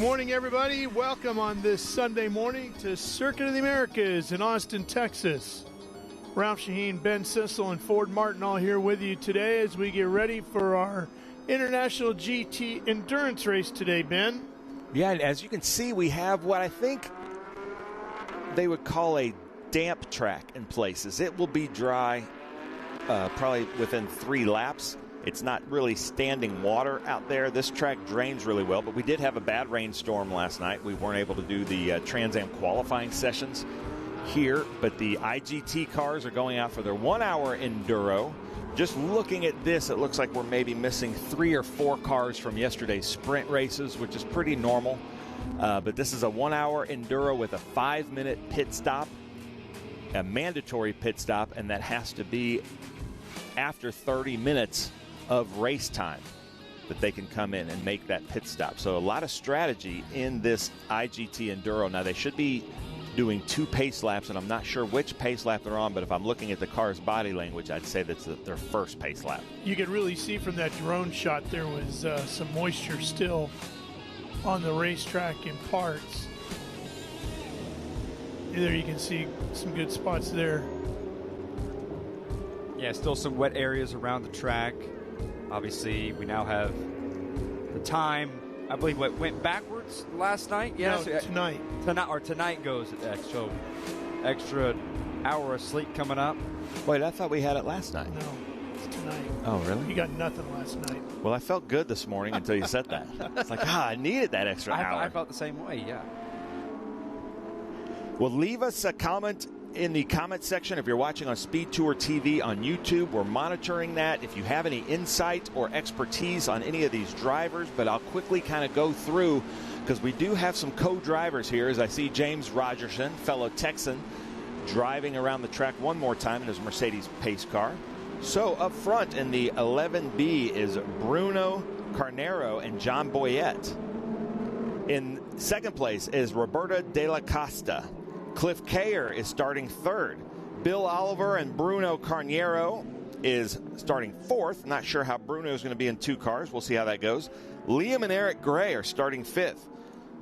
Morning, everybody. Welcome on this Sunday morning to Circuit of the Americas in Austin, Texas. Ralph Shaheen, Ben Sissel, and Ford Martin all here with you today as we get ready for our International GT Endurance race today, Ben. Yeah, and as you can see, we have what I think they would call a damp track in places. It will be dry probably within 3 laps. It's not really standing water out there. This track drains really well, but we did have a bad rainstorm last night. We weren't able to do the Trans Am qualifying sessions here, but the IGT cars are going out for their 1-hour enduro. Just looking at this, it looks like we're maybe missing 3 or 4 cars from yesterday's sprint races, which is pretty normal. But this is a 1-hour enduro with a 5-minute pit stop, a mandatory pit stop, and that has to be after 30 minutes of race time that they can come in and make that pit stop. So a lot of strategy in this IGT Enduro. Now they should be doing 2 pace laps, and I'm not sure which pace lap they're on, but if I'm looking at the car's body language, I'd say that's their first pace lap. You could really see from that drone shot there was some moisture still on the racetrack in parts. There you can see some good spots there. Yeah, still some wet areas around the track. Obviously, we now have the time. I believe what went backwards last night. Yes, no, tonight goes so extra hour of sleep coming up. Wait, I thought we had it last night. No, it's tonight. Oh, really? You got nothing last night. Well, I felt good this morning until you said that. It's like, I needed that extra hour. I felt the same way. Yeah. Well, leave us a comment in the comment section if you're watching on SpeedTour TV on YouTube. We're monitoring that. If you have any insight or expertise on any of these drivers, but I'll quickly kind of go through because we do have some co-drivers here, as I see James Rogerson, fellow Texan, driving around the track one more time in his Mercedes pace car. So up front in the 11B is Bruno Carnero and John Boyette. In second place is Roberta De La Costa. Cliff Kayer is starting third. Bill Oliver and Bruno Carnero is starting fourth. Not sure how Bruno is going to be in 2 cars. We'll see how that goes. Liam and Eric Gray are starting fifth.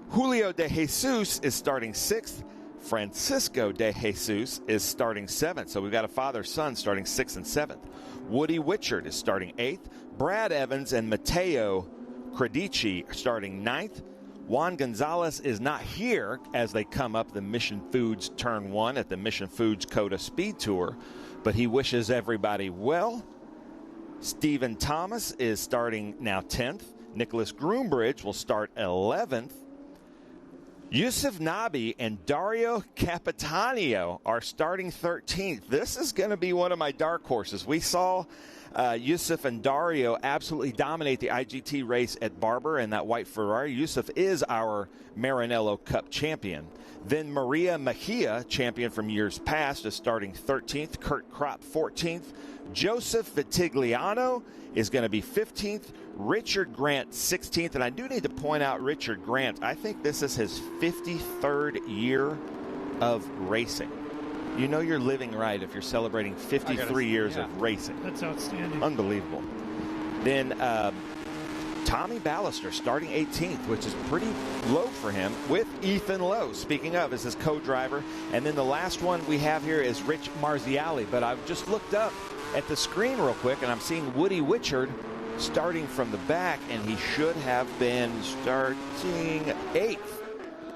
Julio De Jesus is starting sixth. Francisco De Jesus is starting seventh. So we've got a father-son starting 6th and 7th. Woody Witchard is starting 8th. Brad Evans and Matteo Credici are starting 9th. Juan Gonzalez is not here as they come up the Mission Foods Turn 1 at the Mission Foods COTA SpeedTour, but he wishes everybody well. Stephen Thomas is starting now 10th. Nicholas Groombridge will start 11th. Yusuf Nabi and Dario Capitanio are starting 13th. This is going to be one of my dark horses. We saw Yusuf and Dario absolutely dominate the IGT race at Barber in that white Ferrari. Yusuf is our Maranello Cup champion. Then Maria Mejia, champion from years past, is starting 13th. Kurt Kropp, 14th. Joseph Vitigliano is going to be 15th. Richard Grant, 16th. And I do need to point out Richard Grant. I think this is his 53rd year of racing. You know you're living right if you're celebrating 53 years of racing. That's outstanding. Unbelievable. Then Tommy Ballister starting 18th, which is pretty low for him, with Ethan Lowe, speaking of, as his co-driver. And then the last one we have here is Rich Marziali. But I've just looked up at the screen real quick, and I'm seeing Woody Witchard starting from the back, and he should have been starting 8th.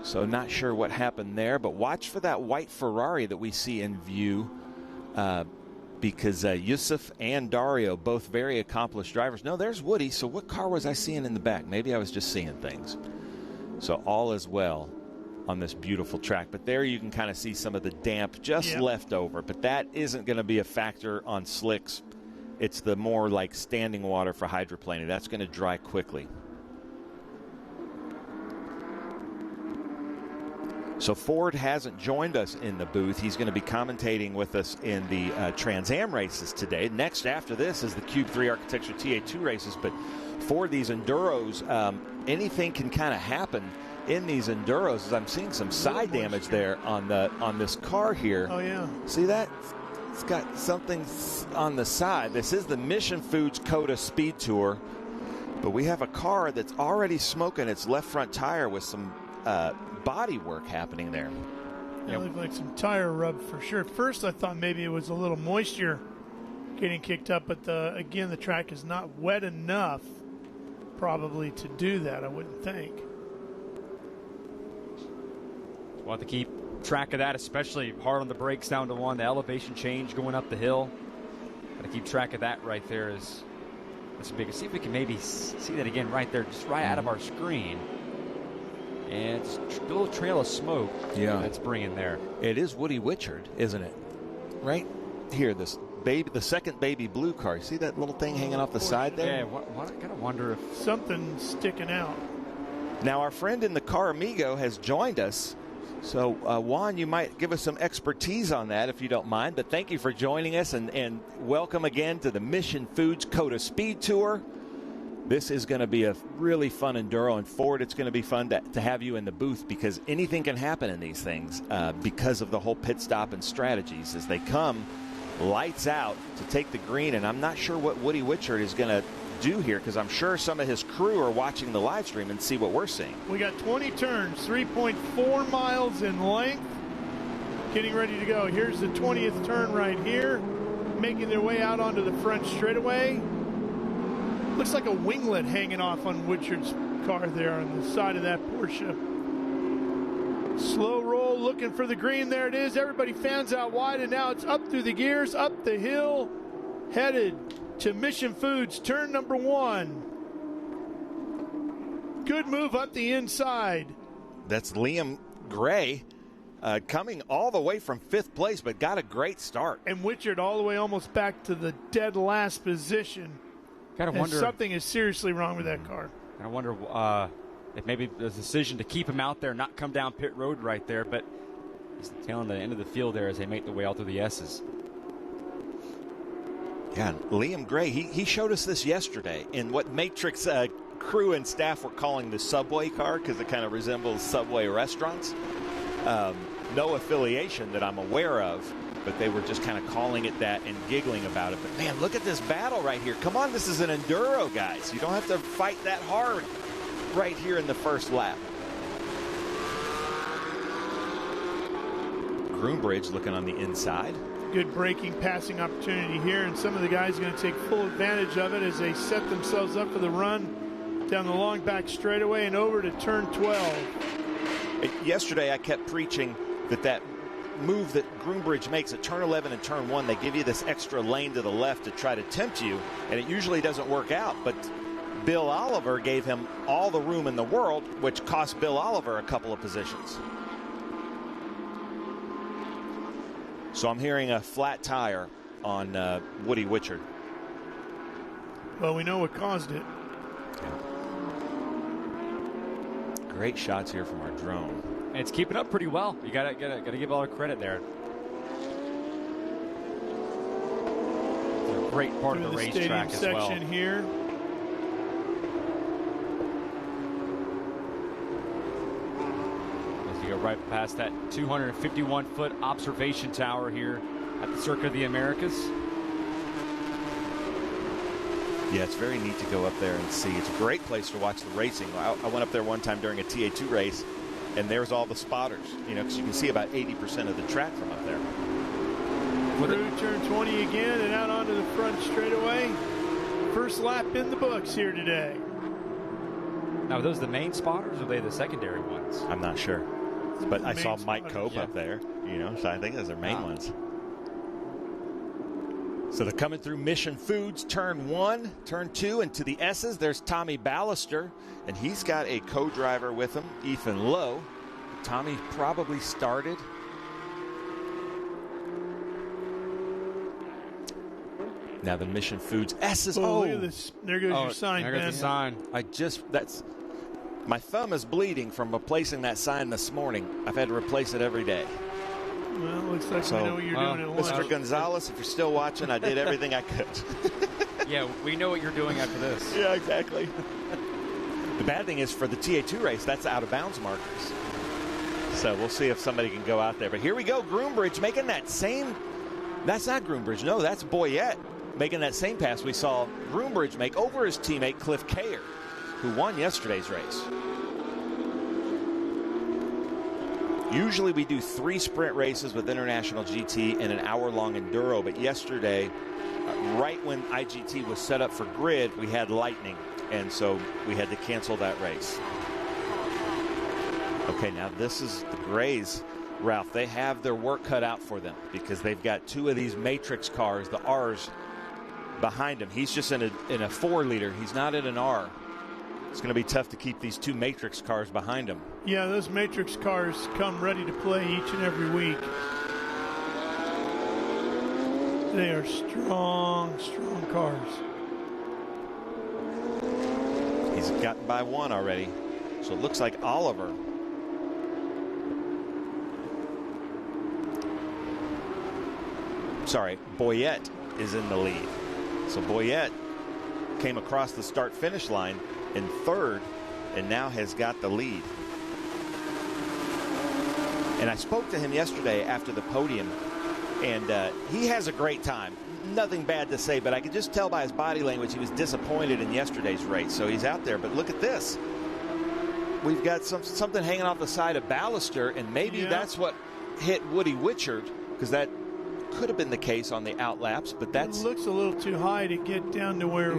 So not sure what happened there, but watch for that white Ferrari that we see in view because Yusuf and Dario, both very accomplished drivers. No, there's Woody. So what car was I seeing in the back? Maybe I was just seeing things. So all is well on this beautiful track. But there you can kind of see some of the damp just left over. But that isn't going to be a factor on slicks. It's the more like standing water for hydroplaning. That's going to dry quickly. So Ford hasn't joined us in the booth. He's going to be commentating with us in the Trans Am races today. Next after this is the Cube 3 Architecture TA2 races. But for these Enduros, anything can kind of happen in these Enduros. As I'm seeing some side damage there on this car here. Oh, yeah. See that? It's got something on the side. This is the Mission Foods COTA SpeedTour. But we have a car that's already smoking its left front tire with some body work happening there. It looked like some tire rub for sure. At first I thought maybe it was a little moisture getting kicked up, but again, the track is not wet enough probably to do that, I wouldn't think. We'll have to keep track of that, especially hard on the brakes down to 1. The elevation change going up the hill. Got to keep track of that right there. That's big. See if we can maybe see that again right there, just right out of our screen. And it's a little trail of smoke that's bringing there. It is Woody Witchard, isn't it? Right here, this baby, the second baby blue car. See that little thing hanging off the side there? Yeah, I kind of wonder if something's sticking out. Now, our friend in the car, Amigo, has joined us. So, Juan, you might give us some expertise on that if you don't mind. But thank you for joining us, and welcome again to the Mission Foods COTA SpeedTour. This is going to be a really fun enduro, and Ford, it's going to be fun to have you in the booth because anything can happen in these things because of the whole pit stop and strategies as they come lights out to take the green. And I'm not sure what Woody Witchard is going to do here because I'm sure some of his crew are watching the live stream and see what we're seeing. We got 20 turns, 3.4 miles in length, getting ready to go. Here's the 20th turn right here, making their way out onto the front straightaway. Looks like a winglet hanging off on Witchard's car there on the side of that Porsche. Slow roll, looking for the green. There it is. Everybody fans out wide, and now it's up through the gears, up the hill, headed to Mission Foods, turn number 1. Good move up the inside. That's Liam Gray coming all the way from 5th place, but got a great start. And Witchard all the way almost back to the dead last position. Gotta wonder, something is seriously wrong with that car. I wonder if maybe the decision to keep him out there, not come down pit road right there, but he's tailing the end of the field there as they make their way out through the S's. Yeah, Liam Gray, he showed us this yesterday in what Matrix crew and staff were calling the Subway car because it kind of resembles Subway restaurants. No affiliation that I'm aware of, but they were just kind of calling it that and giggling about it. But, man, look at this battle right here. Come on, this is an enduro, guys. You don't have to fight that hard right here in the first lap. Groombridge looking on the inside. Good braking, passing opportunity here, and some of the guys are going to take full advantage of it as they set themselves up for the run down the long back straightaway and over to turn 12. Yesterday, I kept preaching that move that Groombridge makes at turn 11 and turn 1, they give you this extra lane to the left to try to tempt you, and it usually doesn't work out. But Bill Oliver gave him all the room in the world, which cost Bill Oliver a couple of positions. So I'm hearing a flat tire on Woody Witchard. Well, we know what caused it. Great shots here from our drone. And it's keeping up pretty well. You gotta give all the credit there. It's a great part of the racetrack as well. Section here. As you go right past that 251-foot observation tower here at the Circuit of the Americas. Yeah, it's very neat to go up there and see. It's a great place to watch the racing. I went up there one time during a TA2 race, and there's all the spotters, you know, because you can see about 80% of the track from up there. Through turn 20 again and out onto the front straightaway. First lap in the books here today. Now, are those the main spotters or are they the secondary ones? I'm not sure. But I saw Mike Cope up there, you know, so I think those are main ones. So they're coming through Mission Foods, turn 1, turn 2, and to the S's, there's Tommy Ballister, and he's got a co-driver with him, Ethan Lowe. Tommy probably started. Now the Mission Foods S's. Oh, look at this. There goes your sign, there goes the sign. My thumb is bleeding from replacing that sign this morning. I've had to replace it every day. Well, it looks like we know what you're doing at once. Mr. Gonzalez, if you're still watching, I did everything I could. Yeah, we know what you're doing after this. Yeah, exactly. The bad thing is for the TA2 race, that's out of bounds markers. So we'll see if somebody can go out there. But here we go, Groombridge making that same. That's not Groombridge. No, that's Boyette making that same pass we saw Groombridge make over his teammate Cliff Kayer, who won yesterday's race. Usually we do 3 sprint races with International GT and an hour-long enduro, but yesterday, right when IGT was set up for grid, we had lightning, and so we had to cancel that race. Okay, now this is the Grays. Ralph, they have their work cut out for them because they've got 2 of these Matrix cars, the R's, behind him. He's just in a 4-liter. He's not in an R. It's going to be tough to keep these 2 Matrix cars behind him. Yeah, those Matrix cars come ready to play each and every week. They are strong, strong cars. He's gotten by 1 already. So it looks like Oliver. Sorry, Boyette is in the lead. So Boyette came across the start-finish line in 3rd and now has got the lead. And I spoke to him yesterday after the podium, and he has a great time. Nothing bad to say, but I could just tell by his body language he was disappointed in yesterday's race. So he's out there, but look at this. We've got something hanging off the side of Ballister, and maybe that's what hit Woody Witchard, because that could have been the case on the outlaps, but that's... It looks a little too high to get down to where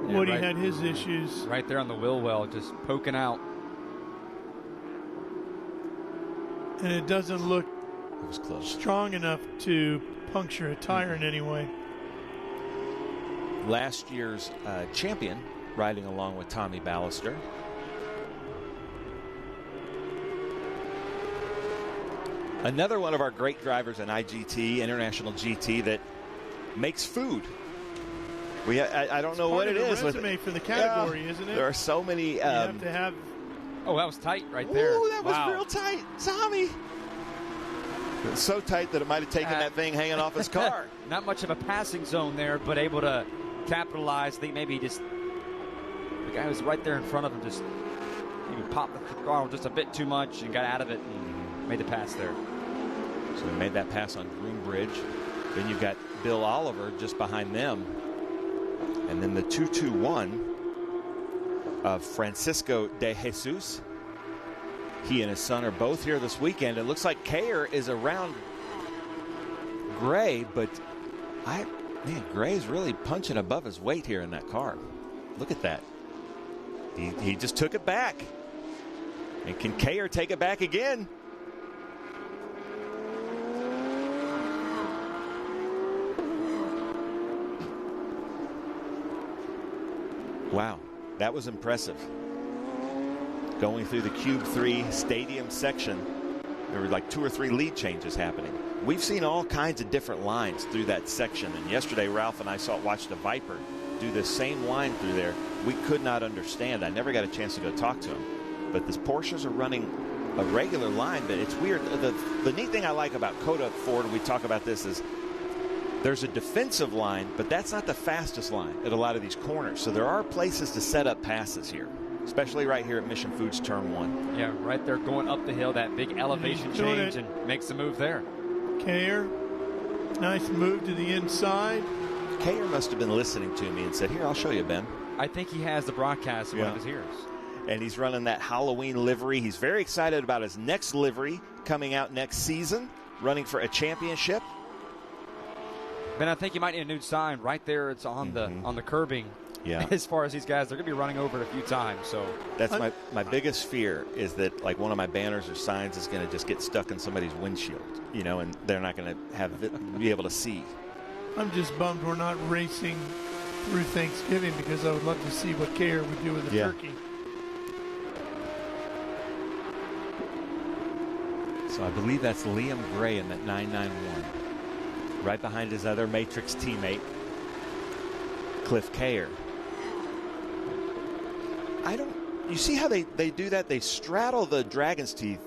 Woody had his issues. Right there on the wheel well, just poking out. And it doesn't look close. Strong enough to puncture a tire in any way. Last year's champion riding along with Tommy Ballister. Another one of our great drivers in IGT, International GT, that makes food. I don't know what it is. Resume for the category, isn't it? There are so many. You have to have. Oh, that was tight right there. Oh, that was real tight, Tommy. It was so tight that it might have taken that thing hanging off his car. Not much of a passing zone there, but able to capitalize. I think maybe just the guy was right there in front of him, just maybe popped the throttle just a bit too much and got out of it and made the pass there. So he made that pass on Groombridge. Then you've got Bill Oliver just behind them. And then the 2-2-1 of Francisco de Jesus. He and his son are both here this weekend. It looks like Kayer is around Gray, but Gray's really punching above his weight here in that car. Look at that. He just took it back. And can Kayer take it back again? Wow, that was impressive. Going through the Cube 3 stadium section, there were like 2 or 3 lead changes happening. We've seen all kinds of different lines through that section, and yesterday Ralph and I watched a Viper do the same line through there. We could not understand. I never got a chance to go talk to him. But the Porsches are running a regular line, but it's weird. The neat thing I like about COTA Ford, we talk about this, is there's a defensive line, but that's not the fastest line at a lot of these corners. So there are places to set up passes here, especially right here at Mission Foods Turn 1. Yeah, right there going up the hill, that big elevation change, and makes the move there. Kayer, nice move to the inside. Kayer must have been listening to me and said, here, I'll show you, Ben. I think he has the broadcast in one of his ears. And he's running that Halloween livery. He's very excited about his next livery coming out next season, running for a championship. Ben, I think you might need a new sign right there. It's on the curbing. Yeah. As far as these guys, they're going to be running over it a few times. So that's my biggest fear, is that like one of my banners or signs is going to just get stuck in somebody's windshield, and they're not going to be able to see. I'm just bummed we're not racing through Thanksgiving, because I would love to see what Kayer would do with a turkey. So I believe that's Liam Gray in that 991. Right behind his other Matrix teammate, Cliff Kayer. You see how they do that? They straddle the Dragon's Teeth,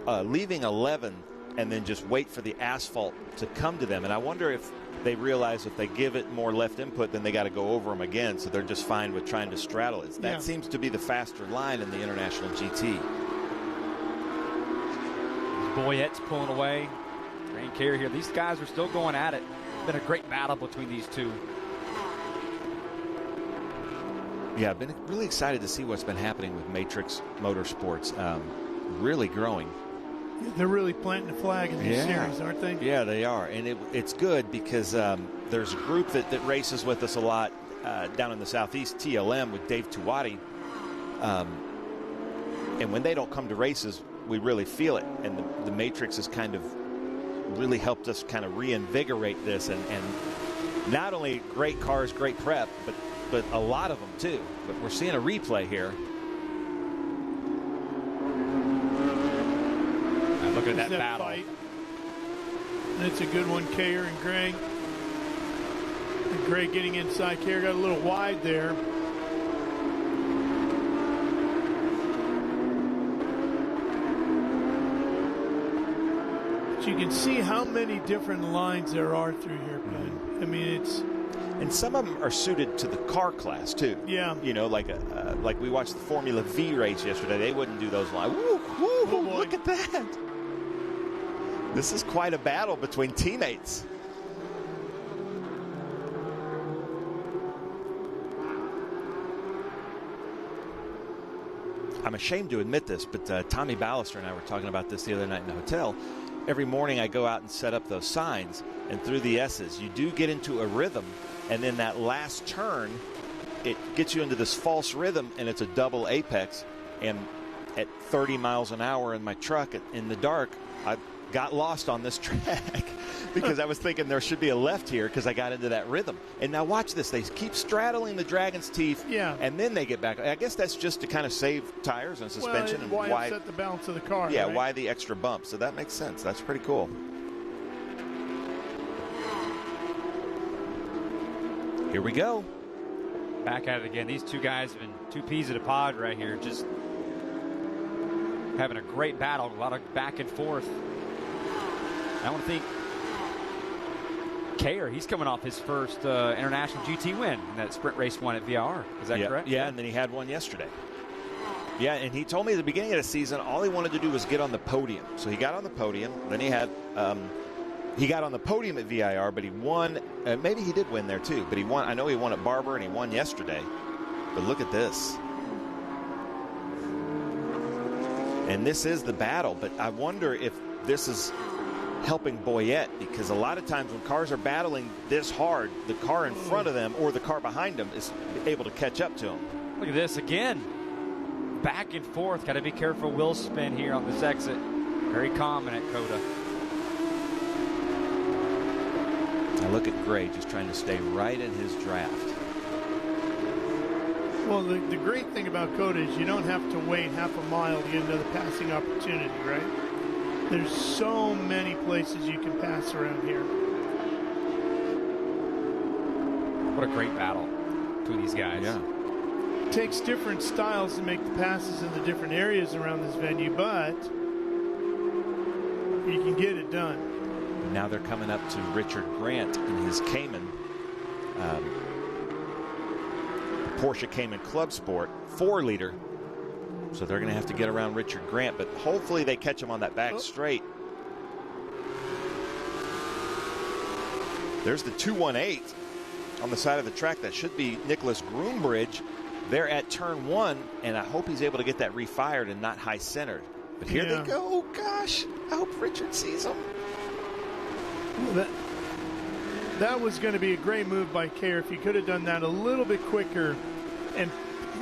leaving 11, and then just wait for the asphalt to come to them. And I wonder if they realize if they give it more left input, then they got to go over them again. So they're just fine with trying to straddle it. That seems to be the faster line in the International GT. Boyette's pulling away. Kayer here. These guys are still going at it. been a great battle between these two. Yeah, I've been really excited to see what's been happening with Matrix Motorsports. Really growing. They're really planting a flag in these series, aren't they? Yeah, they are. And it's good because there's a group that races with us a lot down in the Southeast, TLM, with Dave Tuwati. And when they don't come to races, we really feel it. And the Matrix has kind of really helped us kind of reinvigorate this. And not only great cars, great prep, but a lot of them too. But we're seeing a replay here. Look at that battle. Fight. And it's a good one, Kayer and Gray. And Gray getting inside. Kayer got a little wide there. But you can see how many different lines there are through here, Ben. I mean, it's... And some of them are suited to the car class, too. Yeah. You know, like we watched the Formula V race yesterday. They wouldn't do those lines. Woo, woo, Oh, look at that. This is quite a battle between teammates. I'm ashamed to admit this, but Tommy Ballister and I were talking about this the other night in the hotel. Every morning I go out and set up those signs, and through the S's, you do get into a rhythm, and then that last turn, it gets you into this false rhythm, and it's a double apex. And at 30 miles an hour in my truck in the dark, I got lost on this track because I was thinking there should be a left here because I got into that rhythm. And now watch this. They keep straddling the Dragon's Teeth, and then they get back. I guess that's just to kind of save tires and suspension. Well, and why upset the balance of the car. Yeah, right? why the extra bump. So that makes sense. That's pretty cool. Here we go. Back at it again. These two guys have been two peas in a pod right here. Just having a great battle. A lot of back and forth. I want to think Kayer, he's coming off his first international GT win in that sprint race one at VRA. Is that correct? Yeah, and then he had one yesterday. Yeah, and he told me at the beginning of the season all he wanted to do was get on the podium. So he got on the podium. Then he had he got on the podium at VIR, but he won. Maybe he did win there too, but he won. I know he won at Barber and he won yesterday. But look at this. And this is the battle, but I wonder if this is helping Boyette, because a lot of times when cars are battling this hard, the car in front of them or the car behind them is able to catch up to them. Look at this again. Back and forth. Got to be careful. Wheel spin here on this exit. Very common at COTA. Now look at Gray just trying to stay right in his draft. Well, the great thing about COTA is you don't have to wait half a mile to get another passing opportunity, right? There's so many places you can pass around here. What a great battle between these guys. Yeah. It takes different styles to make the passes in the different areas around this venue, but you can get it done. Now they're coming up to Richard Grant in his Cayman. Porsche Cayman Club Sport 4-liter. So they're going to have to get around Richard Grant, but hopefully they catch him on that back straight. There's the 218 on the side of the track. That should be Nicholas Groombridge. They're at turn 1, and I hope he's able to get that refired and not high centered. But here they go. Oh, gosh. I hope Richard sees them. Well, that was going to be a great move by Kayer if he could have done that a little bit quicker and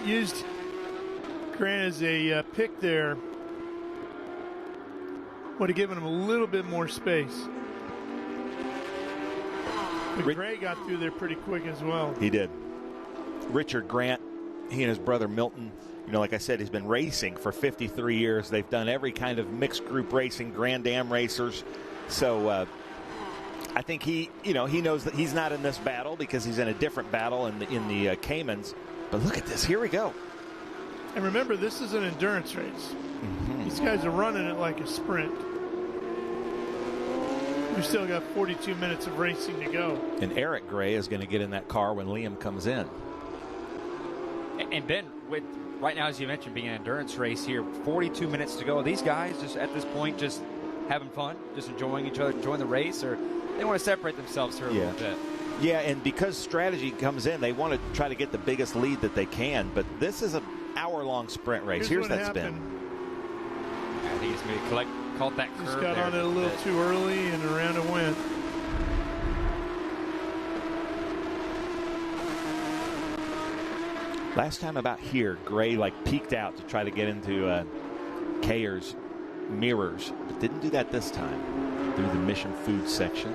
used Grant as a pick there. Would have given him a little bit more space. But Gray got through there pretty quick as well. He did. Richard Grant, he and his brother Milton, you know, like I said, he's been racing for 53 years. They've done every kind of mixed group racing, Grand Am racers. So I think he knows that he's not in this battle because he's in a different battle in the Caymans. But look at this. Here we go. And remember, this is an endurance race. Mm-hmm. These guys are running it like a sprint. We've still got 42 minutes of racing to go. And Eric Gray is going to get in that car when Liam comes in. And Ben, with right now, as you mentioned, being an endurance race here, 42 minutes to go. These guys just at this point just having fun, just enjoying each other, enjoying the race, or they want to separate themselves here a little bit. Yeah, and because strategy comes in, they want to try to get the biggest lead that they can. But this is an hour-long sprint race. Here's that spin. I think he's maybe caught that curve. Just got on it a little too early, and around it went. Last time about here, Gray peeked out to try to get into Kayer's mirrors, but didn't do that this time through the Mission Foods section.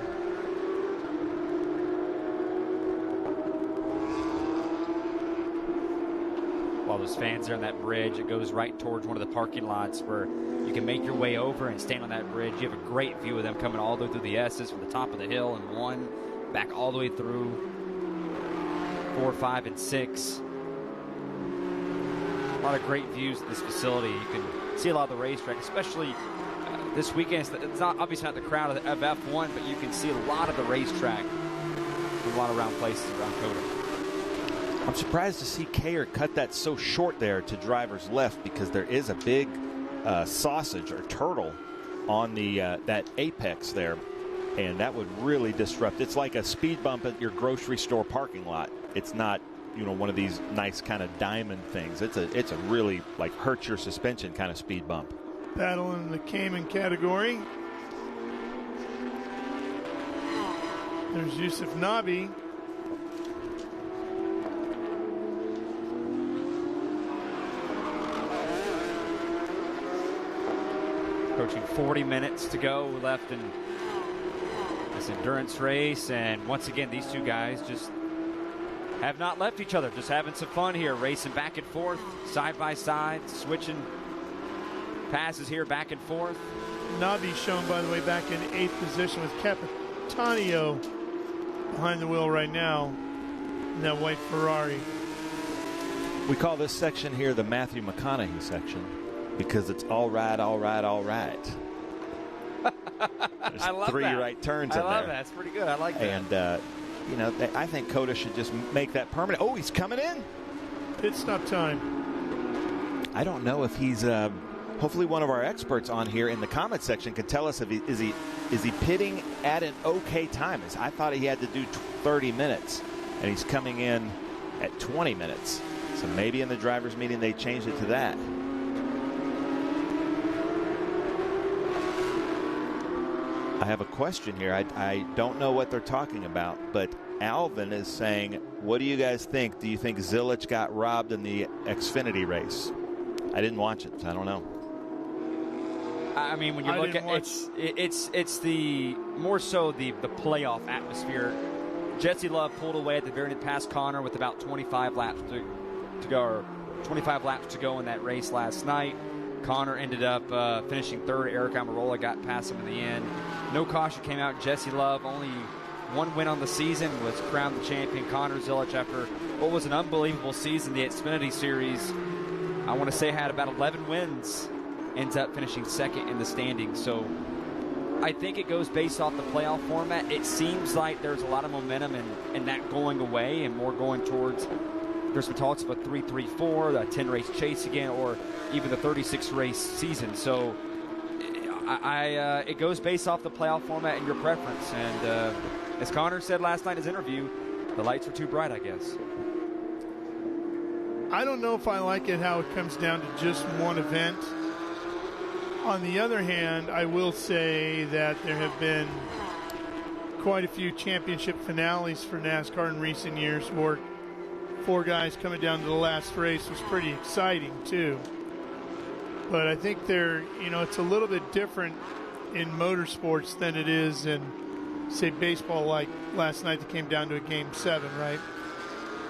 While those fans are on that bridge, it goes right towards one of the parking lots where you can make your way over and stand on that bridge. You have a great view of them coming all the way through the S's from the top of the hill and 1 back all the way through 4, 5, and 6. A lot of great views at this facility. You can see a lot of the racetrack, especially this weekend. It's not obviously not the crowd of F1, but you can see a lot of the racetrack from a lot of round places around COTA. I'm surprised to see Kayer cut that so short there to driver's left, because there is a big sausage or turtle on the that apex there, and that would really disrupt. It's like a speed bump at your grocery store parking lot. It's not, one of these nice kind of diamond things. It's a really hurt your suspension kind of speed bump. Battle in the Cayman category. There's Yusuf Nabi. Approaching 40 minutes to go left in this endurance race, and once again these two guys just have not left each other, just having some fun here, racing back and forth, side by side, switching passes here back and forth. Nabi shown, by the way, back in 8th position with Capitanio behind the wheel right now in that white Ferrari. We call this section here the Matthew McConaughey section because it's all right, all right, all right. There's I love 3 that. right turns in I there. love that. That's pretty good. I like that. And, I think COTA should just make that permanent. Oh, he's coming in. Pit stop time. I don't know if he's. Hopefully, one of our experts on here in the comment section can tell us if is he pitting at an okay time. I thought he had to do 30 minutes, and he's coming in at 20 minutes. So maybe in the drivers' meeting they changed it to that. I have a question here. I don't know what they're talking about, but Alvin is saying, what do you guys think? Do you think Zilich got robbed in the Xfinity race? I didn't watch it, so I don't know. I mean, when you look at it's the more so the playoff atmosphere. Jesse Love pulled away at the very end, past Connor with about 25 laps to go, or 25 laps to go in that race last night. Connor ended up finishing third. Eric Almirola got past him in the end. No caution came out. Jesse Love, only 1 win on the season, was crowned the champion. Connor Zilich, after what was an unbelievable season, the Xfinity Series, I want to say had about 11 wins, ends up finishing second in the standings. So I think it goes based off the playoff format. It seems like there's a lot of momentum in that going away and more going towards, there's some talks about 3-3-4, the 10-race chase again, or even the 36-race season. So it goes based off the playoff format and your preference. And as Connor said last night in his interview, the lights are too bright, I guess. I don't know if I like it how it comes down to just one event. On the other hand, I will say that there have been quite a few championship finales for NASCAR in recent years where 4 guys coming down to the last race was pretty exciting too. But I think it's a little bit different in motorsports than it is in, say, baseball, like last night that came down to a Game 7, right?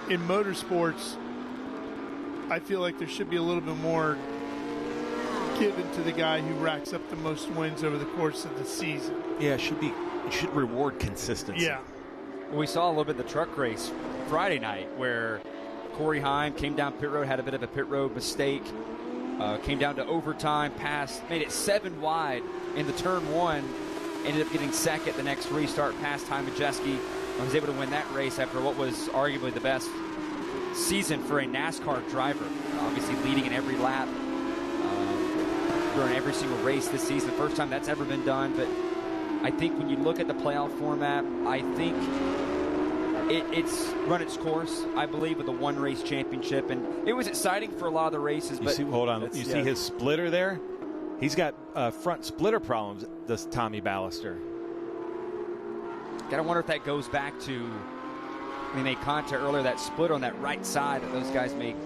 In motorsports, I feel like there should be a little bit more given to the guy who racks up the most wins over the course of the season. Yeah, it should reward consistency. Yeah. We saw a little bit of the truck race Friday night where Corey Heim came down pit road, had a bit of a pit road mistake, came down to overtime, made it 7 wide in the turn 1, ended up getting second the next restart past Ty Majeski, and was able to win that race after what was arguably the best season for a NASCAR driver. Obviously leading in every lap during every single race this season. First time that's ever been done, but I think when you look at the playoff format, I think it's run its course, I believe, with the one race championship. And it was exciting for a lot of the races. But hold on. You see his splitter there? He's got front splitter problems, this Tommy Ballister. Gotta wonder if that goes back to, they made contact earlier, that split on that right side that those guys made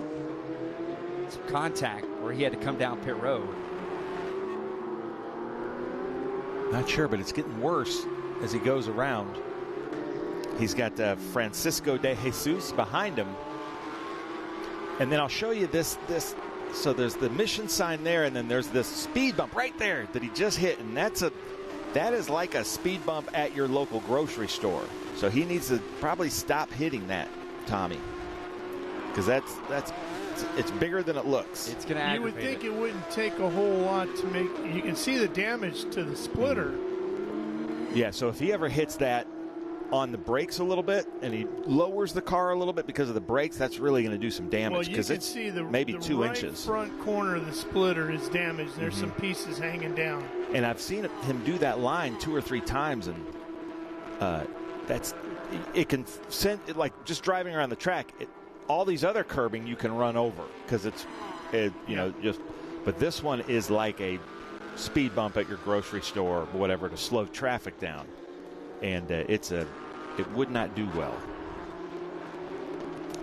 some contact where he had to come down pit road. Not sure, but it's getting worse as he goes around. He's got Francisco de Jesus behind him. And then I'll show you this. So there's the mission sign there, and then there's this speed bump right there that he just hit. And that is like a speed bump at your local grocery store. So he needs to probably stop hitting that, Tommy. Because it's bigger than it looks. It's going to aggravate. You would think it wouldn't take a whole lot to make. You can see the damage to the splitter. Yeah, so if he ever hits that on the brakes a little bit and he lowers the car a little bit because of the brakes, that's really going to do some damage, because it's see the, maybe the 2 right inches. Front corner of the splitter is damaged. There's some pieces hanging down. And I've seen him do that line 2 or 3 times, and it can send, like just driving around the track, all these other curbing you can run over because but this one is like a speed bump at your grocery store or whatever to slow traffic down. And it would not do well.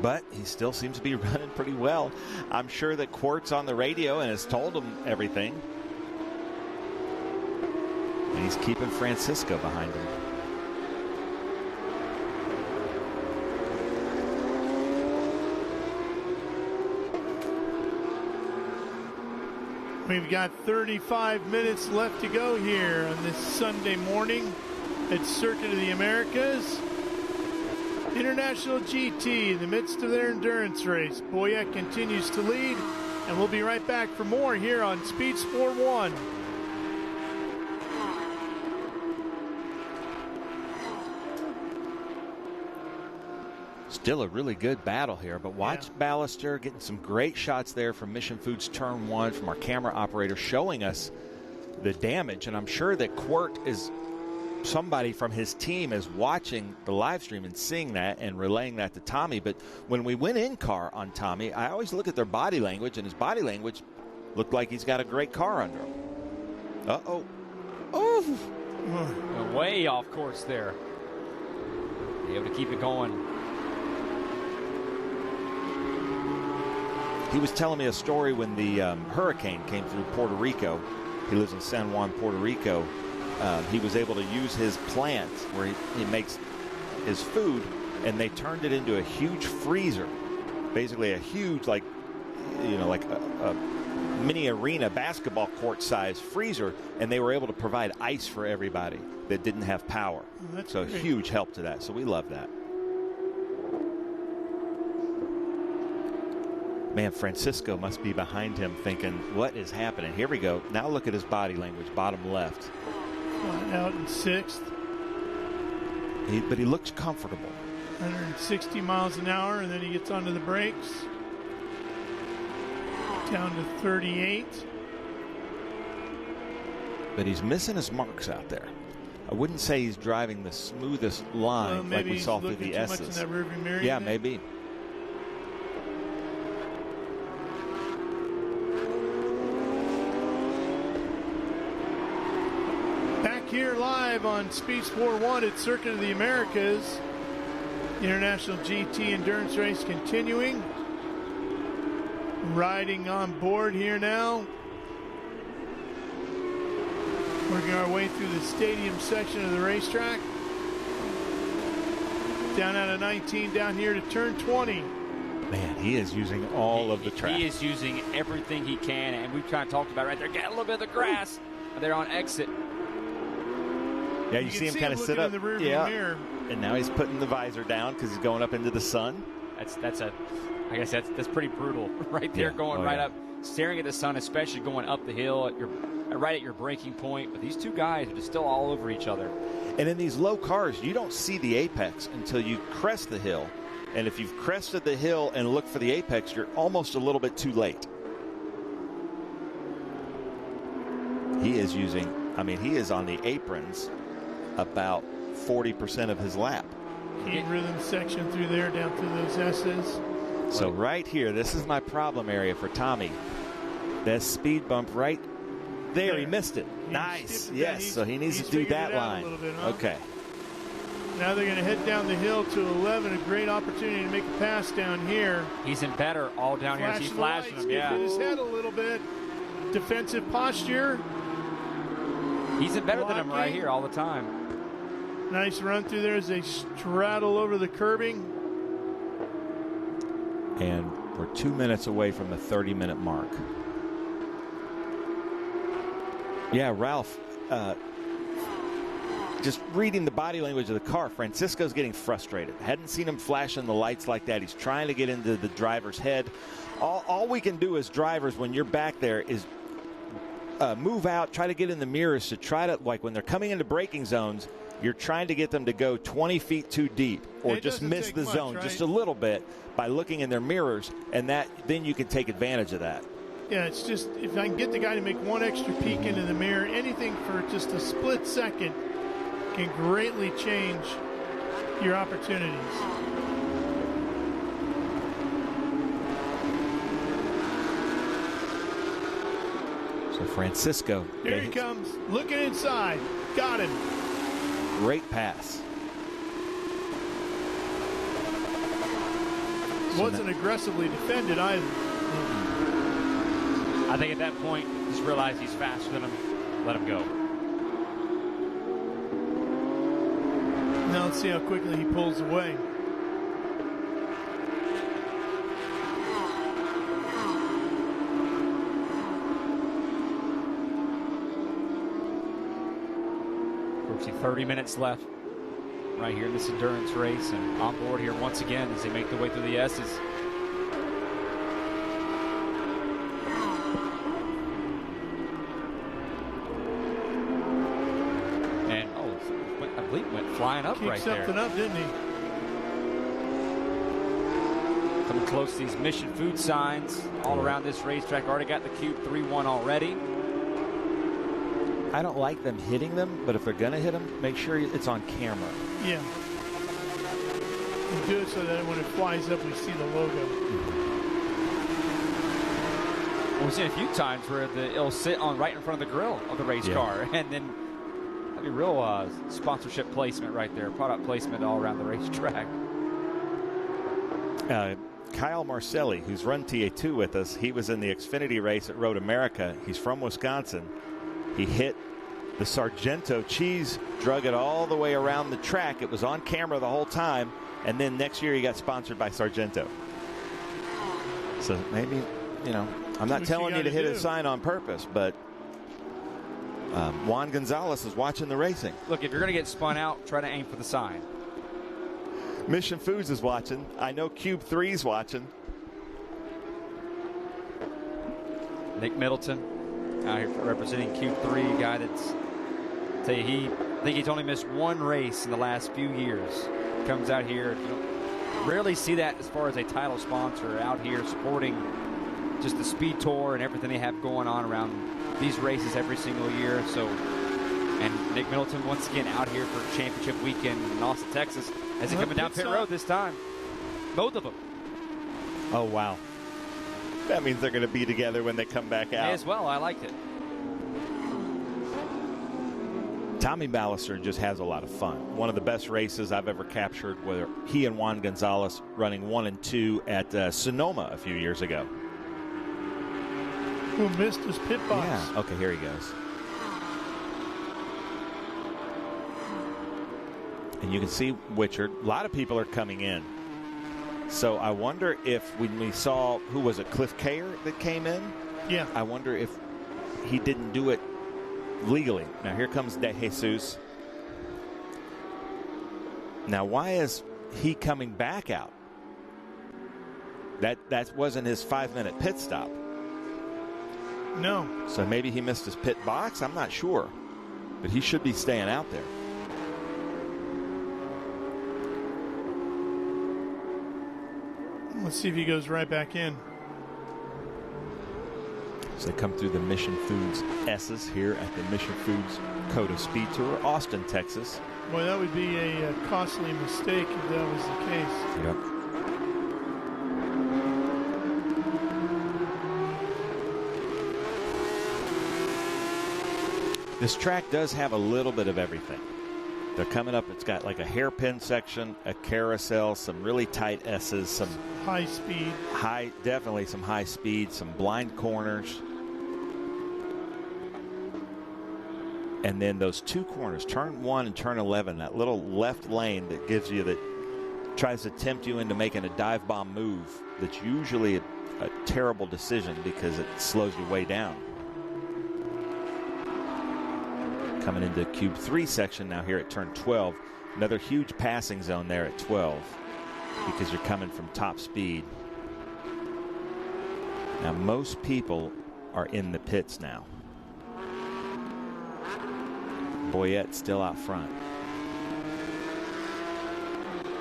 But he still seems to be running pretty well. I'm sure that Quart's on the radio and has told him everything. And he's keeping Francisco behind him. We've got 35 minutes left to go here on this Sunday morning at Circuit of the Americas. International GT in the midst of their endurance race. Boyette continues to lead, and we'll be right back for more here on Speed Sport 1. Still a really good battle here, but watch Ballister getting some great shots there from Mission Foods Turn 1 from our camera operator showing us the damage. And I'm sure that Quart is somebody from his team is watching the live stream and seeing that and relaying that to Tommy. But when we went in car on Tommy, I always look at their body language, and his body language looked like he's got a great car under him. Uh-oh. Oh! Way off course there. Be able to keep it going. He was telling me a story when the hurricane came through Puerto Rico. He lives in San Juan, Puerto Rico. He was able to use his plant where he makes his food, and they turned it into a huge freezer. Basically a huge, like a mini arena basketball court size freezer, and they were able to provide ice for everybody that didn't have power. So great. Huge help to that. So we love that. Man, Francisco must be behind him thinking, what is happening? Here we go. Now look at his body language, bottom left. Out in 6th. But he looks comfortable. 160 miles an hour, and then he gets onto the brakes. Down to 38. But he's missing his marks out there. I wouldn't say he's driving the smoothest line like we saw through the S's. Maybe he's looking too much in that rearview mirror. Yeah, maybe. Here live on Speed Sport 1 at Circuit of the Americas. The International GT Endurance Race continuing. Riding on board here now. Working our way through the stadium section of the racetrack. Down out of 19, down here to turn 20. Man, he is using all of the track. He is using everything he can, and we've kind of talked about right there. Get a little bit of the grass. They're on exit. Yeah, you see him kind of sit up. In the rearview mirror. And now he's putting the visor down because he's going up into the sun. I guess that's pretty brutal right there, going right up, staring at the sun, especially going up the hill right at your braking point. But these two guys are just still all over each other. And in these low cars, you don't see the apex until you crest the hill. And if you've crested the hill and look for the apex, you're almost a little bit too late. He is on the aprons about 40% of his lap. Key rhythm section through there, down through those S's. So right here, this is my problem area for Tommy. That speed bump right there, he missed it. Nice. Yes, so he needs to do that line. Okay. Now they're going to head down the hill to 11. A great opportunity to make a pass down here. He's in better all down here. He's flashing him, yeah. His head a little bit. Defensive posture. He's in better than him right here all the time. Nice run through there as they straddle over the curbing. And we're 2 minutes away from the 30-minute mark. Yeah, Ralph, just reading the body language of the car, Francisco's getting frustrated. Hadn't seen him flashing the lights like that. He's trying to get into the driver's head. All we can do as drivers when you're back there is move out, try to get in the mirrors to try to, like when they're coming into braking zones, you're trying to get them to go 20 feet too deep or just miss the zone just a little bit by looking in their mirrors, and then you can take advantage of that. Yeah, it's just if I can get the guy to make one extra peek into the mirror, anything for just a split second can greatly change your opportunities. So Francisco. Here he comes, looking inside. Got him. Great pass. Wasn't aggressively defended either. I think at that point, just realize he's faster than him. Let him go. Now let's see how quickly he pulls away. We'll see 30 minutes left right here in this endurance race, and on board here once again as they make their way through the S's. And I believe it went flying up right there. Kicked something up, didn't he? Coming close to these Mission Foods signs all around this racetrack. Already got the Cube 3-1 already. I don't like them hitting them, but if they're going to hit them, make sure it's on camera. Yeah. And do it so that when it flies up, we see the logo. Well, we've seen a few times where it'll sit on right in front of the grill of the race car, and then that'd be real sponsorship placement right there, product placement all around the racetrack. Kyle Marcelli, who's run TA2 with us, he was in the Xfinity race at Road America. He's from Wisconsin. He hit the Sargento cheese, drug it all the way around the track. It was on camera the whole time, and then next year he got sponsored by Sargento. So maybe, I'm not telling you to hit a sign on purpose, but Juan Gonzalez is watching the racing. Look, if you're going to get spun out, try to aim for the sign. Mission Foods is watching. I know Cube 3's watching. Nick Middleton out here representing Cube 3, guy that's, I think he's only missed one race in the last few years. Comes out here. You don't rarely see that as far as a title sponsor out here supporting just the SpeedTour and everything they have going on around these races every single year. So, and Nick Middleton once again out here for championship weekend in Austin, Texas, as they're coming down pit road this time. Both of them. Oh, wow. That means they're going to be together when they come back out. May as well. I liked it. Tommy Ballister just has a lot of fun. One of the best races I've ever captured, where he and Juan Gonzalez running 1 and 2 at Sonoma a few years ago. Who missed his pit box? Yeah. Okay, here he goes. And you can see Wichard. A lot of people are coming in. So I wonder if when we saw, who was it, Cliff Kayer that came in? Yeah. I wonder if he didn't do it legally. Now here comes De Jesus. Now why is he coming back out? That wasn't his 5-minute pit stop. No. So maybe he missed his pit box? I'm not sure. But he should be staying out there. Let's see if he goes right back in. as they come through the Mission Foods S's here at the Mission Foods COTA SpeedTour, Austin, Texas. Boy, that would be a costly mistake if that was the case. Yep. This track does have a little bit of everything. They're coming up, it's got like a hairpin section, a carousel, some really tight S's, some high speed. Definitely some high speed, some blind corners. And then those two corners, turn 1 and turn 11, that little left lane that gives you, that tries to tempt you into making a dive bomb move. That's usually a terrible decision because it slows you way down. Coming into Cube 3 section now here at turn 12. Another huge passing zone there at 12 because you're coming from top speed. Now most people are in the pits now. Boyette still out front.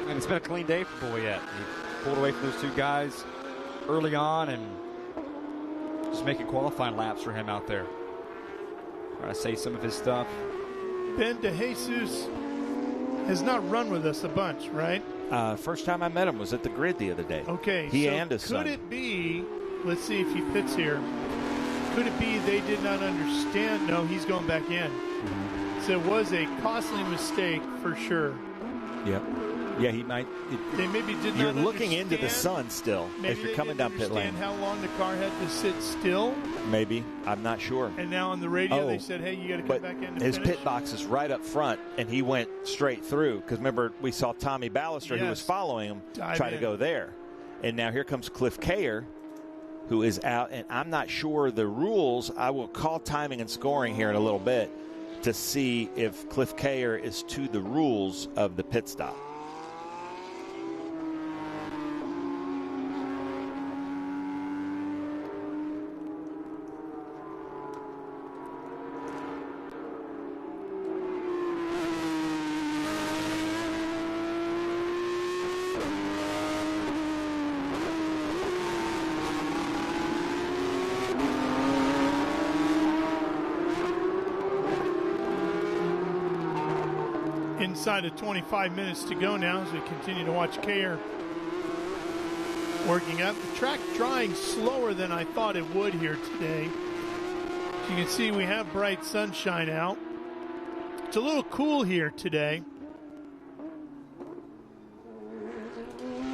And it's been a clean day for Boyette. He pulled away from those two guys early on and just making qualifying laps for him out there. Trying to say some of his stuff. Ben DeJesus has not run with us a bunch, right? First time I met him was at the grid the other day. Okay. He so and his son. Could it be, let's see if he pits here. Could it be they did not understand? No, he's going back in. Mm-hmm. So it was a costly mistake for sure. Yep. Yeah, he might. They maybe did not You're understand. looking into the sun still as you're coming down pit lane. How long the car had to sit still? Maybe. I'm not sure. And now on the radio they said, hey, you got to come back in and his finish. pit box is right up front, and he went straight through. Because remember, we saw Tommy Ballister, who was following him, try to go there. And now here comes Cliff Kayer, who is out. And I'm not sure the rules. I will call timing and scoring here in a little bit to see if Cliff Kayer is to the rules of the pit stop. Inside of 25 minutes to go now as we continue to watch Kayer working up. The track drying slower than I thought it would here today. As you can see, we have bright sunshine out. It's a little cool here today.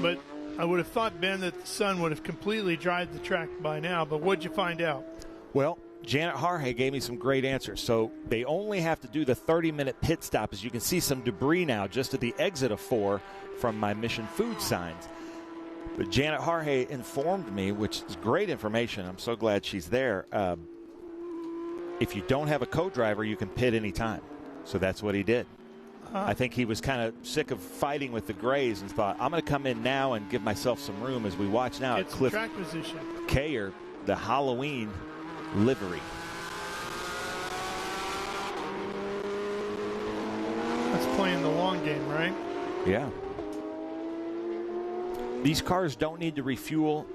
But I would have thought, Ben, that the sun would have completely dried the track by now. But what'd you find out? Well, Janet Harhay gave me some great answers. So they only have to do the 30-minute pit stop. As you can see some debris now just at the exit of 4 from my Mission Food signs. But Janet Harhay informed me, which is great information. I'm so glad she's there. If you don't have a co-driver, you can pit anytime. So that's what he did. I think he was kind of sick of fighting with the grays and thought, I'm going to come in now and give myself some room as we watch now at Cliff track position. Kayer, the Halloween livery. That's playing the long game, right? Yeah. These cars don't need to refuel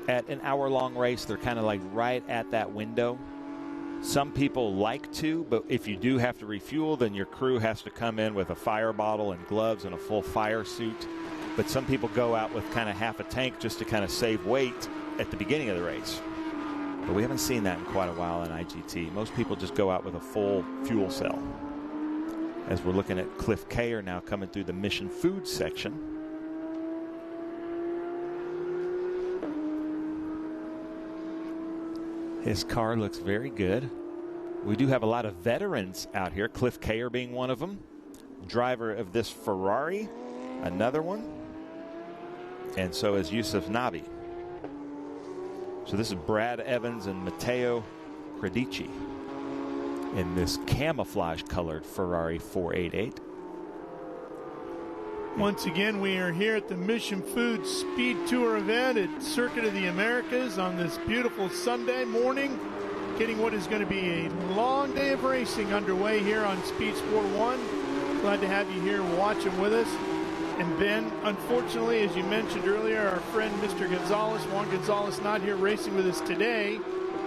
at an hour-long race. They're kind of like right at that window. Some people like to, but if you do have to refuel, then your crew has to come in with a fire bottle and gloves and a full fire suit. But some people go out with kind of half a tank just to kind of save weight at the beginning of the race. But we haven't seen that in quite a while in IGT. Most people just go out with a full fuel cell. As we're looking at Cliff Kayer now coming through the Mission Foods section. His car looks very good. We do have a lot of veterans out here, Cliff Kayer being one of them. Driver of this Ferrari, another one. And so is Yusuf Nabi. So this is Brad Evans and Matteo Credici in this camouflage-colored Ferrari 488. Once again, we are here at the Mission Foods Speed Tour event at Circuit of the Americas on this beautiful Sunday morning, getting what is going to be a long day of racing underway here on Speed Sport 1. Glad to have you here watching with us. And Ben, unfortunately, as you mentioned earlier, our friend Mr. Gonzalez, Juan Gonzalez, not here racing with us today.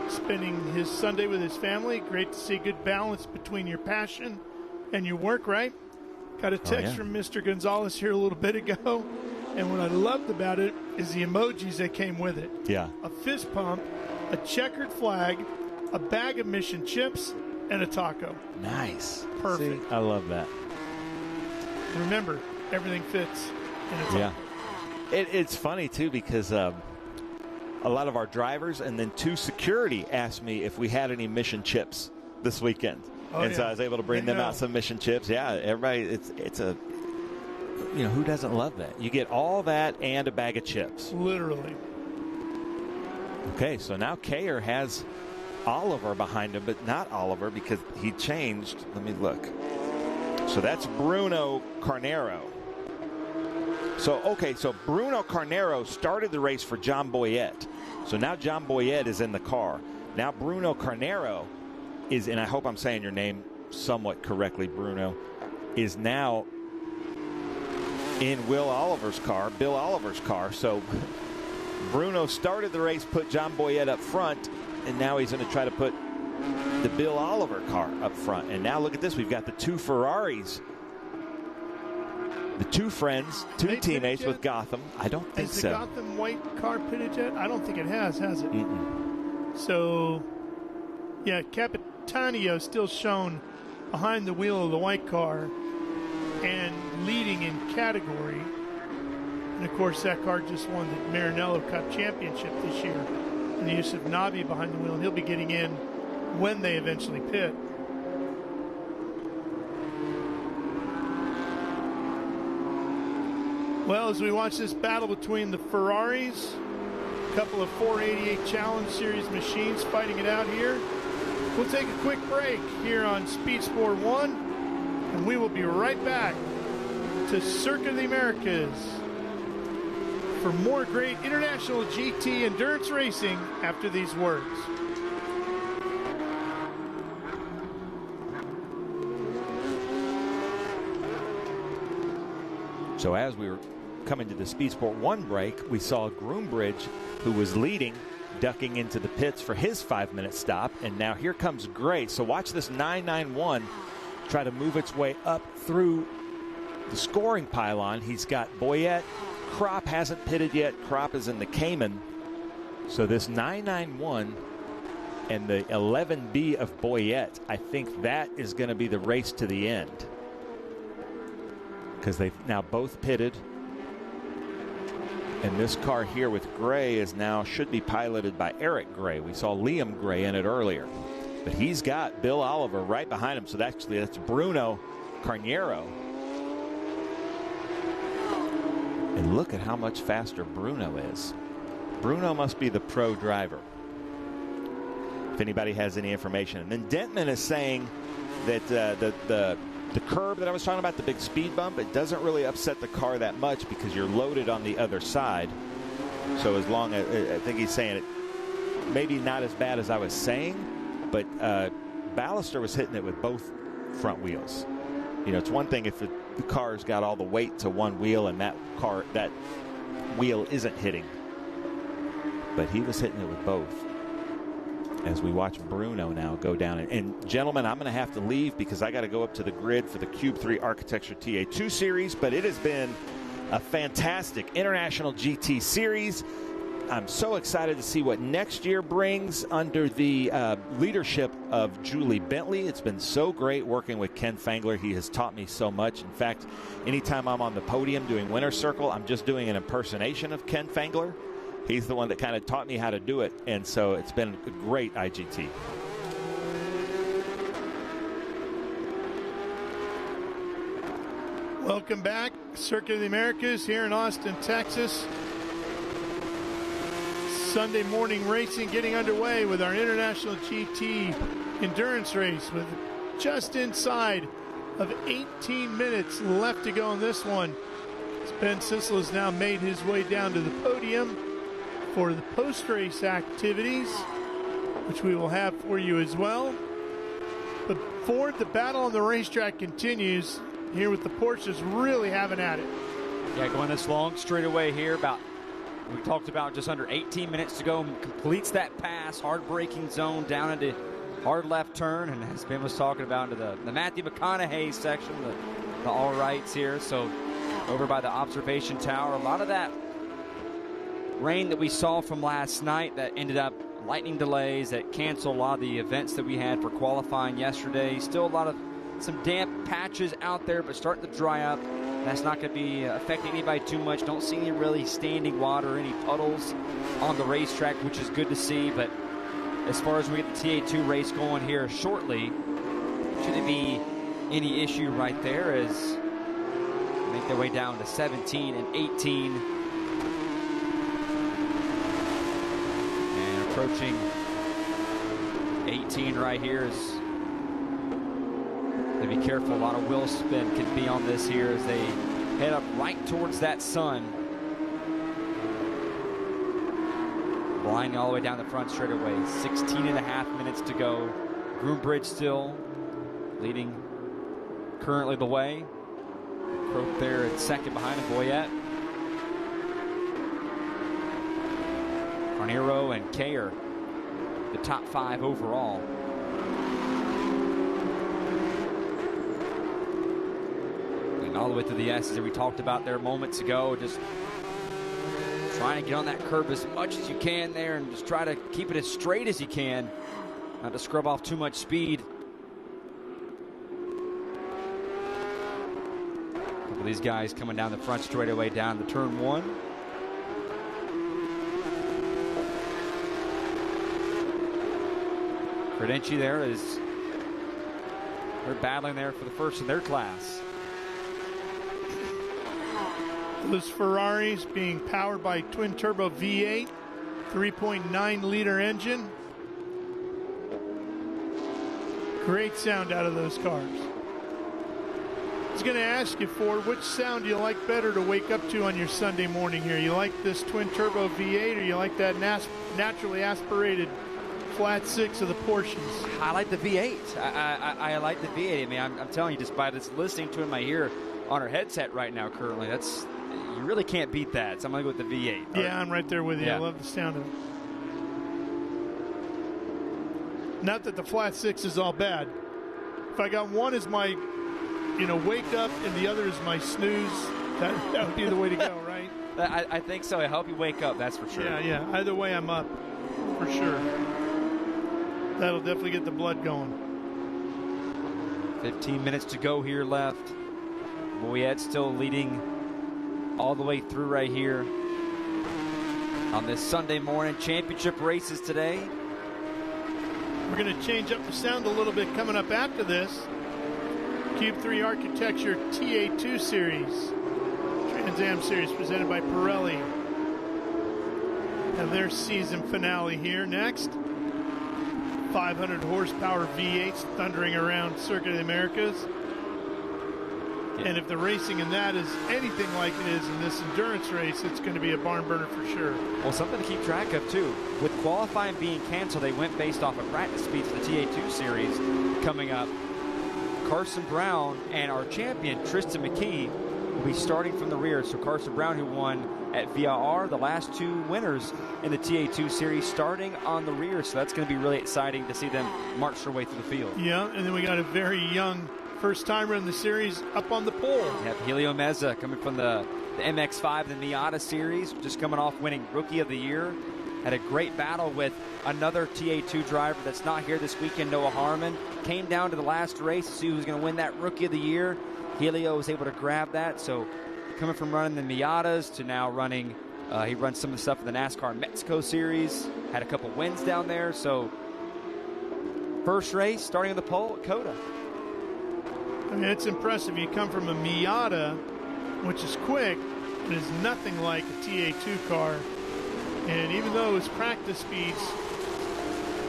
spending his Sunday with his family. Great to see good balance between your passion and your work, right? Got a text from Mr. Gonzalez here a little bit ago, and what I loved about it is the emojis that came with it. Yeah. A fist pump, a checkered flag, a bag of Mission chips, and a taco. Nice. Perfect. See, I love that. Remember, everything fits in a taco. Yeah. It's funny, too, because a lot of our drivers and then 2 security asked me if we had any Mission chips this weekend. So I was able to bring them out some Mission chips. Yeah, everybody, it's a, who doesn't love that? You get all that and a bag of chips. Literally. Okay, so now Kayer has Oliver behind him, but not Oliver because he changed. Let me look. So that's Bruno Carnero. So Bruno Carnero started the race for John Boyette. So now John Boyette is in the car. Now Bruno Carnero is, and I hope I'm saying your name somewhat correctly, Bruno, is now in Bill Oliver's car. So Bruno started the race, put John Boyette up front, and now he's going to try to put the Bill Oliver car up front. And now look at this. We've got the 2 Ferraris, the 2 friends, 2 teammates with Gotham. I don't think so. Has the Gotham white car pitted yet? I don't think it has it? Mm-mm. So, yeah, Capitanio still shown behind the wheel of the white car and leading in category. And, of course, that car just won the Maranello Cup Championship this year in the use of Navi behind the wheel, and he'll be getting in when they eventually pit. Well, as we watch this battle between the Ferraris, a couple of 488 Challenge Series machines fighting it out here, we'll take a quick break here on Speed Sport 1, and we will be right back to Circuit of the Americas for more great international GT endurance racing after these words. So as we were coming to the Speed Sport 1 break, we saw Groombridge, who was leading, ducking into the pits for his 5-minute stop. And now here comes Gray. So watch this 991 try to move its way up through the scoring pylon. He's got Boyette. Kropp hasn't pitted yet. Kropp is in the Cayman. So this 991 and the 11B of Boyette, I think that is going to be the race to the end, because they've now both pitted. And this car here with Gray is now should be piloted by Eric Gray. We saw Liam Gray in it earlier. But he's got Bill Oliver right behind him. So that's Bruno Carnero. And look at how much faster Bruno is. Bruno must be the pro driver, if anybody has any information. And then Dentman is saying that the curb that I was talking about, the big speed bump, it doesn't really upset the car that much because you're loaded on the other side. So as long as, I think he's saying it, maybe not as bad as I was saying, but Ballister was hitting it with both front wheels. It's one thing if the car's got all the weight to one wheel and that wheel isn't hitting. But he was hitting it with both. As we watch Bruno now go down. And gentlemen, I'm going to have to leave because I got to go up to the grid for the Cube 3 Architecture TA2 series. But it has been a fantastic International GT series. I'm so excited to see what next year brings under the leadership of Julie Bentley. It's been so great working with Ken Fangler. He has taught me so much. In fact, anytime I'm on the podium doing Winner's Circle, I'm just doing an impersonation of Ken Fangler. He's the one that kind of taught me how to do it, and so it's been a great IGT. Welcome back. Circuit of the Americas here in Austin, Texas. Sunday morning racing getting underway with our International GT endurance race with just inside of 18 minutes left to go in this one. Ben Sissel has now made his way down to the podium for the post-race activities, which we will have for you as well. But Ford, the battle on the racetrack continues here with the Porsches really having at it. Yeah, going this long straightaway here, about we talked about just under 18 minutes to go, completes that pass, hard braking zone down into hard left turn, and as Ben was talking about, into the Matthew McConaughey section, the all rights here. So over by the observation tower, a lot of that rain that we saw from last night that ended up lightning delays that canceled a lot of the events that we had for qualifying yesterday. Still a lot of some damp patches out there, but starting to dry up. That's not going to be affecting anybody too much. Don't see any really standing water, any puddles on the racetrack, which is good to see. But as far as we get the TA2 race going here shortly, shouldn't be any issue right there as they make their way down to 17 and 18. And approaching 18 right here is... Be careful, a lot of wheel spin can be on this here as they head up right towards that sun. Blinding all the way down the front straightaway. 16.5 minutes to go. Groombridge still leading currently the way. Croak there at second behind him, Boyette. Carnero and Kayer, the top 5 overall. All the way through the S's that we talked about there moments ago. Just trying to get on that curb as much as you can there and just try to keep it as straight as you can. Not to scrub off too much speed. A couple of these guys coming down the front straightaway down to turn 1. Credenci there is they're battling there for the first in their class. Those Ferraris being powered by twin-turbo V8, 3.9-liter engine. Great sound out of those cars. I was going to ask you, Ford, which sound do you like better to wake up to on your Sunday morning here? You like this twin-turbo V8 or you like that naturally aspirated flat 6 of the Porsches? I like the V8. I like the V8. I mean, I'm telling you, just by this listening to it in my ear on our headset right now currently, that's... You really can't beat that, so I'm going to go with the V8. Yeah, I'm right there with you. Yeah. I love the sound of it. Not that the flat 6 is all bad. If I got one as my, wake up and the other is my snooze, that would be the way to go, right? I think so. I help you wake up, that's for sure. Yeah. Either way, I'm up, for sure. That'll definitely get the blood going. 15 minutes to go here left. Boyette still leading all the way through right here on this Sunday morning. Championship races today. We're going to change up the sound a little bit coming up after this. Cube 3 Architecture TA2 Series, Trans Am Series presented by Pirelli. Have their season finale here next. 500 horsepower V8s thundering around Circuit of the Americas. And if the racing in that is anything like it is in this endurance race, it's going to be a barn burner for sure. Well, something to keep track of, too. With qualifying being canceled, they went based off of practice speeds for the TA2 series coming up. Carson Brown and our champion, Tristan McKee, will be starting from the rear. So Carson Brown, who won at VRA, the last 2 winners in the TA2 series, starting on the rear. So that's going to be really exciting to see them march their way through the field. Yeah, and then we got a very young first-timer in the series up on the pole. Yep, Helio Meza coming from the MX-5, the Miata series, just coming off winning Rookie of the Year. Had a great battle with another TA2 driver that's not here this weekend, Noah Harmon. Came down to the last race to see who was going to win that Rookie of the Year. Helio was able to grab that. So coming from running the Miatas to now running, he runs some of the stuff in the NASCAR Mexico series. Had a couple wins down there. So first race starting on the pole at COTA. I mean, it's impressive. You come from a Miata, which is quick, but is nothing like a TA2 car. And even though his practice speeds,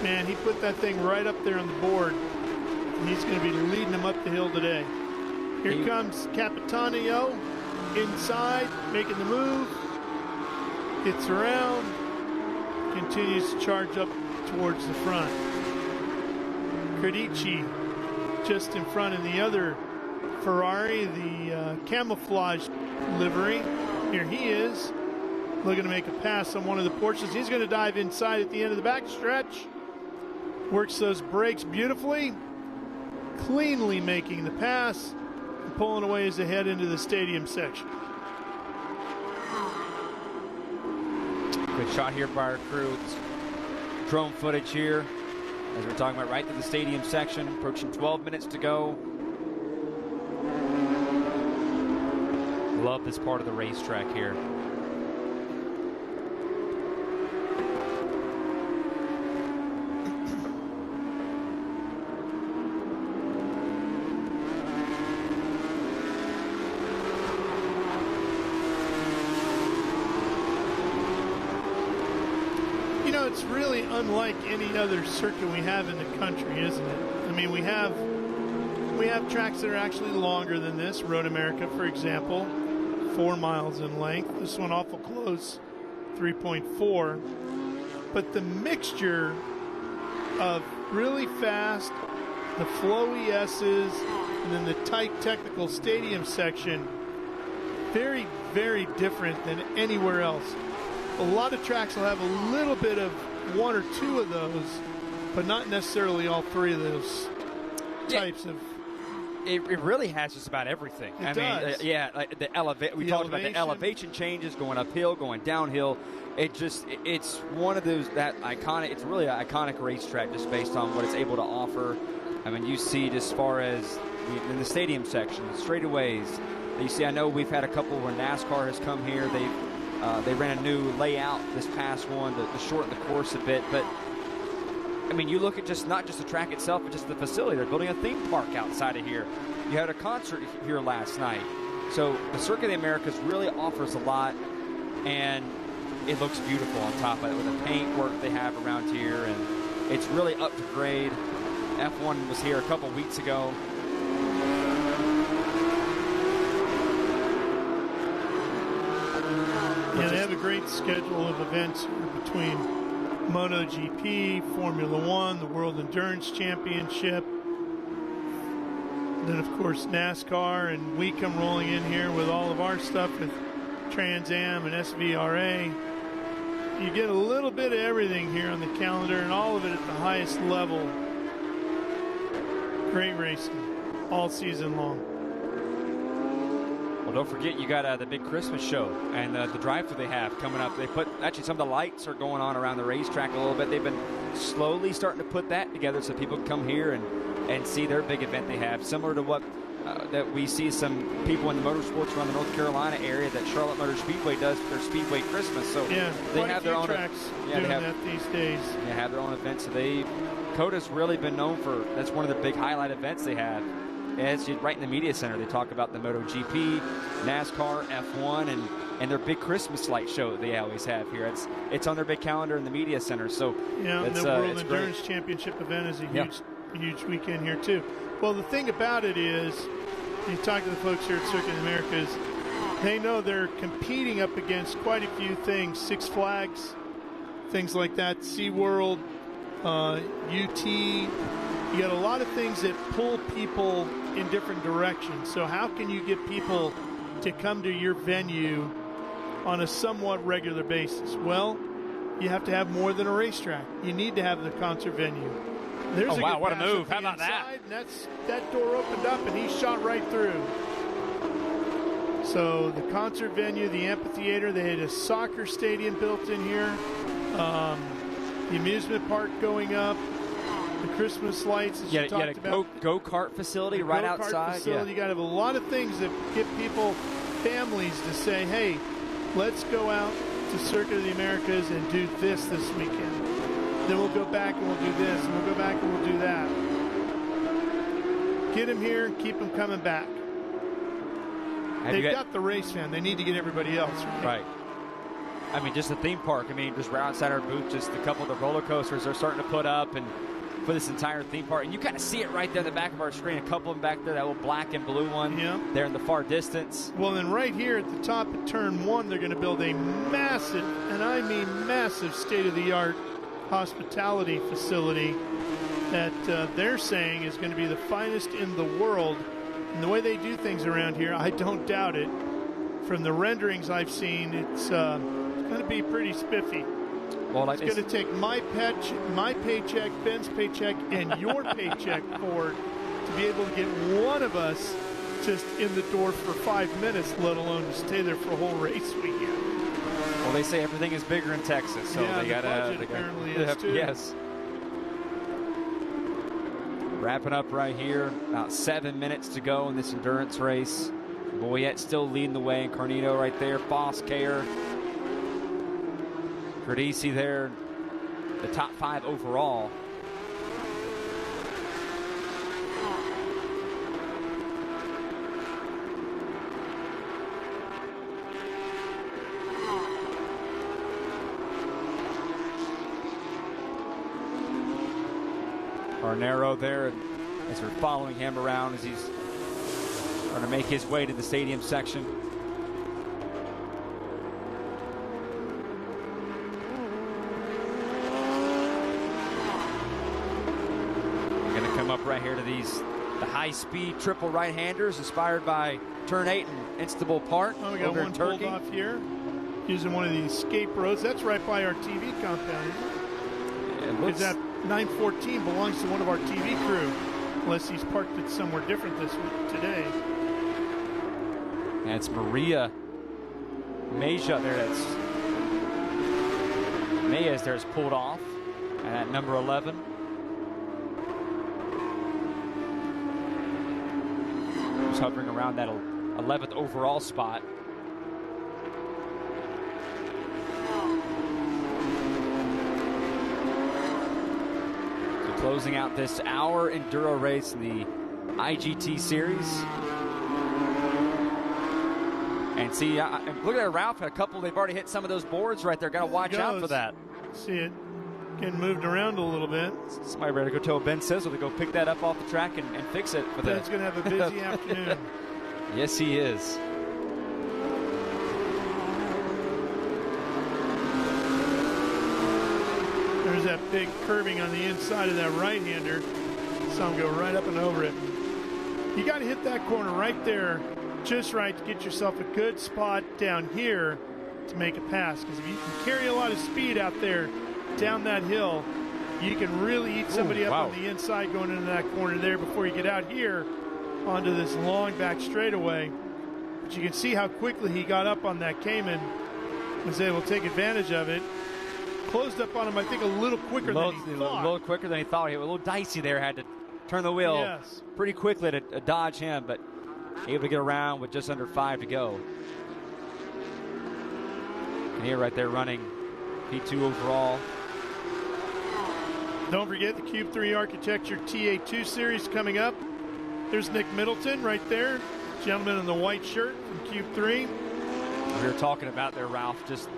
man, he put that thing right up there on the board. And he's going to be leading them up the hill today. Here comes Capitanio inside, making the move. Gets around, continues to charge up towards the front. Credici just in front in the other Ferrari, the camouflage livery. Here he is. looking to make a pass on one of the Porsches. He's going to dive inside at the end of the back stretch. Works those brakes beautifully, cleanly making the pass, and pulling away as they head into the stadium section. Good shot here by our crew. It's drone footage here, as we're talking about, right to the stadium section. Approaching 12 minutes to go. Love this part of the racetrack here. You know, it's really unlike any other circuit we have in the country, isn't it? I mean, we have tracks that are actually longer than this. Road America, for example, 4 miles in length. This one awful close, 3.4. But the mixture of really fast, the flowy S's, and then the tight technical stadium section, very, very different than anywhere else. A lot of tracks will have a little bit of 1 or 2 of those, but not necessarily all 3 of those types of. It really has just about everything. It does. Like we talked about the elevation changes, going uphill, going downhill. It's one of those that iconic. It's really an iconic racetrack just based on what it's able to offer. I mean, you see it as far as in the stadium section, straightaways. You see, I know we've had a couple where NASCAR has come here. They ran a new layout this past one to shorten the course a bit, but. I mean, you look at not just the track itself, but just the facility. They're building a theme park outside of here. You had a concert here last night. So the Circuit of the Americas really offers a lot, and it looks beautiful on top of it with the paint work they have around here, and it's really up to grade. F1 was here a couple weeks ago. Yeah, they have a great schedule of events here between MotoGP, Formula One, the World Endurance Championship, then of course NASCAR, and we come rolling in here with all of our stuff with Trans Am and SVRA. You get a little bit of everything here on the calendar, and all of it at the highest level. Great racing all season long. Well, don't forget, you got the big Christmas show and the drive-thru they have coming up. They put, actually, some of the lights are going on around the racetrack a little bit. They've been slowly starting to put that together so people can come here and see their big event they have, similar to what that we see some people in the motorsports around the North Carolina area that Charlotte Motor Speedway does for their Speedway Christmas. So yeah, they have their own tracks doing that these days. They have their own events. So COTA's really been known for, that's one of the big highlight events they have. As right in the media center, they talk about the MotoGP, NASCAR, F1, and their big Christmas light show that they always have here. It's on their big calendar in the media center. So yeah, and the World Endurance Championship event is a huge weekend here too. Well, the thing about it is, you talk to the folks here at Circuit of the Americas, they know they're competing up against quite a few things, Six Flags, things like that, SeaWorld, UT. You got a lot of things that pull people in different directions. So how can you get people to come to your venue on a somewhat regular basis? Well, you have to have more than a racetrack. You need to have the concert venue. There's wow, what a move. How about that? And that door opened up and he shot right through. So the concert venue, the amphitheater, they had a soccer stadium built in here, the amusement park going up, the Christmas lights, as you talked about. You had a go-kart facility right outside. Facility. You got to have a lot of things that get people, families, to say, hey, let's go out to Circuit of the Americas and do this weekend. Then we'll go back and we'll do this, and we'll go back and we'll do that. Get them here and keep them coming back. They've got the race fan. They need to get everybody else. Right. I mean, just the theme park. I mean, just right outside our booth, just a couple of the roller coasters they're starting to put up and for this entire theme park. And you kind of see it right there in the back of our screen. A couple of them back there, that little black and blue one there in the far distance. Well, then right here at the top of Turn 1, they're going to build a massive, and I mean massive, state-of-the-art hospitality facility that they're saying is going to be the finest in the world. And the way they do things around here, I don't doubt it. From the renderings I've seen, it's going to be pretty spiffy. Well, like it's going to take my paycheck, Ben's paycheck, and your paycheck, Ford, to be able to get one of us just in the door for 5 minutes, let alone to stay there for a whole race weekend. Well, they say everything is bigger in Texas, so yeah, they got to. Apparently is too. Yes. Wrapping up right here, about 7 minutes to go in this endurance race. Boyette still leading the way, and Carnito right there, Foss, Care, Perdisi there, the top 5 overall. Arnero there as we're following him around as he's trying to make his way to the stadium section. We're going to come up right here to the high-speed triple right-handers inspired by Turn 8 and Instable Park. Oh, we got one pulled off here using one of the escape roads. That's right by our TV compound. It looks... That 914 belongs to one of our TV crew, unless he's parked it somewhere different this week today. And it's Maria Meja there. That's Mayes there is pulled off, and at number 11. Just hovering around that 11th overall spot. Closing out this hour enduro race in the IGT series. And see, look at Ralph, a couple, they've already hit some of those boards right there. Got to watch out for that. See it getting moved around a little bit. Somebody better go tell Ben Sizzle to go pick that up off the track and fix it for Ben's going to have a busy afternoon. Yes, he is. There's that big curving on the inside of that right-hander. Saw him go right up and over it. You got to hit that corner right there just right to get yourself a good spot down here to make a pass. Because if you can carry a lot of speed out there down that hill, you can really eat somebody up on the inside going into that corner there before you get out here onto this long back straightaway. But you can see how quickly he got up on that Cayman, was able to take advantage of it. Closed up on him, I think, a little quicker than he thought. A little quicker than he thought. He was a little dicey there. Had to turn the wheel pretty quickly to dodge him, but able to get around with just under 5 to go. And here right there running P2 overall. Don't forget the Cube 3 Architecture TA2 series coming up. There's Nick Middleton right there, gentleman in the white shirt from Cube 3. We were talking about there, Ralph, just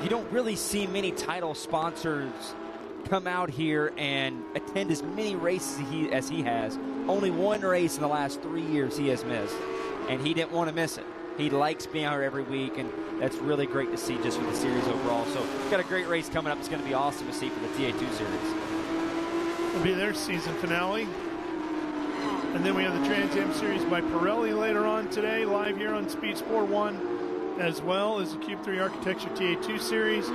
you don't really see many title sponsors come out here and attend as many races as he has. Only one race in the last 3 years he has missed, and he didn't want to miss it. He likes being out here every week, and that's really great to see just for the series overall. So got a great race coming up. It's going to be awesome to see for the TA2 series. It'll be their season finale. And then we have the Trans Am Series by Pirelli later on today, live here on Speed Sport 1, as well as the Cube 3 Architecture TA2 series.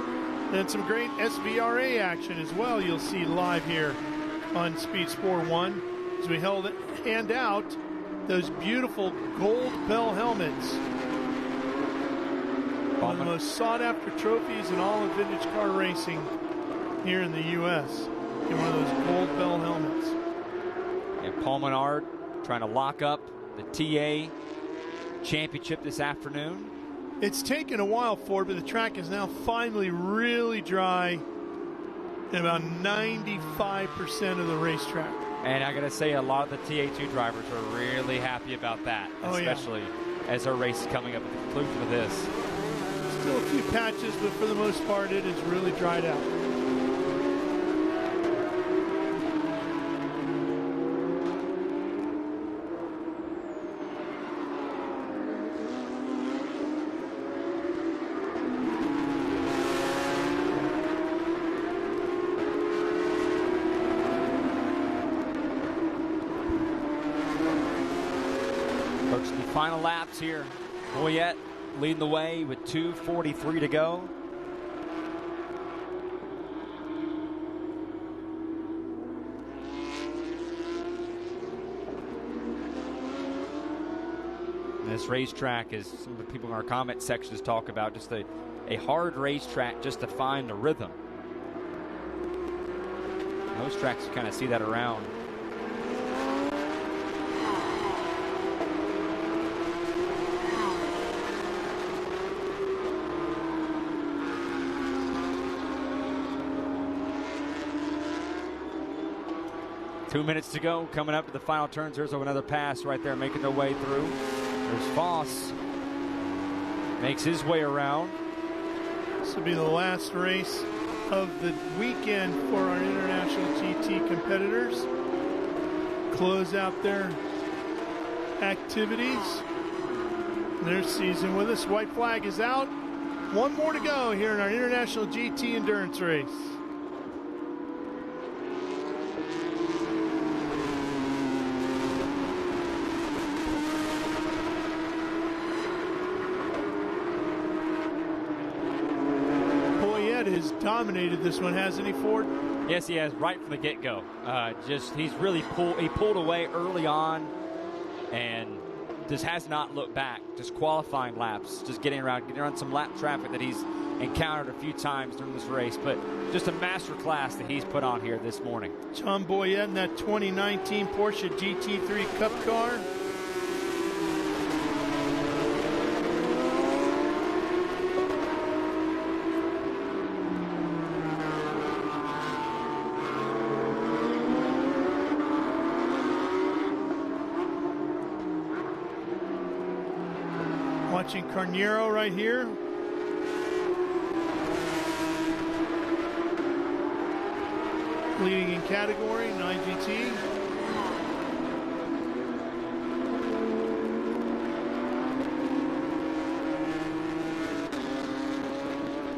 Then some great SVRA action as well you'll see live here on Speed Sport 1 as we hand out those beautiful gold bell helmets. One of the most sought-after trophies in all of vintage car racing here in the U.S. in one of those gold bell helmets. And Paul Menard trying to lock up the TA championship this afternoon. It's taken a while for it, but the track is now finally really dry in about 95% of the racetrack. And I got to say, a lot of the TA2 drivers are really happy about that, especially as our race is coming up at the conclusion of this. Still a few patches, but for the most part, it is really dried out. Final laps here. Boyette leading the way with 2:43 to go. This racetrack, as some of the people in our comment sections talk about, just a hard racetrack just to find the rhythm. Most tracks you kind of see that around. Two minutes to go, coming up to the final turns. There's another pass right there, making their way through. There's Foss. Makes his way around. This will be the last race of the weekend for our international GT competitors. Close out their activities, their season with us. White flag is out. One more to go here in our international GT endurance race. Has dominated this one, hasn't he, Ford? Yes, he has, right from the get-go. He's really pulled away early on and just has not looked back. Just qualifying laps, just getting around some lap traffic that he's encountered a few times during this race, but just a master class that he's put on here this morning. John Boyette in that 2019 Porsche GT3 Cup car. Watching Carnero right here. Leading in category, 9GT.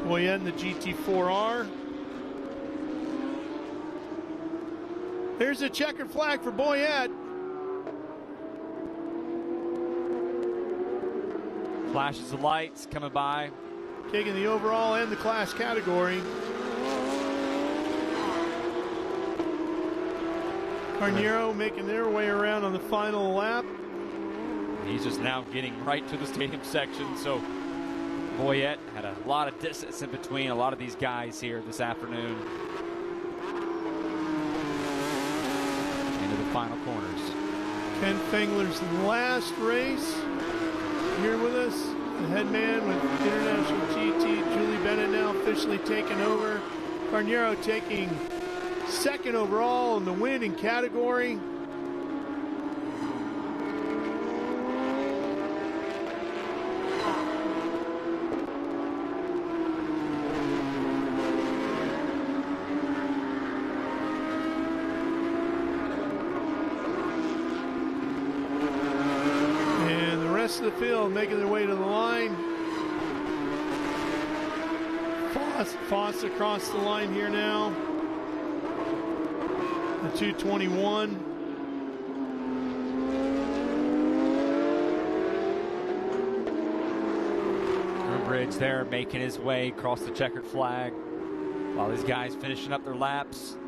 Boyette in the GT4R. There's a checkered flag for Boyette. Flashes of lights coming by. Taking the overall and the class category. Carnero making their way around on the final lap. He's just now getting right to the stadium section. So Boyette had a lot of distance in between a lot of these guys here this afternoon. Into the final corners. Ken Fengler's last race. Here with us, the head man with International GT, Julie Bennett, now officially taking over. Carnero taking second overall in the win in category. The field making their way to the line. Foss across the line here now. The 221. Bridge there making his way across the checkered flag while these guys finishing up their laps.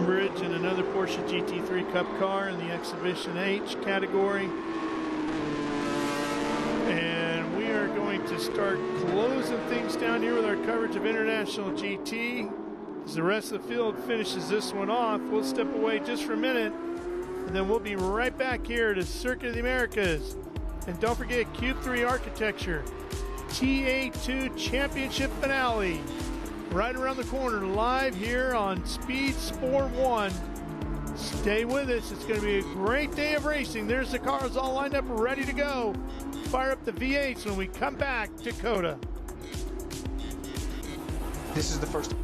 Bridge and another Porsche GT3 Cup car in the Exhibition H category. And we are going to start closing things down here with our coverage of International GT. As the rest of the field finishes this one off, we'll step away just for a minute, and then we'll be right back here to Circuit of the Americas. And don't forget, Cube 3 Architecture, TA2 Championship Finale. Right around the corner, live here on Speed Sport 1. Stay with us. It's going to be a great day of racing. There's the cars all lined up, ready to go. Fire up the V8s when we come back to COTA. This is the first.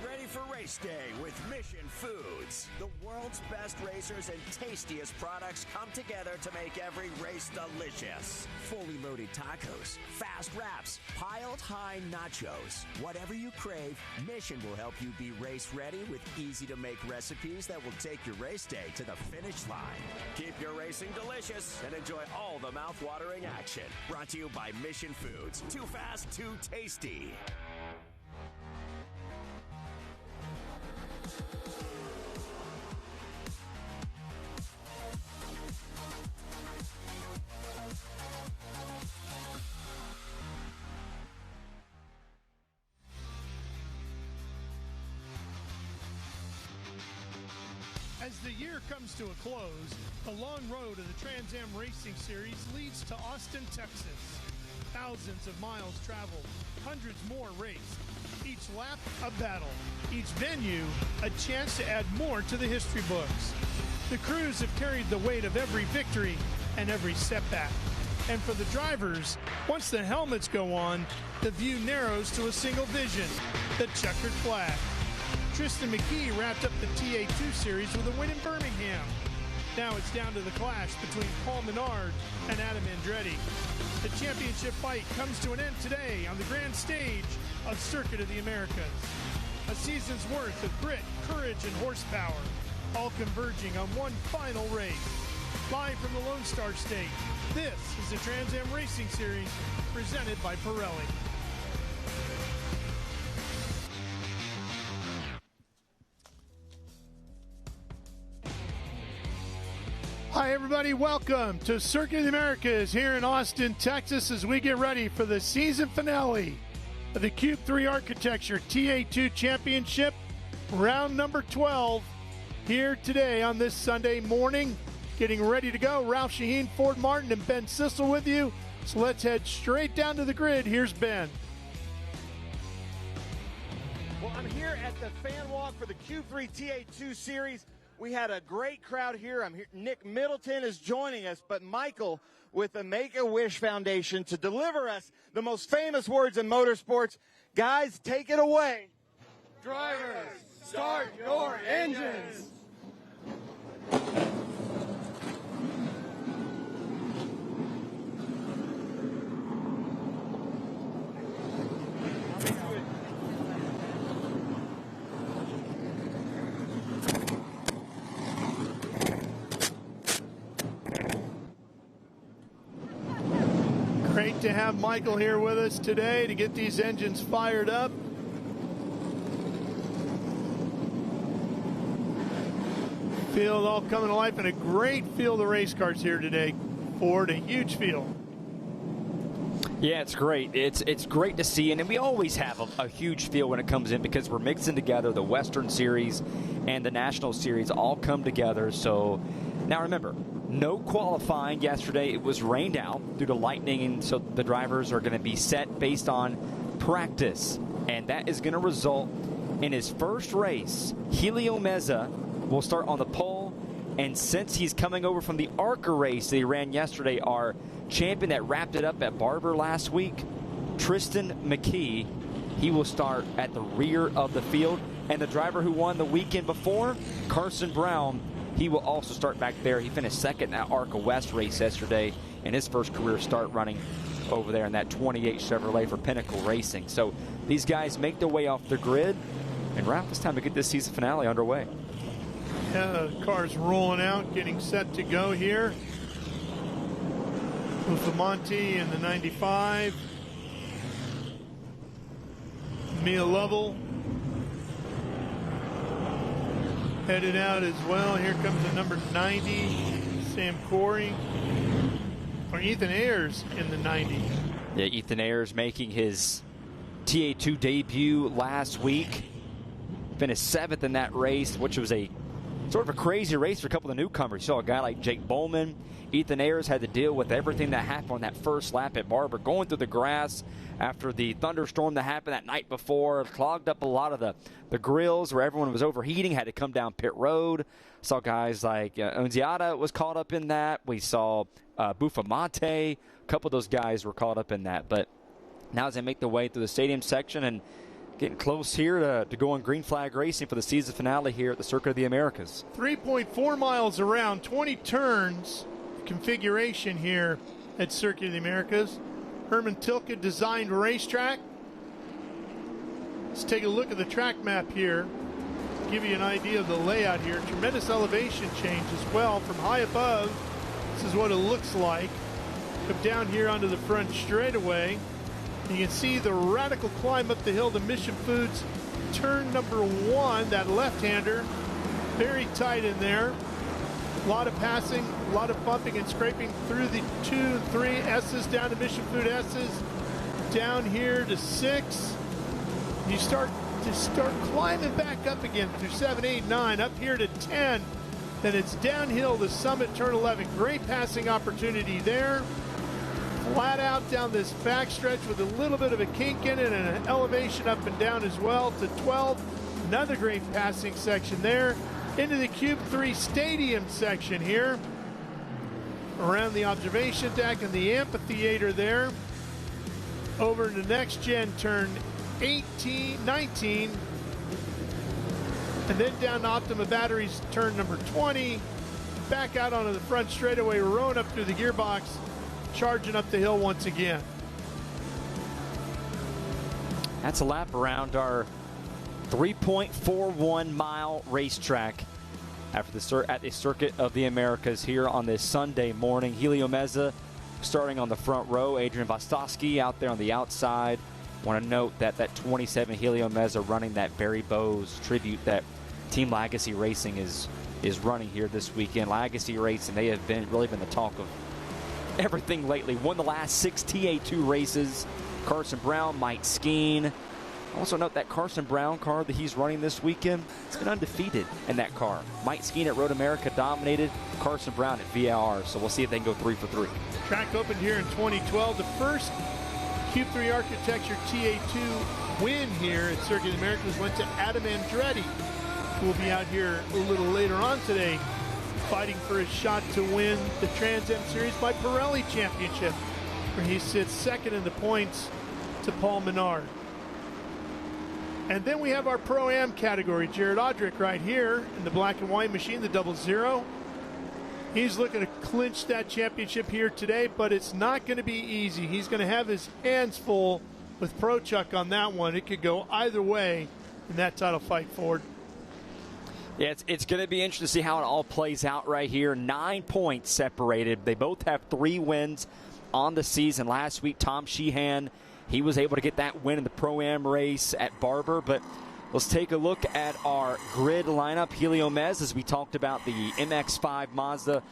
ready for race day with Mission Foods. The world's best racers and tastiest products come together to make every race delicious. Fully loaded tacos, fast wraps, piled high nachos. Whatever you crave, Mission will help you be race ready with easy-to-make recipes that will take your race day to the finish line. Keep your racing delicious and enjoy all the mouth-watering action. Brought to you by Mission Foods. Too fast, too tasty. As the year comes to a close, the long road of the Trans Am Racing Series leads to Austin, Texas. Thousands of miles traveled, hundreds more raced. Each lap, a battle. Each venue, a chance to add more to the history books. The crews have carried the weight of every victory and every setback. And for the drivers, once the helmets go on, the view narrows to a single vision, the checkered flag. Tristan McKee wrapped up the TA2 series with a win in Birmingham. Now it's down to the clash between Paul Menard and Adam Andretti. The championship fight comes to an end today on the grand stage of Circuit of the Americas. A season's worth of grit, courage, and horsepower, all converging on one final race. Live from the Lone Star State, this is the Trans Am Racing Series presented by Pirelli. Hi, everybody. Welcome to Circuit of the Americas here in Austin, Texas, as we get ready for the season finale of the Cube 3 Architecture TA2 Championship, round number 12, here today on this Sunday morning. Getting ready to go. Ralph Shaheen, Ford Martin, and Ben Sissel with you. So let's head straight down to the grid. Here's Ben. Well, I'm here at the fan walk for the Q3 TA2 series. We had a great crowd here. I'm here. Nick Middleton is joining us, but Michael with the Make-A-Wish Foundation to deliver us the most famous words in motorsports. Guys, take it away. Drivers, start your engines. Great to have Michael here with us today to get these engines fired up. Field all coming to life, and a great field of race cars here today. Ford, a huge field. Yeah, it's great. It's great to see, and we always have a huge field when it comes in because we're mixing together the Western Series and the National Series all come together. So now remember, no qualifying yesterday. It was rained out due to lightning, and so the drivers are going to be set based on practice, and that is going to result in his first race. Helio Meza will start on the pole, and since he's coming over from the ARCA race that he ran yesterday, our champion that wrapped it up at Barber last week, Tristan McKee, he will start at the rear of the field, and the driver who won the weekend before, Carson Brown, he will also start back there. He finished second in that ARCA West race yesterday in his first career start running over there in that 28 Chevrolet for Pinnacle Racing. So these guys make their way off the grid, and Ralph, it's time to get this season finale underway. Yeah, the car's rolling out, getting set to go here. Bufamonte in the 95. Mia Lovell headed out as well. Here comes the number 90, Sam Corey. Or Ethan Ayers in the 90. Yeah, Ethan Ayers making his TA2 debut last week. Finished 7th in that race, which was a sort of a crazy race for a couple of newcomers. You saw a guy like Jake Bowman. Ethan Ayers had to deal with everything that happened on that first lap at Barber, going through the grass after the thunderstorm that happened that night before, clogged up a lot of the grills where everyone was overheating, had to come down pit road. Saw guys like Unziata was caught up in that. We saw Bufamonte. A couple of those guys were caught up in that. But now as they make their way through the stadium section, and Getting close here to go on green flag racing for the season finale here at the Circuit of the Americas. 3.4 miles around, 20 turns configuration here at Circuit of the Americas. Herman Tilke designed racetrack. Let's take a look at the track map here. Give you an idea of the layout here. Tremendous elevation change as well from high above. This is what it looks like. Come down here onto the front straightaway. You can see the radical climb up the hill to Mission Foods turn number 1, that left-hander. Very tight in there. A lot of passing, a lot of bumping and scraping through the 2 and 3 S's down to Mission Food S's. Down here to 6. You start climbing back up again through 7, 8, 9, up here to 10. Then it's downhill to Summit turn 11. Great passing opportunity there. Flat out down this backstretch with a little bit of a kink in it and an elevation up and down as well to 12. Another great passing section there. Into the Cube 3 Stadium section here. Around the observation deck and the amphitheater there. Over to next gen turn 19. And then down to Optima Batteries turn number 20. Back out onto the front straightaway, rowing up through the gearbox. Charging up the hill once again. That's a lap around our 3.41 mile racetrack at the Circuit of the Americas here on this Sunday morning. Helio Meza starting on the front row. Adrian Vostosky out there on the outside. Want to note that 27 Helio Meza running that Barry Bowes tribute that Team Legacy Racing is running here this weekend. Legacy Racing, they have really been the talk of everything lately. Won the last 6 TA2 races. Carson Brown, Mike Skeen. Also note that Carson Brown car that he's running this weekend, it's been undefeated in that car. Mike Skeen at Road America dominated. Carson Brown at VRA. So we'll see if they can go 3 for 3. Track opened here in 2012. The first Cube 3 Architecture TA2 win here at Circuit of the Americas went to Adam Andretti, who will be out here a little later on today, fighting for his shot to win the Trans Am Series by Pirelli Championship, where he sits second in the points to Paul Menard. And then we have our Pro-Am category. Jared Audrick right here in the black and white machine, the 00. He's looking to clinch that championship here today, but it's not going to be easy. He's going to have his hands full with Pro Chuck on that one. It could go either way in that title fight, Ford. Yeah, it's going to be interesting to see how it all plays out right here. 9 points separated. They both have 3 wins on the season. Last week, Tom Sheehan, he was able to get that win in the Pro-Am race at Barber. But let's take a look at our grid lineup. Helio Mez, as we talked about, the MX-5 Mazda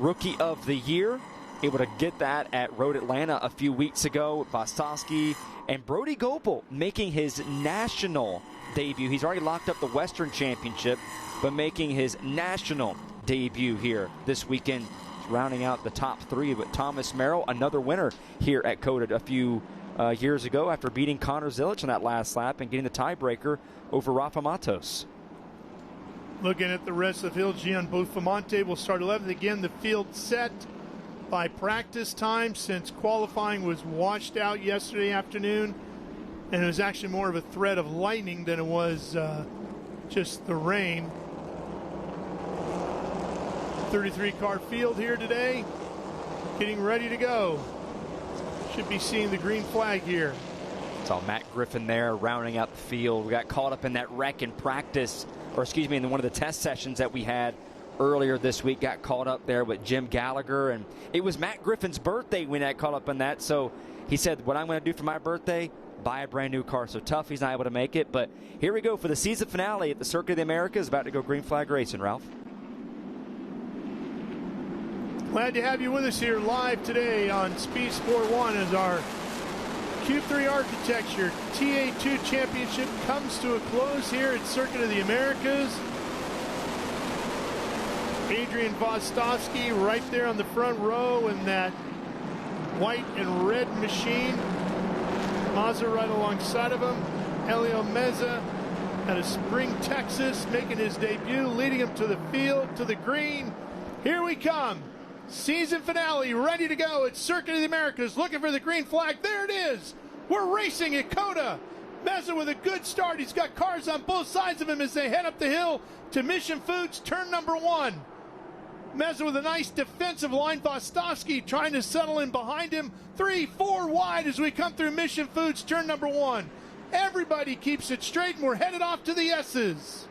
Rookie of the Year. Able to get that at Road Atlanta a few weeks ago. Vostosky and Brody Gopel making his national debut. He's already locked up the Western Championship, but making his national debut here this weekend. Rounding out the top 3, but Thomas Merrill, another winner here at COTA a few years ago after beating Connor Zilic on that last lap and getting the tiebreaker over Rafa Matos. Looking at the rest of the field, Gian Bufamonte will start 11th. Again, the field set by practice time since qualifying was washed out yesterday afternoon. And it was actually more of a threat of lightning than it was just the rain. 33-car field here today, getting ready to go. Should be seeing the green flag here. Saw Matt Griffin there rounding out the field. We got caught up in that wreck in practice, or excuse me, in one of the test sessions that we had earlier this week. Got caught up there with Jim Gallagher, and it was Matt Griffin's birthday when I got caught up in that. So he said, what I'm going to do for my birthday, buy a brand new car. So tough he's not able to make it, but here we go for the season finale at the Circuit of the Americas. About to go green flag racing, Ralph. Glad to have you with us here live today on Speed Sport 1 as our Q3 Architecture TA2 Championship comes to a close here at Circuit of the Americas. Adrian Vostosky right there on the front row in that white and red machine. Mazda right alongside of him. Helio Meza out of Spring, Texas, making his debut, leading him to the field, to the green. Here we come. Season finale ready to go at Circuit of the Americas, looking for the green flag. There it is. We're racing at COTA Meza with a good start. He's got cars on both sides of him as they head up the hill to Mission Foods, turn number 1. Meza with a nice defensive line. Vostovsky trying to settle in behind him. 3, 4 wide as we come through Mission Foods, turn number 1. Everybody keeps it straight, and we're headed off to the S's.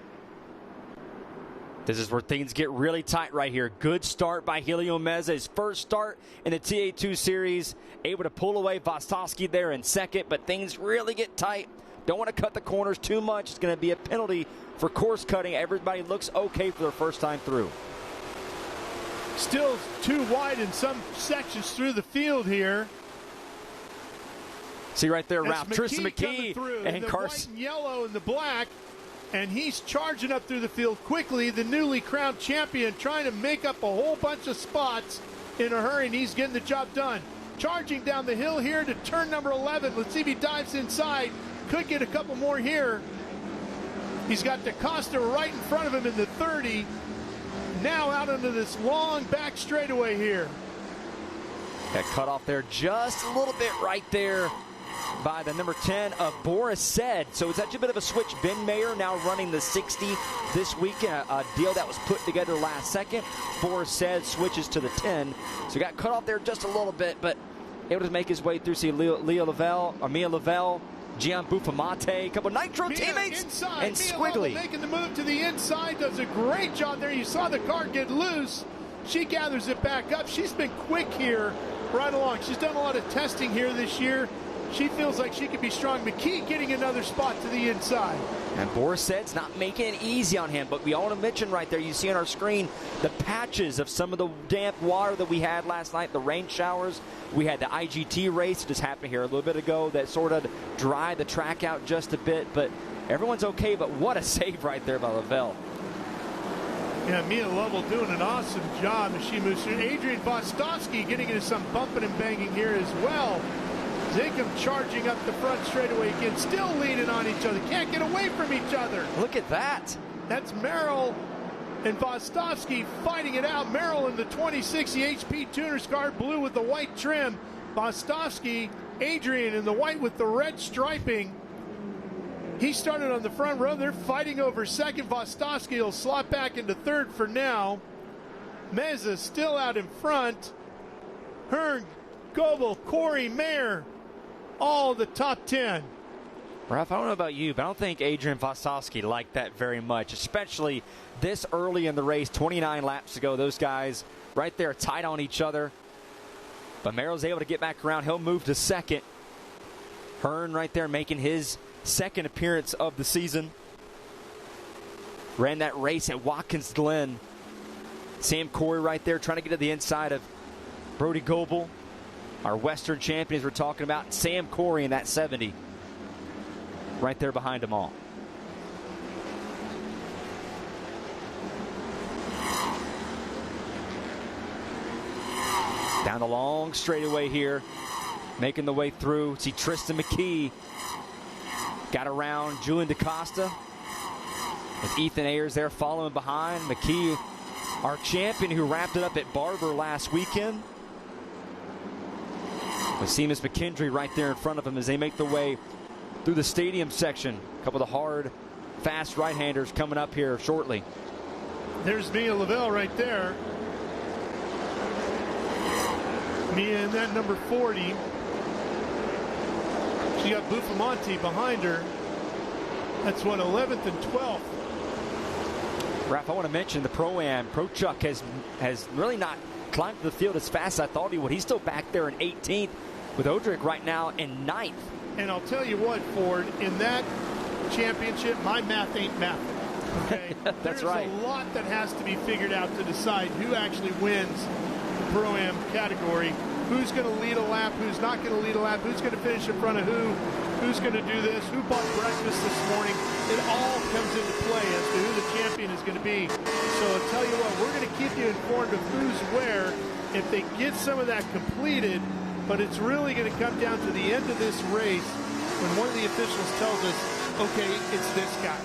This is where things get really tight right here. Good start by Helio Meza. His first start in the TA2 series. Able to pull away Vostovsky there in second, but things really get tight. Don't want to cut the corners too much. It's going to be a penalty for course cutting. Everybody looks okay for their first time through. Still too wide in some sections through the field here. See right there, That's Ralph. Tristan McKee and Carson. White and yellow and the black. And he's charging up through the field quickly, the newly crowned champion, trying to make up a whole bunch of spots in a hurry, and he's getting the job done. Charging down the hill here to turn number 11. Let's see if he dives inside. Could get a couple more here. He's got DaCosta right in front of him in the 30. Now out into this long back straigaway here. Got cut off there just a little bit right there by the number 10 of Boris Said. So it's actually a bit of a switch. Ben Mayer now running the 60 this weekend, a deal that was put together last second. Boris Said switches to the 10. So he got cut off there just a little bit, but able to make his way through. See Mia Lavelle, Gian Buffamante, a couple Nitro teammates, inside. And Squiggly. Making the move to the inside, does a great job there. You saw the car get loose. She gathers it back up. She's been quick here right along. She's done a lot of testing here this year. She feels like she could be strong. McKee getting another spot to the inside. And Boris Said's not making it easy on him, but we all want to mention right there, you see on our screen, the patches of some of the damp water that we had last night, the rain showers. We had the IGT race just happened here a little bit ago that sort of dried the track out just a bit, but everyone's okay, but what a save right there by Lavelle. Yeah, Mia Lovell doing an awesome job as she moves through. Adrian Vostovsky getting into some bumping and banging here as well. Zinkham charging up the front straightaway again, still leaning on each other. Can't get away from each other. Look at that. That's Merrill and Vostovsky fighting it out. Merrill in the 2060 HP Tuners car, blue with the white trim. Vostovsky, Adrian in the white with the red striping. He started on the front row. They're fighting over second. Vostovsky will slot back into third for now. Meza still out in front. Hearn, Goebel, Corey, Mayer, all the top 10. Ralph, I don't know about you, but I don't think Adrian Vostovsky liked that very much, especially this early in the race, 29 laps to go. Those guys right there tight on each other. But Merrill's able to get back around. He'll move to second. Hearn right there making his second appearance of the season. Ran that race at Watkins Glen. Sam Corey right there trying to get to the inside of Brody Goebel. Our Western champions we're talking about. Sam Corey in that 70. Right there behind them all. Down the long straightaway here. Making the way through. See Tristan McKee. Got around Julian DaCosta. With Ethan Ayers there following behind. McKee, our champion who wrapped it up at Barber last weekend. With Seamus McKendry right there in front of him as they make their way through the stadium section. A couple of the hard, fast right-handers coming up here shortly. There's Mia Lavelle right there. Mia in that number 40. She got Buffamante behind her. That's what, 11th and 12th. Raph, I want to mention the ProAm. Chuck has really not climbed to the field as fast as I thought he would. He's still back there in 18th with Odrick right now in 9th. And I'll tell you what, Ford, in that championship, my math ain't math. Okay? That's right. There's a lot that has to be figured out to decide who actually wins the Pro-Am category. Who's going to lead a lap, who's not going to lead a lap, who's going to finish in front of who's going to do this, who bought breakfast this morning. It all comes into play as to who the champion is going to be. So I'll tell you what, we're going to keep you informed of who's where if they get some of that completed. But it's really going to come down to the end of this race when one of the officials tells us, okay, it's this guy.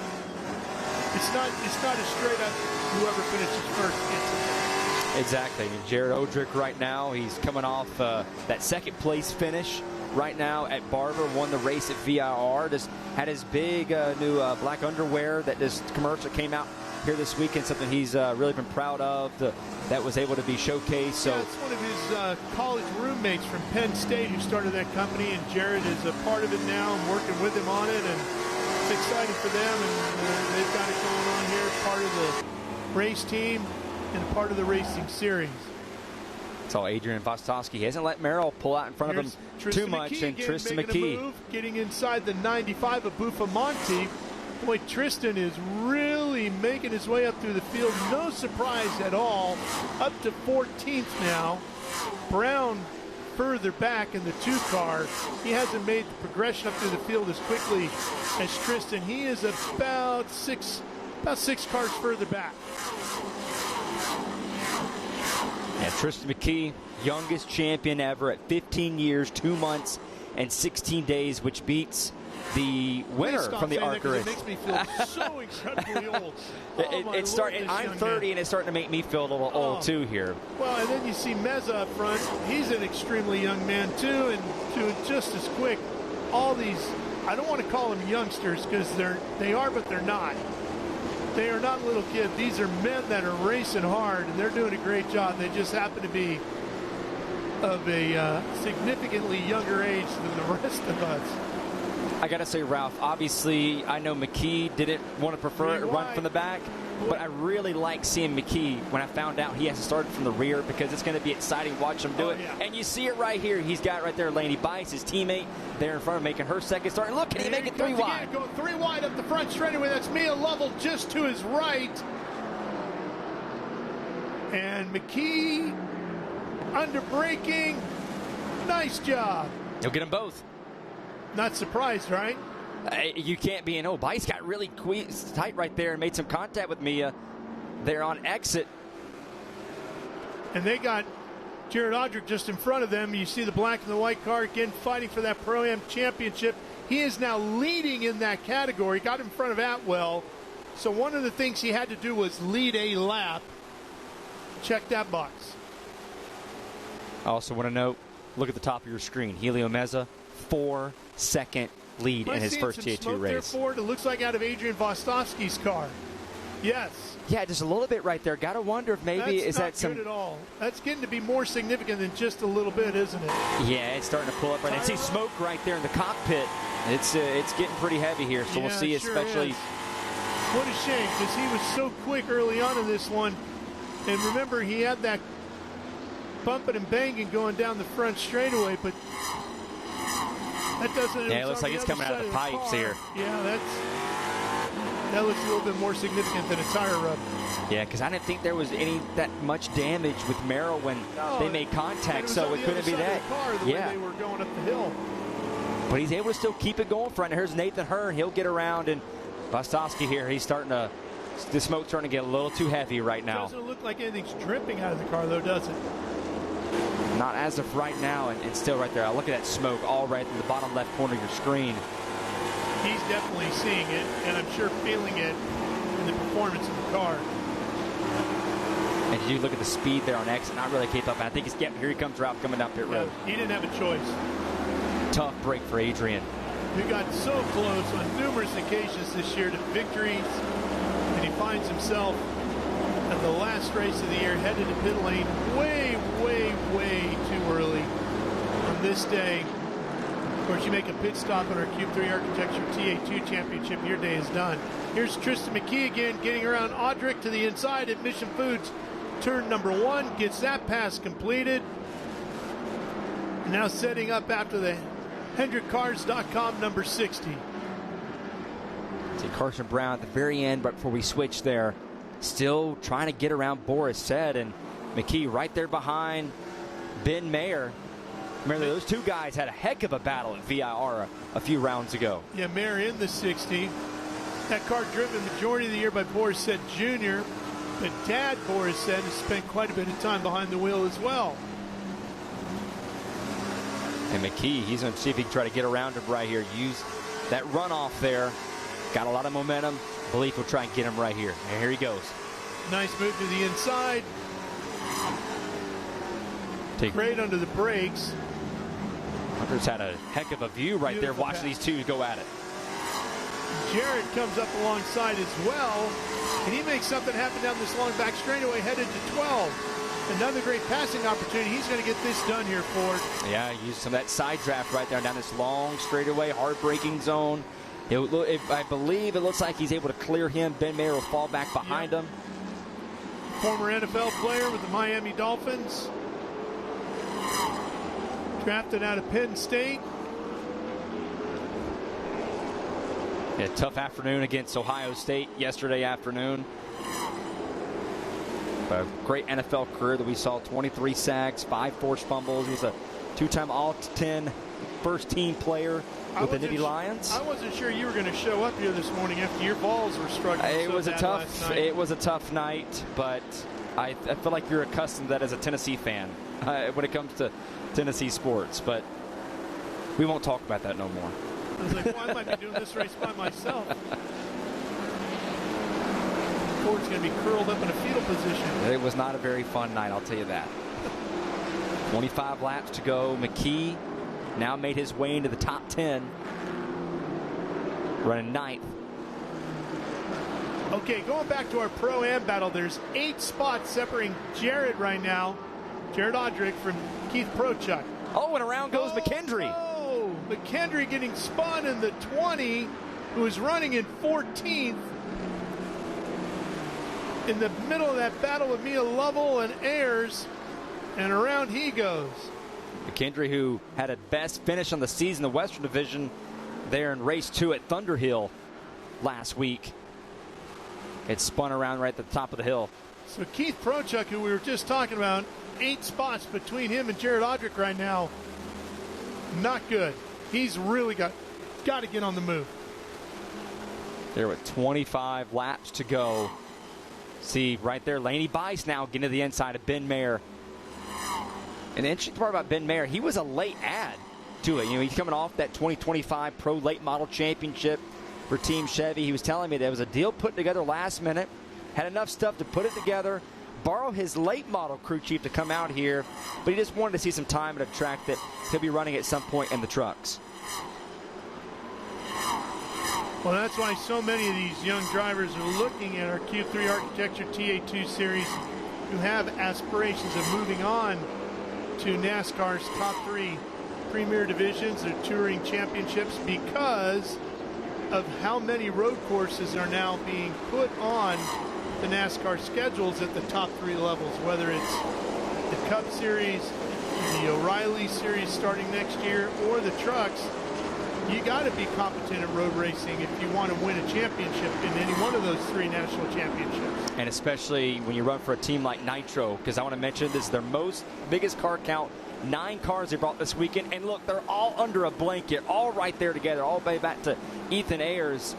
It's not a straight up whoever finishes first gets it. Exactly. I mean, Jared Odrick right now, he's coming off that second place finish right now at Barber, won the race at VIR, just had his big new black underwear that this commercial came out here this weekend, something he's really been proud of, that was able to be showcased. So yeah, it's one of his college roommates from Penn State who started that company, and Jared is a part of it now. I'm working with him on it, and it's exciting for them, and they've got it going on here, part of the race team and part of the racing series. So Adrian Vostosky hasn't let Merrill pull out in front of him too much, and Tristan McKee getting inside the 95 of Buffamonte. Boy, Tristan is really making his way up through the field. No surprise at all. Up to 14th now. Brown further back in the 2 car. He hasn't made the progression up through the field as quickly as Tristan. He is about six cars further back. And Tristan McKee, youngest champion ever at 15 years, 2 months, and 16 days, which beats the winner from the ARCA. It makes me feel so incredibly old. I'm 30, and it's starting to make me feel a little old too here. Well, and then you see Meza up front. He's an extremely young man too, and doing just as quick. All these, I don't want to call them youngsters because they are, but they're not. They are not little kids. These are men that are racing hard, and they're doing a great job. They just happen to be of a significantly younger age than the rest of us. I got to say, Ralph, obviously, I know McKee didn't want to prefer it run from the back, but I really like seeing McKee when I found out he has to start from the rear, because it's going to be exciting to watch him do it. Yeah. And you see it right here. He's got right there Laney Bice, his teammate, there in front of making her second start. And look, can he make it 3 wide? Going 3 wide up the front straightaway. That's Mia Lovell just to his right. And McKee under braking. Nice job. He'll get them both. Not surprised, right? You can't be in. Bice got really tight right there and made some contact with Mia there on exit. And they got Jared Odrick just in front of them. You see the black and the white car again fighting for that Pro-Am championship. He is now leading in that category. Got in front of Atwell. So one of the things he had to do was lead a lap. Check that box. I also want to note, look at the top of your screen. Helio Meza, 4-second lead in his first T2 race. Forward. It looks like out of Adrian Vostosky's car. Yes. Yeah, just a little bit right there. Got to wonder if maybe is that some. Good at all. That's getting to be more significant than just a little bit, isn't it? Yeah, it's starting to pull up right now. See smoke right there in the cockpit. It's getting pretty heavy here, so we'll see, especially. What a shame, because he was so quick early on in this one. And remember, he had that bumping and banging going down the front straightaway, but that doesn't. Yeah, it looks like it's coming out of the pipes here. Yeah, that looks a little bit more significant than a tire rub. Yeah, because I didn't think there was that much damage with Merrill when they made contact, so it couldn't be that. The way they were going up the hill. But he's able to still keep it going front. Here's Nathan Hearn. He'll get around, and Vostosky here, he's starting to. The smoke's starting to get a little too heavy right now. Doesn't look like anything's dripping out of the car, though, does it? Not as of right now, and still right there. Look at that smoke all right in the bottom left corner of your screen. He's definitely seeing it, and I'm sure feeling it in the performance of the car. And you look at the speed there on exit, not really keep up. And I think here he comes Ralph coming down pit road. He didn't have a choice. Tough break for Adrian. He got so close on numerous occasions this year to victories, and he finds himself at the last race of the year headed to pit lane way, way, way too early on this day. Of course, you make a pit stop on our Cube 3 Architecture TA2 Championship, your day is done. Here's Tristan McKee again, getting around Odrick to the inside at Mission Foods. Turn number 1, gets that pass completed. Now setting up after the HendrickCars.com number 60. See Carson Brown at the very end, but before we switch there, still trying to get around Boris Said, and McKee right there behind Ben Mayer. Remember, those two guys had a heck of a battle at VIR a few rounds ago. Yeah, Mayer in the 60. That car driven majority of the year by Boris Said Jr., but Dad Boris Said has spent quite a bit of time behind the wheel as well. And McKee, he's going to see if he can try to get around him right here. Use that runoff there. Got a lot of momentum. Belief will try and get him right here. And here he goes. Nice move to the inside. Great under the brakes. Hunter's had a heck of a view right there watching these two go at it. Jared comes up alongside as well, and he makes something happen down this long back straightaway headed to 12. Another great passing opportunity. He's going to get this done here, Ford. Yeah, used some of that side draft right there down this long straightaway, hard braking zone. I believe it looks like he's able to clear him. Ben Mayer will fall back behind him. Former NFL player with the Miami Dolphins. Drafted out of Penn State. Yeah, tough afternoon against Ohio State yesterday afternoon. A great NFL career that we saw. 23 sacks, 5 forced fumbles. He was a 2-time All-10 first-team player with the Nittany Lions. I wasn't sure you were going to show up here this morning after your balls were struggling. It was a tough night, but I feel like you're accustomed to that as a Tennessee fan when it comes to Tennessee sports. But we won't talk about that no more. I was like, well, I might be doing this race by myself. Ford's going to be curled up in a fetal position. It was not a very fun night, I'll tell you that. 25 laps to go. McKee now made his way into the top 10. Running 9th. Okay, going back to our Pro-Am battle, there's 8 spots separating Jared right now. Jared Odrick from Keith Prochuk. Oh, and around goes McKendry. Oh, McKendry getting spun in the 20, who is running in 14th. In the middle of that battle with Mia Lovell and Ayers, and around he goes. McKendry, who had a best finish on the season, the Western Division, there in race 2 at Thunderhill last week. It spun around right at the top of the hill. So Keith Prochuk, who we were just talking about, 8 spots between him and Jared Odrick right now. Not good. He's really got to get on the move. There with 25 laps to go. See right there, Laney Bice now getting to the inside of Ben Mayer. And the interesting part about Ben Mayer, he was a late add to it. You know, he's coming off that 2025 Pro Late Model Championship for Team Chevy. He was telling me there was a deal put together last minute, had enough stuff to put it together, borrow his late model crew chief to come out here, but he just wanted to see some time at a track that he'll be running at some point in the trucks. Well, that's why so many of these young drivers are looking at our Q3 Architecture TA2 series who have aspirations of moving on to NASCAR's top 3 premier divisions or touring championships because of how many road courses are now being put on the NASCAR schedules at the top 3 levels, whether it's the Cup Series, the O'Reilly Series starting next year, or the trucks. You got to be competent at road racing if you want to win a championship in any one of those 3 national championships. And especially when you run for a team like Nitro, because I want to mention this is their biggest car count. 9 cars they brought this weekend, and look, they're all under a blanket, all right there together, all the way back to Ethan Ayers.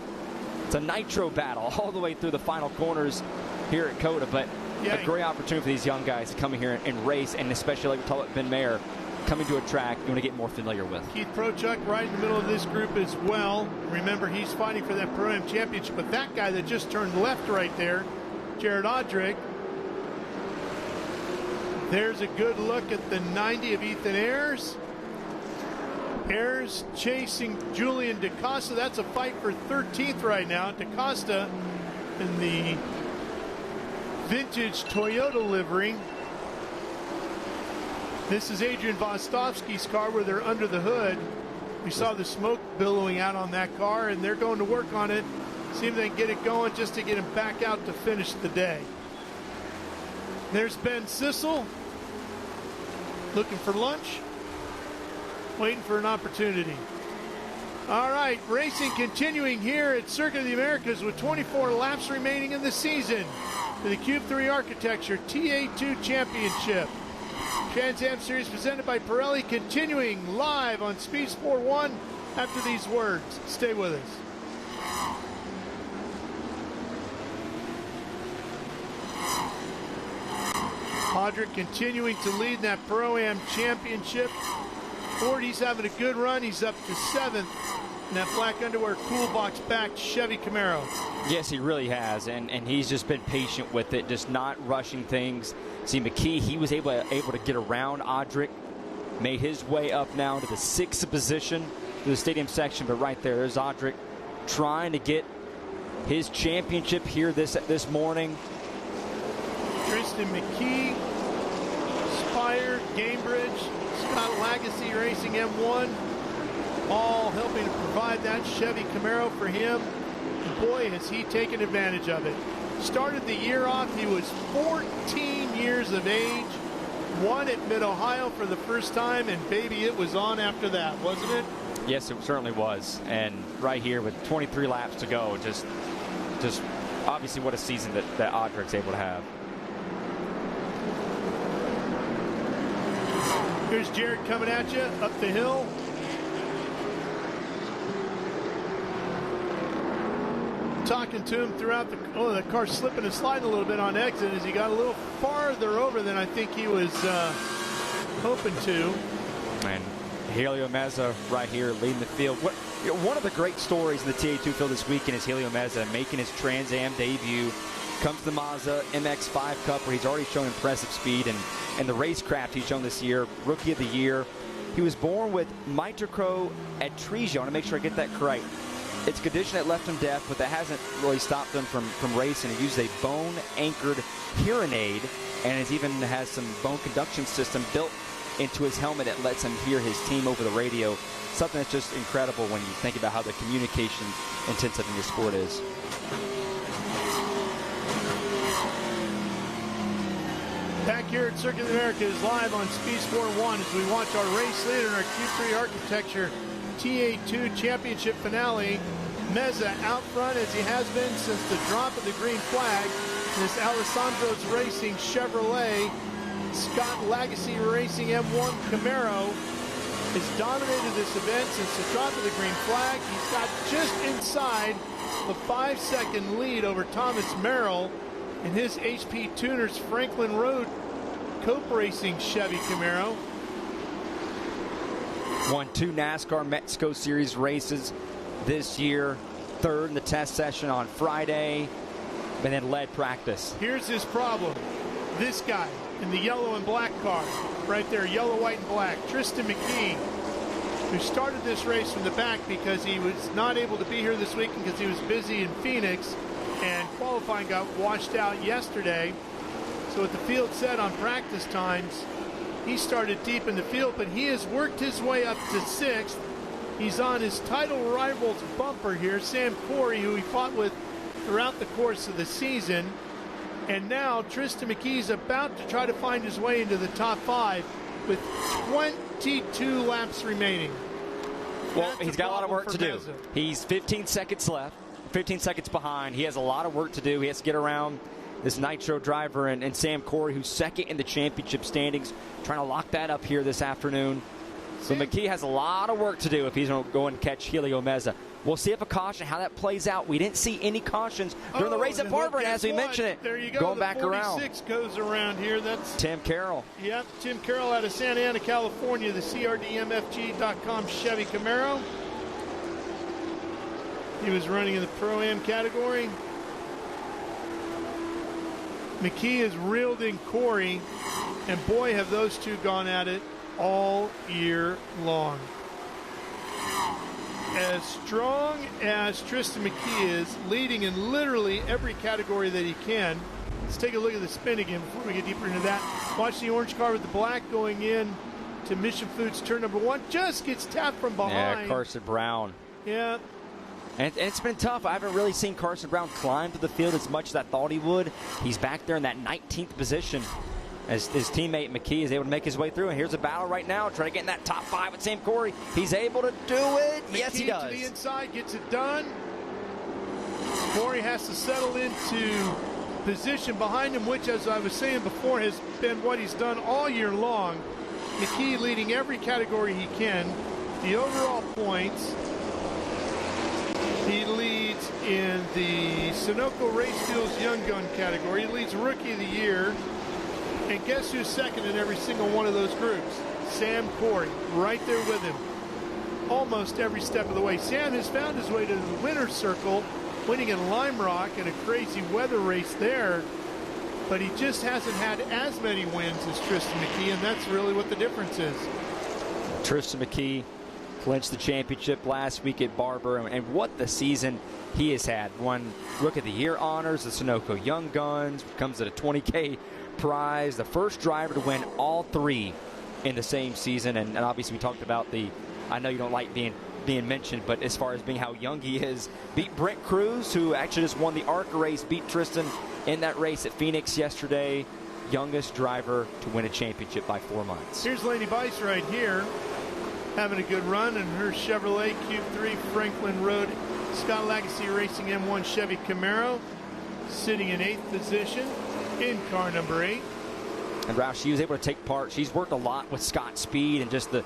It's a Nitro battle all the way through the final corners here at COTA, but a great opportunity for these young guys to come in here and race, and especially like we talked about Ben Mayer, coming to a track you want to get more familiar with. Keith Prochuk right in the middle of this group as well. Remember, he's fighting for that Pro-Am championship, but that guy that just turned left right there, Jared Odrick, there's a good look at the 90 of Ethan Ayers. Ayers chasing Julian DaCosta. That's a fight for 13th right now. DaCosta in the vintage Toyota livery. This is Adrian Vostovsky's car where they're under the hood. We saw the smoke billowing out on that car, and they're going to work on it, see if they can get it going just to get him back out to finish the day. There's Ben Sissel looking for lunch, waiting for an opportunity. All right, racing continuing here at Circuit of the Americas with 24 laps remaining in the season for the Cube 3 Architecture TA2 Championship. Trans Am Series presented by Pirelli, continuing live on Speed Sport 1 after these words. Stay with us. Odrick continuing to lead in that Pro-Am Championship. Ford, he's having a good run. He's up to 7th in that black underwear cool box backed Chevy Camaro. Yes, he really has, and he's just been patient with it, just not rushing things. See, McKee, he was able to get around Odrick made his way up now to the 6th position to the stadium section. But right there's Audric trying to get his championship here this morning. Tristan McKee, Spire, Gamebridge, Scott Legacy Racing M1, all helping to provide that Chevy Camaro for him. And boy, has he taken advantage of it. Started the year off, he was 14 years of age, won at Mid-Ohio for the first time, and baby, it was on after that, wasn't it? Yes, it certainly was. And right here with 23 laps to go, just obviously what a season that Audric's able to have. Here's Jared coming at you up the hill. Talking to him throughout the car slipping and sliding a little bit on exit as he got a little farther over than I think he was hoping to. And Helio Meza right here leading the field. One of the great stories in the TA2 field this weekend is Helio Meza making his Trans Am debut. Comes to the Mazda MX-5 Cup where he's already shown impressive speed, and the racecraft he's shown this year, Rookie of the Year. He was born with microatresia. I want to make sure I get that correct. It's a condition that left him deaf, but that hasn't really stopped him from racing. He uses a bone-anchored hearing aid, and has some bone conduction system built into his helmet that lets him hear his team over the radio. Something that's just incredible when you think about how the communication intensive in your sport is. Back here at Circuit of the Americas live on Speed Sport 1 as we watch our race leader in our Q3 Architecture TA2 Championship finale. Meza out front as he has been since the drop of the green flag. This Alessandro's Racing Chevrolet Scott Legacy Racing M1 Camaro has dominated this event since the drop of the green flag. He's got just inside the 5-second lead over Thomas Merrill in his HP Tuners Franklin Road Cope Racing Chevy Camaro. Won 2 NASCAR Mexico Series races this year. 3rd in the test session on Friday, and then led practice. Here's his problem. This guy in the yellow and black car, right there, yellow, white, and black, Tristan McKee, who started this race from the back because he was not able to be here this weekend because he was busy in Phoenix, and qualifying got washed out yesterday. So what the field said on practice times, he started deep in the field, but he has worked his way up to 6th. He's on his title rival's bumper here, Sam Corey, who he fought with throughout the course of the season. And now Tristan McKee's about to try to find his way into the top 5 with 22 laps remaining. Well, That's he's got a lot of work to do. Meza. He's 15 seconds left, 15 seconds behind. He has a lot of work to do. He has to get around this Nitro driver and Sam Corey, who's 2nd in the championship standings, trying to lock that up here this afternoon. So McKee has a lot of work to do if he's going to go and catch Helio Meza. We'll see if a caution, how that plays out. We didn't see any cautions during the race at Barber, and as we mentioned it, there you go. going back around. 46 goes around here. That's Tim Carroll. Yep, Tim Carroll out of Santa Ana, California, the CRDMFG.com Chevy Camaro. He was running in the Pro-Am category. McKee has reeled in Corey, and boy, have those two gone at it all year long. As strong as Tristan McKee is, leading in literally every category that he can. Let's take a look at the spin again before we get deeper into that. Watch the orange car with the black going in to Mission Foods turn number 1. Just gets tapped from behind. Yeah, Carson Brown. Yeah. And it's been tough. I haven't really seen Carson Brown climb to the field as much as I thought he would. He's back there in that 19th position as his teammate McKee is able to make his way through. And here's a battle right now, trying to get in that top 5 with Sam Corey. He's able to do it. McKee Yes, he does. To the inside, gets it done. Corey has to settle into position behind him, which, as I was saying before, has been what he's done all year long. McKee leading every category he can. The overall points, he leads in the Sunoco Race Fuels Young Gun category. He leads Rookie of the Year. And guess who's 2nd in every single one of those groups? Sam Corey, right there with him, almost every step of the way. Sam has found his way to the winner's circle, winning in Lime Rock in a crazy weather race there, but he just hasn't had as many wins as Tristan McKee, and that's really what the difference is. Tristan McKee clinched the championship last week at Barber, and what the season he has had. Won Rookie of the Year honors, the Sunoco Young Guns, comes at a $20K prize. The first driver to win all 3 in the same season, and obviously we talked about I know you don't like being mentioned, but as far as being how young he is, beat Brent Cruz, who actually just won the ARCA race, beat Tristan in that race at Phoenix yesterday. Youngest driver to win a championship by 4 months. Here's Lady Bice right here, having a good run in her Chevrolet Q3 Franklin Road Scott Legacy Racing M1 Chevy Camaro, sitting in 8th position in car number 8. And Roush, she was able to take part. She's worked a lot with Scott Speed and just the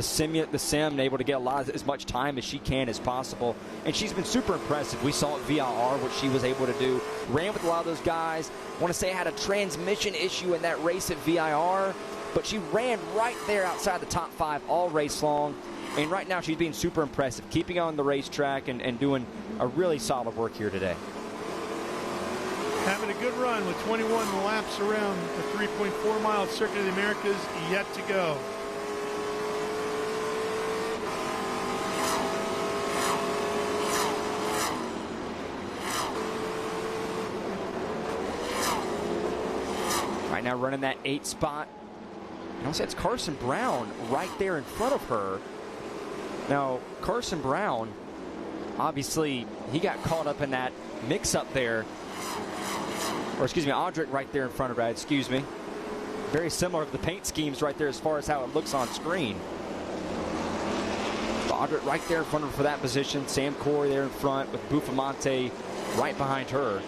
sim, and able to get as much time as she can as possible. And she's been super impressive. We saw at VRA what she was able to do. Ran with a lot of those guys. I want to say had a transmission issue in that race at VIR, but she ran right there outside the top 5 all race long. And right now she's being super impressive, keeping on the racetrack and doing a really solid work here today. Having a good run with 21 laps around the 3.4-mile Circuit of the Americas yet to go. Right now running that 8th spot. And also it's Carson Brown right there in front of her. Now, Carson Brown, obviously, he got caught up in that mix-up there. Or, excuse me, Audric right there in front of her, excuse me. Very similar to the paint schemes right there as far as how it looks on screen. Audric right there in front of her for that position. Sam Corey there in front with Bufamonte right behind her.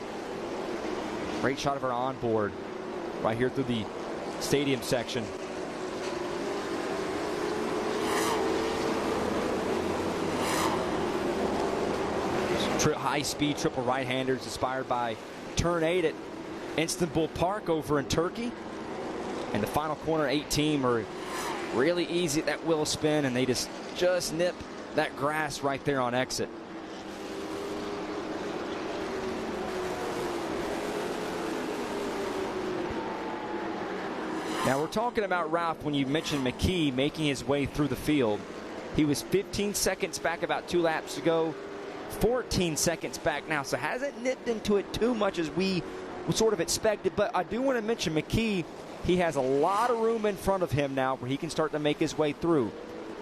Great shot of her onboard right here through the stadium section. High-speed triple right-handers inspired by Turn 8 at Istanbul Park over in Turkey. And the final corner 18 are really easy at that wheel spin, and they just nip that grass right there on exit. Now we're talking about Ralph when you mentioned McKee making his way through the field. He was 15 seconds back about 2 laps ago. 14 seconds back now, so hasn't nipped into it too much as we sort of expected. But I do want to mention McKee. He has a lot of room in front of him now where he can start to make his way through.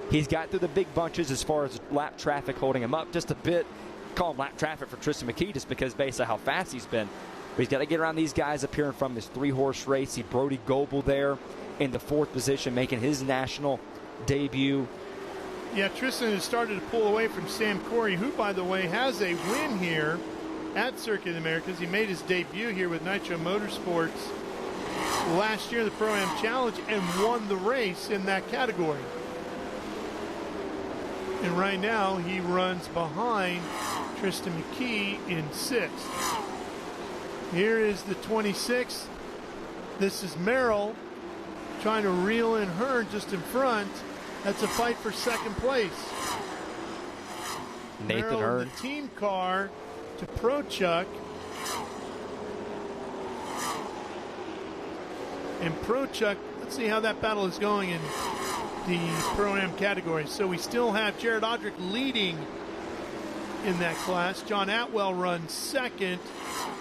He's got through the big bunches as far as lap traffic holding him up just a bit. Call him lap traffic for Tristan McKee just because based on how fast he's been. But he's got to get around these guys up here from his 3-horse race. See Brody Goebel there in the 4th position making his national debut. Yeah, Tristan has started to pull away from Sam Corey, who, by the way, has a win here at Circuit of the Americas. He made his debut here with Nitro Motorsports last year in the ProAm Challenge and won the race in that category. And right now he runs behind Tristan McKee in 6th. Here is the 26th. This is Merrill trying to reel in Hearn just in front. That's a fight for 2nd place. Nathan Hearn. The team car to Prochuk. And Prochuk, let's see how that battle is going in the Pro-Am category. So we still have Jared Audric leading in that class. John Atwell runs 2nd.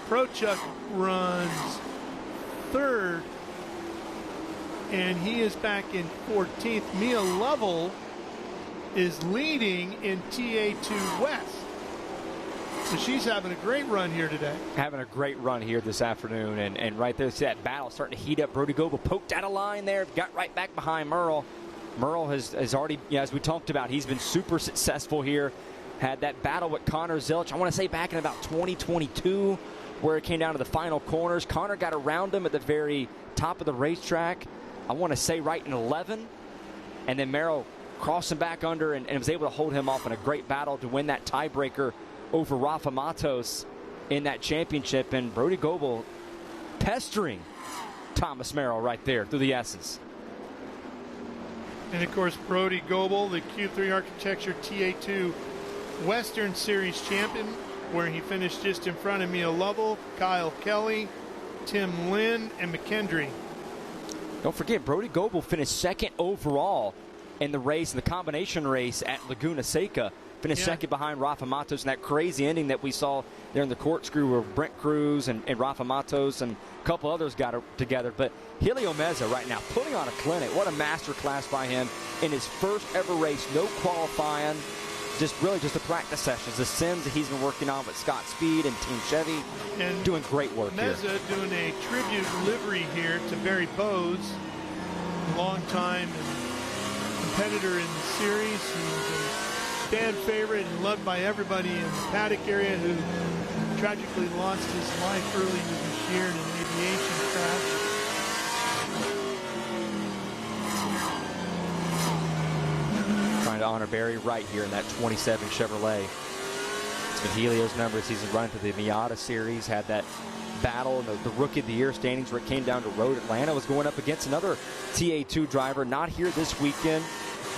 Prochuk runs 3rd. And he is back in 14th. Mia Lovell is leading in TA2 West. So she's having a great run here today. Having a great run here this afternoon. And right there, see that battle starting to heat up. Brody Goebel poked out a line there, got right back behind Merle. Merle has already, as we talked about, he's been super successful here. Had that battle with Connor Zilch, I want to say back in about 2022, where it came down to the final corners. Connor got around him at the very top of the racetrack. I want to say right in 11, and then Merrill crossed him back under and was able to hold him off in a great battle to win that tiebreaker over Rafa Matos in that championship. And Brody Goebel pestering Thomas Merrill right there through the S's. And of course, Brody Goebel, the Q3 Architecture TA2 Western Series champion, where he finished just in front of Mia Lovell, Kyle Kelly, Tim Lynn, and McKendry. Don't forget, Brody Goebel finished 2nd overall in the race, in the combination race at Laguna Seca. Finished second behind Rafa Matos in that crazy ending that we saw there in the corkscrew where Brent Cruz and Rafa Matos and a couple others got together. But Helio Meza right now putting on a clinic. What a master class by him in his first ever race. No qualifying, just the practice sessions, the sims that he's been working on with Scott Speed and Team Chevy. And doing great work here. Meza doing a tribute livery here to Barry Bowes, long-time competitor in the series. Fan favorite and loved by everybody in the paddock area, who tragically lost his life early this year in an aviation crash. Trying to honor Barry right here in that 27 Chevrolet. It's been Helio's numbers. He's running through the Miata series, had that battle in the Rookie of the Year standings where it came down to road. Atlanta was going up against another TA2 driver, not here this weekend,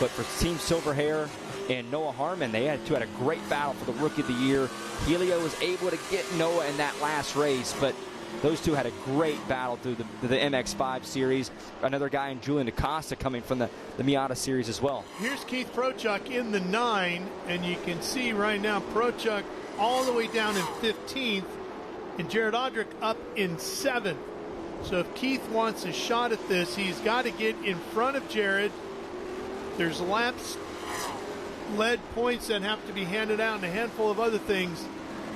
but for Team Silverhair and Noah Harmon. They had a great battle for the Rookie of the Year. Helio was able to get Noah in that last race, but those two had a great battle through the MX-5 series. Another guy in Julian DaCosta coming from the Miata series as well. Here's Keith Prochuk in the 9, and you can see right now Prochuk all the way down in 15th, and Jared Odrick up in 7th. So if Keith wants a shot at this, he's got to get in front of Jared. There's laps, lead points that have to be handed out, and a handful of other things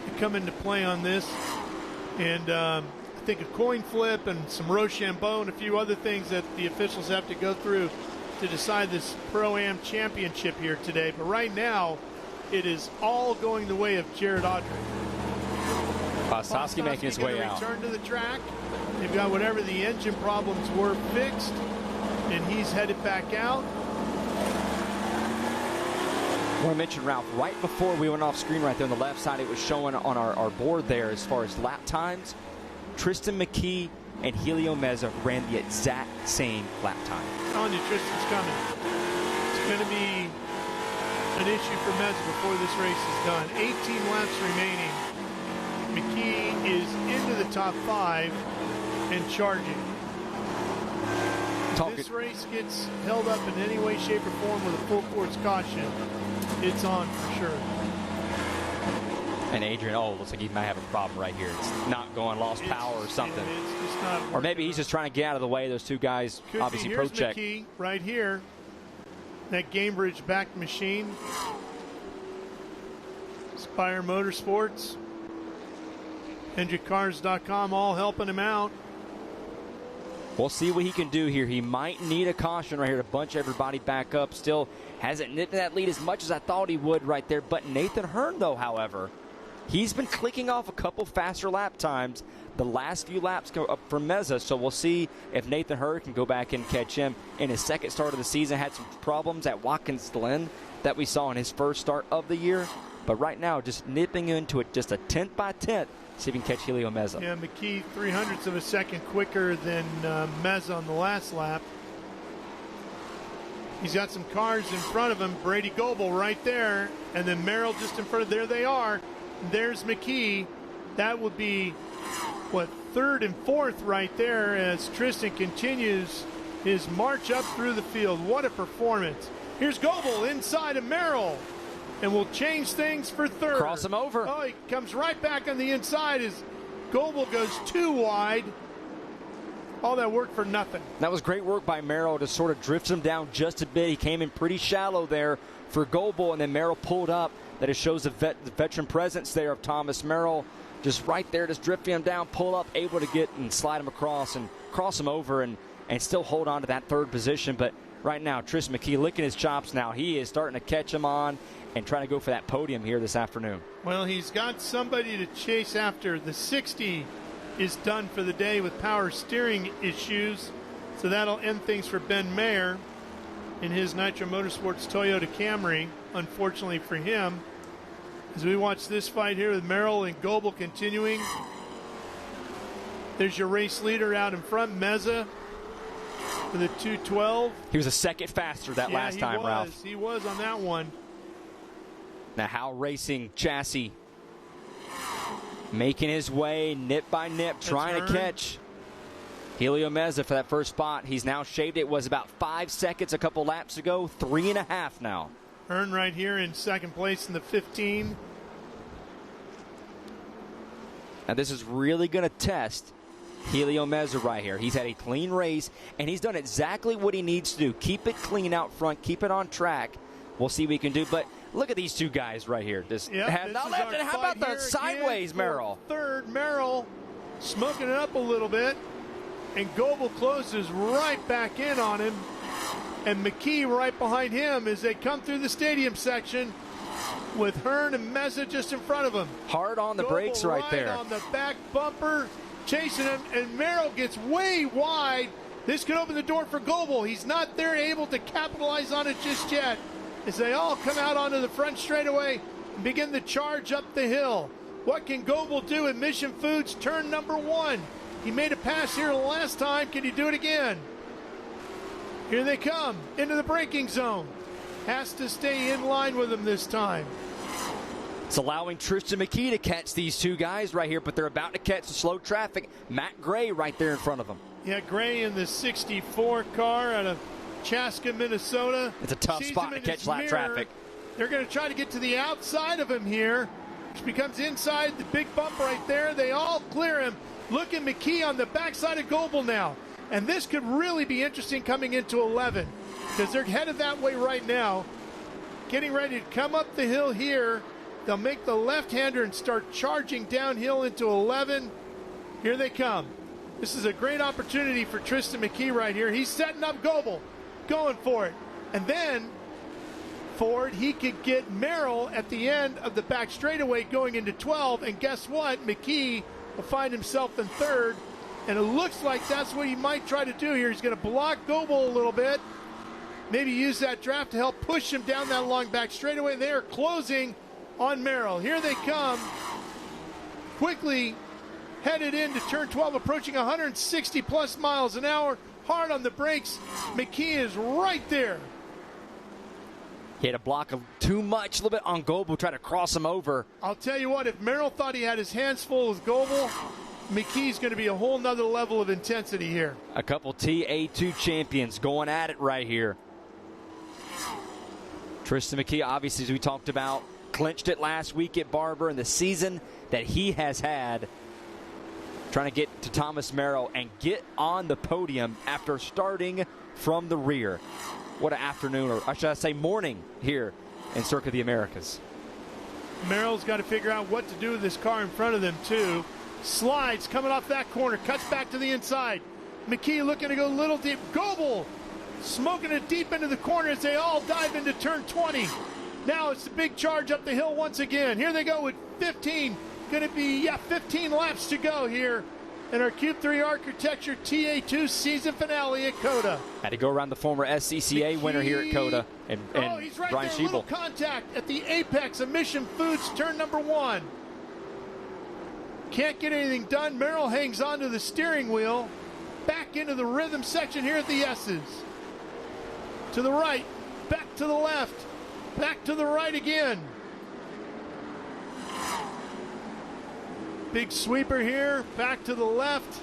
that come into play on this. And I think a coin flip and some Rochambeau and a few other things that the officials have to go through to decide this Pro-Am championship here today. But right now, it is all going the way of Jared Odrick. Bostowski making his way out. Return to the track. They've got whatever the engine problems were fixed, and he's headed back out. I want to mention, Ralph, right before we went off screen right there on the left side, it was showing on our board there as far as lap times. Tristan McKee and Helio Meza ran the exact same lap time. I'm telling you, Tristan's coming. It's going to be an issue for Meza before this race is done. 18 laps remaining. McKee is into the top 5 and charging. If this race gets held up in any way, shape, or form with a full course caution, it's on for sure. And Adrian, looks like he might have a problem right here. It's not going, lost power or something. It's just not, or maybe he's just trying to get out of the way. Those two guys, could obviously, here's pro check. McKee right here. That Gamebridge backed machine. Spire Motorsports. HendrickCars.com all helping him out. We'll see what he can do here. He might need a caution right here to bunch everybody back up. Still hasn't nipped that lead as much as I thought he would right there. But Nathan Hearn, though, however, he's been clicking off a couple faster lap times the last few laps go up for Meza. So we'll see if Nathan Hearn can go back and catch him. In his second start of the season, had some problems at Watkins Glen that we saw in his first start of the year. But right now, just nipping into it just a tenth by tenth. See if he can catch Helio Meza. Yeah, McKee 0.03 of a second quicker than Meza on the last lap. He's got some cars in front of him. Brady Goebel right there, and then Merrill just in front of. There they are. There's McKee. That would be, what, 3rd and 4th right there as Tristan continues his march up through the field. What a performance. Here's Goebel inside of Merrill. And we'll change things for 3rd. Cross him over. Oh, he comes right back on the inside as Goebel goes too wide. All that work for nothing. That was great work by Merrill to sort of drift him down just a bit. He came in pretty shallow there for Goebel, and then Merrill pulled up. That it shows the veteran presence there of Thomas Merrill. Just right there, just drifting him down, pull up, able to get and slide him across and cross him over and still hold on to that 3rd position. But right now, Tristan McKee licking his chops now. He is starting to catch him on and trying to go for that podium here this afternoon. Well, he's got somebody to chase after. The 60 is done for the day with power steering issues, so that'll end things for Ben Mayer in his Nitro Motorsports Toyota Camry, unfortunately for him. As we watch this fight here with Merrill and Goebel continuing, there's your race leader out in front, Meza, for the 212. He was a second faster that last time, Ralph. He was on that one. Now Howe Racing chassis making his way nip by nip, trying to catch Helio Meza for that first spot. He's now shaved. It was about 5 seconds a couple laps ago, 3.5 now. Hearn right here in second place in the 15. And this is really going to test Helio Meza right here. He's had a clean race, and he's done exactly what he needs to do. Keep it clean out front. Keep it on track. We'll see what he can do. But look at these two guys right here. How about the sideways, Merrill? Third, Merrill smoking it up a little bit. And Goebel closes right back in on him. And McKee right behind him as they come through the stadium section with Hearn and Meza just in front of him. Hard on the brakes right there. On the back bumper, chasing him, and Merrill gets way wide. This could open the door for Goebel. He's not there able to capitalize on it just yet as they all come out onto the front straightaway and begin the charge up the hill. What can Goebel do in Mission Foods turn number 1? He made a pass here last time. Can he do it again? Here they come into the braking zone. Has to stay in line with him this time. It's allowing Tristan McKee to catch these two guys right here, but they're about to catch the slow traffic. Matt Gray right there in front of them. Yeah, Gray in the 64 car out of Chaska, Minnesota. It's a tough spot to catch lap traffic. They're going to try to get to the outside of him here, which becomes inside the big bump right there. They all clear him. Look at McKee on the backside of Goebel now. And this could really be interesting coming into 11 because they're headed that way right now. Getting ready to come up the hill here. They'll make the left-hander and start charging downhill into 11. Here they come. This is a great opportunity for Tristan McKee right here. He's setting up Goebel, going for it. And then Ford, he could get Merrill at the end of the back straightaway going into 12. And guess what? McKee will find himself in third. And it looks like that's what he might try to do here. He's going to block Goebel a little bit. Maybe use that draft to help push him down that long back straightaway. They are closing on Merrill. Here they come. Quickly headed into turn 12, approaching 160 plus miles an hour. Hard on the brakes. McKee is right there. He had a block of too much, a little bit on Goebel, try to cross him over. I'll tell you what, if Merrill thought he had his hands full with Goebel, McKee's going to be a whole nother level of intensity here. A couple TA2 champions going at it right here. Tristan McKee, obviously, as we talked about, clinched it last week at Barber, and the season that he has had trying to get to Thomas Merrill and get on the podium after starting from the rear. What an afternoon, or should I say morning, here in Circuit of the Americas. Merrill's got to figure out what to do with this car in front of them, too. Slides coming off that corner, cuts back to the inside. McKee looking to go a little deep. Goebel smoking it deep into the corner as they all dive into turn 20. Now it's the big charge up the hill once again. Here they go with 15. Going to be, 15 laps to go here in our Cube 3 Architecture TA2 season finale at COTA. Had to go around the former SCCA winner here at COTA and he's right Brian there, Schiebel. little contact at the apex of Mission Foods turn number 1. Can't get anything done. Merrill hangs onto the steering wheel. Back into the rhythm section here at the S's. To the right, back to the left, back to the right again. Big sweeper here, back to the left.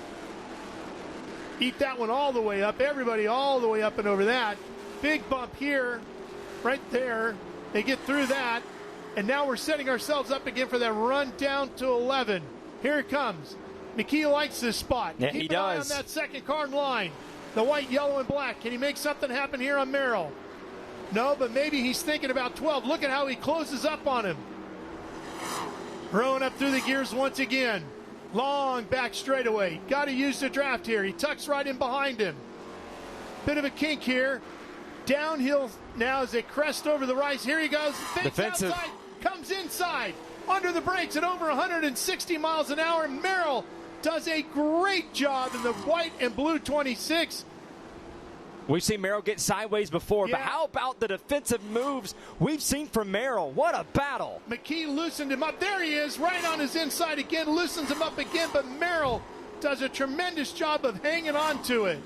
Eat that one all the way up. Everybody all the way up and over that. Big bump here, right there. They get through that. And now we're setting ourselves up again for that run down to 11. Here it comes. McKee likes this spot. Yeah, Keep he an eye does. on that second car in line. The white, yellow, and black. Can he make something happen here on Merrill? No, but maybe he's thinking about 12. Look at how he closes up on him. Throwing up through the gears once again. Long back straightaway. Got to use the draft here. He tucks right in behind him. Bit of a kink here. Downhill now as they crest over the rise. Here he goes. Defensive. Outside, comes inside. Under the brakes at over 160 miles an hour. Merrill does a great job in the white and blue 26. We've seen Merrill get sideways before, but how about the defensive moves we've seen from Merrill? What a battle. McKee loosened him up. There he is, right on his inside again, loosens him up again, but Merrill does a tremendous job of hanging on to it.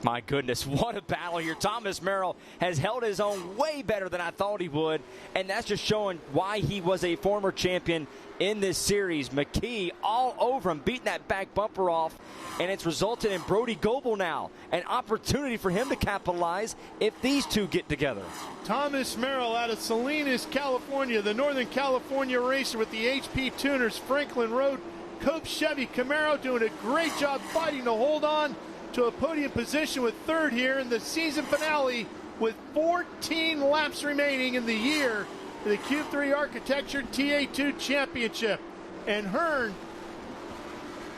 My goodness, what a battle here. Thomas Merrill has held his own way better than I thought he would, and that's just showing why he was a former champion in this series. McKee all over him, beating that back bumper off, and it's resulted in Brody Goebel now. An opportunity for him to capitalize if these two get together. Thomas Merrill out of Salinas, California, the Northern California racer with the HP Tuners, Franklin Road, Cope Chevy Camaro, doing a great job fighting to hold on to a podium position with third here in the season finale with 14 laps remaining in the year for the Q3 Architecture TA2 Championship. And Hearn,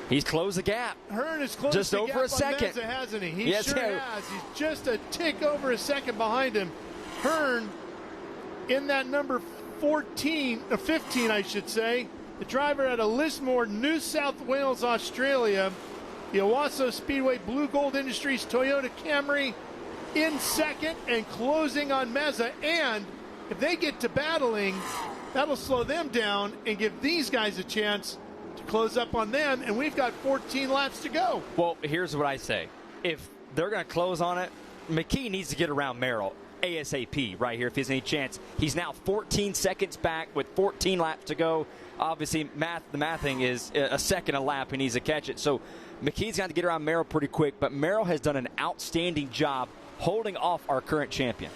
he's closed the gap. Hearn is closed just the over gap a second, on Meza, hasn't he? He yes, sure has. He's just a tick over a second behind him. Hearn in that number 14, or 15, I should say. The driver out of Lismore, New South Wales, Australia. The Owasso Speedway Blue Gold Industries Toyota Camry in second and closing on Meza. And if they get to battling, that'll slow them down and give these guys a chance to close up on them. And we've got 14 laps to go. Well, here's what I say. If they're going to close on it, McKee needs to get around Merrill ASAP right here if he has any chance. He's now 14 seconds back with 14 laps to go. Obviously, the mathing is a second a lap. He needs to catch it. So McKee's got to get around Merrill pretty quick, but Merrill has done an outstanding job holding off our current champion.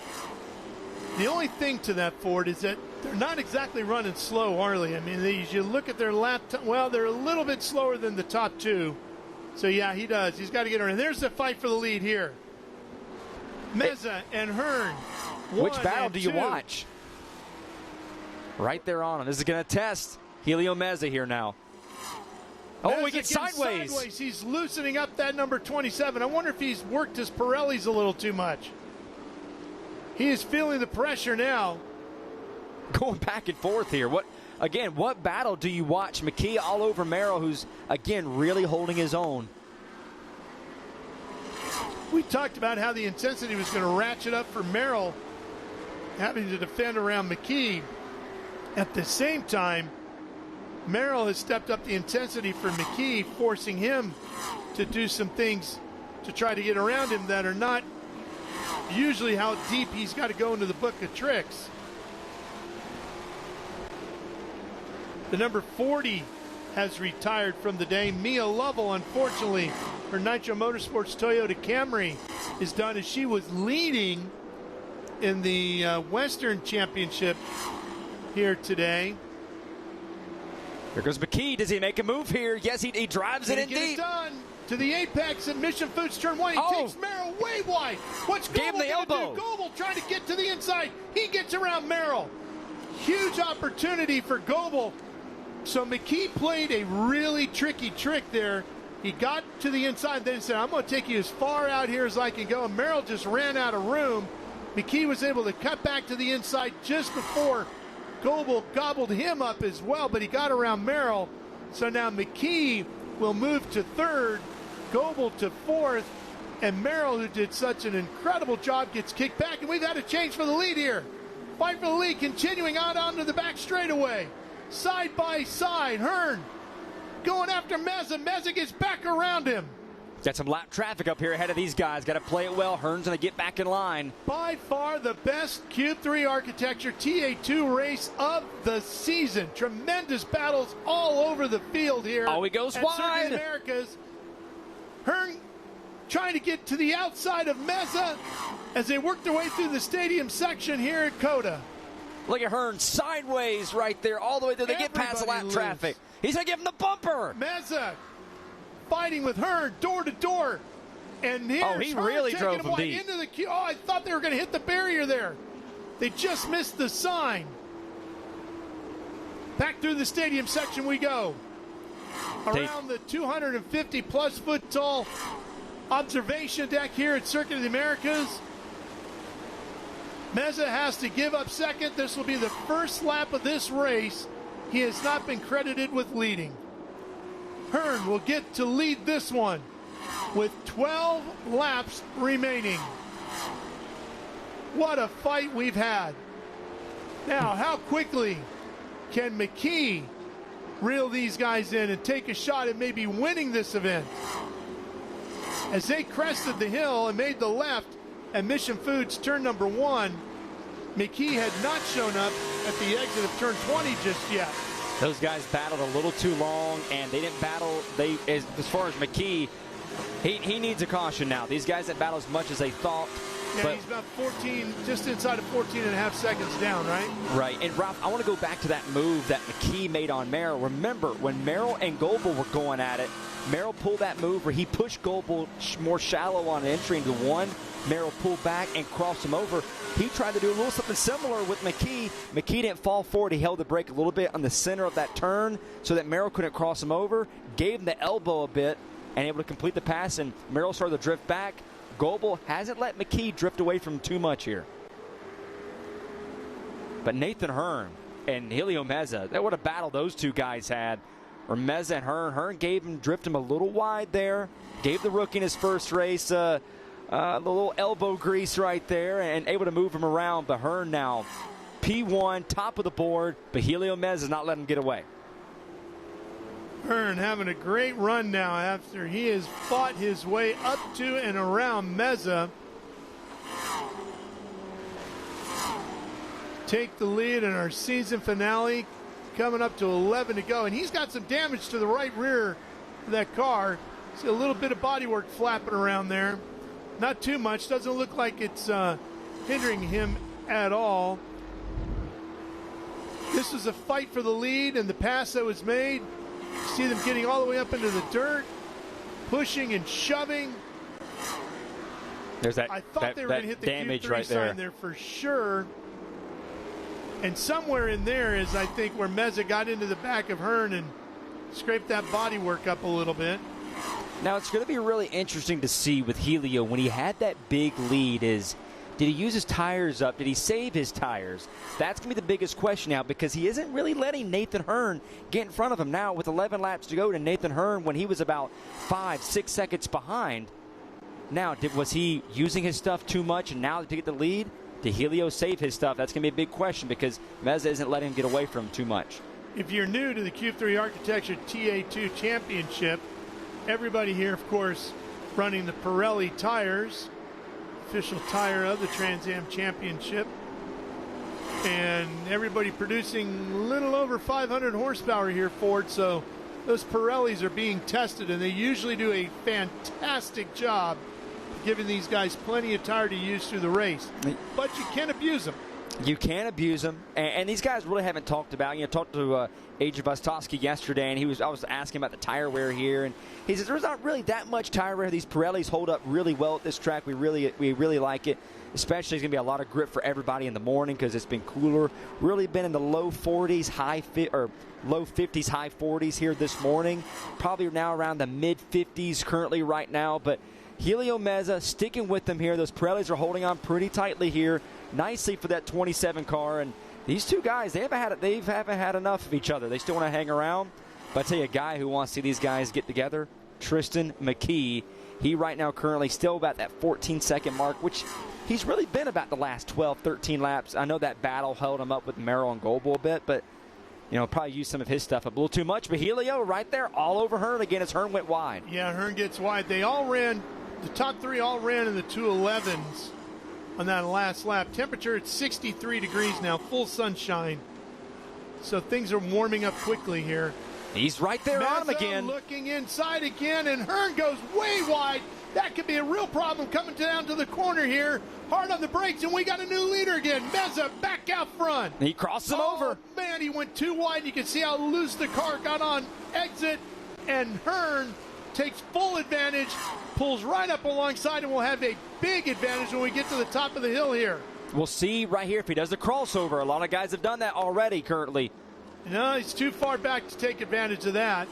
The only thing to that, Ford, is that they're not exactly running slow, are they? I mean, you look at their lap, well, they're a little bit slower than the top two. So, yeah, he does. He's got to get around. There's the fight for the lead here. Meza and Hearn. Which battle do you watch? Right there on him. This is going to test Helio Meza here now. Oh, we get sideways. He's loosening up that number 27. I wonder if he's worked his Pirellis a little too much. He is feeling the pressure now. Going back and forth here. What battle do you watch? McKee all over Merrill, who's, again, really holding his own. We talked about how the intensity was going to ratchet up for Merrill, having to defend around McKee. At the same time, Merrill has stepped up the intensity for McKee, forcing him to do some things to try to get around him that are not usually how deep he's got to go into the book of tricks. The number 40 has retired from the day. Mia Lovell, unfortunately, her Nitro Motorsports Toyota Camry is done as she was leading in the Western Championship here today. Here goes McKee. Does he make a move here? Yes, he drives it in deep. It done to the apex at Mission Foods turn 1. He takes Merrill way wide. What's Goebel going to do? Goebel trying to get to the inside. He gets around Merrill. Huge opportunity for Goebel. So McKee played a really tricky trick there. He got to the inside, then said, I'm going to take you as far out here as I can go. And Merrill just ran out of room. McKee was able to cut back to the inside just before Goebel gobbled him up as well, but he got around Merrill. So now McKee will move to third, Goebel to fourth, and Merrill, who did such an incredible job, gets kicked back, and we've had a change for the lead here. Fight for the lead continuing out onto the back straightaway. Side by side, Hearn going after Meza. Meza gets back around him. Got some lap traffic up here ahead of these guys. Got to play it well. Hearn's going to get back in line. By far the best Q3 Architecture TA2 race of the season. Tremendous battles all over the field here. Oh, he goes wide. Circuit of the Americas. Hearn trying to get to the outside of Meza as they work their way through the stadium section here at COTA. Look at Hearn sideways right there, all the way there. They get past the lap traffic. He's going to give him the bumper. Meza fighting with Hearn door to door. And here's he Hearn really taking drove him deep. Into the queue. Oh, I thought they were going to hit the barrier there. They just missed the sign. Back through the stadium section we go. Around the 250-plus foot tall observation deck here at Circuit of the Americas. Meza has to give up second. This will be the first lap of this race. He has not been credited with leading. Hearn will get to lead this one with 12 laps remaining. What a fight we've had. Now, how quickly can McKee reel these guys in and take a shot at maybe winning this event? As they crested the hill and made the left at Mission Foods turn number 1, McKee had not shown up at the exit of turn 20 just yet. Those guys battled a little too long, and they didn't battle. As far as McKee, he needs a caution now. These guys didn't battle as much as they thought. Yeah, but he's about 14, just inside of 14 and a half seconds down, right? Right. And, Ralph, I want to go back to that move that McKee made on Merrill. Remember, when Merrill and Goebel were going at it, Merrill pulled that move where he pushed Goebel more shallow on entry into 1. Merrill pulled back and crossed him over. He tried to do a little something similar with McKee. McKee didn't fall forward. He held the brake a little bit on the center of that turn so that Merrill couldn't cross him over, gave him the elbow a bit, and able to complete the pass, and Merrill started to drift back. Goebel hasn't let McKee drift away from too much here. But Nathan Hearn and Helio Meza, what a battle those two guys had. Or Meza and Hearn. Hearn drifted him a little wide there. Gave the rookie in his first race the little elbow grease right there and able to move him around. But Hearn now P1, top of the board, but Helio Meza is not letting him get away. Hearn having a great run now after he has fought his way up to and around Meza. Take the lead in our season finale, coming up to 11 to go. And he's got some damage to the right rear of that car. See a little bit of bodywork flapping around there. Not too much. Doesn't look like it's hindering him at all. This is a fight for the lead, and the pass that was made, see them getting all the way up into the dirt, pushing and shoving. There's that. I thought they were going to hit the damage Q3 right there. sign there for sure. And somewhere in there is, I think, where Meza got into the back of Hearn and scraped that bodywork up a little bit. Now, it's going to be really interesting to see with Helio when he had that big lead is, did he use his tires up? Did he save his tires? That's going to be the biggest question now because he isn't really letting Nathan Hearn get in front of him now with 11 laps to go to Nathan Hearn when he was about 5-6 seconds behind. Now, was he using his stuff too much and now to get the lead? Did Helio save his stuff? That's going to be a big question because Meza isn't letting him get away from him too much. If you're new to the Q3 Architecture TA2 Championship, everybody here, of course, running the Pirelli tires, official tire of the Trans Am Championship, and everybody producing a little over 500 horsepower here, Ford. So those Pirellis are being tested, and they usually do a fantastic job giving these guys plenty of tire to use through the race. But you can't abuse them. You can abuse them, and these guys really haven't talked about. Talked to AJ Vostosky yesterday, and I was asking about the tire wear here, and he says there's not really that much tire wear. These Pirellis hold up really well at this track. We really like it. Especially, it's going to be a lot of grip for everybody in the morning because it's been cooler. Really been in the low 40s, low 50s, high 40s here this morning. Probably now around the mid 50s currently right now, but Helio Meza sticking with them here. Those Pirellis are holding on pretty tightly here, nicely for that 27 car. And these two guys, they haven't had enough of each other. They still want to hang around. But I tell you, a guy who wants to see these guys get together, Tristan McKee. He right now currently still about that 14-second mark, which he's really been about the last 12, 13 laps. I know that battle held him up with Merrill and Goebel a bit, but probably used some of his stuff a little too much. But Helio right there all over Hearn again as Hearn went wide. Yeah, Hearn gets wide. They all ran. The top three all ran in the 211s on that last lap. Temperature at 63 degrees now, full sunshine. So things are warming up quickly here. He's right there Meza on him again. Looking inside again, and Hearn goes way wide. That could be a real problem coming down to the corner here. Hard on the brakes, and we got a new leader again. Meza back out front. He crossed him over. Man, he went too wide. You can see how loose the car got on exit, and Hearn takes full advantage, pulls right up alongside, and will have a big advantage when we get to the top of the hill here. We'll see right here if he does the crossover. A lot of guys have done that already currently. No, he's too far back to take advantage of that.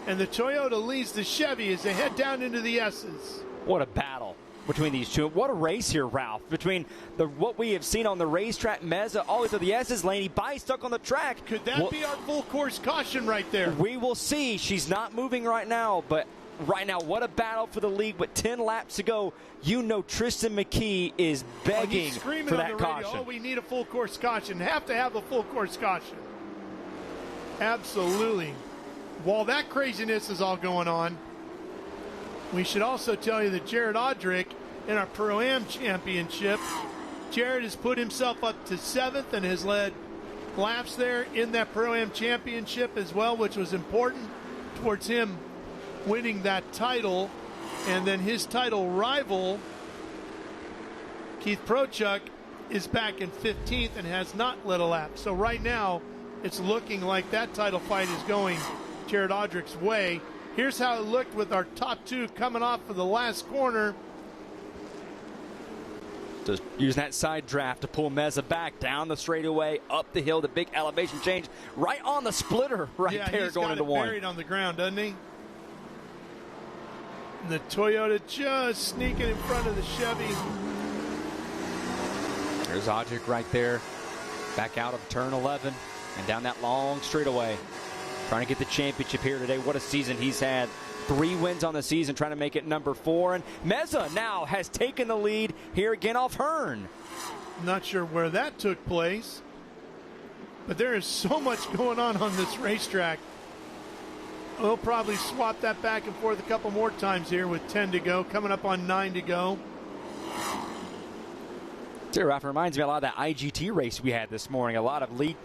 And the Toyota leads the Chevy as they head down into the S's. What a battle between these two. What a race here, Ralph. Between what we have seen on the racetrack, Meza always to the S's lane. He stuck on the track. Could that be our full course caution right there? We will see. She's not moving right now, but right now, what a battle for the lead with 10 laps to go. Tristan McKee is begging for that caution. Oh, we need a full course caution. Have to have a full course caution. Absolutely. While that craziness is all going on, We should also tell you that Jared Audrick in our ProAm championship, Jared has put himself up to 7th and has led laps there in that ProAm championship as well, which was important towards him winning that title. And then his title rival, Keith Prochuk, is back in 15th and has not led a lap. So right now, it's looking like that title fight is going Jared Audrick's way. Here's how it looked with our top two coming off of the last corner. Just using that side draft to pull Meza back down the straightaway, up the hill, the big elevation change, right on the splitter there going into one. Buried on the ground, doesn't he? And the Toyota just sneaking in front of the Chevy. There's Audrick right there, back out of turn 11 and down that long straightaway. Trying to get the championship here today. What a season he's had. 3 wins on the season, trying to make it number 4. And Meza now has taken the lead here again off Hearn. Not sure where that took place, but there is so much going on this racetrack. We'll probably swap that back and forth a couple more times here with 10 to go, coming up on 9 to go. Ralph, reminds me a lot of that IGT race we had this morning. A lot of lead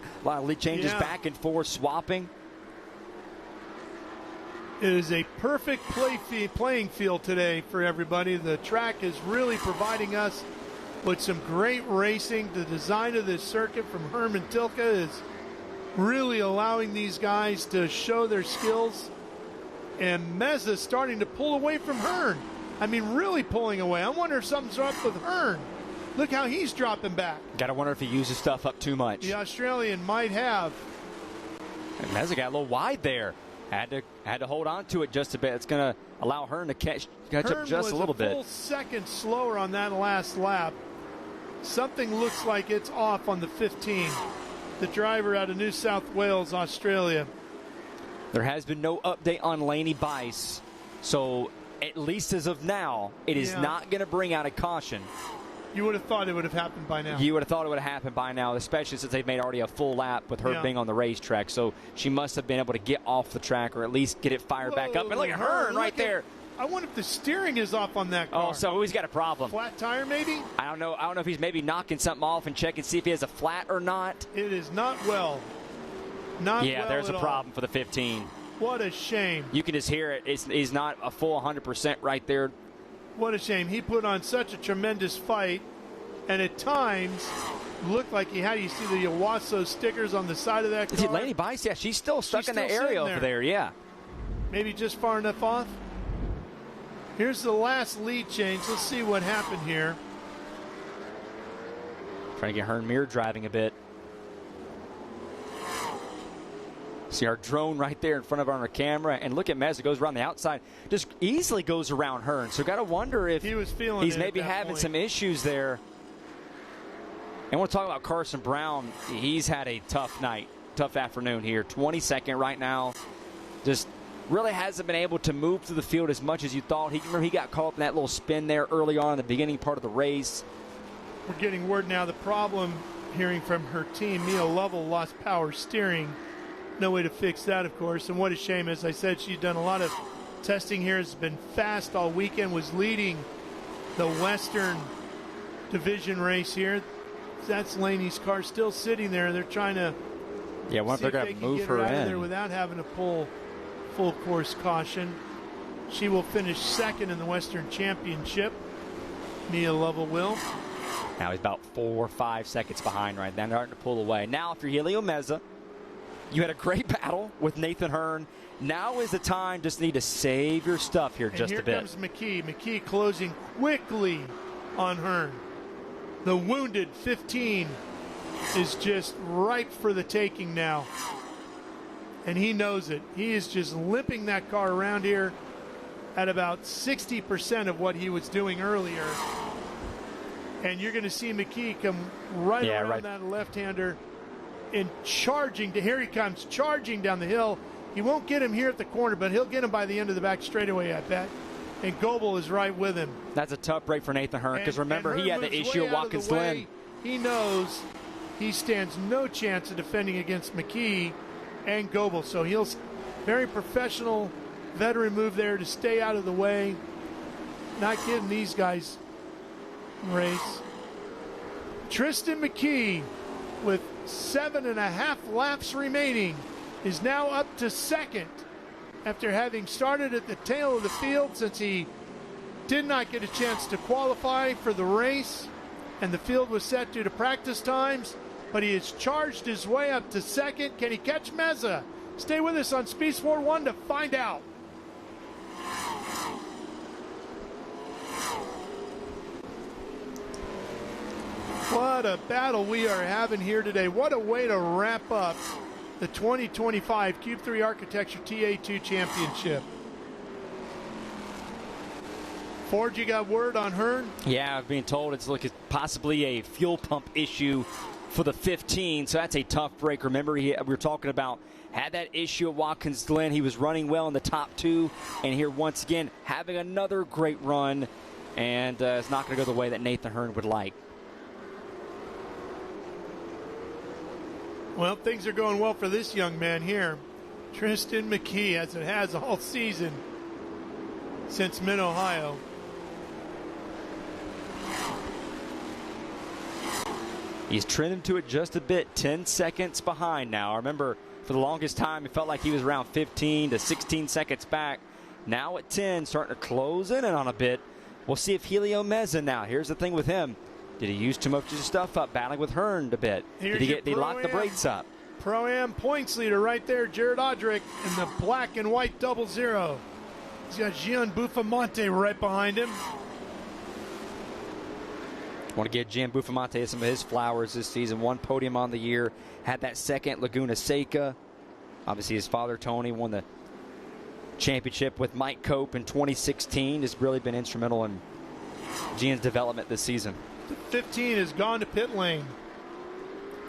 changes back and forth, swapping. It is a perfect playing field today for everybody. The track is really providing us with some great racing. The design of this circuit from Herman Tilke is really allowing these guys to show their skills. And Meza starting to pull away from Hearn. I mean, really pulling away. I wonder if something's up with Hearn. Look how he's dropping back. Gotta wonder if he uses stuff up too much. The Australian might have. And Meza got a little wide there. Had to hold on to it just a bit. It's going to allow Hearn to catch up just a little bit. Hearn was a full second slower on that last lap. Something looks like it's off on the 15. The driver out of New South Wales, Australia. There has been no update on Laney Bice, so at least as of now, it is not going to bring out a caution. You would have thought it would have happened by now. You would have thought it would have happened by now, especially since they've made already a full lap with her being on the racetrack. So she must have been able to get off the track or at least get it fired back up. And look at Hearn right there. I wonder if the steering is off on that car. Oh, so he's got a problem. Flat tire, maybe? I don't know if he's maybe knocking something off and checking see if he has a flat or not. It is not well. Not well there's a at problem for the 15. What a shame. You can just hear it. He's not a full 100% right there. What a shame. He put on such a tremendous fight. And at times, looked like he had, you see the Owasso stickers on the side of that car. Is it Laney Bice? Yeah, she's still stuck in the area over there, yeah. Maybe just far enough off. Here's the last lead change. Let's see what happened here. Trying to get Hearn mirror driving a bit. See our drone right there in front of our camera, and look at Meza, goes around the outside, just easily goes around Hearn. So got to wonder if he was feeling he's maybe having some issues there. And we'll talk about Carson Brown. He's had a tough night, tough afternoon here. 22nd right now. Just really hasn't been able to move through the field as much as you thought. Remember, he got caught up in that little spin there early on in the beginning part of the race. We're getting word now the problem, hearing from her team, Mia Lovell lost power steering. No way to fix that, of course. And what a shame. As I said, she's done a lot of testing here. Has been fast all weekend, was leading the Western Division race here. That's Laney's car still sitting there. They're trying to wonder if they're going to move her out in of there without having to pull full course caution. She will finish second in the Western Championship. Mia Lovell will. Now he's about 4 or 5 seconds behind right now. They're starting to pull away. Now, if you're Helio Meza, you had a great battle with Nathan Hearn. Now is the time. Just need to save your stuff here just a bit. Here comes McKee. McKee closing quickly on Hearn. The wounded 15 is just ripe for the taking now. And he knows it. He is just limping that car around here at about 60% of what he was doing earlier. And you're going to see McKee come right around that left-hander and charging. Here he comes, charging down the hill. He won't get him here at the corner, but he'll get him by the end of the back straightaway, I bet. And Goebel is right with him. That's a tough break for Nathan Hearn, because remember, he had the issue of Watkins Glen. He knows he stands no chance of defending against McKee and Goebel. So he'll very professional veteran move there to stay out of the way. not giving these guys a race. Tristan McKee, with 7.5 laps remaining, is now up to second after having started at the tail of the field since he did not get a chance to qualify for the race, and the field was set due to practice times, but he has charged his way up to second. Can he catch Meza? Stay with us on Speed Sport 1 to find out. What a battle we are having here today. What a way to wrap up the 2025 Cube 3 Architecture TA2 Championship. Ford, you got word on Hearn? Yeah, I've been told it's possibly a fuel pump issue for the 15, so that's a tough break. Remember, we were talking about had that issue at Watkins Glen. He was running well in the top 2, and here once again having another great run, and it's not going to go the way that Nathan Hearn would like. Well, things are going well for this young man here, Tristan McKee, as it has all season since Mid-Ohio. He's trending to it just a bit, 10 seconds behind now. I remember for the longest time it felt like he was around 15 to 16 seconds back. Now at 10, starting to close in on a bit. We'll see if Helio Meza now. Here's the thing with him. Did he use too much of his stuff up, battling with Hearn a bit? Did he lock the brakes up? Pro-Am points leader right there, Jared Audrick, in the black and white 00. He's got Gian Buffamonte right behind him. Want to give Gian Buffamonte some of his flowers this season. 1 podium on the year. Had that second Laguna Seca. Obviously, his father, Tony, won the championship with Mike Cope in 2016. Has really been instrumental in Gian's development this season. 15 has gone to pit lane.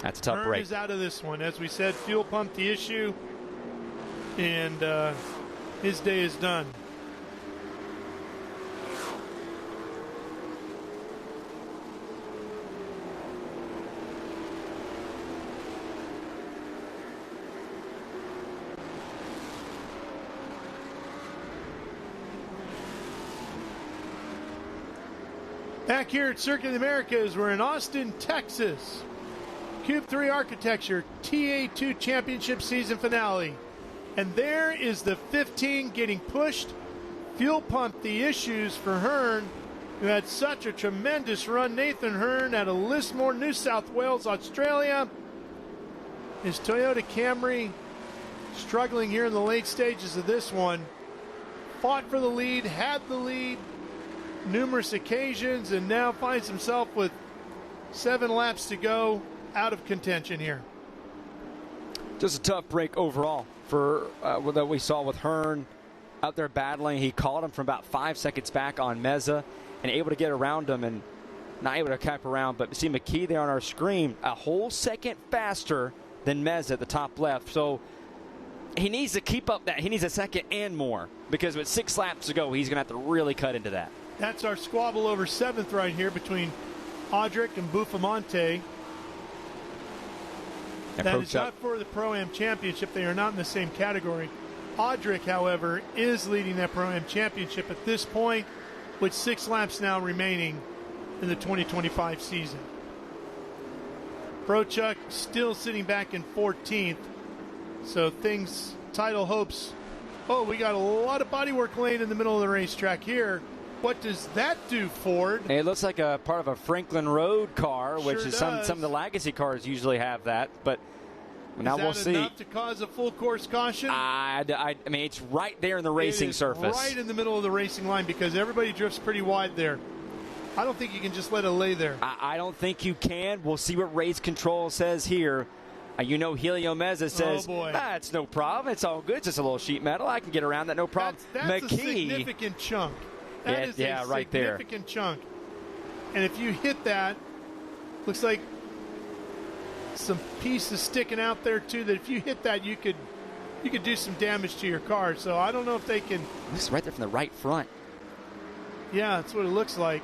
That's a tough Hearn break. is out of this one. As we said, fuel pump the issue, and his day is done. Back here at Circuit of the Americas, we're in Austin, Texas. Cube 3 Architecture TA2 Championship season finale. And there is the 15 getting pushed. Fuel pump the issues for Hearn, who had such a tremendous run. Nathan Hearn out of Lismore, New South Wales, Australia. His Toyota Camry struggling here in the late stages of this one. Fought for the lead, had the lead numerous occasions, and now finds himself with 7 laps to go, out of contention here. Just a tough break overall for what we saw with Hearn out there battling. He caught him from about 5 seconds back on Meza and able to get around him, and not able to cap around. But see McKee there on our screen, a whole second faster than Meza at the top left. So he needs to keep up that. He needs a second and more, because with 6 laps to go, he's going to have to really cut into that. That's our squabble over 7th right here between Audrick and Buffamonte. That is not for the Pro-Am Championship. They are not in the same category. Audrick, however, is leading that Pro-Am Championship at this point, with 6 laps now remaining in the 2025 season. Pro Chuck still sitting back in 14th. So things, title hopes. Oh, we got a lot of bodywork laying in the middle of the racetrack here. What does that do, Ford? It looks like a part of a Franklin Road car, which Sure is some of the legacy cars usually have that. But now we'll see. Is that enough to cause a full course caution? I mean, it's right there in the racing surface. Right in the middle of the racing line, because everybody drifts pretty wide there. I don't think you can just let it lay there. I don't think you can. We'll see what race control says here. You know, Helio Meza says, it's no problem. It's all good. It's just a little sheet metal. I can get around that, no problem. That's a significant chunk. That is a right there. Significant chunk. And if you hit that, looks like some pieces sticking out there too, that if you hit that, you could do some damage to your car. So I don't know if they can. This is right there from the right front. Yeah, that's what it looks like.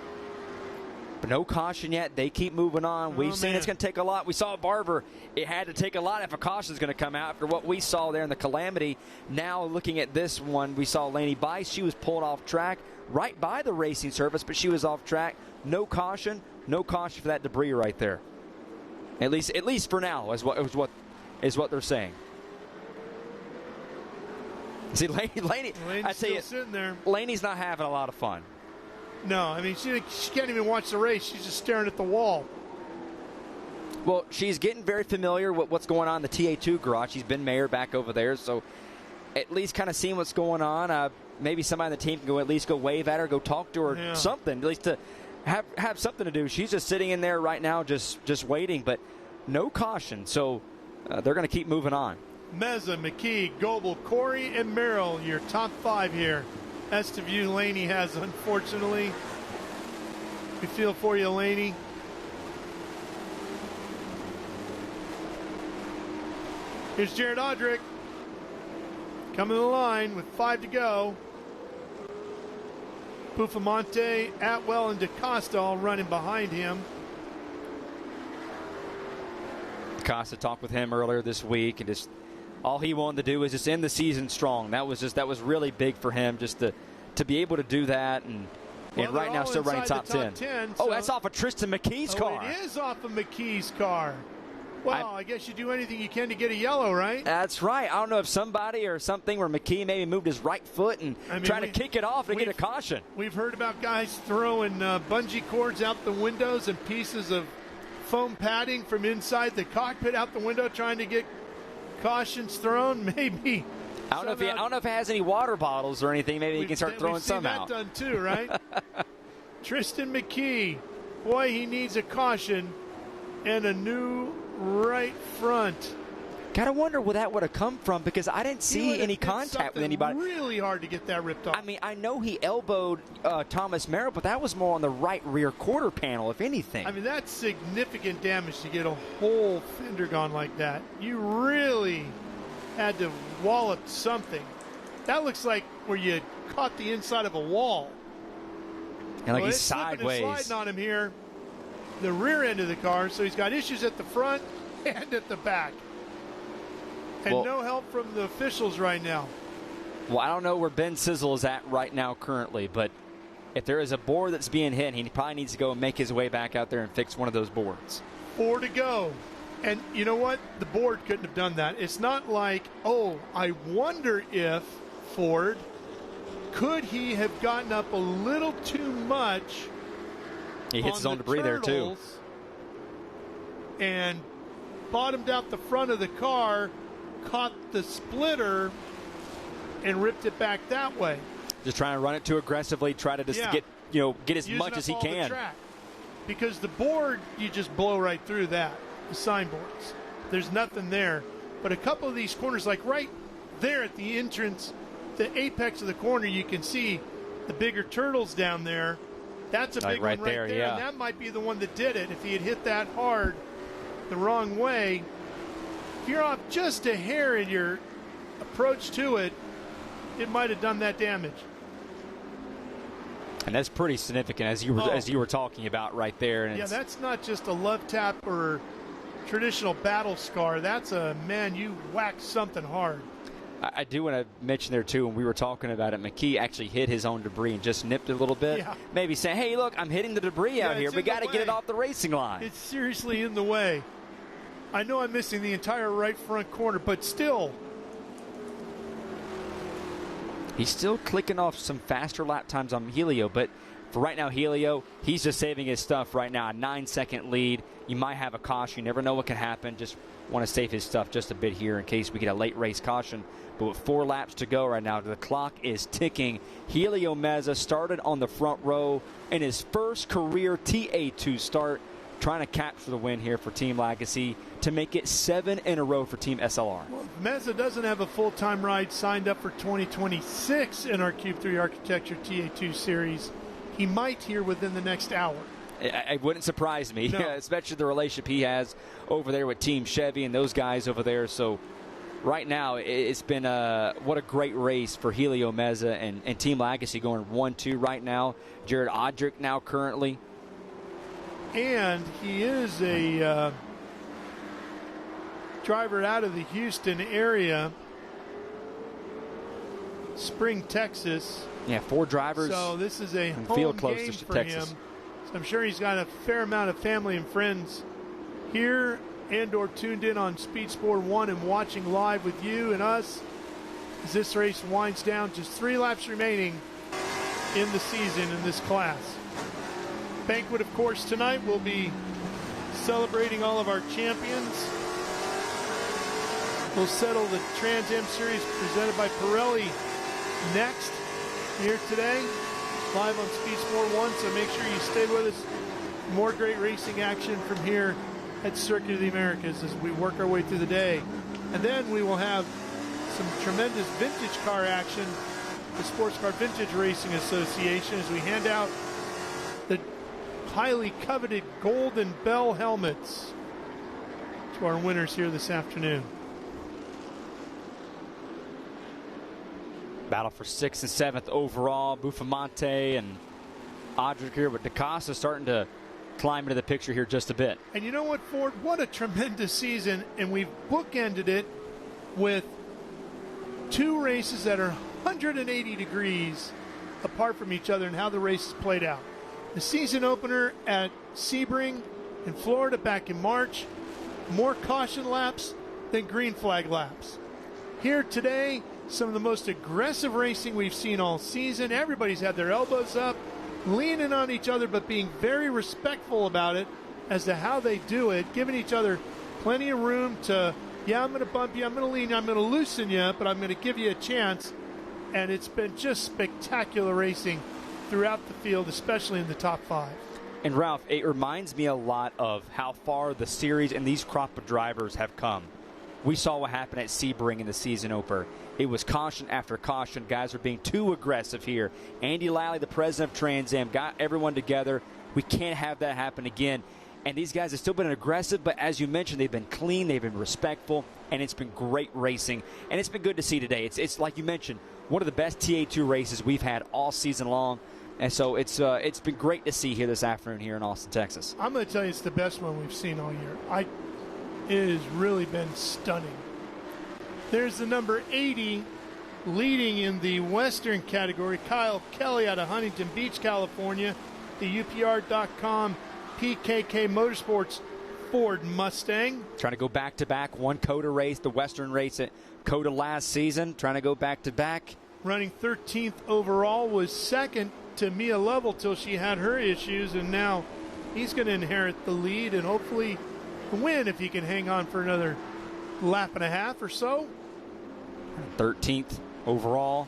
But no caution yet. They keep moving on. We've seen it's going to take a lot. We saw at Barber. It had to take a lot if a caution is going to come out after what we saw there in the Calamity. Now looking at this one, we saw Laney Bice. She was pulled off track right by the racing surface, but she was off track. No caution for that debris right there. At least for now is what they're saying. See, Laney I tell you, sitting there. Laney's not having a lot of fun. No, I mean, she can't even watch the race. She's just staring at the wall. Well, she's getting very familiar with what's going on in the TA2 garage. She's been mayor back over there, so at least kind of seeing what's going on. Maybe somebody on the team can at least go wave at her, go talk to her, something, at least to have something to do. She's just sitting in there right now just waiting, but no caution, so they're going to keep moving on. Meza, McKee, Goebel, Corey, and Merrill, your top 5 here. That's the view Laney has, unfortunately. We feel for you, Laney. Here's Jared Audrick coming to the line with 5 to go. Bufamonte, Atwell, and DaCosta all running behind him. DaCosta talked with him earlier this week, and just all he wanted to do was just end the season strong. That was really big for him, just to be able to do that, and right now still running top 10. Oh, that's off of Tristan McKee's car. It is off of McKee's car. Well, I guess you do anything you can to get a yellow, right? That's right. I don't know if somebody or something where McKee maybe moved his right foot and trying to kick it off and get a caution. We've heard about guys throwing bungee cords out the windows and pieces of foam padding from inside the cockpit out the window trying to get cautions thrown. Maybe. I don't know if it has any water bottles or anything. Maybe you can start throwing some out. We've seen that done too, right? Tristan McKee. Boy, he needs a caution and a new right front. Gotta wonder where that would have come from, because I didn't see any contact with anybody. Really hard to get that ripped off. I mean, I know he elbowed Thomas Merrill, but that was more on the right rear quarter panel, if anything. I mean, that's significant damage to get a whole fender gone like that. You really had to wallop something. That looks like where you caught the inside of a wall. And like he's sideways. Sliding on him here, the rear end of the car, so he's got issues at the front and at the back. And no help from the officials right now. Well, I don't know where Ben Sizzle is at right now currently, but if there is a board that's being hit, he probably needs to go and make his way back out there and fix one of those boards. 4 to go. And you know what? The board couldn't have done that. It's not like, I wonder if Ford, could he have gotten up a little too much? He hits his own debris there too. And bottomed out the front of the car, caught the splitter, and ripped it back that way. Just trying to run it too aggressively, try to just get as much as he can. Because the board, you just blow right through that. The signboards. There's nothing there. But a couple of these corners, like right there at the entrance, the apex of the corner, you can see the bigger turtles down there. That's a big one right there. Yeah. And that might be the one that did it. If he had hit that hard the wrong way, if you're off just a hair in your approach to it, it might have done that damage. And that's pretty significant, as you were talking about right there. And that's not just a love tap or traditional battle scar. That's you whacked something hard. I do want to mention there too, when we were talking about it, McKee actually hit his own debris and just nipped it a little bit. Yeah. Maybe saying, hey, look, I'm hitting the debris out here. We got to get it off the racing line. It's seriously in the way. I know I'm missing the entire right front corner, but still. He's still clicking off some faster lap times on Helio, but for right now, Helio, he's just saving his stuff right now. A 9-second lead. You might have a caution. You never know what can happen. Just want to save his stuff just a bit here in case we get a late race caution. But with 4 laps to go right now, the clock is ticking. Helio Meza started on the front row in his first career TA2 start, trying to capture the win here for Team Legacy to make it 7 in a row for Team SLR. Well, Meza doesn't have a full-time ride signed up for 2026 in our Cube 3 Architecture TA2 series. He might here within the next hour. It wouldn't surprise me, no. Especially the relationship he has over there with Team Chevy and those guys over there. So right now, it's been what a great race for Helio Meza and Team Legacy going 1-2 right now. Jared Audrick now currently and he is a driver out of the Houston area, Spring, Texas. Yeah, 4 drivers. So this is a home field game closest to for Texas. him. So I'm sure he's got a fair amount of family and friends here and/or tuned in on Speed Sport 1 and watching live with you and us as this race winds down. Just 3 laps remaining in the season in this class. Banquet, of course, tonight will be celebrating all of our champions. We'll settle the Trans Am Series presented by Pirelli next here today, live on Speed Sport 1, so make sure you stay with us. More great racing action from here at Circuit of the Americas as we work our way through the day. And then we will have some tremendous vintage car action, the Sports Car Vintage Racing Association, as we hand out the highly coveted Golden Bell helmets to our winners here this afternoon. Battle for 6th and 7th overall. Bufamonte and Audric here, but DaCosta starting to climb into the picture here just a bit. And you know what, Ford? What a tremendous season, and we've bookended it with 2 races that are 180 degrees apart from each other and how the races played out. The season opener at Sebring in Florida back in March, more caution laps than green flag laps. Here today, some of the most aggressive racing we've seen all season. Everybody's had their elbows up, leaning on each other, but being very respectful about it as to how they do it, giving each other plenty of room to, yeah, I'm going to bump you, I'm going to lean you, I'm going to loosen you, but I'm going to give you a chance. And it's been just spectacular racing throughout the field, especially in the top 5. And Ralph, it reminds me a lot of how far the series and these crop of drivers have come. We saw what happened at Sebring in the season opener. It was caution after caution. Guys are being too aggressive here. Andy Lally, the president of Trans Am, got everyone together. We can't have that happen again. And these guys have still been aggressive, but as you mentioned, they've been clean, they've been respectful, and it's been great racing. And it's been good to see today. It's like you mentioned, one of the best TA2 races we've had all season long. And so it's been great to see here this afternoon here in Austin, Texas. I'm going to tell you it's the best one we've seen all year. It has really been stunning. There's the number 80 leading in the Western category, Kyle Kelly out of Huntington Beach, California, the UPR.com PKK Motorsports Ford Mustang. Trying to go back-to-back, one COTA race, the Western race at COTA last season, trying to go back-to-back. Running 13th overall, was second to Mia Lovell till she had her issues, and now he's going to inherit the lead and hopefully win if he can hang on for another lap and a half or so. 13th overall.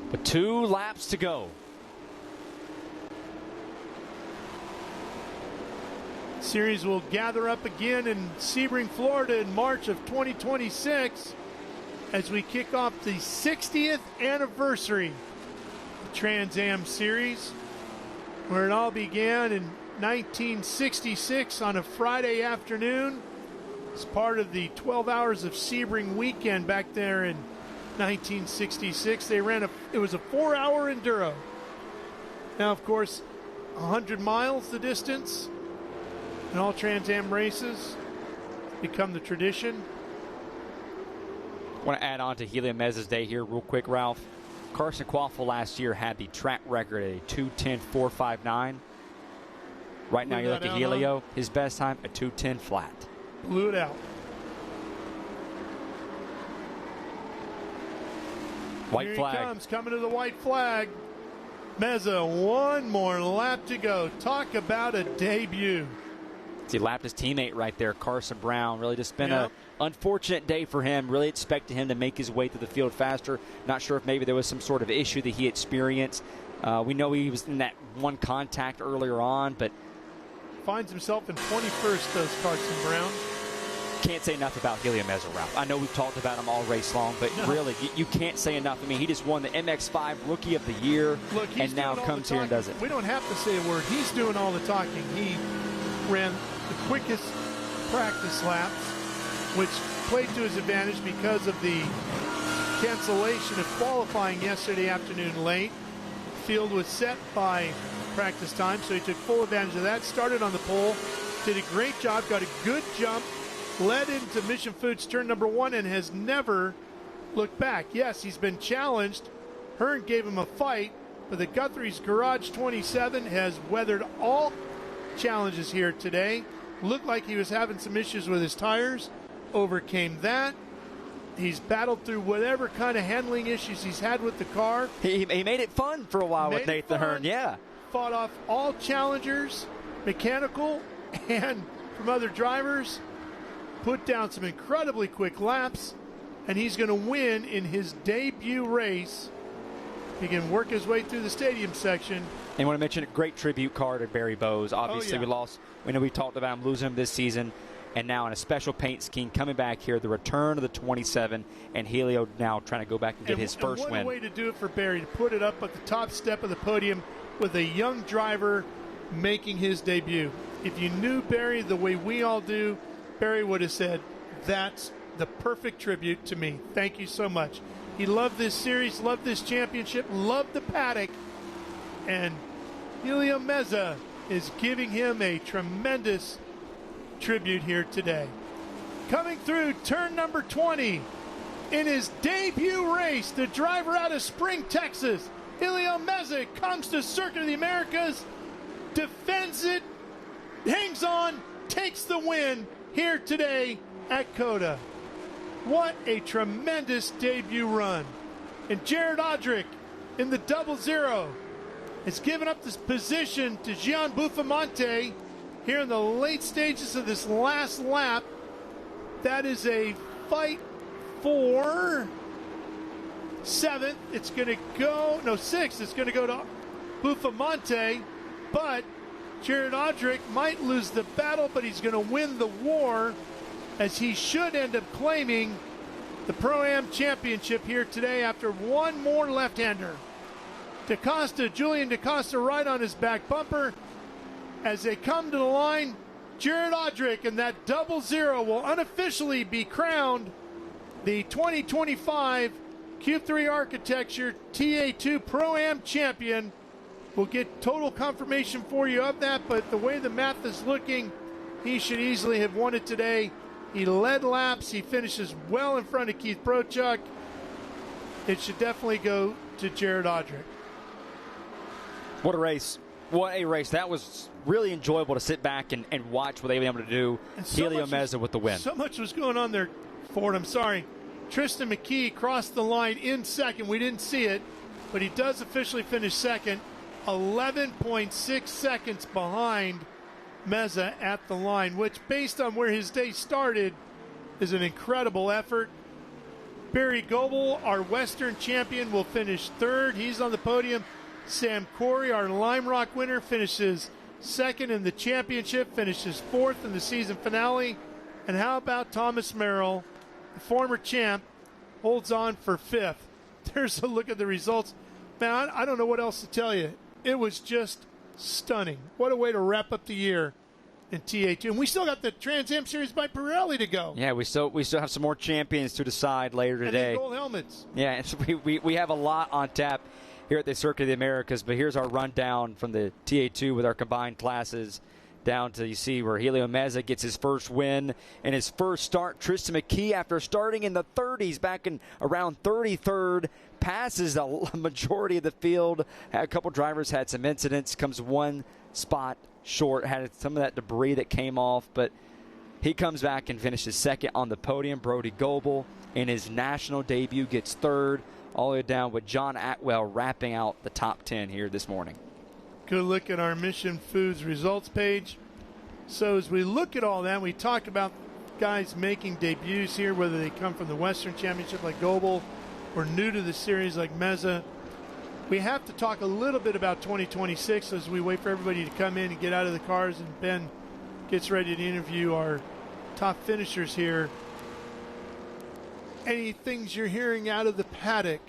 But 2 laps to go. Series will gather up again in Sebring, Florida in March of 2026 as we kick off the 60th anniversary of the Trans Am Series, where it all began in 1966 on a Friday afternoon as part of the 12 Hours of Sebring weekend back there in 1966. They ran it was a 4-hour enduro. Now, of course, 100 miles the distance in all Trans Am races become the tradition. I want to add on to Helio Mez's day here real quick, Ralph. Carson Quaffle last year had the track record at a 2:10.459. Right now, you're looking at Helio, his best time, a 2:10 flat. Blew it out. White flag. Here he comes, coming to the white flag. Meza, one more lap to go. Talk about a debut. He lapped his teammate right there, Carson Brown. Really just been an unfortunate day for him. Really expected him to make his way through the field faster. Not sure if maybe there was some sort of issue that he experienced. We know he was in that one contact earlier on, but finds himself in 21st, does Carson Brown. Can't say enough about Helio Meza, Ralph. I know we've talked about him all race long, but really, you can't say enough. I mean, he just won the MX-5 Rookie of the Year, and now comes here and does it. We don't have to say a word. He's doing all the talking. He ran the quickest practice laps, which played to his advantage because of the cancellation of qualifying yesterday afternoon late. Field was set by practice time, so he took full advantage of that. Started on the pole, did a great job, got a good jump, led into Mission Foods turn number 1, and has never looked back. Yes, he's been challenged. Hearn gave him a fight, but the Guthrie's Garage 27 has weathered all challenges here today. Looked like he was having some issues with his tires, overcame that. He's battled through whatever kind of handling issues he's had with the car. He made it fun for a while with Nathan Hearn, yeah. Fought off all challengers, mechanical and from other drivers. Put down some incredibly quick laps, and he's going to win in his debut race. He can work his way through the stadium section. And I want to mention a great tribute car to Barry Bowes. Obviously, we know we talked about him losing him this season. And now in a special paint scheme, coming back here, the return of the 27, and Helio now trying to go back and get his first win. What a way to do it for Barry, to put it up at the top step of the podium with a young driver making his debut. If you knew Barry the way we all do, Barry would have said, that's the perfect tribute to me. Thank you so much. He loved this series, loved this championship, loved the paddock, and Helio Meza is giving him a tremendous tribute here today. Coming through turn number 20 in his debut race, the driver out of Spring, Texas, Helio Meza, comes to Circuit of the Americas, defends it, hangs on, takes the win here today at COTA. What a tremendous debut run. And Jared Odrick in the 00 has given up this position to Gian Buffamonte here in the late stages of this last lap. That is a fight for 7th. It's going to go, no, 6th. It's going to go to Buffamonte, but Jared Odrick might lose the battle, but he's going to win the war, as he should end up claiming the Pro-Am championship here today after one more left-hander. Julian DaCosta right on his back bumper. As they come to the line, Jared Odrick and that 00 will unofficially be crowned the 2025 Cube 3 Architecture TA2 Pro-Am champion. We'll get total confirmation for you of that, but the way the math is looking, he should easily have won it today. He led laps. He finishes well in front of Keith Brochuk. It should definitely go to Jared Odrick. What a race. What a race. That was really enjoyable to sit back and watch what they were able to do. Helio Meza with the win. So much was going on there, Ford. I'm sorry. Tristan McKee crossed the line in second. We didn't see it, but he does officially finish second. 11.6 seconds behind Meza at the line, which, based on where his day started, is an incredible effort. Barry Goebel, our Western champion, will finish third. He's on the podium. Sam Corey, our Lime Rock winner, finishes second in the championship, finishes fourth in the season finale. And how about Thomas Merrill, the former champ, holds on for fifth. There's a look at the results. Man, I don't know what else to tell you. It was just stunning. What a way to wrap up the year in TA2. And we still got the Trans Am Series by Pirelli to go. Yeah, we still have some more champions to decide later today. And gold helmets. Yeah, so we have a lot on tap here at the Circuit of the Americas, but here's our rundown from the TA2 with our combined classes down to, you see, where Helio Meza gets his first win and his first start. Tristan McKee, after starting in the 30s, back in around 33rd, passes the majority of the field. A couple drivers had some incidents, comes one spot short, had some of that debris that came off, but he comes back and finishes second on the podium. Brody Goebel, in his national debut, gets third, all the way down with John Atwell wrapping out the top 10 here this morning. Good look at our Mission Foods results page. So as we look at all that, we talked about guys making debuts here, whether they come from the Western Championship like Goebel or new to the series like Meza. We have to talk a little bit about 2026 as we wait for everybody to come in and get out of the cars, and Ben gets ready to interview our top finishers here. Any things you're hearing out of the paddock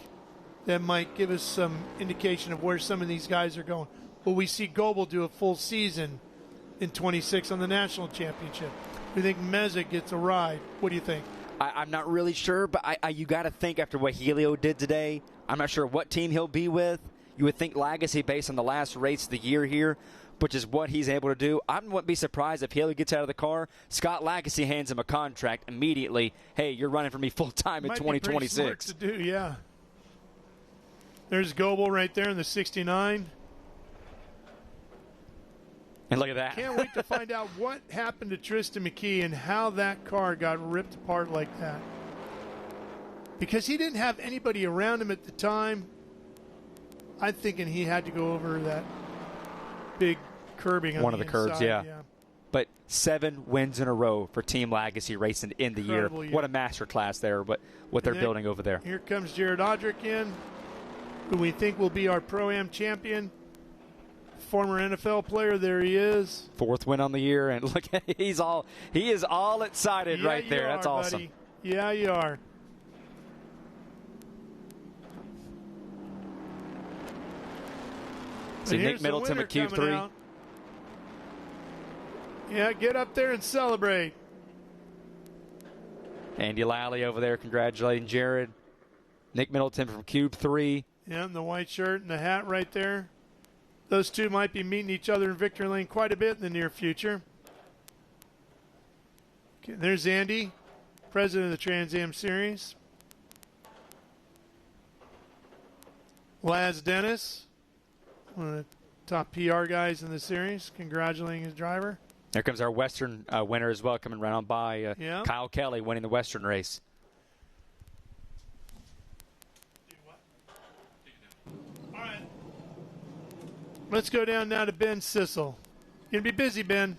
that might give us some indication of where some of these guys are going? Will we see Goebel do a full season in 26 on the national championship? Do you think Meza gets a ride? What do you think? I'm not really sure, but you got to think after what Helio did today, I'm not sure what team he'll be with. You would think legacy based on the last race of the year here, which is what he's able to do. I wouldn't be surprised if Haley gets out of the car, Scott Lagacy hands him a contract immediately. Hey, you're running for me full-time in 2026. Smart to do, yeah. There's Goebel right there in the 69. And look at that. Can't wait to find out what happened to Tristan McKee and how that car got ripped apart like that. Because he didn't have anybody around him at the time. I'm thinking he had to go over that big curbing on one of the curbs, yeah. But 7 wins in a row for Team Legacy Racing in the year. What a master class there, but what they're building over there. Here comes Jared Odrick in, who we think will be our Pro-Am champion. Former NFL player, there he is. 4th win on the year, and look, he is all excited right there. That's awesome. Buddy. Yeah, you are. See Nick Middleton with Q3. Out. Yeah, get up there and celebrate. Andy Lally over there congratulating Jared. Nick Middleton from Cube 3. Yeah, and the white shirt and the hat right there. Those two might be meeting each other in victory lane quite a bit in the near future. Okay, there's Andy, president of the Trans Am Series. Laz Dennis, one of the top PR guys in the series, congratulating his driver. There comes our Western winner as well, coming round by Kyle Kelly winning the Western race. All right. Let's go down now to Ben Sissel. You're going to be busy, Ben.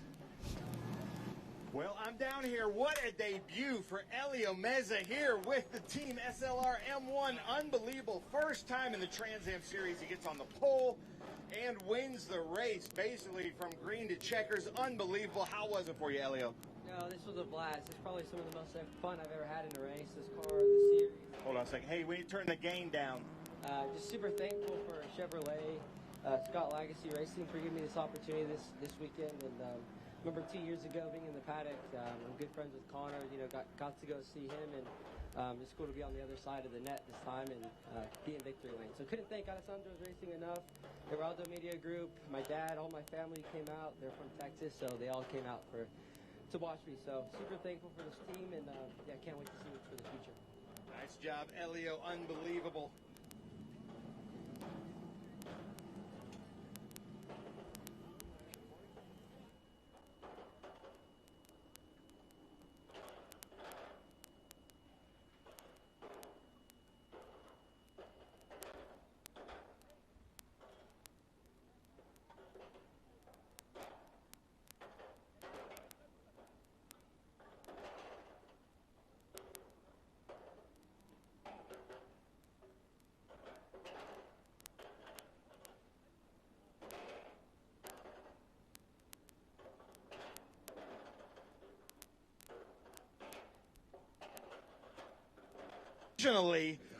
Well, I'm down here. What a debut for Elio Meza here with the Team SLR M1. Unbelievable. First time in the Trans Am Series he gets on the pole and wins the race, basically from green to checkers. Unbelievable. How was it for you, Elio? No, this was a blast. It's probably some of the most fun I've ever had in a race. This car, the series. Hold on a second. Hey, we need to turn the gain down. Just super thankful for Chevrolet, Scott Legacy Racing for giving me this opportunity this weekend. And remember 2 years ago being in the paddock. I'm good friends with Connor. You know, got to go see him, and it's cool to be on the other side of the net this time and be in victory lane. So couldn't thank Alessandro's Racing enough. The Heraldo Media Group, my dad, all my family came out. They're from Texas, so they all came out to watch me. So super thankful for this team, and yeah, can't wait to see what's for the future. Nice job, Elio. Unbelievable.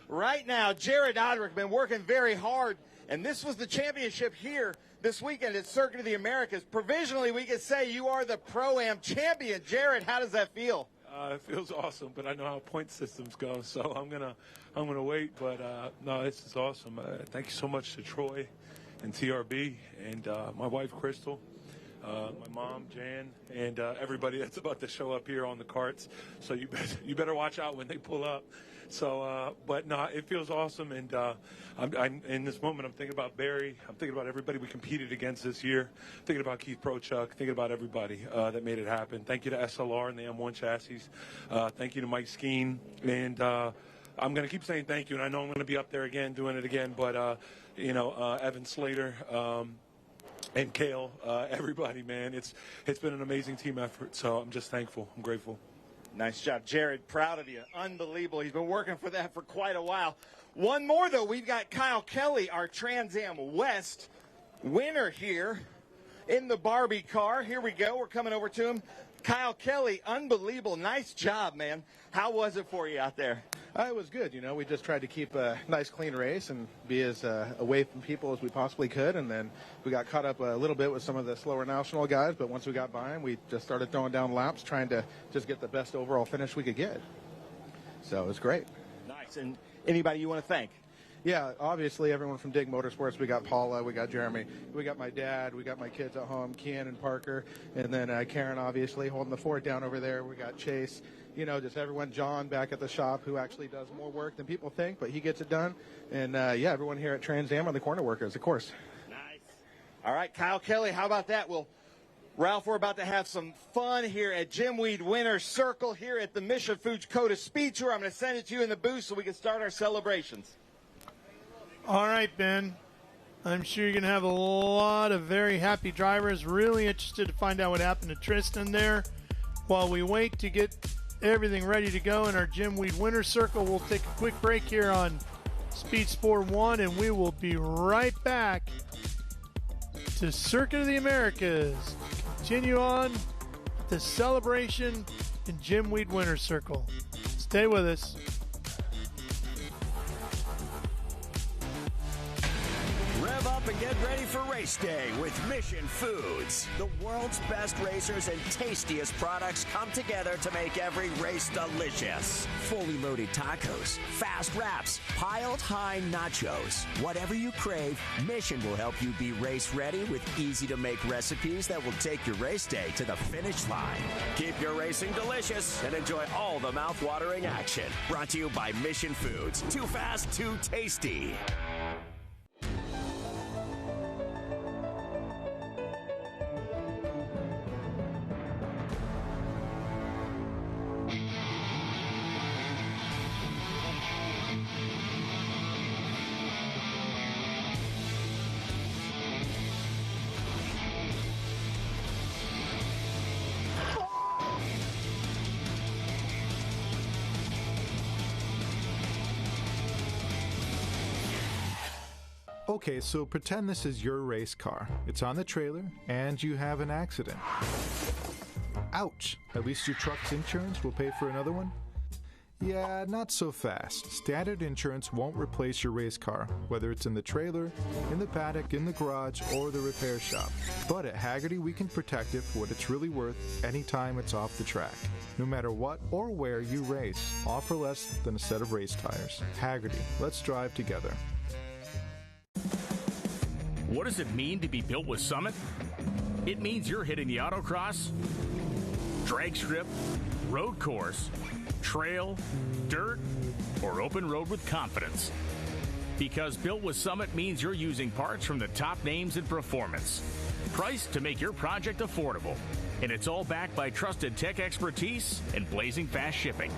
Right now, Jared Odrick been working very hard, and this was the championship here this weekend at Circuit of the Americas. Provisionally, we could say you are the Pro-Am champion. Jared, how does that feel? It feels awesome, but I know how point systems go, so I'm gonna wait. But no, this is awesome. Thank you so much to Troy and TRB and my wife Crystal, my mom Jan, and everybody that's about to show up here on the carts. So you better watch out when they pull up. So, but no, it feels awesome, and I'm in this moment. I'm thinking about Barry. I'm thinking about everybody we competed against this year. Thinking about Keith Prochuk. Thinking about everybody that made it happen. Thank you to SLR and the M1 chassis. Thank you to Mike Skeen, and I'm going to keep saying thank you. And I know I'm going to be up there again, doing it again. But you know, Evan Slater. And Kale, everybody, man, it's been an amazing team effort. So I'm just thankful. I'm grateful. Nice job, Jared. Proud of you. Unbelievable. He's been working for that for quite a while. One more, though. We've got Kyle Kelly, our Trans Am West winner here in the Barbie car. Here we go. We're coming over to him. Kyle Kelly, unbelievable. Nice job, man. How was it for you out there? It was good. You know, we just tried to keep a nice, clean race and be as away from people as we possibly could. And then we got caught up a little bit with some of the slower national guys. But once we got by them, we just started throwing down laps, trying to just get the best overall finish we could get. So it was great. Nice. And anybody you want to thank? Yeah, obviously everyone from Dig Motorsports. We got Paula, we got Jeremy, we got my dad, we got my kids at home, Kian and Parker, and then Karen obviously holding the fort down over there. We got Chase, you know, just everyone, John back at the shop who actually does more work than people think, but he gets it done. And yeah, everyone here at Trans Am are the corner workers, of course. Nice. All right, Kyle Kelly, how about that? Well, Ralph, we're about to have some fun here at Jim Weed Winner's Circle here at the Mission Foods COTA SpeedTour. I'm going to send it to you in the booth so we can start our celebrations. All right, Ben. I'm sure you're going to have a lot of very happy drivers. Really interested to find out what happened to Tristan there. While we wait to get everything ready to go in our Jim Weed Winner's Circle, we'll take a quick break here on Speed Sport 1, and we will be right back to Circuit of the Americas. Continue on the celebration in Jim Weed Winner's Circle. Stay with us. Rev up and get ready for race day with Mission Foods. The world's best racers and tastiest products come together to make every race delicious. Fully loaded tacos, fast wraps, piled high nachos. Whatever you crave, Mission will help you be race ready with easy to make recipes that will take your race day to the finish line. Keep your racing delicious and enjoy all the mouth-watering action. Brought to you by Mission Foods. Too fast, too tasty. Okay, so pretend this is your race car. It's on the trailer, and you have an accident. Ouch! At least your truck's insurance will pay for another one? Yeah, not so fast. Standard insurance won't replace your race car, whether it's in the trailer, in the paddock, in the garage, or the repair shop. But at Haggerty, we can protect it for what it's really worth anytime it's off the track. No matter what or where you race, offer less than a set of race tires. Haggerty, let's drive together. What does it mean to be built with Summit? It means you're hitting the autocross, drag strip, road course, trail, dirt, or open road with confidence. Because built with Summit means you're using parts from the top names in performance. Priced to make your project affordable. And it's all backed by trusted tech expertise and blazing fast shipping.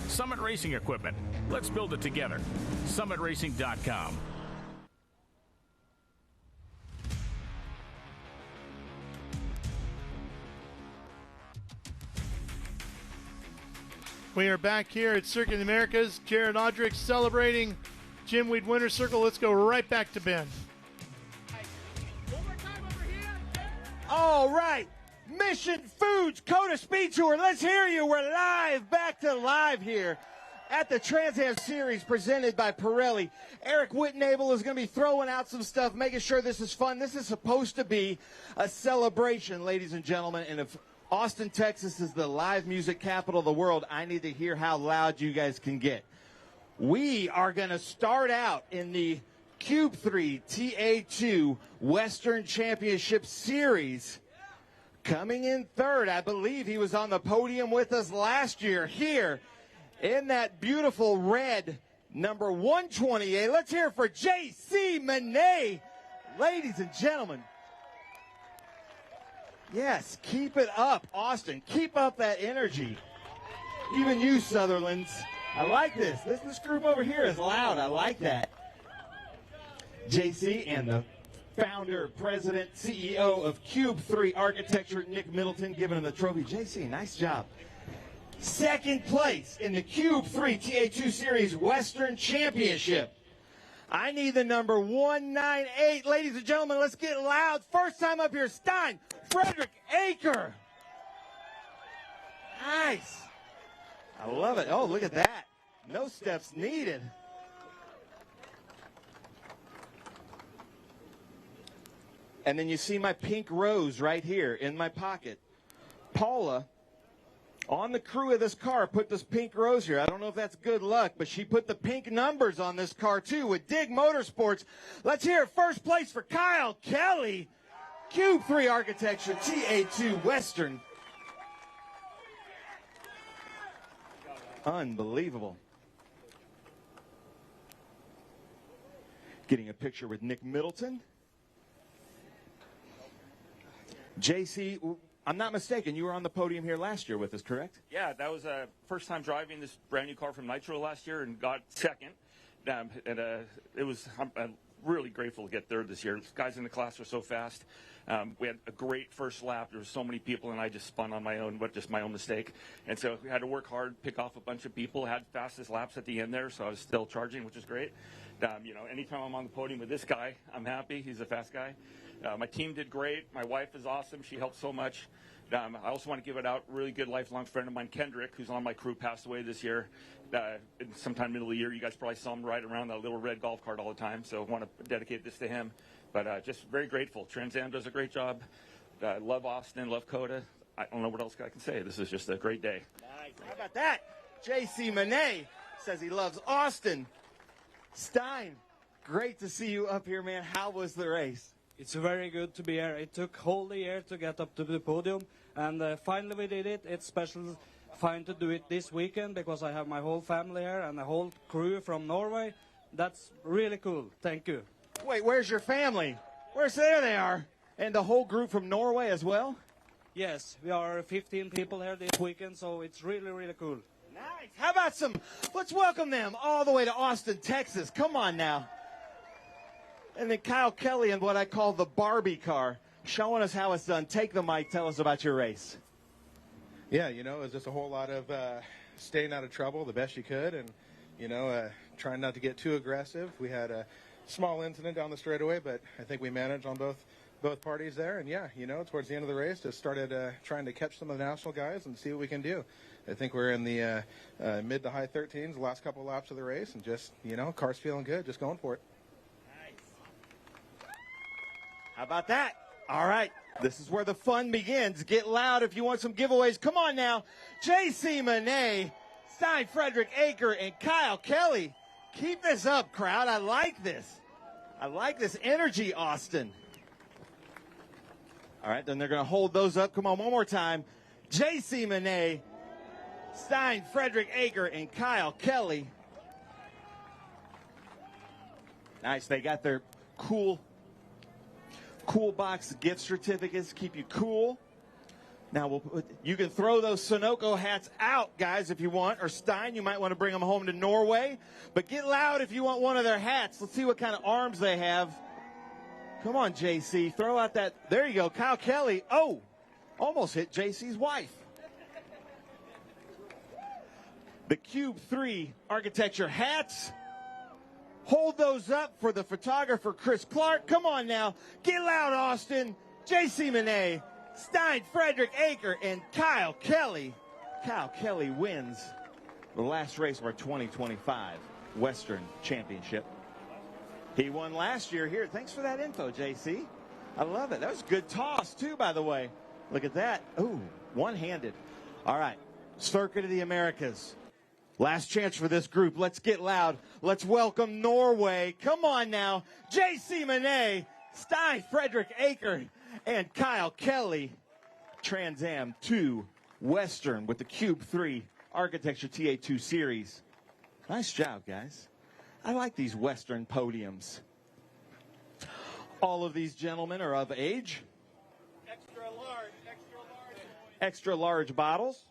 Summit Racing Equipment. Let's build it together. SummitRacing.com. We are back here at Circuit of the Americas. Jared Audrick celebrating Jim Weed Winner's Circle. Let's go right back to Ben. All right, Mission Foods COTA SpeedTour. Let's hear you. We're live, back to live here at the Trans Am Series presented by Pirelli. Eric Whitnable is going to be throwing out some stuff, making sure this is fun. This is supposed to be a celebration, ladies and gentlemen, and if Austin, Texas is the live music capital of the world, I need to hear how loud you guys can get. We are going to start out in the Cube 3 TA2 Western Championship Series. Coming in third, I believe he was on the podium with us last year here in that beautiful red number 128. Let's hear it for J.C. Monet, ladies and gentlemen. Yes, keep it up, Austin. Keep up that energy. Even you, Sutherlands. I like this. This group over here is loud. I like that. JC and the founder, president, CEO of Cube 3 Architecture, Nick Middleton, giving him the trophy. JC, nice job. Second place in the Cube 3 TA2 Series Western Championship. I need the number 198. Ladies and gentlemen, let's get loud. First time up here, Stein Frederick Aker. Nice. I love it. Oh, look at that. No steps needed. And then you see my pink rose right here in my pocket. Paula On the crew of this car put this pink rosier. I don't know if that's good luck, but she put the pink numbers on this car too with Dig Motorsports. Let's hear it. First place for Kyle Kelly. Cube 3 Architecture TA2 Western. Unbelievable. Getting a picture with Nick Middleton. JC, I'm not mistaken, you were on the podium here last year with us, correct? Yeah, that was first time driving this brand new car from Nitro last year and got second. I'm really grateful to get third this year. The guys in the class are so fast. We had a great first lap. There were so many people, and I just spun on my own, but just my own mistake. And so we had to work hard, pick off a bunch of people. Had fastest laps at the end there, so I was still charging, which is great. Anytime I'm on the podium with this guy, I'm happy. He's a fast guy. My team did great. My wife is awesome. She helped so much. I also want to give it out. Really good lifelong friend of mine, Kendrick, who's on my crew, passed away this year. Sometime middle of the year, you guys probably saw him ride around that little red golf cart all the time. So I want to dedicate this to him. But just very grateful. Trans Am does a great job. Love Austin, love COTA. I don't know what else I can say. This is just a great day. Nice. How about that? JC Monet says he loves Austin. Stein, great to see you up here, man. How was the race? It's very good to be here. It took whole the year to get up to the podium, and finally we did it. It's special fine to do it this weekend because I have my whole family here and the whole crew from Norway. That's really cool. Thank you. Wait, where's your family? There they are. And the whole group from Norway as well? Yes, we are 15 people here this weekend, so it's really, really cool. Nice. How about let's welcome them all the way to Austin, Texas. Come on now. And then Kyle Kelly in what I call the Barbie car, showing us how it's done. Take the mic. Tell us about your race. Yeah, it was just a whole lot of staying out of trouble the best you could and, trying not to get too aggressive. We had a small incident down the straightaway, but I think we managed on both parties there. And, yeah, towards the end of the race, just started trying to catch some of the national guys and see what we can do. I think we're in the mid to high 13s the last couple of laps of the race, and just, car's feeling good, just going for it. How about that? All right. This is where the fun begins. Get loud if you want some giveaways. Come on now. JC Monet, Stein Frederick Aker, and Kyle Kelly. Keep this up, crowd. I like this. I like this energy, Austin. All right, then they're going to hold those up. Come on, one more time. JC Monet, Stein Frederick Aker, and Kyle Kelly. Nice. They got their cool box gift certificates, keep you cool. Now you can throw those Sunoco hats out, guys, if you want, or Stein, you might want to bring them home to Norway. But get loud if you want one of their hats. Let's see what kind of arms they have. Come on, JC, throw out that. There you go, Kyle Kelly. Oh, almost hit JC's wife. The Cube 3 Architecture hats. Hold those up for the photographer, Chris Clark. Come on now. Get loud, Austin. JC Monet, Stein Frederick Aker, and Kyle Kelly. Kyle Kelly wins the last race of our 2025 Western Championship. He won last year here. Thanks for that info, JC. I love it. That was a good toss, too, by the way. Look at that. Ooh, one-handed. All right, Circuit of the Americas. Last chance for this group. Let's get loud. Let's welcome Norway. Come on now. JC Monet, Stein Frederick Aker, and Kyle Kelly. Trans Am 2 Western with the Cube 3 Architecture TA2 Series. Nice job, guys. I like these Western podiums. All of these gentlemen are of age. Extra large. Extra large bottles.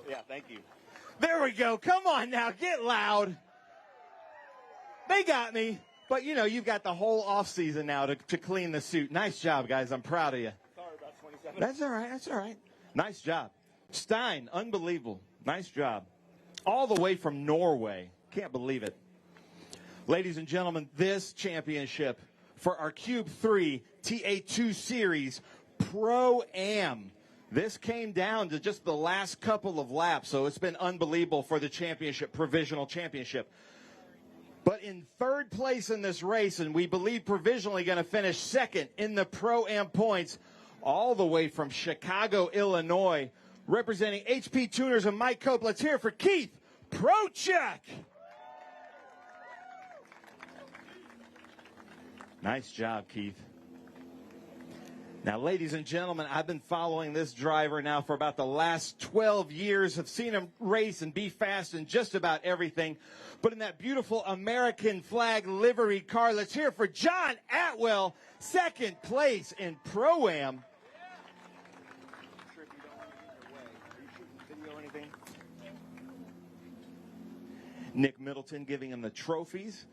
Yeah, thank you. There we go. Come on now. Get loud. They got me. But, you've got the whole off season now to clean the suit. Nice job, guys. I'm proud of you. Sorry about 27. That's all right. Nice job. Stein, unbelievable. Nice job. All the way from Norway. Can't believe it. Ladies and gentlemen, this championship for our Cube 3 TA2 Series Pro-Am. This came down to just the last couple of laps, so it's been unbelievable for the championship, provisional championship. but in third place in this race, and we believe provisionally going to finish second in the Pro-Am points, all the way from Chicago, Illinois, representing HP Tuners and Mike Cope. Let's hear it for Keith Prochek. Nice job, Keith. Now, ladies and gentlemen, I've been following this driver now for about the last 12 years. I've seen him race and be fast in just about everything. But in that beautiful American flag livery car, let's hear it for John Atwell, second place in Pro-Am. Nick Middleton giving him the trophies.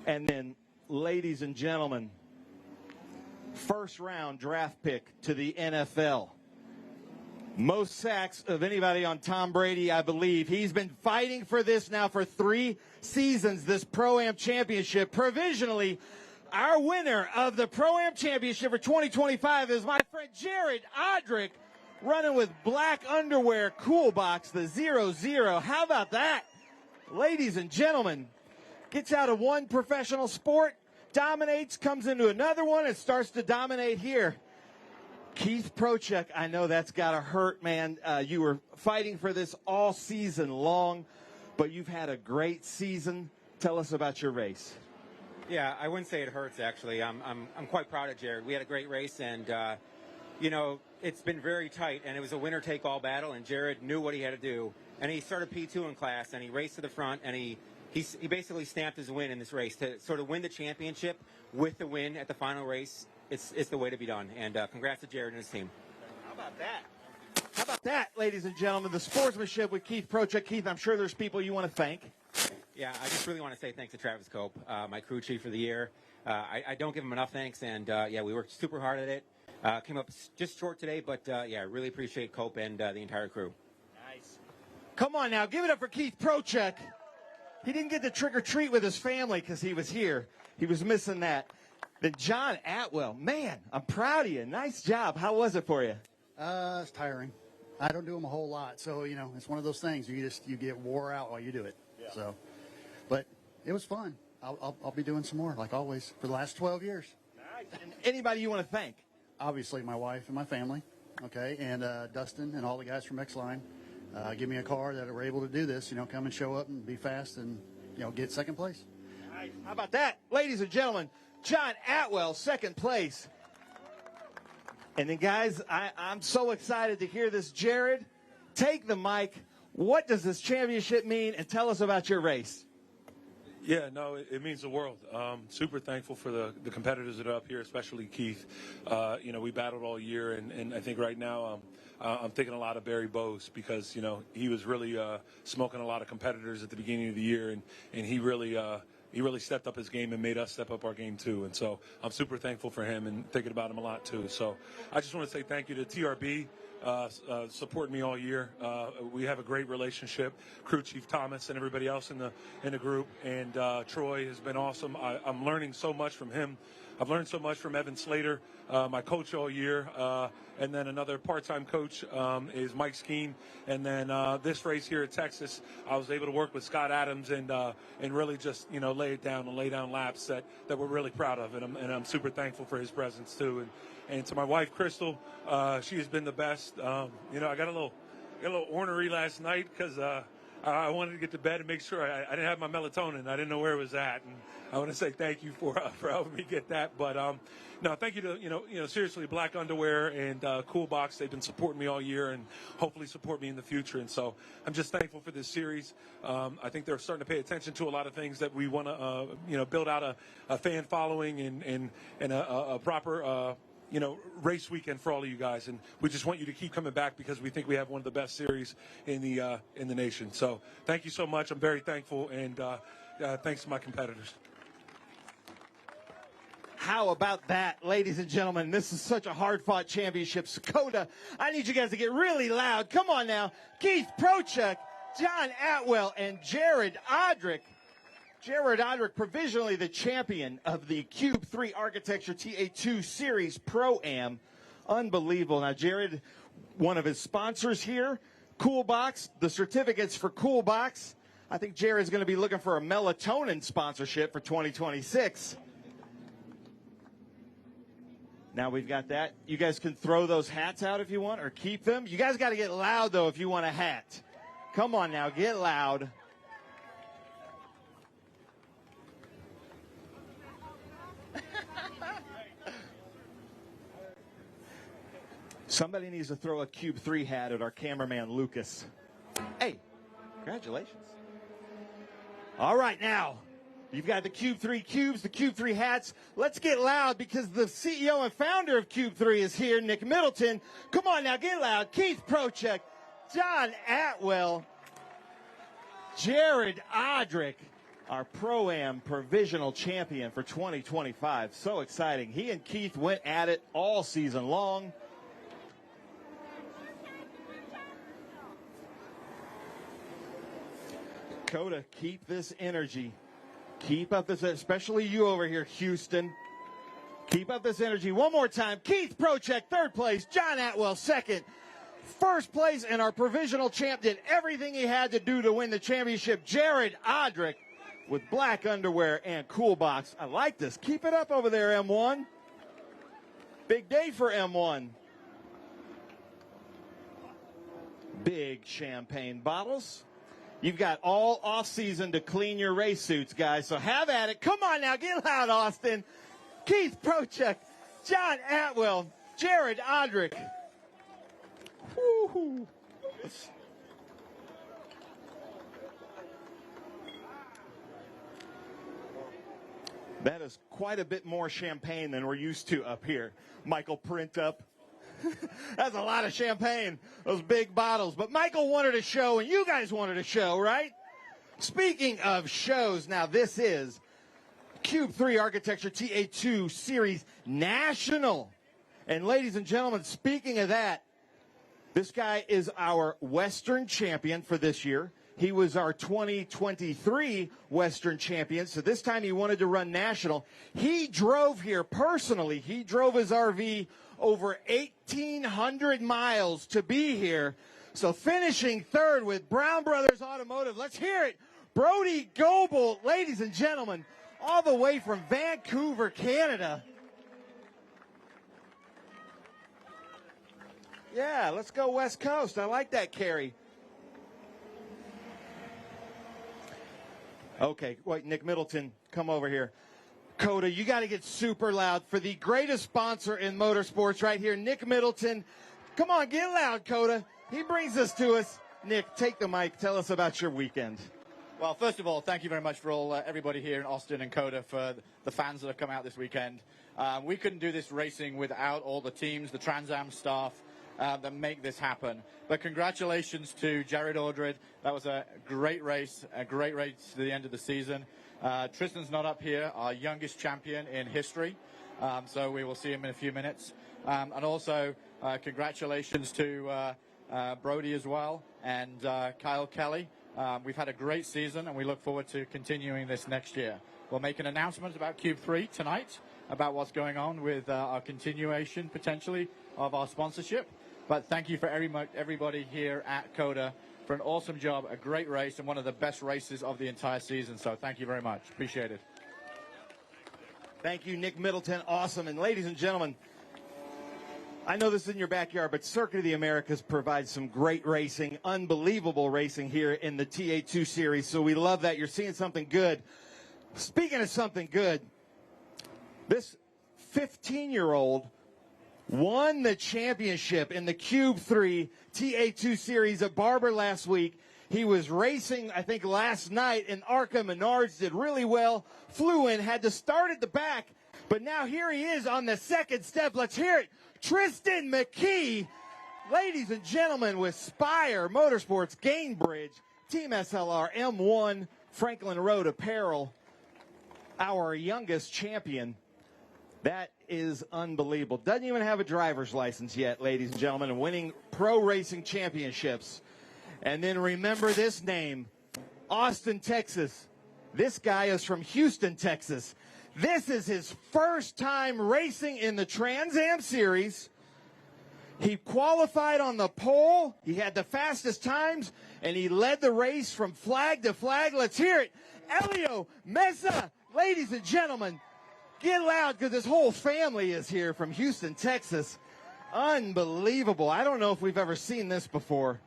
And then, ladies and gentlemen, first round draft pick to the NFL. Most sacks of anybody on Tom Brady, I believe. He's been fighting for this now for 3 seasons, this Pro-Am Championship. Provisionally, our winner of the Pro-Am Championship for 2025 is my friend Jared Odrick, running with black underwear, Cool Box, the 00. How about that? Ladies and gentlemen, gets out of one professional sport, dominates, comes into another one, and starts to dominate here. Keith Prochek, I know that's got to hurt, man. You were fighting for this all season long, but you've had a great season. Tell us about your race. Yeah, I wouldn't say it hurts, actually. I'm quite proud of Jared. We had a great race, and, you know, it's been very tight, and it was a winner-take-all battle, and Jared knew what he had to do. And he started P2 in class, and he raced to the front, and he basically stamped his win in this race. To sort of win the championship with the win at the final race, it's the way to be done. And congrats to Jared and his team. How about that? How about that, ladies and gentlemen? The sportsmanship with Keith Prochek. Keith, I'm sure there's people you want to thank. Yeah, I just really want to say thanks to Travis Cope, my crew chief for the year. I don't give him enough thanks, and yeah, we worked super hard at it. Came up just short today, but yeah, really appreciate Cope and the entire crew. Nice. Come on now, give it up for Keith Prochek. He didn't get to trick or treat with his family because he was here. He was missing that. Then John Atwell, man, I'm proud of you. Nice job. How was it for you? It's tiring. I don't do them a whole lot, so you know it's one of those things. You get wore out while you do it. Yeah. So, but it was fun. I'll be doing some more like always for the last 12 years. Nice. And anybody you want to thank? Obviously, my wife and my family. Okay, and Dustin and all the guys from X-Line. Give me a car that were able to do this, you know, come and show up and be fast and, you know, get second place. Nice. How about that? Ladies and gentlemen, John Atwell, second place. And then, guys, I'm so excited to hear this. Jared, take the mic. What does this championship mean? And tell us about your race. Yeah, no, it means the world. Super thankful for the competitors that are up here, especially Keith. You know, we battled all year, and I think right now I'm thinking a lot of Barry Bose because, you know, he was really smoking a lot of competitors at the beginning of the year, and he really stepped up his game and made us step up our game too. And so I'm super thankful for him and thinking about him a lot too. So I just want to say thank you to TRB. Supporting me all year. We have a great relationship. Crew Chief Thomas and everybody else in the group, and Troy has been awesome. I'm learning so much from him. I've learned so much from Evan Slater, my coach all year, and then another part-time coach is Mike Skeen. And then this race here at Texas, I was able to work with Scott Adams and really just lay down laps that we're really proud of, and I'm super thankful for his presence too. And to my wife Crystal, she has been the best. I got a little ornery last night because I wanted to get to bed and make sure I didn't have my melatonin. I didn't know where it was at, and I want to say thank you for helping me get that. But no, thank you to seriously Black Underwear and Cool Box. They've been supporting me all year and hopefully support me in the future. And so I'm just thankful for this series. I think they're starting to pay attention to a lot of things that we want to build out a fan following and a proper race weekend for all of you guys, and we just want you to keep coming back because we think we have one of the best series in the nation. So thank you so much. I'm very thankful, and thanks to my competitors. How about that, ladies and gentlemen? This is such a hard-fought championship. COTA, I need you guys to get really loud. Come on now. Keith Prochek, John Atwell, and Jared Odrick. Jared Odrick, provisionally the champion of the Cube 3 Architecture TA2 Series Pro-Am. Unbelievable. Now, Jared, one of his sponsors here, Cool Box, the certificates for Cool Box. I think Jared's going to be looking for a melatonin sponsorship for 2026. Now we've got that. You guys can throw those hats out if you want or keep them. You guys got to get loud, though, if you want a hat. Come on now, get loud. Somebody needs to throw a Cube 3 hat at our cameraman, Lucas. Hey, congratulations. All right, now, you've got the Cube 3 cubes, the Cube 3 hats. Let's get loud because the CEO and founder of Cube 3 is here, Nick Middleton. Come on now, get loud. Keith Prochek, John Atwell, Jared Odrick, our Pro-Am provisional champion for 2025. So exciting. He and Keith went at it all season long. COTA, keep this energy. Keep up this, especially you over here, Houston. Keep up this energy. One more time. Keith Prochek, third place. John Atwell, second. First place, and our provisional champ did everything he had to do to win the championship. Jared Odrick with black underwear and cool box. I like this. Keep it up over there, M1. Big day for M1. Big champagne bottles. You've got all off-season to clean your race suits, guys, so have at it. Come on now, get loud, Austin. Keith Prochek, John Atwell, Jared Odrick. Woo-hoo. That is quite a bit more champagne than we're used to up here. Michael Printup. That's a lot of champagne, those big bottles. But Michael wanted a show, and you guys wanted a show, right? Speaking of shows, now this is Cube 3 Architecture TA2 Series National. And ladies and gentlemen, speaking of that, this guy is our Western champion for this year. He was our 2023 Western champion, so this time he wanted to run national. He drove here personally. He drove his RV over 1,800 miles to be here. So finishing third with Brown Brothers Automotive. Let's hear it. Brody Goebel, ladies and gentlemen, all the way from Vancouver, Canada. Yeah, let's go West Coast. I like that, Carrie. Okay, wait, Nick Middleton, come over here. COTA, you got to get super loud for the greatest sponsor in motorsports right here, Nick Middleton. Come on, get loud, COTA. He brings this to us. Nick, take the mic. Tell us about your weekend. Well, first of all, thank you very much for everybody here in Austin and COTA for the fans that have come out this weekend. We couldn't do this racing without all the teams, the Trans Am staff that make this happen. But congratulations to Jared Odrick. That was a great race to the end of the season. Tristan's not up here, our youngest champion in history. So we will see him in a few minutes. And also, congratulations to Brody as well and Kyle Kelly. We've had a great season, and we look forward to continuing this next year. We'll make an announcement about Cube 3 tonight, about what's going on with our continuation, potentially, of our sponsorship. But thank you for everybody here at COTA for an awesome job, a great race, and one of the best races of the entire season. So thank you very much. Appreciate it. Thank you, Nick Middleton. Awesome. And ladies and gentlemen, I know this is in your backyard, but Circuit of the Americas provides some great racing, unbelievable racing here in the TA2 series. So we love that. You're seeing something good. Speaking of something good, this 15-year-old won the championship in the Cube 3 TA2 series at Barber last week. He was racing, I think, last night in ARCA Menards, did really well, flew in, had to start at the back, but now here he is on the second step. Let's hear it. Tristan McKee, ladies and gentlemen, with Spire Motorsports, Gainbridge, Team SLR, M1, Franklin Road Apparel, our youngest champion. That is unbelievable. Doesn't even have a driver's license yet, ladies and gentlemen, and winning pro racing championships. And then remember this name, Austin, Texas. This guy is from Houston, Texas. This is his first time racing in the Trans Am Series. He qualified on the pole. He had the fastest times, and he led the race from flag to flag. Let's hear it. Elio Mesa, ladies and gentlemen, get loud because this whole family is here from Houston, Texas. Unbelievable. I don't know if we've ever seen this before.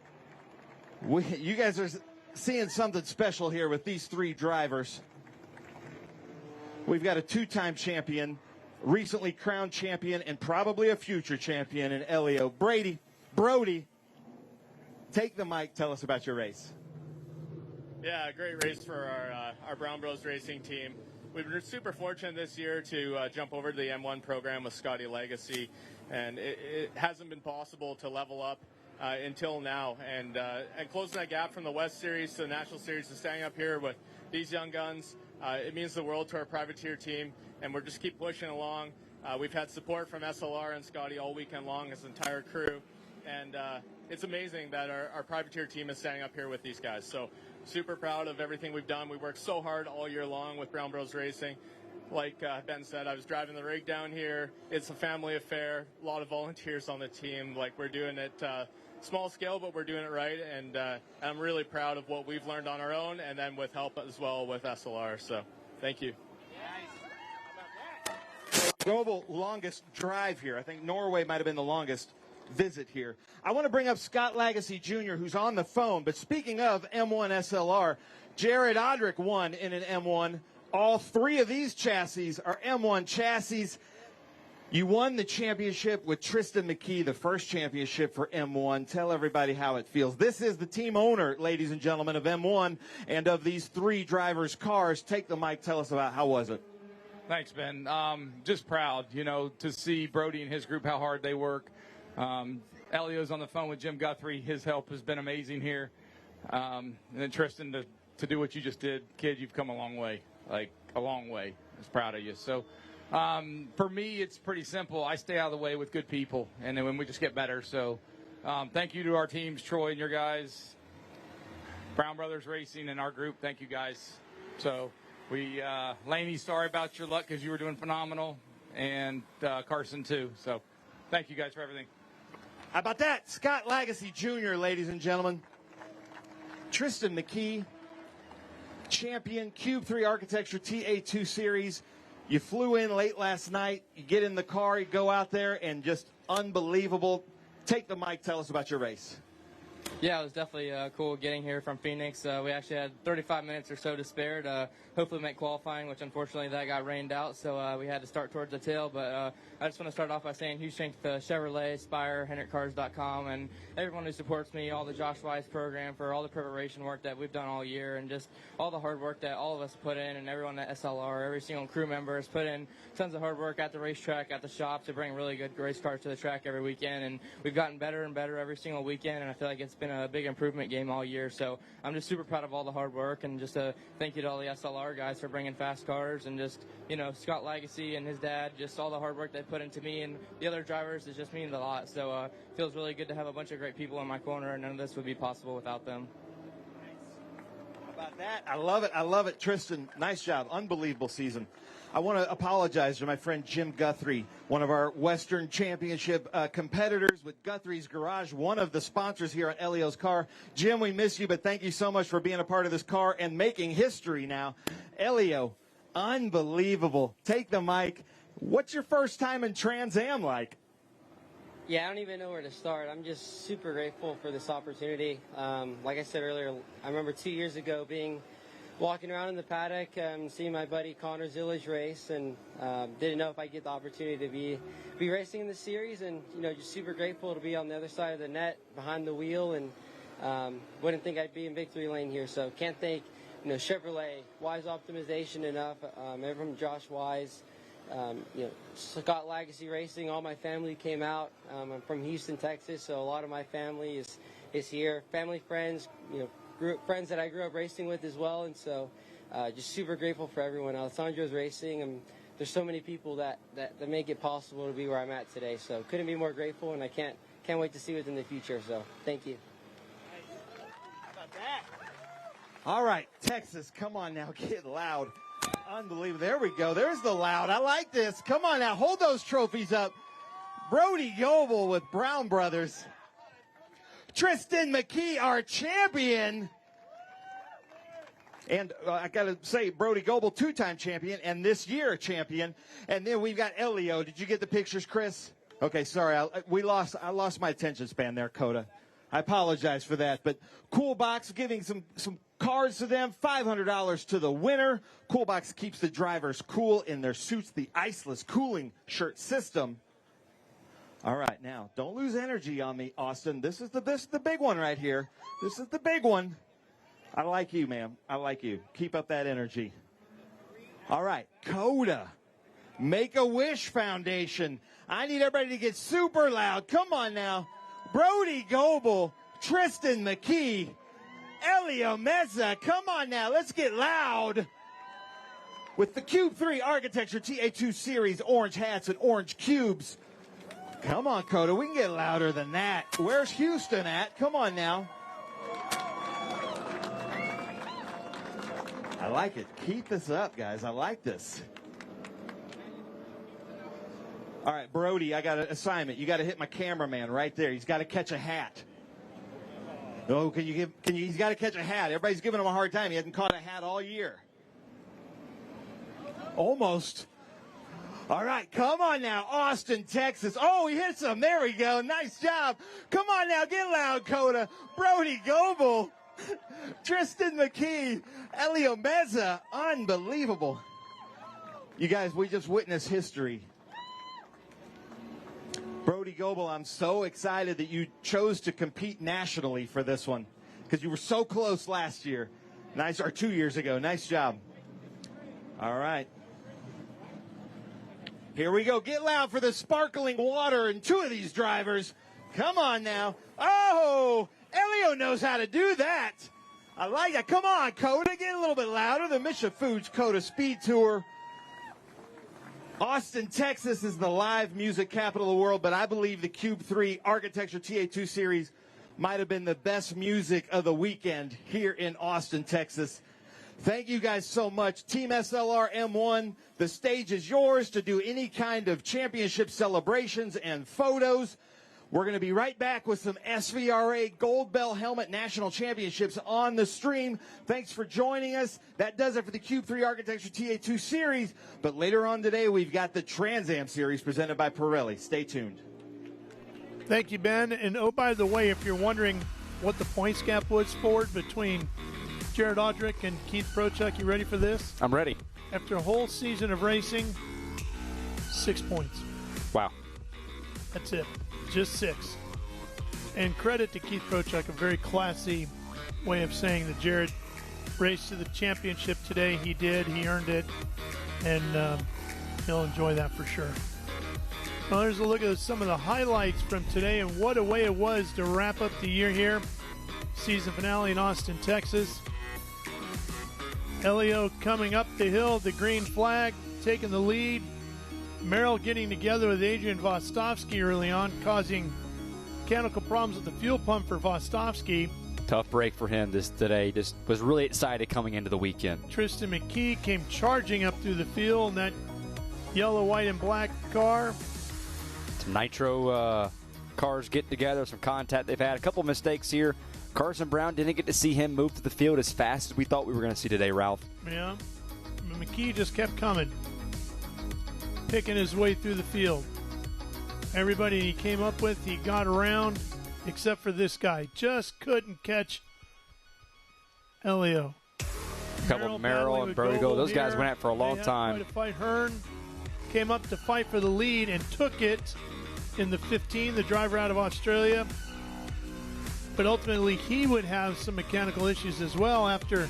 You guys are seeing something special here with these three drivers. We've got a two-time champion, recently crowned champion, and probably a future champion in Elio. Brody, take the mic. Tell us about your race. Yeah, great race for our Brown Bros Racing team. We've been super fortunate this year to jump over to the M1 program with Scotty Legacy, and it hasn't been possible to level up until now. And closing that gap from the West Series to the National Series to staying up here with these young guns, it means the world to our privateer team, and we're just keep pushing along. We've had support from SLR and Scotty all weekend long, his entire crew, and it's amazing that our privateer team is standing up here with these guys. So super proud of everything we've done. We worked so hard all year long with Brown Bros Racing. Like Ben said, I was driving the rig down here. It's a family affair, a lot of volunteers on the team. Like, we're doing it small scale, but we're doing it right, and I'm really proud of what we've learned on our own, and then with help as well with SLR. So thank you. Global longest drive here. I think Norway might have been the longest visit here. I want to bring up Scott Legacy Jr., who's on the phone. But speaking of M1 SLR, Jared Odrick won in an M1. All three of these chassis are M1 chassis. You won the championship with Tristan McKee, the first championship for M1. Tell everybody how it feels. This is the team owner, ladies and gentlemen, of M1 and of these three drivers' cars. Take the mic. Tell us about how was it. Thanks, Ben. Just proud, to see Brody and his group, how hard they work. Elio's on the phone with Jim Guthrie. His help has been amazing here. And then Tristan, to do what you just did, kid, you've come a long way, like a long way. I was proud of you. So for me, it's pretty simple. I stay out of the way with good people, and then when we just get better. So thank you to our teams, Troy and your guys, Brown Brothers Racing and our group. Thank you, guys. So Laney, sorry about your luck because you were doing phenomenal, and Carson too. So thank you guys for everything. How about that? Scott Legacy Jr., ladies and gentlemen. Tristan McKee, champion, Cube 3 Architecture TA2 Series. You flew in late last night. You get in the car, you go out there, and just unbelievable. Take the mic. Tell us about your race. Yeah, it was definitely cool getting here from Phoenix. We actually had 35 minutes or so to spare to hopefully make qualifying, which unfortunately that got rained out, so we had to start towards the tail. But I just want to start off by saying huge thanks to Chevrolet, Spire, HendrickCars.com, and everyone who supports me, all the Josh Wise program, for all the preparation work that we've done all year, and just all the hard work that all of us put in, and everyone at SLR, every single crew member has put in tons of hard work at the racetrack, at the shop, to bring really good race cars to the track every weekend. And we've gotten better and better every single weekend, and I feel like it's been a big improvement game all year. So I'm just super proud of all the hard work, and just a thank you to all the SLR guys for bringing fast cars, and just, Scott Legacy and his dad, just all the hard work they put into me and the other drivers is just means a lot. So it feels really good to have a bunch of great people in my corner, and none of this would be possible without them. How about that? I love it. I love it. Tristan, nice job. Unbelievable season. I want to apologize to my friend Jim Guthrie, one of our Western Championship competitors with Guthrie's Garage, one of the sponsors here on Elio's car. Jim, we miss you, but thank you so much for being a part of this car and making history now. Elio, unbelievable. Take the mic. What's your first time in Trans Am like? Yeah, I don't even know where to start. I'm just super grateful for this opportunity. Like I said earlier, I remember 2 years ago walking around in the paddock, seeing my buddy Connor Zillage race, and didn't know if I'd get the opportunity to be racing in the series, and just super grateful to be on the other side of the net behind the wheel, and wouldn't think I'd be in victory lane here. So can't thank Chevrolet, Wise Optimization enough, everyone from Josh Wise, Scott Legacy Racing. All my family came out. I'm from Houston, Texas, so a lot of my family is here. Family, friends, friends that I grew up racing with as well, and so just super grateful for everyone. Alessandro's racing, and there's so many people that make it possible to be where I'm at today. So couldn't be more grateful, and I can't wait to see what's in the future. So thank you. How about that? All right, Texas, come on now, get loud. Unbelievable. There we go. There's the loud. I like this. Come on now, hold those trophies up. Brody Goebel with Brown Brothers. Tristan McKee, our champion. And I got to say, Brody Goebel, 2-time champion, and this year a champion. And then we've got Elio. Did you get the pictures, Chris? Okay, sorry. I lost my attention span there, Coda. I apologize for that. But Cool Box giving some cards to them, $500 to the winner. Cool Box keeps the drivers cool in their suits, the iceless cooling shirt system. All right, now, don't lose energy on me, Austin. This is the big one right here. This is the big one. I like you, ma'am. I like you. Keep up that energy. All right, Coda, Make-A-Wish Foundation. I need everybody to get super loud. Come on now. Brody Goebel, Tristan McKee, Elio Meza. Come on now. Let's get loud. With the Cube 3 Architecture TA2 Series orange hats and orange cubes. Come on, Coda. We can get louder than that. Where's Houston at? Come on now. I like it. Keep this up, guys. I like this. All right, Brody, I got an assignment. You got to hit my cameraman right there. He's got to catch a hat. Oh, he's got to catch a hat. Everybody's giving him a hard time. He hasn't caught a hat all year. Almost. All right, come on now, Austin, Texas. Oh, he hits him. There we go. Nice job. Come on now, get loud, Coda. Brody Goebel, Tristan McKee, Elio Meza. Unbelievable. You guys, we just witnessed history. Brody Goebel, I'm so excited that you chose to compete nationally for this one because you were so close last year. Nice, or 2 years ago. Nice job. All right. Here we go. Get loud for the sparkling water and 2 of these drivers. Come on now. Oh, Elio knows how to do that. I like that. Come on, Coda. Get a little bit louder. The Mission Foods COTA SpeedTour. Austin, Texas is the live music capital of the world, but I believe the Cube 3 Architecture TA2 Series might have been the best music of the weekend here in Austin, Texas. Thank you guys so much. Team SLR M1, the stage is yours to do any kind of championship celebrations and photos. We're going to be right back with some SVRA Gold Bell Helmet National Championships on the stream. Thanks for joining us. That does it for the Cube 3 Architecture TA2 Series. But later on today, we've got the Trans Am Series presented by Pirelli. Stay tuned. Thank you, Ben. And oh, by the way, if you're wondering what the points gap was forward between Jared Audrick and Keith Prochuk, you ready for this? I'm ready. After a whole season of racing, 6 points. Wow. That's it. Just 6. And credit to Keith Prochuk, a very classy way of saying that Jared raced to the championship today. He did. He earned it. And he'll enjoy that for sure. Well, there's a look at some of the highlights from today, and what a way it was to wrap up the year here. Season finale in Austin, Texas. Elio coming up the hill, the green flag, taking the lead. Merrill getting together with Adrian Vostovsky early on, causing mechanical problems with the fuel pump for Vostovsky. Tough break for him today. Just was really excited coming into the weekend. Tristan McKee came charging up through the field in that yellow, white, and black car. Some nitro cars getting together, some contact they've had. A couple mistakes here. Carson Brown didn't get to see him move to the field as fast as we thought we were going to see today, Ralph. Yeah. McKee just kept coming, picking his way through the field. Everybody he came up with, he got around, except for this guy. Just couldn't catch Elio. A couple of Merrill and Brody Goebel. Those guys went at it for a long time. To fight. Hearn came up to fight for the lead and took it in the 15, the driver out of Australia. But ultimately, he would have some mechanical issues as well after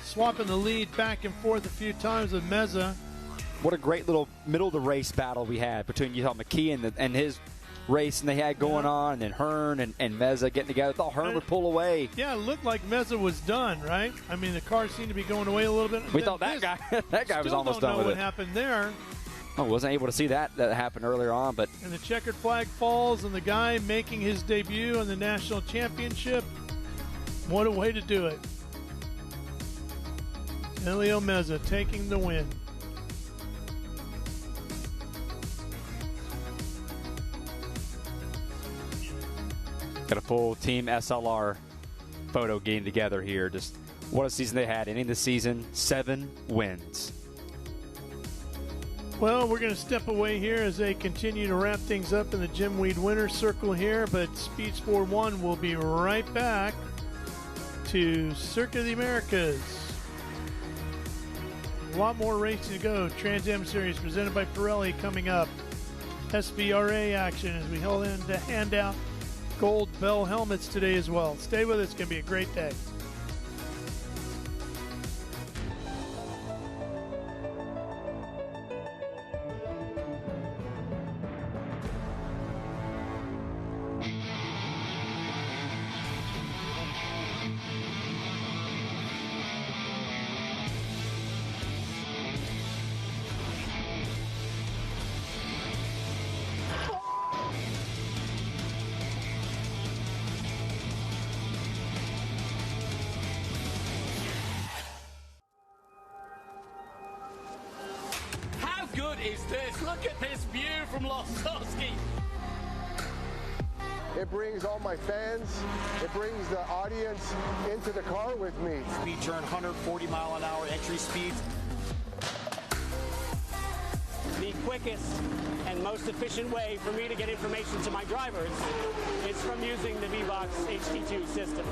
swapping the lead back and forth a few times with Meza. What a great little middle of the race battle we had between McKee and his race, and they had going on, and then Hearn and Meza getting together. I thought Hearn would pull away. Yeah, it looked like Meza was done, right? I mean, the car seemed to be going away a little bit. We thought that guy was almost done with it. Still don't know what happened there. I wasn't able to see that happened earlier on, but and the checkered flag falls, and the guy making his debut in the national championship. What a way to do it! Elio Meza taking the win. Got a full Team SLR photo game together here. Just what a season they had. Ending the season, 7 wins. Well, we're going to step away here as they continue to wrap things up in the Jim Weed Winner's Circle here, but Speed Sport 1 will be right back to Circuit of the Americas. A lot more racing to go. Trans Am Series presented by Pirelli coming up. SVRA action as we hand out gold bell helmets today as well. Stay with us. It's going to be a great day. Is this? Look at this view from Losowski. It brings all my fans, it brings the audience into the car with me. Speed turn 140-mile-an-hour entry speeds. The quickest and most efficient way for me to get information to my drivers is from using the V-Box HD2 system.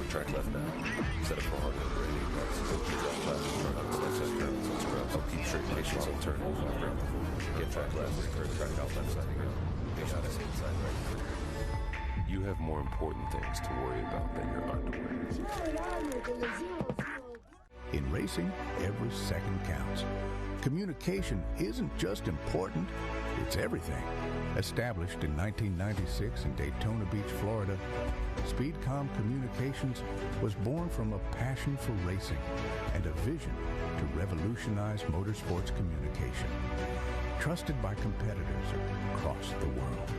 Track left now. Set up for hard braking. Help keep straight patience on turn. Get track left. Track out left side again. Get out of inside right. You have more important things to worry about than your underwear. In racing, every second counts. Communication isn't just important, it's everything. Established in 1996 in Daytona Beach, Florida, Speedcom Communications was born from a passion for racing and a vision to revolutionize motorsports communication. Trusted by competitors across the world.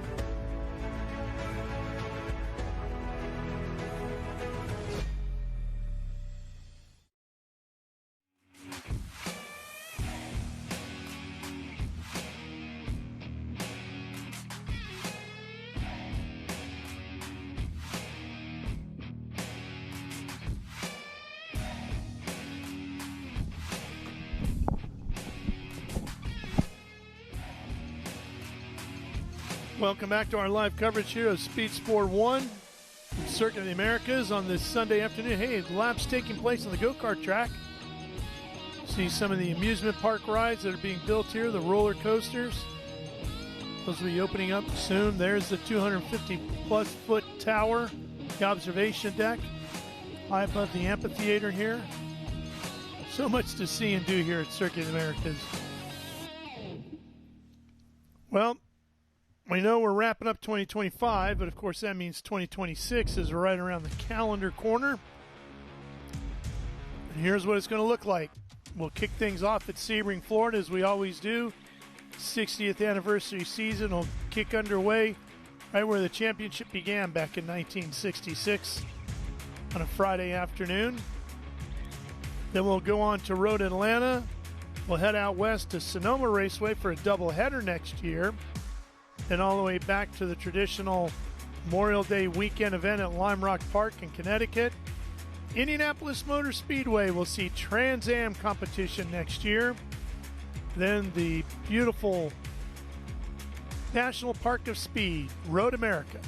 Welcome back to our live coverage here of Speed Sport 1, Circuit of the Americas on this Sunday afternoon. Hey, laps taking place on the go-kart track. See some of the amusement park rides that are being built here, the roller coasters. Those will be opening up soon. There's the 250-plus foot tower, the observation deck, high above the amphitheater here. So much to see and do here at Circuit of the Americas. Well, we know we're wrapping up 2025, but of course that means 2026 is right around the calendar corner. And here's what it's going to look like. We'll kick things off at Sebring, Florida, as we always do. 60th anniversary season will kick underway right where the championship began back in 1966 on a Friday afternoon. Then we'll go on to Road Atlanta. We'll head out west to Sonoma Raceway for a doubleheader next year. Then all the way back to the traditional Memorial Day weekend event at Lime Rock Park in Connecticut. Indianapolis Motor Speedway will see Trans Am competition next year. Then the beautiful National Park of Speed, Road America,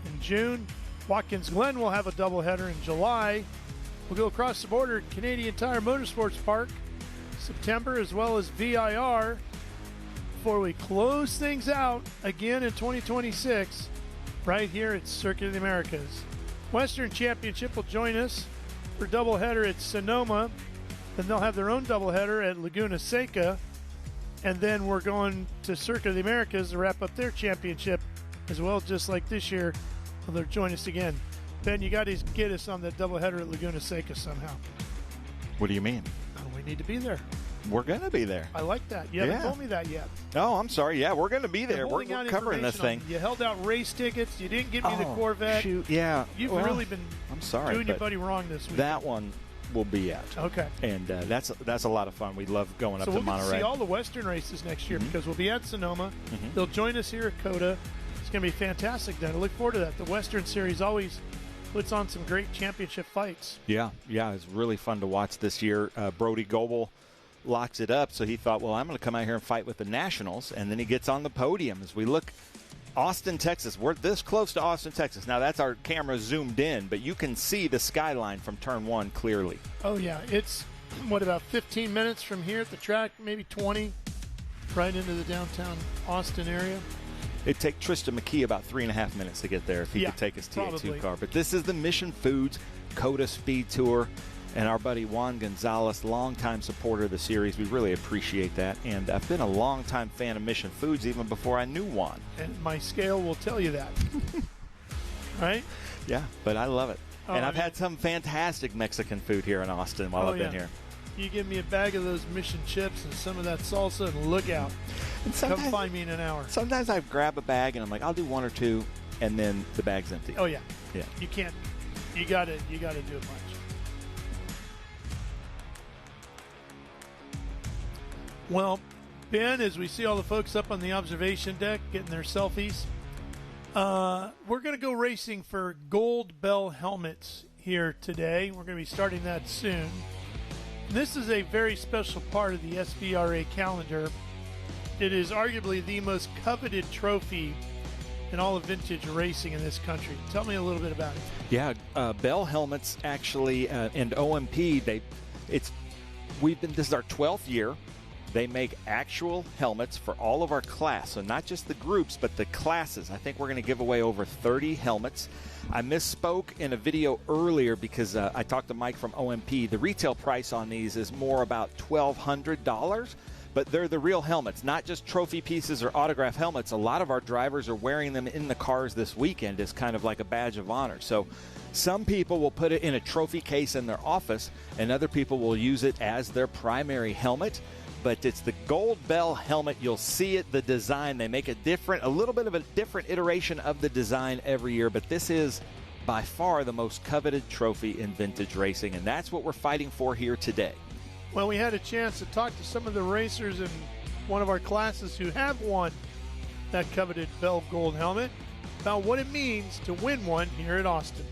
in June. Watkins Glen will have a doubleheader in July. We'll go across the border at Canadian Tire Motorsports Park, September, as well as VIR, before we close things out again in 2026 right here at Circuit of the Americas. Western Championship will join us for doubleheader at Sonoma. Then they'll have their own doubleheader at Laguna Seca. And then we're going to Circuit of the Americas to wrap up their championship as well, just like this year. They'll join us again. Ben, you got to get us on the doubleheader at Laguna Seca somehow. What do you mean? We need to be there. We're going to be there. I like that. You haven't told me that yet. Oh, I'm sorry. Yeah, we're going to be there. We're covering this thing. You held out race tickets. You didn't give me the Corvette. Shoot. Yeah. You've really been doing your buddy wrong this week. That one will be at. Okay. And that's a lot of fun. We love going up to Monterey. So we'll see all the Western races next year because we'll be at Sonoma. They'll join us here at COTA. It's going to be fantastic then. I look forward to that. The Western Series always puts on some great championship fights. Yeah, it's really fun to watch this year. Brody Goebel locks it up, so he thought, well, I'm going to come out here and fight with the Nationals, and then he gets on the podium. As we look, Austin, Texas. We're this close to Austin, Texas. Now, that's our camera zoomed in, but you can see the skyline from Turn 1 clearly. Oh, yeah. It's, about 15 minutes from here at the track, maybe 20, right into the downtown Austin area. It'd take Tristan McKee about 3.5 minutes to get there if he could take his TA2 car. But this is the Mission Foods COTA SpeedTour. And our buddy Juan Gonzalez, longtime supporter of the series. We really appreciate that. And I've been a longtime fan of Mission Foods even before I knew Juan. And my scale will tell you that. Right? Yeah, but I love it. And I've had some fantastic Mexican food here in Austin while I've been here. You give me a bag of those Mission chips and some of that salsa, and look out. And come find me in an hour. Sometimes I grab a bag and I'm like, I'll do one or two, and then the bag's empty. Oh, yeah. Yeah. You can't. You gotta do it much. Well, Ben, as we see all the folks up on the observation deck getting their selfies, we're going to go racing for Gold Bell helmets here today. We're going to be starting that soon. This is a very special part of the SVRA calendar. It is arguably the most coveted trophy in all of vintage racing in this country. Tell me a little bit about it. Yeah, Bell helmets actually, and OMP. This is our 12th year. They make actual helmets for all of our class, so not just the groups, but the classes. I think we're going to give away over 30 helmets. I misspoke in a video earlier because I talked to Mike from OMP. The retail price on these is more about $1,200, but they're the real helmets, not just trophy pieces or autograph helmets. A lot of our drivers are wearing them in the cars this weekend as kind of like a badge of honor. So some people will put it in a trophy case in their office, and other people will use it as their primary helmet. But it's the Gold Bell helmet. You'll see it, the design. They make a little bit of a different iteration of the design every year. But this is by far the most coveted trophy in vintage racing, and that's what we're fighting for here today. Well, we had a chance to talk to some of the racers in one of our classes who have won that coveted Bell Gold helmet about what it means to win one here at Austin.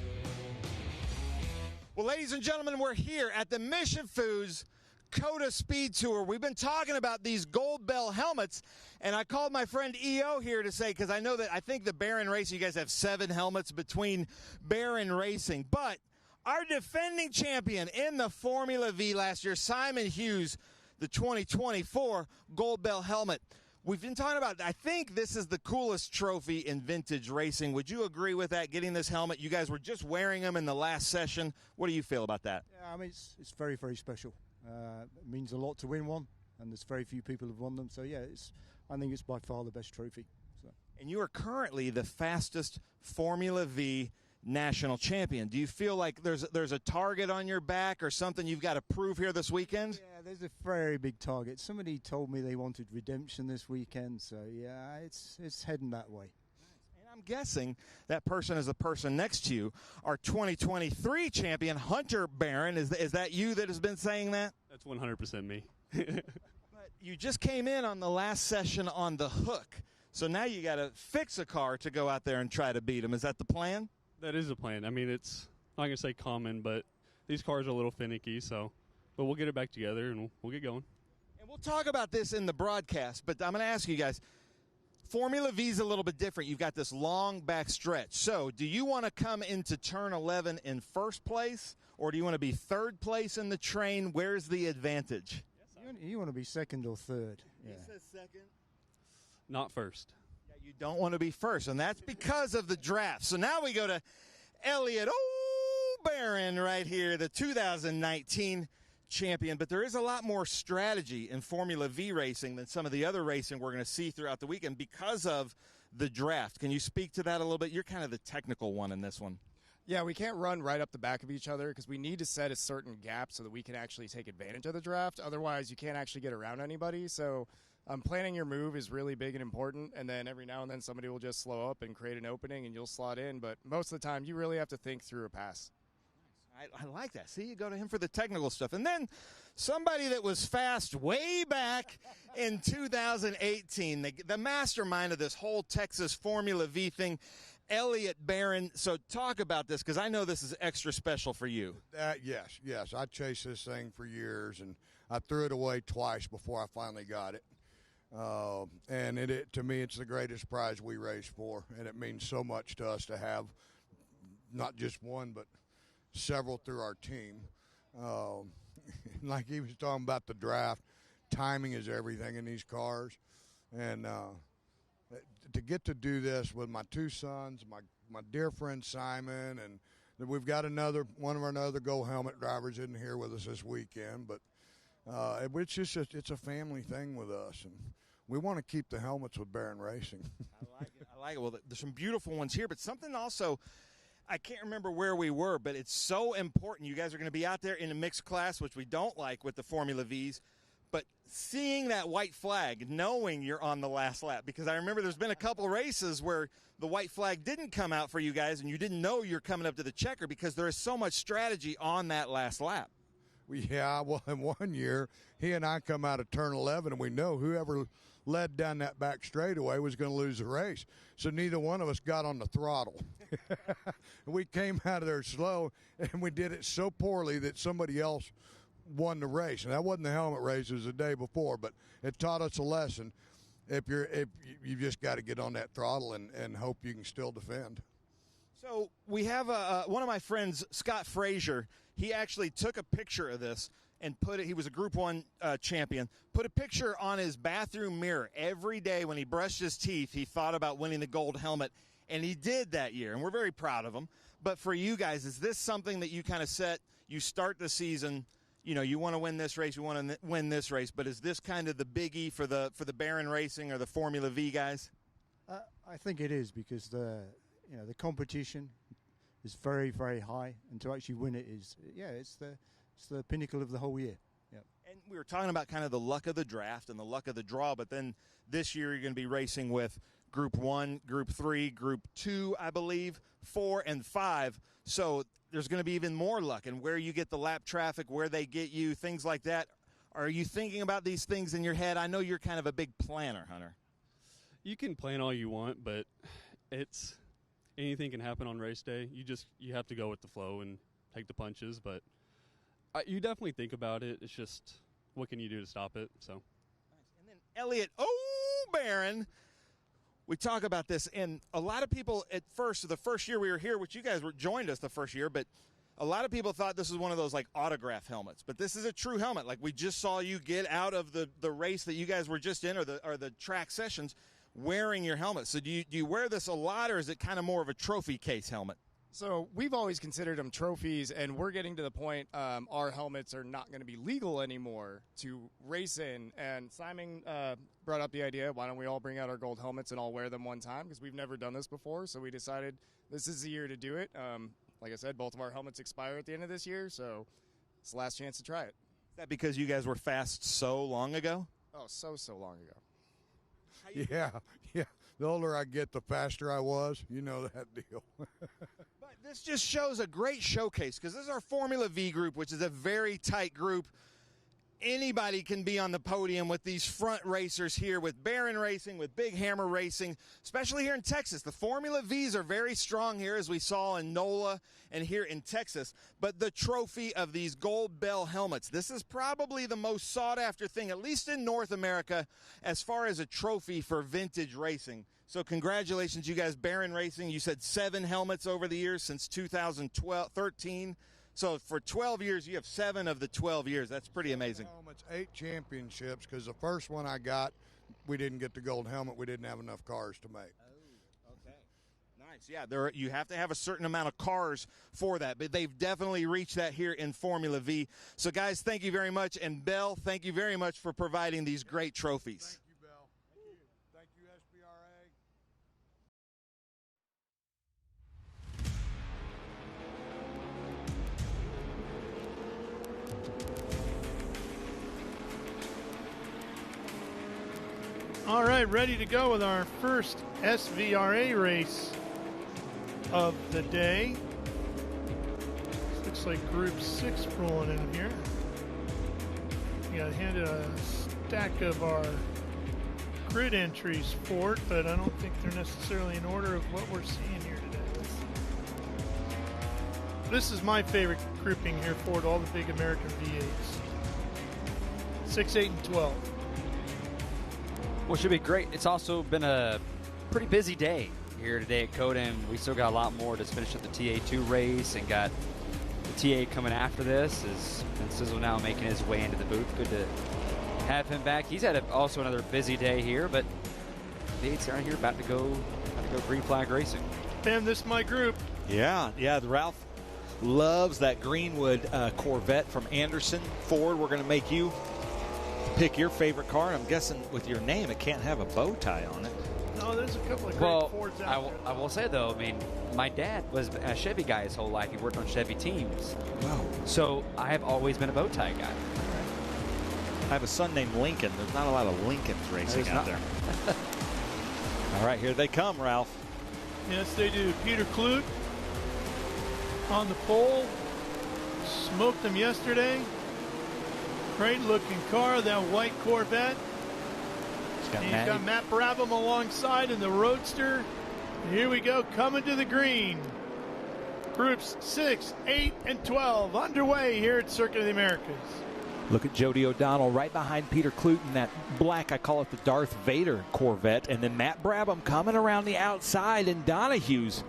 Well, ladies and gentlemen, we're here at the Mission Foods COTA SpeedTour. We've been talking about these Gold Bell helmets, and I called my friend EO here to say, because I think the Barron Racing, you guys have 7 helmets between Barron Racing, but our defending champion in the Formula V last year, Simon Hughes, the 2024 Gold Bell helmet. We've been talking about, I think this is the coolest trophy in vintage racing. Would you agree with that, getting this helmet? You guys were just wearing them in the last session. What do you feel about that? Yeah, I mean, it's very, very special. It means a lot to win one, and there's very few people who've won them. So, yeah, I think it's by far the best trophy. So. And you are currently the fastest Formula V national champion. Do you feel like there's a target on your back or something you've got to prove here this weekend? Yeah, there's a very big target. Somebody told me they wanted redemption this weekend, so, yeah, it's heading that way. I'm guessing that person is the person next to you, our 2023 champion, Hunter Barron. Is that you that has been saying that? That's 100% me. But you just came in on the last session on the hook, so now you got to fix a car to go out there and try to beat him. Is that the plan? That is the plan. I mean, it's not going to say common, but these cars are a little finicky, but we'll get it back together and we'll get going. And we'll talk about this in the broadcast, but I'm going to ask you guys, Formula V is a little bit different. You've got this long back stretch. So do you want to come into turn 11 in first place, or do you want to be third place in the train? Where's the advantage? You want to be second or third. Yeah. He says second. Not first. Yeah, you don't want to be first, and that's because of the draft. So now we go to Elliott Barron right here, the 2019 champion. But there is a lot more strategy in Formula V racing than some of the other racing we're going to see throughout the weekend because of the draft. Can you speak to that a little bit? You're kind of the technical one in this one. Yeah, we can't run right up the back of each other because we need to set a certain gap so that we can actually take advantage of the draft. Otherwise, you can't actually get around anybody. So planning your move is really big and important, and then every now and then somebody will just slow up and create an opening and you'll slot in. But most of the time, you really have to think through a pass. I like that. See, you go to him for the technical stuff. And then somebody that was fast way back in 2018, the mastermind of this whole Texas Formula V thing, Elliott Barron. So talk about this, because I know this is extra special for you. Yes. I chased this thing for years, and I threw it away twice before I finally got it. And to me, it's the greatest prize we race for, and it means so much to us to have not just one, but several through our team. Like he was talking about the draft, timing is everything in these cars. And to get to do this with my two sons, my dear friend Simon, and we've got one of our other gold helmet drivers in here with us this weekend. But it's a family thing with us, and we want to keep the helmets with Barron Racing. I like it. Well, there's some beautiful ones here, but something also, I can't remember where we were, but it's so important. You guys are going to be out there in a mixed class, which we don't like with the Formula Vs, but seeing that white flag, knowing you're on the last lap, because I remember there's been a couple races where the white flag didn't come out for you guys and you didn't know you're coming up to the checker because there is so much strategy on that last lap. Yeah, well, in one year, he and I come out of turn 11, and we know whoever led down that back straightaway was going to lose the race. So neither one of us got on the throttle. We came out of there slow, and we did it so poorly that somebody else won the race. And that wasn't the helmet race, it was the day before, but it taught us a lesson. If you just got to get on that throttle and hope you can still defend. So we have one of my friends, Scott Frazier. He actually took a picture of this and put it. He was a Group 1 champion. Put a picture on his bathroom mirror every day when he brushed his teeth. He thought about winning the gold helmet, and he did that year, and we're very proud of him. But for you guys, is this something that you kind of set? You start the season, you want to win this race, you want to win this race, but is this kind of the biggie for the Barron Racing or the Formula V guys? I think it is, because the competition is very, very high, and to actually win it is, it's the pinnacle of the whole year. Yeah. And we were talking about kind of the luck of the draft and the luck of the draw, but then this year you're going to be racing with Group 1, Group 3, Group 2, I believe, 4, and 5. So there's going to be even more luck, and where you get the lap traffic, where they get you, things like that. Are you thinking about these things in your head? I know you're kind of a big planner, Hunter. You can plan all you want, but anything can happen on race day. You have to go with the flow and take the punches, but you definitely think about it. It's just, what can you do to stop it? So, and then Elliott Barron. We talk about this, and a lot of people at first, the first year we were here, which you guys joined us the first year, but a lot of people thought this was one of those like autograph helmets. But this is a true helmet. Like we just saw you get out of the race that you guys were just in, or the track sessions, wearing your helmet. So do you wear this a lot, or is it kind of more of a trophy case helmet? So we've always considered them trophies, and we're getting to the point our helmets are not going to be legal anymore to race in. And Simon brought up the idea, why don't we all bring out our gold helmets and all wear them one time, because we've never done this before. So we decided this is the year to do it. Like I said, both of our helmets expire at the end of this year, so it's the last chance to try it. Is that because you guys were fast so long ago? Oh, so long ago. Yeah. The older I get, the faster I was. You know that deal. But this just shows a great showcase, because this is our Formula V group, which is a very tight group. Anybody can be on the podium with these front racers here, with Barron Racing, with Big Hammer Racing, especially here in Texas. The Formula Vs are very strong here, as we saw in NOLA and here in Texas. But the trophy of these gold bell helmets, this is probably the most sought-after thing, at least in North America, as far as a trophy for vintage racing. So congratulations, you guys. Barron Racing, you said 7 helmets over the years since 2013. So for 12 years, you have 7 of the 12 years. That's pretty amazing. Helmets, 8 championships, because the first one I got, we didn't get the gold helmet. We didn't have enough cars to make. Oh, okay. Nice. Yeah, you have to have a certain amount of cars for that, but they've definitely reached that here in Formula V. So, guys, thank you very much. And, Bell, thank you very much for providing these great trophies. Thank you, Bell. Thank you, SVRA. All right, ready to go with our first SVRA race of the day. Looks like Group 6 rolling in here. We got handed a stack of our grid entries for it, but I don't think they're necessarily in order of what we're seeing here today. This is my favorite grouping here for it, all the big American V8s. 6, 8, and 12. Well, it should be great. It's also been a pretty busy day here today at COTA, and we still got a lot more to finish up the TA2 race and got the TA coming after this. And Sizzle now making his way into the booth. Good to have him back. He's had also another busy day here, but the V8s are here about to go green flag racing. And this is my group. Yeah, Ralph loves that Greenwood Corvette from Anderson Ford. We're going to make you pick your favorite car. I'm guessing with your name, it can't have a bow tie on it. No, there's a couple of great Fords out there. I will say, though, I mean, my dad was a Chevy guy his whole life. He worked on Chevy teams. Wow. So I have always been a bow tie guy. I have a son named Lincoln. There's not a lot of Lincolns racing out there. All right, here they come, Ralph. Yes, they do. Peter Kloot on the pole. Smoked them yesterday. Great looking car, that white Corvette. He's got Matt Brabham alongside in the Roadster. And here we go, coming to the green. Groups 6, 8, and 12 underway here at Circuit of the Americas. Look at Jody O'Donnell right behind Peter Kloot in that black, I call it the Darth Vader Corvette. And then Matt Brabham coming around the outside in Donahue's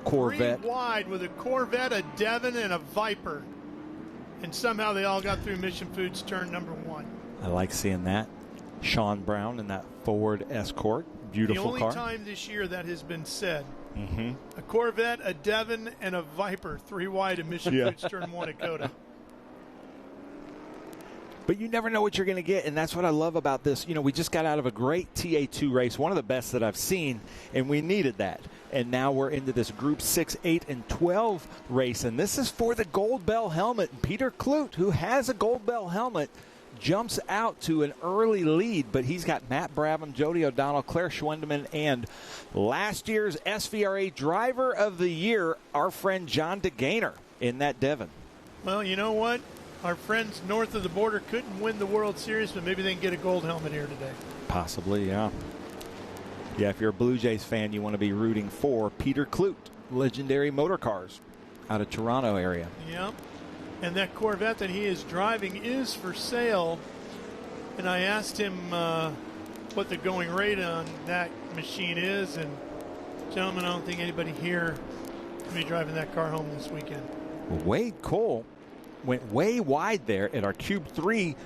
Corvette. Green wide with a Corvette, a Devon, and a Viper. And somehow they all got through Mission Foods turn number 1. I like seeing that. Sean Brown in that Ford Escort. Beautiful car. The only time this year that has been said. Mm-hmm. A Corvette, a Devon, and a Viper. 3 wide in Mission Foods turn 1 at COTA. But you never know what you're going to get, and that's what I love about this. You know, we just got out of a great TA2 race, one of the best that I've seen, and we needed that. And now we're into this Group 6, 8, and 12 race, and this is for the Gold Bell helmet. Peter Kloot, who has a Gold Bell helmet, jumps out to an early lead, but he's got Matt Brabham, Jody O'Donnell, Claire Schwendeman, and last year's SVRA Driver of the Year, our friend John DeGainer in that Devon. Well, you know what? Our friends north of the border couldn't win the World Series, but maybe they can get a gold helmet here today. Possibly, yeah. Yeah, if you're a Blue Jays fan, you want to be rooting for Peter Kloot, Legendary Motor Cars, out of Toronto area. Yep. And that Corvette that he is driving is for sale. And I asked him what the going rate on that machine is. And, gentlemen, I don't think anybody here will be driving that car home this weekend. Wade Cole went way wide there at our Cube 3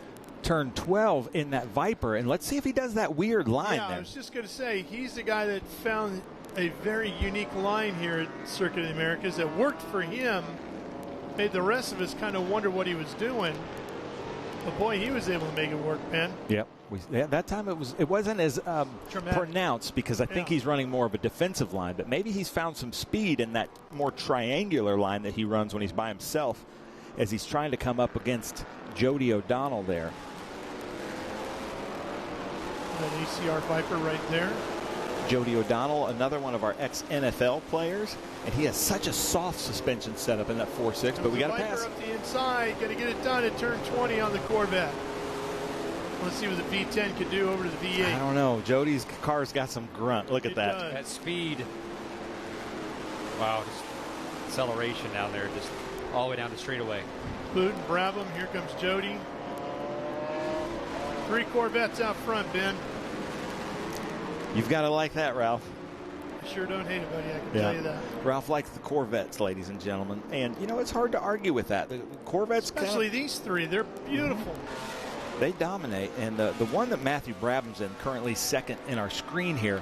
turn 12 in that Viper. And let's see if he does that weird line there. I was just going to say, he's the guy that found a very unique line here at Circuit of the Americas that worked for him. Made the rest of us kind of wonder what he was doing. But boy, he was able to make it work, Ben. Yep. That time it wasn't as pronounced because I think he's running more of a defensive line. But maybe he's found some speed in that more triangular line that he runs when he's by himself as he's trying to come up against Jody O'Donnell there. That ACR Viper right there. Jody O'Donnell, another one of our ex-NFL players, and he has such a soft suspension setup in that 4.6, but we got to pass. Up the inside, got to get it done at turn 20 on the Corvette. Let's see what the V10 could do over to the V8. I don't know. Jody's car's got some grunt. Look at that. Does. That speed. Wow, just acceleration down there, just all the way down the straightaway. Kloot and Brabham, here comes Jody. 3 Corvettes out front, Ben. You've got to like that, Ralph. I sure don't hate it, buddy. I can tell you that. Ralph likes the Corvettes, ladies and gentlemen. And, you know, it's hard to argue with that. The Corvettes, especially these 3, they're beautiful. They dominate. And the one that Matthew Brabham's in, currently second in our screen here,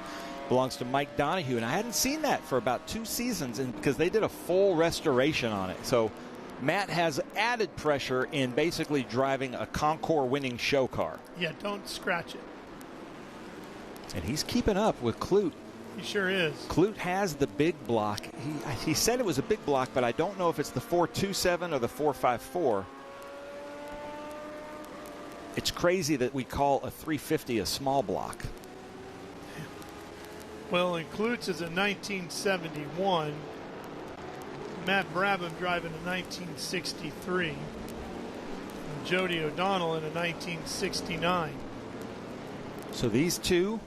belongs to Mike Donahue. And I hadn't seen that for about 2 seasons because they did a full restoration on it. So Matt has added pressure in basically driving a Concours winning show car. Yeah, don't scratch it. And he's keeping up with Kloot. He sure is. Kloot has the big block. He said it was a big block, but I don't know if it's the 427 or the 454. It's crazy that we call a 350 a small block. Well, and Klutz is a 1971. Matt Brabham driving a 1963. And Jody O'Donnell in a 1969. So these two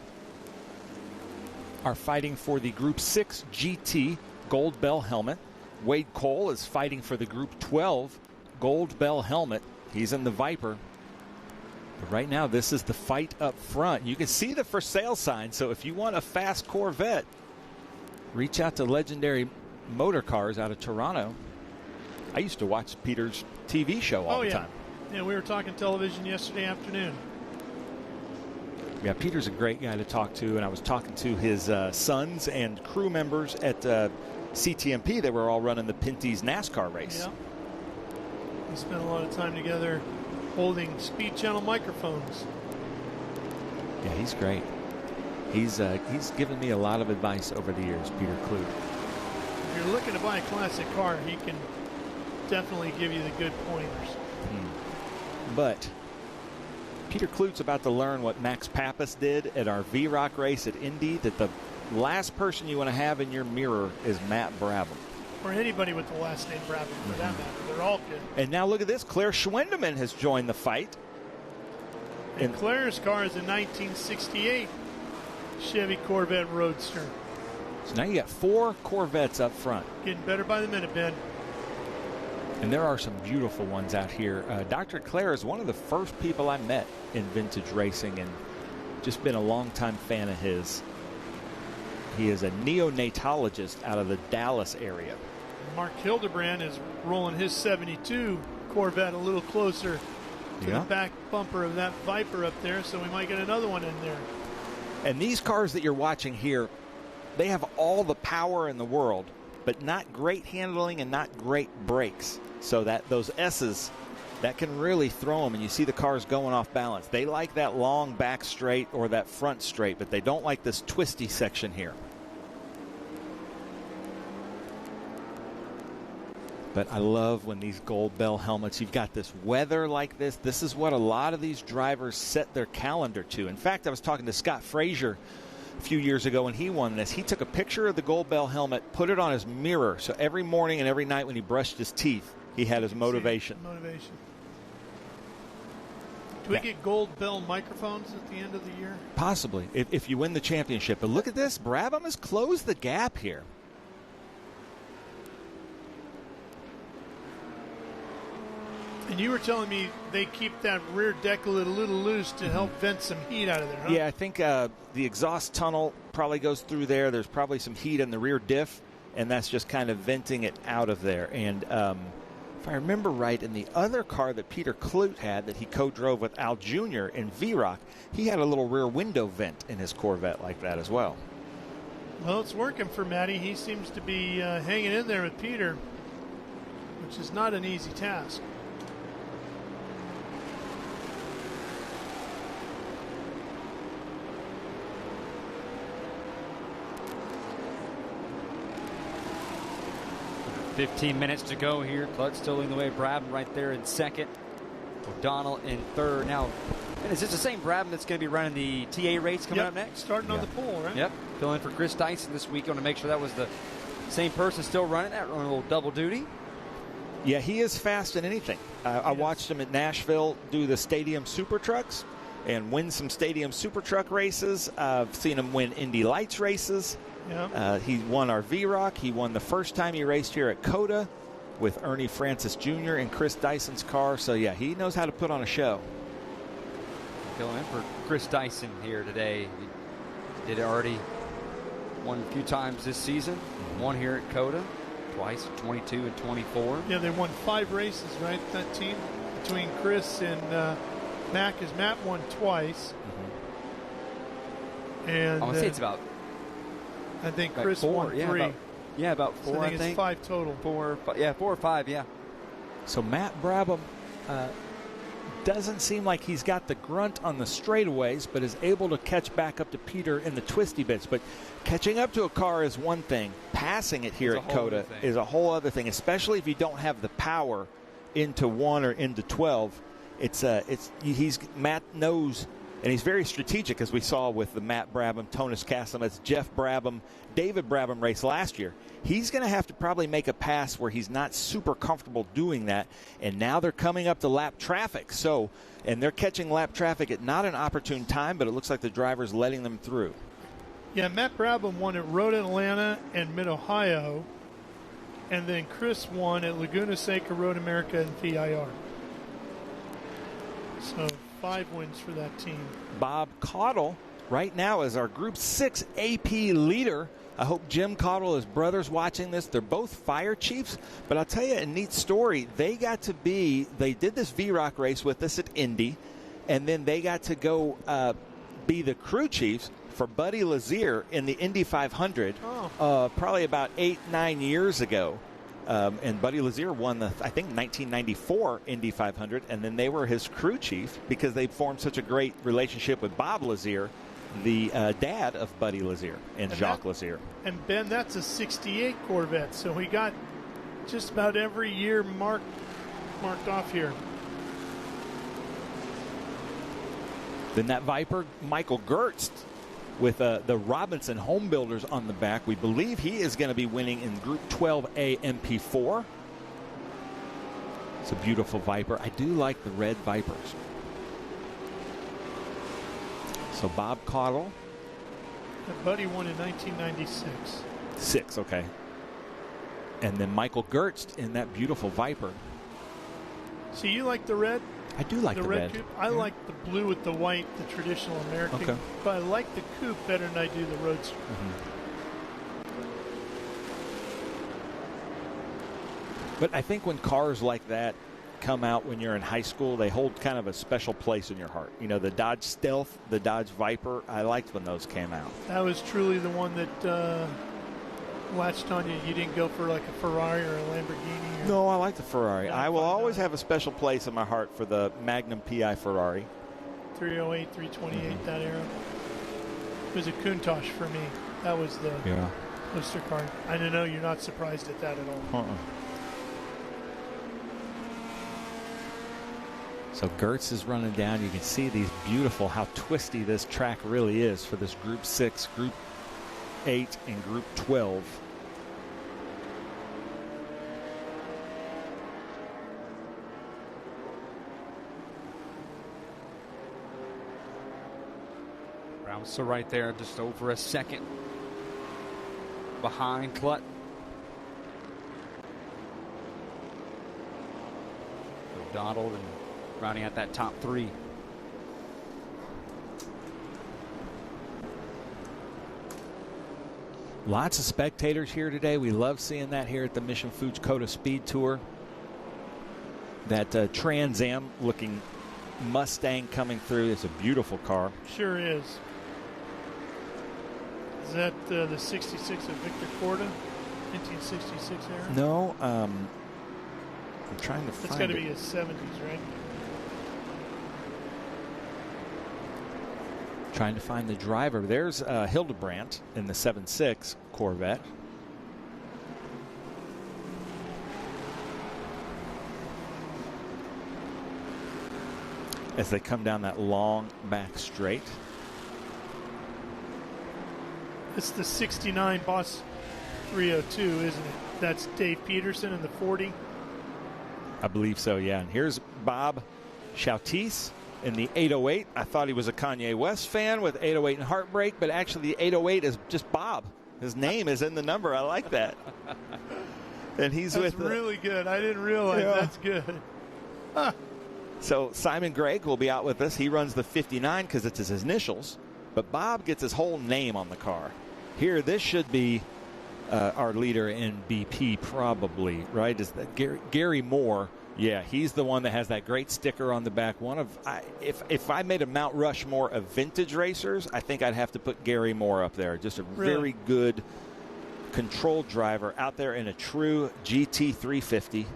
are fighting for the Group 6 GT Gold Bell helmet. Wade Cole is fighting for the Group 12 Gold Bell helmet. He's in the Viper. But right now, this is the fight up front. You can see the for sale sign. So if you want a fast Corvette, reach out to Legendary Motor Cars out of Toronto. I used to watch Peter's TV show all the time. Yeah, we were talking television yesterday afternoon. Yeah, Peter's a great guy to talk to, and I was talking to his sons and crew members at CTMP. They were all running the Pinty's NASCAR race. Yeah. We spent a lot of time together holding Speed Channel microphones. Yeah, he's great. He's given me a lot of advice over the years, Peter Kloot. If you're looking to buy a classic car, he can definitely give you the good pointers. But Peter Kloot's about to learn what Max Pappas did at our V-Rock race at Indy, that the last person you want to have in your mirror is Matt Brabham. Or anybody with the last name Brabham, for that matter. They're all good. And now look at this. Claire Schwindeman has joined the fight. And Claire's car is a 1968 Chevy Corvette Roadster. So now you got 4 Corvettes up front. Getting better by the minute, Ben. And there are some beautiful ones out here. Dr. Claire is one of the first people I met in vintage racing, and just been a longtime fan of his. He is a neonatologist out of the Dallas area. Mark Hildebrand is rolling his 72 Corvette a little closer to the back bumper of that Viper up there, so we might get another one in there. And these cars that you're watching here, they have all the power in the world, but not great handling and not great brakes. So that those S's, that can really throw them, and you see the cars going off balance. They like that long back straight or that front straight, but they don't like this twisty section here. But I love when these Gold Bell helmets, you've got this weather like this. This is what a lot of these drivers set their calendar to. In fact, I was talking to Scott Frazier a few years ago when he won this. He took a picture of the Gold Bell helmet, put it on his mirror, so every morning and every night when he brushed his teeth, he had his motivation. Do we get Gold Bell microphones at the end of the year? Possibly, if you win the championship. But look at this. Brabham has closed the gap here. And you were telling me they keep that rear deck a little loose to help vent some heat out of there, huh? Yeah, I think the exhaust tunnel probably goes through there. There's probably some heat in the rear diff, and that's just kind of venting it out of there. And if I remember right, in the other car that Peter Kloot had that he co-drove with Al Jr. in V-Rock, he had a little rear window vent in his Corvette like that as well. Well, it's working for Matty. He seems to be hanging in there with Peter, which is not an easy task. $15 minutes to go here. Klutz still leading the way. Brabham right there in second. O'Donnell in third. Now, is this the same Brabham that's going to be running the TA race coming up next? Starting on the pole, right? Yep. Filling in for Chris Dyson this week. I want to make sure that was the same person still running that. Running a little double duty. Yeah, he is fast in anything. I watched him at Nashville do the Stadium Super Trucks and win some Stadium Super Truck races. I've seen him win Indy Lights races. Yeah. He won our V-Rock. He won the first time he raced here at COTA with Ernie Francis Jr. in Chris Dyson's car. So, yeah, he knows how to put on a show. Going in for Chris Dyson here today. He did already won a few times this season. Won here at COTA twice, 22 and 24. Yeah, they won 5 races, right, that team, between Chris and Mac, as Matt won twice. And I want to say it's about, I think Chris won 3. About 4, so I think it's 5 total. 4 or 5, yeah. So Matt Brabham doesn't seem like he's got the grunt on the straightaways, but is able to catch back up to Peter in the twisty bits. But catching up to a car is one thing. Passing it here at COTA is a whole other thing, especially if you don't have the power into 1 or into 12. Matt knows And he's very strategic, as we saw with the Matt Brabham, Tonis Kasemets, Jeff Brabham, David Brabham race last year. He's going to have to probably make a pass where he's not super comfortable doing that. And now they're coming up to lap traffic. And they're catching lap traffic at not an opportune time, but it looks like the driver's letting them through. Yeah, Matt Brabham won at Road Atlanta and Mid-Ohio. And then Chris won at Laguna Seca, Road America, and VIR. So 5 wins for that team. Bob Caudle right now is our Group 6 AP leader. I hope Jim Caudle, his brother's watching this. They're both fire chiefs, but I'll tell you a neat story. They did this V-Rock race with us at Indy, and then they got to go be the crew chiefs for Buddy Lazier in the Indy 500 probably about 8-9 years ago. And Buddy Lazier won the, I think, 1994 Indy 500, and then they were his crew chief because they formed such a great relationship with Bob Lazier, the dad of Buddy Lazier and Jacques Lazier. And, Ben, that's a 68 Corvette, so we got just about every year marked off here. Then that Viper, Michael Gertz, with the Robinson Home Builders on the back. We believe he is going to be winning in Group 12A MP4. It's a beautiful Viper. I do like the red Vipers. So Bob Caudle. That Buddy won in 1996. 6, okay. And then Michael Gertz in that beautiful Viper. So you like the red? I do like the red. Coupe. I like the blue with the white, the traditional American. Okay. But I like the coupe better than I do the Roadster. But I think when cars like that come out when you're in high school, they hold kind of a special place in your heart. You know, the Dodge Stealth, the Dodge Viper, I liked when those came out. That was truly the one that latched on you. You didn't go for like a Ferrari or a Lamborghini. No, I like the Ferrari. I will always have a special place in my heart for the Magnum PI Ferrari. 308, 328, that era. It was a Countach for me. That was the poster car. I know you're not surprised at that at all. So Gertz is running down. You can see these beautiful, how twisty this track really is for this Group 6, Group 8, and Group 12. Brown's still right there, just over a second behind Clutt. Donald and rounding out that top 3. Lots of spectators here today. We love seeing that here at the Mission Foods COTA SpeedTour. That Trans Am looking Mustang coming through. It's a beautiful car. Sure is. Is that the 66 of Victor Corda? 1966 era? No. I'm trying to find it. It's got to be his 70s, right? Trying to find the driver. There's Hildebrandt in the 7.6 Corvette. As they come down that long back straight. It's the 69 Boss 302, isn't it? That's Dave Peterson in the 40. I believe so, yeah. And here's Bob Chautisse in the 808. I thought he was a Kanye West fan with 808 and Heartbreak, but actually the 808 is just Bob. His name is in the number. I like that. And he's that's with really good. I didn't realize that's good. Huh. So Simon Gregg will be out with us. He runs the 59 because it's his initials, but Bob gets his whole name on the car. Here, this should be our leader in BP probably, right? Is that Gary Moore? Yeah, he's the one that has that great sticker on the back. If I made a Mount Rushmore of vintage racers, I think I'd have to put Gary Moore up there. Just a very good controlled driver out there in a true GT 350.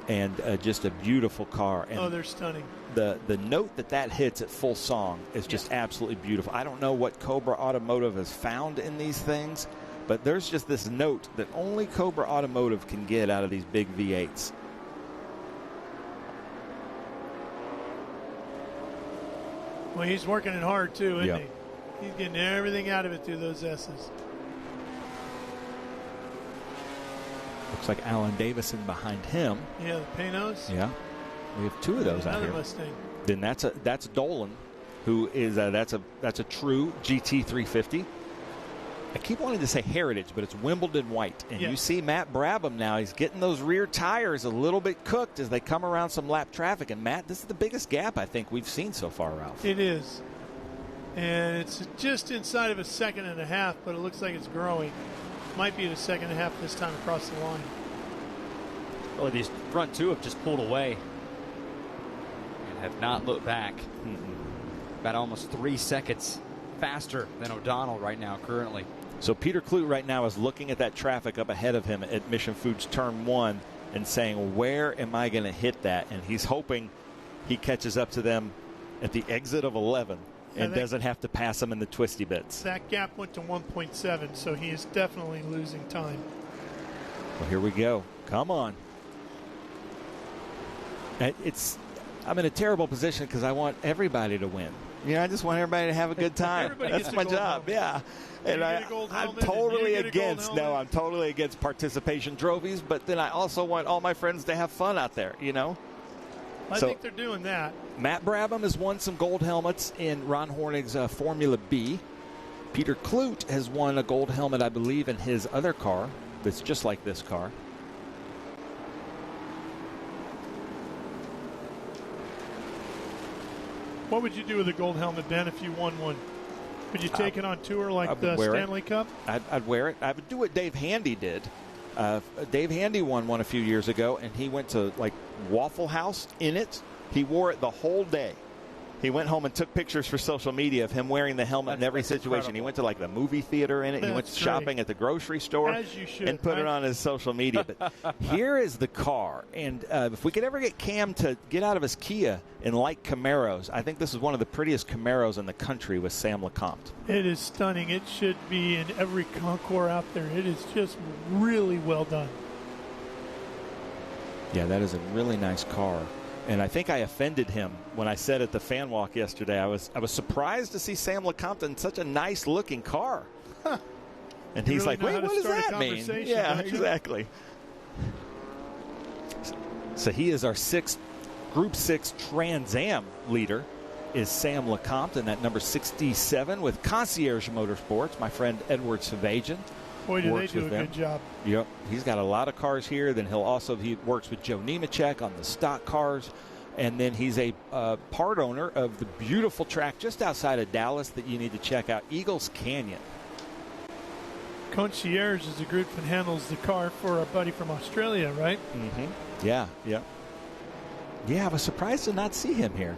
And just a beautiful car. And they're stunning. The note that hits at full song is just absolutely beautiful. I don't know what Cobra Automotive has found in these things, but there's just this note that only Cobra Automotive can get out of these big V8s. Well, he's working it hard, too, isn't he? He's getting everything out of it through those S's. Looks like Alan Davison behind him. Yeah, the Panos. Yeah. We have 2 of those out here. Another Mustang. Then that's Dolan, who is that's a true GT 350. I keep wanting to say Heritage, but it's Wimbledon white. And you see Matt Brabham now. He's getting those rear tires a little bit cooked as they come around some lap traffic. And, Matt, this is the biggest gap I think we've seen so far, Ralph. It is. And it's just inside of a 1.5 seconds, but it looks like it's growing. Might be at a 1.5 seconds this time across the line. Well, these front 2 have just pulled away and have not looked back. About almost 3 seconds faster than O'Donnell right now currently. So Peter Kloot right now is looking at that traffic up ahead of him at Mission Foods Turn 1 and saying, where am I going to hit that? And he's hoping he catches up to them at the exit of 11 and doesn't have to pass them in the twisty bits. That gap went to 1.7, so he is definitely losing time. Well, here we go. Come on. I'm in a terrible position because I want everybody to win. I just want everybody to have a good time. That's my job. Yeah. And I'm totally against I'm totally against participation trophies, but then I also want all my friends to have fun out there, I think they're doing that. Matt Brabham has won some gold helmets in Ron Hornig's Formula B. Peter Kloot has won a gold helmet, I believe, in his other car that's just like this car. What would you do with a gold helmet, Ben, if you won one? Could you take it on tour like the Stanley Cup? I'd wear it. I would do what Dave Handy did. Dave Handy won one a few years ago, and he went to, Waffle House in it. He wore it the whole day. He went home and took pictures for social media of him wearing the helmet in every situation. Incredible. He went to the movie theater in it. He went shopping at the grocery store and put it on his social media. But here is the car. And if we could ever get Cam to get out of his Kia and like Camaros, I think this is one of the prettiest Camaros in the country with Sam LeCompte. It is stunning. It should be in every concours out there. It is just really well done. Yeah, that is a really nice car. And I think I offended him when I said at the fan walk yesterday. I was surprised to see Sam LeCompte in such a nice-looking car. Huh. And he's like, wait, what does that mean? Yeah, exactly. So he is our Group 6 Trans Am leader is Sam LeCompte in that number 67 with Concierge Motorsports, my friend Edward Savagian. Boy, do they do a good job. Yep. He's got a lot of cars here. Then he works with Joe Nemechek on the stock cars. And then he's a part owner of the beautiful track just outside of Dallas that you need to check out, Eagles Canyon. Concierge is a group that handles the car for our buddy from Australia, right? Mm-hmm. Yeah. Yeah, I was surprised to not see him here.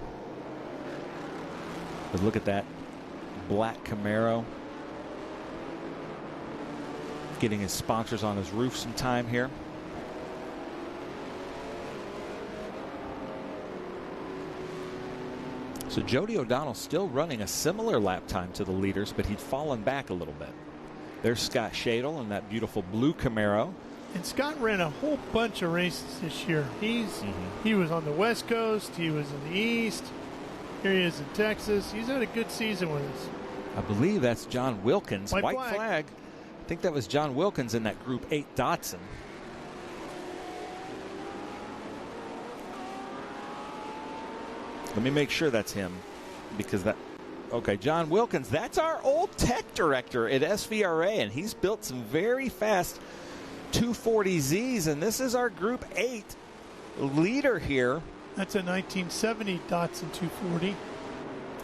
But look at that black Camaro. Getting his sponsors on his roof some time here. So Jody O'Donnell still running a similar lap time to the leaders, but he'd fallen back a little bit. There's Scott Shadle in that beautiful blue Camaro. And Scott ran a whole bunch of races this year. He was on the West Coast. He was in the East. Here he is in Texas. He's had a good season with us. I believe that's John Wilkins. White flag. I think that was John Wilkins in that Group 8 Datsun. Let me make sure that's him because okay, John Wilkins, that's our old tech director at SVRA, and he's built some very fast 240Zs, and this is our Group 8 leader here. That's a 1970 Datsun 240.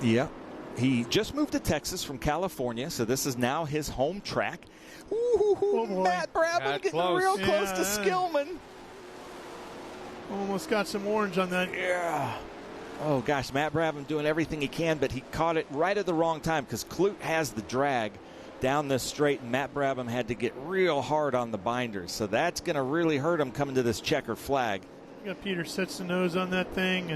Yeah. He just moved to Texas from California, so this is now his home track. Ooh, Matt Brabham getting real close to Skillman. Almost got some orange on that. Yeah. Oh, gosh, Matt Brabham doing everything he can, but he caught it right at the wrong time because Kloot has the drag down this straight, and Matt Brabham had to get real hard on the binders. So that's going to really hurt him coming to this checker flag. You got Peter sets the nose on that thing,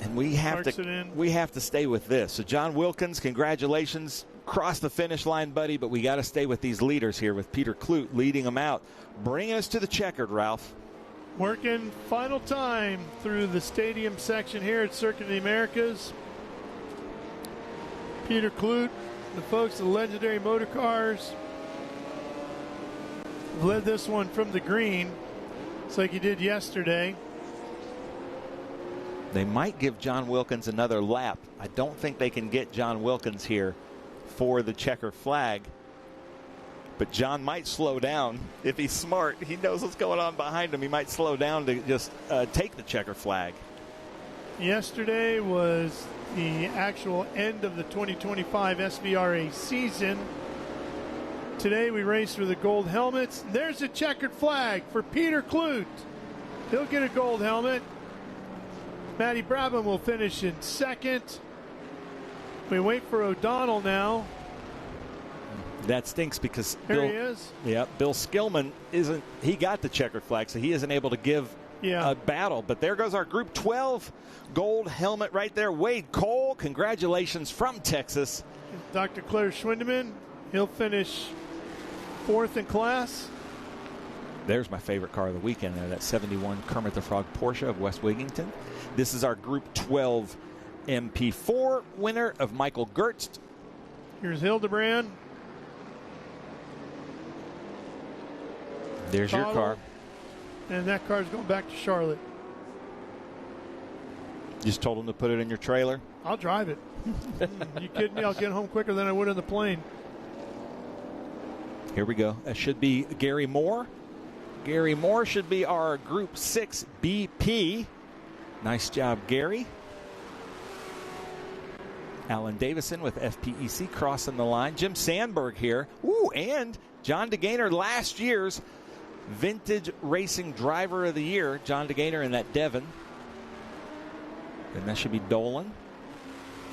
and we have to stay with this. So John Wilkins, congratulations. Cross the finish line, buddy, but we got to stay with these leaders here with Peter Kloot leading them out. Bringing us to the checkered, Ralph. Working final time through the stadium section here at Circuit of the Americas. Peter Kloot, the folks at Legendary Motor Cars, led this one from the green. It's like he did yesterday. They might give John Wilkins another lap. I don't think they can get John Wilkins here for the checker flag. But John might slow down if he's smart. He knows what's going on behind him. He might slow down to just take the checker flag. Yesterday was the actual end of the 2025 SVRA season. Today we race for the gold helmets. There's a checkered flag for Peter Kloot. He'll get a gold helmet. Matty Brabham will finish in second. We wait for O'Donnell now. That stinks because There he is. Yeah, Bill Skillman isn't. He got the checkered flag, so he isn't able to give a battle. But there goes our Group 12 gold helmet right there. Wade Cole, congratulations from Texas. Dr. Claire Schwindeman, he'll finish fourth in class. There's my favorite car of the weekend there, that 71 Kermit the Frog Porsche of West Wigington. This is our Group 12 MP4 winner of Michael Gertz. Here's Hildebrand. There's your car. And that car's going back to Charlotte. Just told him to put it in your trailer. I'll drive it. You kidding me? I'll get home quicker than I would in the plane. Here we go. That should be Gary Moore. Gary Moore should be our Group 6 BP. Nice job, Gary. Alan Davison with FPEC crossing the line. Jim Sandberg here. Ooh, and John DeGaynor, last year's Vintage Racing Driver of the Year. John DeGaynor in that Devon. And that should be Dolan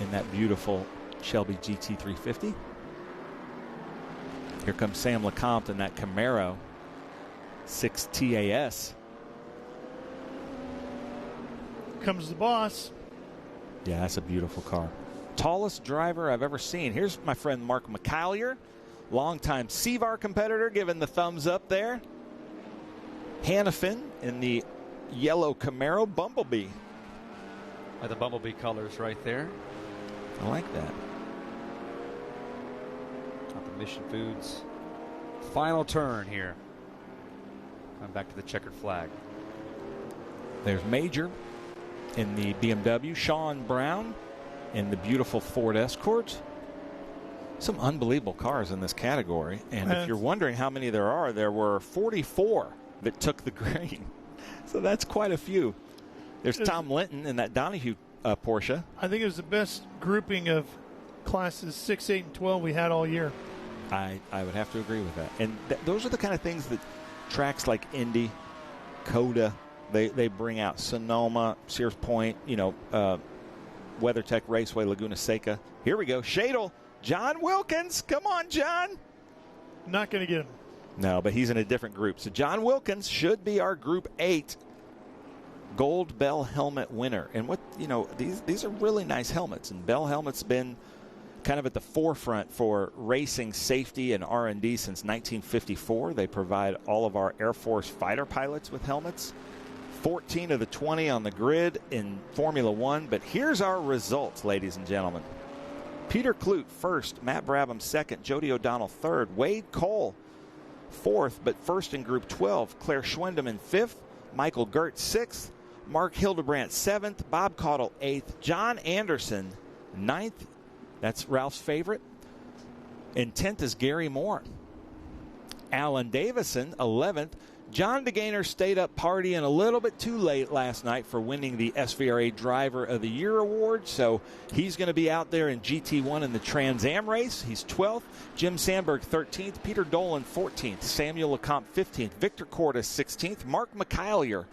in that beautiful Shelby GT350. Here comes Sam LeCompte in that Camaro 6 TAS. Comes the boss. Yeah, that's a beautiful car. Tallest driver I've ever seen. Here's my friend Mark McAllier, longtime CVAR competitor, giving the thumbs up there. Hannafin in the yellow Camaro Bumblebee. Like the Bumblebee colors right there. I like that. Got the Mission Foods final turn here. Coming back to the checkered flag. There's Major in the BMW. Sean Brown in the beautiful Ford Escort. Some unbelievable cars in this category. And if you're wondering how many there were 44 that took the green. So that's quite a few. There's Tom Linton in that Donahue Porsche. I think it was the best grouping of classes 6, 8, and 12 we had all year. I would have to agree with that. And those are the kind of things that tracks like Indy, COTA, they bring out. Sonoma, Sears Point, WeatherTech Raceway, Laguna Seca. Here we go. Shadle, John Wilkins. Come on, John. Not going to get him. No, but he's in a different group. So John Wilkins should be our Group 8 Gold Bell helmet winner. And these are really nice helmets. And Bell helmet's been kind of at the forefront for racing safety and R&D since 1954. They provide all of our Air Force fighter pilots with helmets. 14 of the 20 on the grid in Formula One. But here's our results, ladies and gentlemen. Peter Kloot first, Matt Brabham second, Jody O'Donnell third, Wade Cole fourth, but first in Group 12, Claire Schwindeman fifth, Michael Gertz sixth, Mark Hildebrandt seventh, Bob Caudle eighth, John Anderson ninth. That's Ralph's favorite. And 10th is Gary Moore. Alan Davison 11th. John DeGaynor stayed up partying a little bit too late last night for winning the SVRA Driver of the Year award, so he's going to be out there in GT1 in the Trans Am race. He's 12th. Jim Sandberg 13th. Peter Dolan 14th. Samuel LeCompte 15th. Victor Cordes 16th. Mark McAllier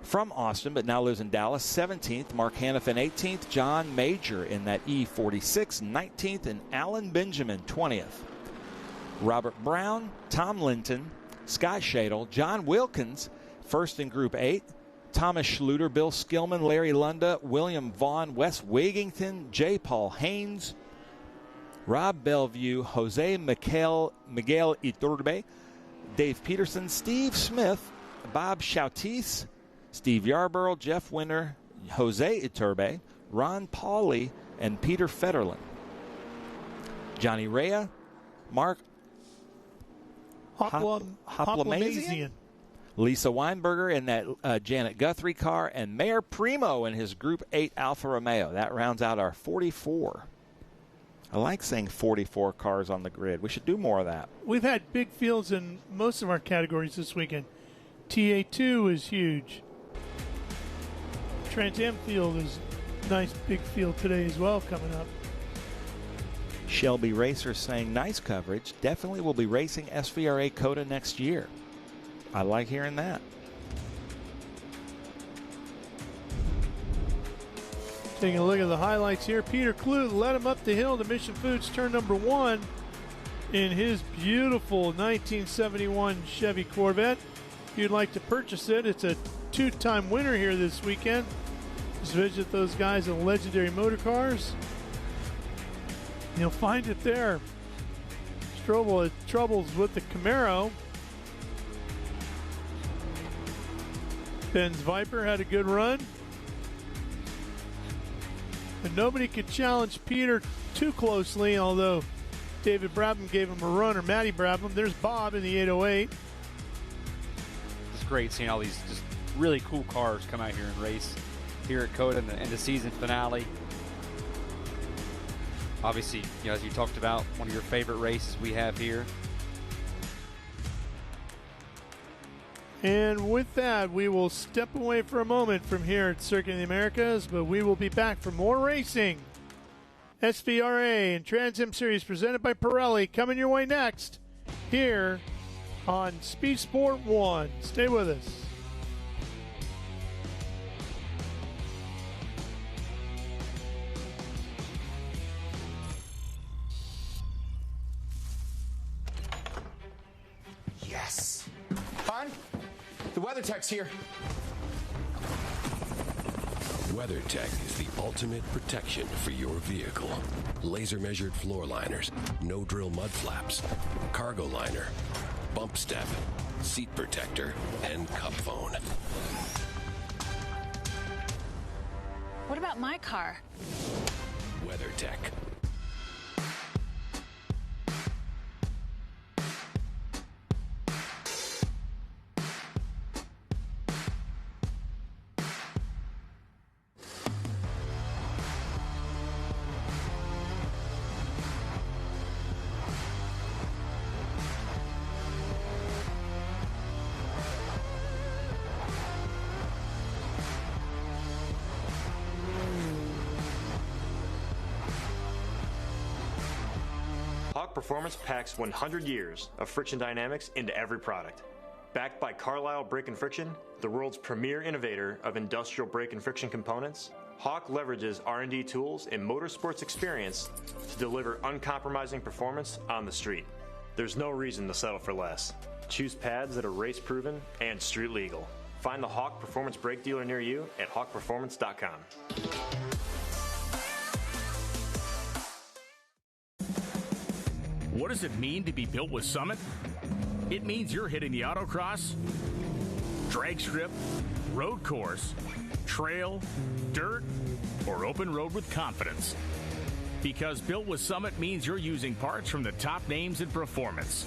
from Austin, but now lives in Dallas, 17th. Mark Hannafin 18th. John Major in that E46 19th, and Alan Benjamin 20th. Robert Brown, Tom Linton, Scott Shadle, John Wilkins, first in Group 8. Thomas Schluter, Bill Skillman, Larry Lunda, William Vaughn, Wes Wigington, J. Paul Haynes, Rob Bellevue, Jose Miguel Iturbe, Dave Peterson, Steve Smith, Bob Chautis, Steve Yarborough, Jeff Winter, Jose Iturbe, Ron Pauley, and Peter Federlin. Johnny Rea, Mark Hoplamazian, Lisa Weinberger in that Janet Guthrie car, and Mayor Primo in his Group 8 Alfa Romeo. That rounds out our 44. I like saying 44 cars on the grid. We should do more of that. We've had big fields in most of our categories this weekend. TA2 is huge. Trans Am field is nice big field today as well coming up. Shelby Racer saying nice coverage. Definitely will be racing SVRA COTA next year. I like hearing that. Taking a look at the highlights here. Peter Clute led him up the hill to Mission Foods turn number 1 in his beautiful 1971 Chevy Corvette. If you'd like to purchase it, it's a 2-time winner here this weekend. Just visit those guys at Legendary Motor Cars. You'll find it there. Strobel had troubles with the Camaro. Ben's Viper had a good run. But nobody could challenge Peter too closely, although David Brabham gave him a run, or Matty Brabham. There's Bob in the 808. It's great seeing all these just really cool cars come out here and race here at COTA in the end of season finale. Obviously, you know, as you talked about, one of your favorite races we have here. And with that, we will step away for a moment from here at Circuit of the Americas, but we will be back for more racing. SVRA and Trans Am Series presented by Pirelli coming your way next here on Speed Sport 1. Stay with us. Yes. Hon, the WeatherTech's here. WeatherTech is the ultimate protection for your vehicle. Laser measured floor liners, no drill mud flaps, cargo liner, bump step, seat protector, and cup phone. What about my car? WeatherTech. Performance packs 100 years of friction dynamics into every product. Backed by Carlisle Brake and Friction, the world's premier innovator of industrial brake and friction components, Hawk leverages R&D tools and motorsports experience to deliver uncompromising performance on the street. There's no reason to settle for less. Choose pads that are race-proven and street legal. Find the Hawk Performance Brake dealer near you at hawkperformance.com. What does it mean to be built with Summit? It means you're hitting the autocross, drag strip, road course, trail, dirt, or open road with confidence. Because built with Summit means you're using parts from the top names in performance.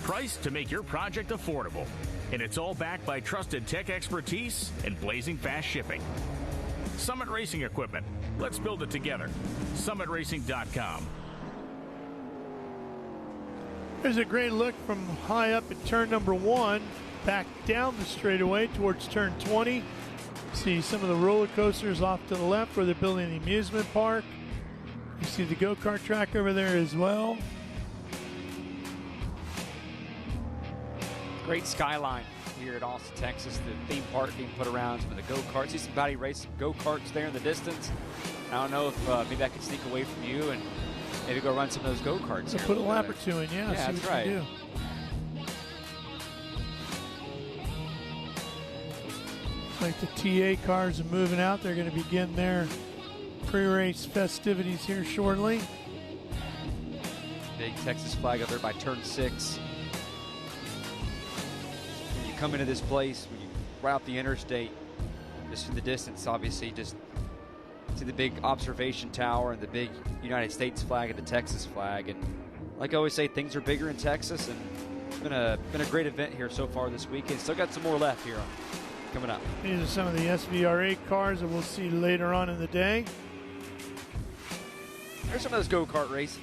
Priced to make your project affordable. And it's all backed by trusted tech expertise and blazing fast shipping. Summit Racing Equipment. Let's build it together. SummitRacing.com. There's a great look from high up at turn number 1, back down the straightaway towards turn 20. See some of the roller coasters off to the left where they're building the amusement park. You see the go-kart track over there as well. Great skyline here at Austin, Texas. The theme park being put around some of the go-karts. See somebody race some go-karts there in the distance. I don't know if maybe I could sneak away from you and maybe go run some of those go-karts. Put a lap or two in, yeah, see that's what right. you do. Like the TA cars are moving out. They're going to begin their pre-race festivities here shortly. Big Texas flag up there by turn 6. When you come into this place, when you right out the interstate, just in the distance, obviously, just See the big observation tower and the big United States flag and the Texas flag. And like I always say, things are bigger in Texas, and it's been a great event here so far this weekend. Still got some more left here coming up. These are some of the SVRA cars that we'll see later on in the day. There's some of those go-kart races.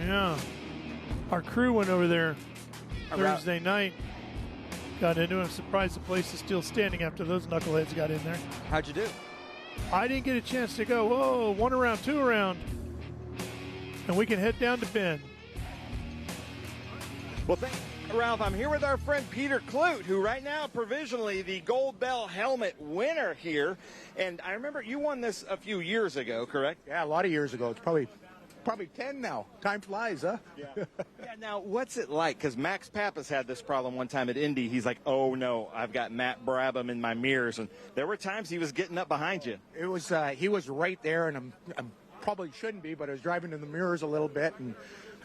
Yeah. Our crew went over there Thursday night. Got into it. I'm surprised the place is still standing after those knuckleheads got in there. How'd you do? I didn't get a chance to go. Whoa, 1 around, 2 around. And we can head down to Bend. Well, thank you, Ralph. I'm here with our friend Peter Clute, who right now provisionally the Gold Bell helmet winner here. And I remember you won this a few years ago, correct? Yeah, a lot of years ago. It's probably 10 now. Time flies, huh? Yeah. Now, what's it like? Because Max Pappas had this problem one time at Indy. He's like, oh, no, I've got Matt Brabham in my mirrors. And there were times he was getting up behind you. It was he was right there, and I'm probably shouldn't be, but I was driving in the mirrors a little bit, and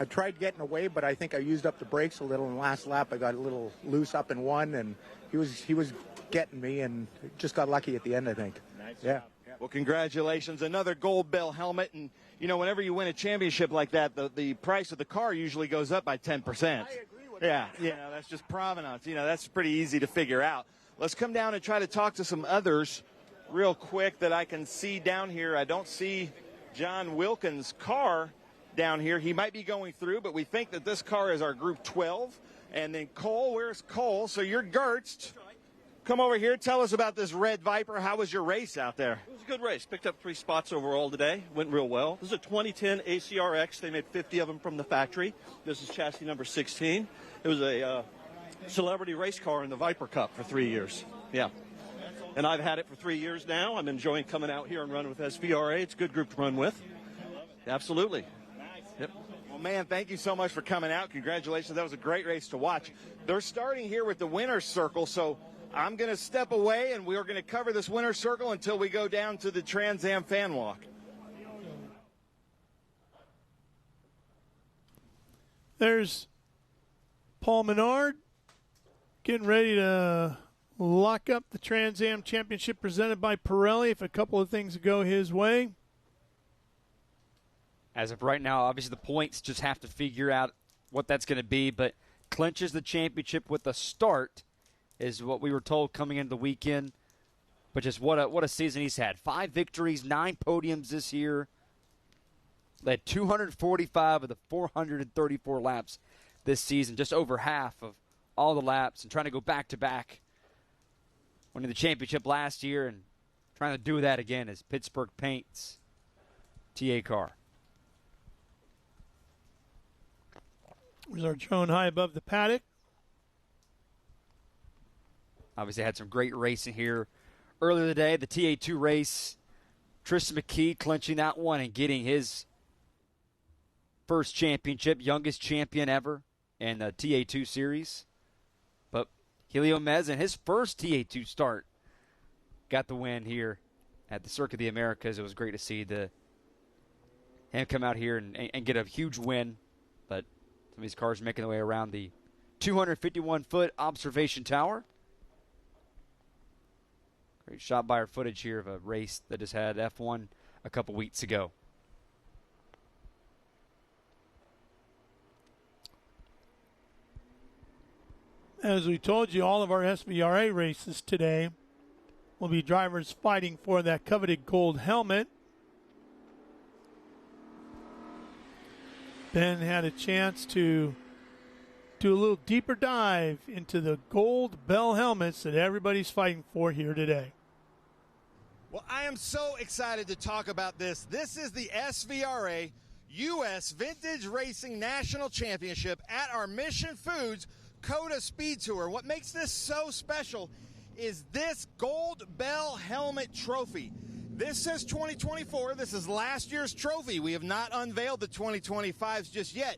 I tried getting away, but I think I used up the brakes a little. In the last lap, I got a little loose up in one, and he was getting me, and just got lucky at the end, I think. Nice. Yeah. Well, congratulations. Another Gold Bell helmet. And, you know, whenever you win a championship like that, the price of the car usually goes up by 10%. I agree with that. Yeah, you know, that's just provenance. You know, that's pretty easy to figure out. Let's come down and try to talk to some others real quick that I can see down here. I don't see John Wilkins' car down here. He might be going through, but we think that this car is our Group 12. And then Cole, where's Cole? So you're Gertz. Come over here. Tell us about this Red Viper. How was your race out there? It was a good race. Picked up 3 spots overall today. Went real well. This is a 2010 ACRX. They made 50 of them from the factory. This is chassis number 16. It was a celebrity race car in the Viper Cup for 3 years. Yeah. And I've had it for 3 years now. I'm enjoying coming out here and running with SVRA. It's a good group to run with. Absolutely. Yep. Well, man, thank you so much for coming out. Congratulations. That was a great race to watch. They're starting here with the winner's circle, so I'm going to step away, and we're going to cover this winner's circle until we go down to the Trans Am fan walk. There's Paul Menard getting ready to lock up the Trans Am Championship presented by Pirelli if a couple of things go his way. As of right now, obviously the points just have to figure out what that's going to be, but clinches the championship with a start is what we were told coming into the weekend. But just what a season he's had. 5 victories, 9 podiums this year. Led 245 of the 434 laps this season, just over half of all the laps, and trying to go back-to-back. Winning the championship last year and trying to do that again as Pittsburgh paints TA car. There's our drone high above the paddock. Obviously had some great racing here earlier today. The TA2 race, Tristan McKee clinching that one and getting his first championship, youngest champion ever in the TA2 series. But Helio Mez in his first TA2 start got the win here at the Circuit of the Americas. It was great to see him come out here and get a huge win. But some of these cars making their way around the 251-foot observation tower. Great shot by our footage here of a race that just had F1 a couple weeks ago. As we told you, all of our SVRA races today will be drivers fighting for that coveted gold helmet. Ben had a chance to do a little deeper dive into the Gold Bell helmets that everybody's fighting for here today. Well, I am so excited to talk about this. This is the SVRA U.S. Vintage Racing National Championship at our Mission Foods COTA SpeedTour. What makes this so special is this Gold Bell helmet trophy. This says 2024. This is last year's trophy. We have not unveiled the 2025s just yet.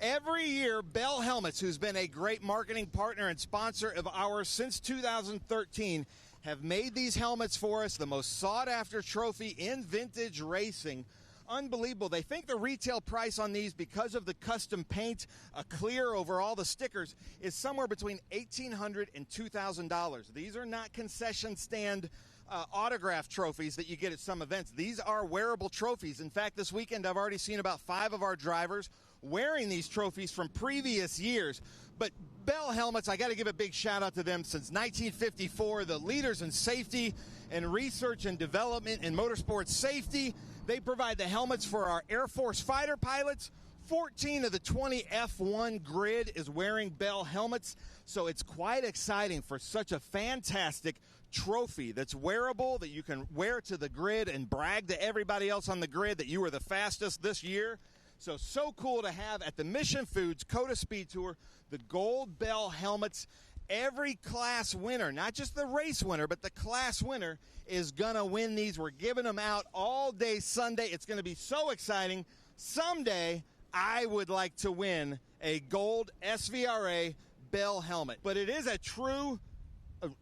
Every year, Bell Helmets, who's been a great marketing partner and sponsor of ours since 2013, have made these helmets for us, the most sought-after trophy in vintage racing. Unbelievable. They think the retail price on these, because of the custom paint, a clear over all the stickers, is somewhere between $1,800 and $2,000. These are not concession stand autograph trophies that you get at some events. These are wearable trophies. In fact, this weekend I've already seen about 5 of our drivers wearing these trophies from previous years. But Bell Helmets, I got to give a big shout out to them. Since 1954, the leaders in safety and research and development in motorsports safety. They provide the helmets for our Air Force fighter pilots. 14 of the 20 F1 grid is wearing Bell helmets, so it's quite exciting for such a fantastic trophy that's wearable, that you can wear to the grid and brag to everybody else on the grid that you were the fastest this year. So cool to have at the Mission Foods COTA SpeedTour, the gold Bell helmets. Every class winner, not just the race winner, but the class winner is going to win these. We're giving them out all day Sunday. It's going to be so exciting. Someday, I would like to win a gold SVRA Bell helmet. But it is a true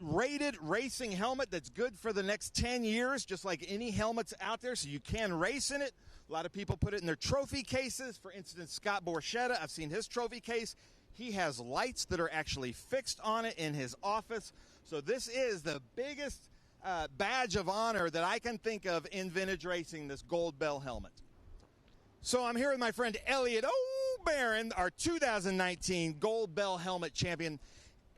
rated racing helmet that's good for the next 10 years, just like any helmets out there, so you can race in it. A lot of people put it in their trophy cases. For instance, Scott Borchetta, I've seen his trophy case. He has lights that are actually fixed on it in his office. So this is the biggest badge of honor that I can think of in vintage racing, this gold Bell helmet. So I'm here with my friend Elliot O'Barron, our 2019 gold Bell helmet champion.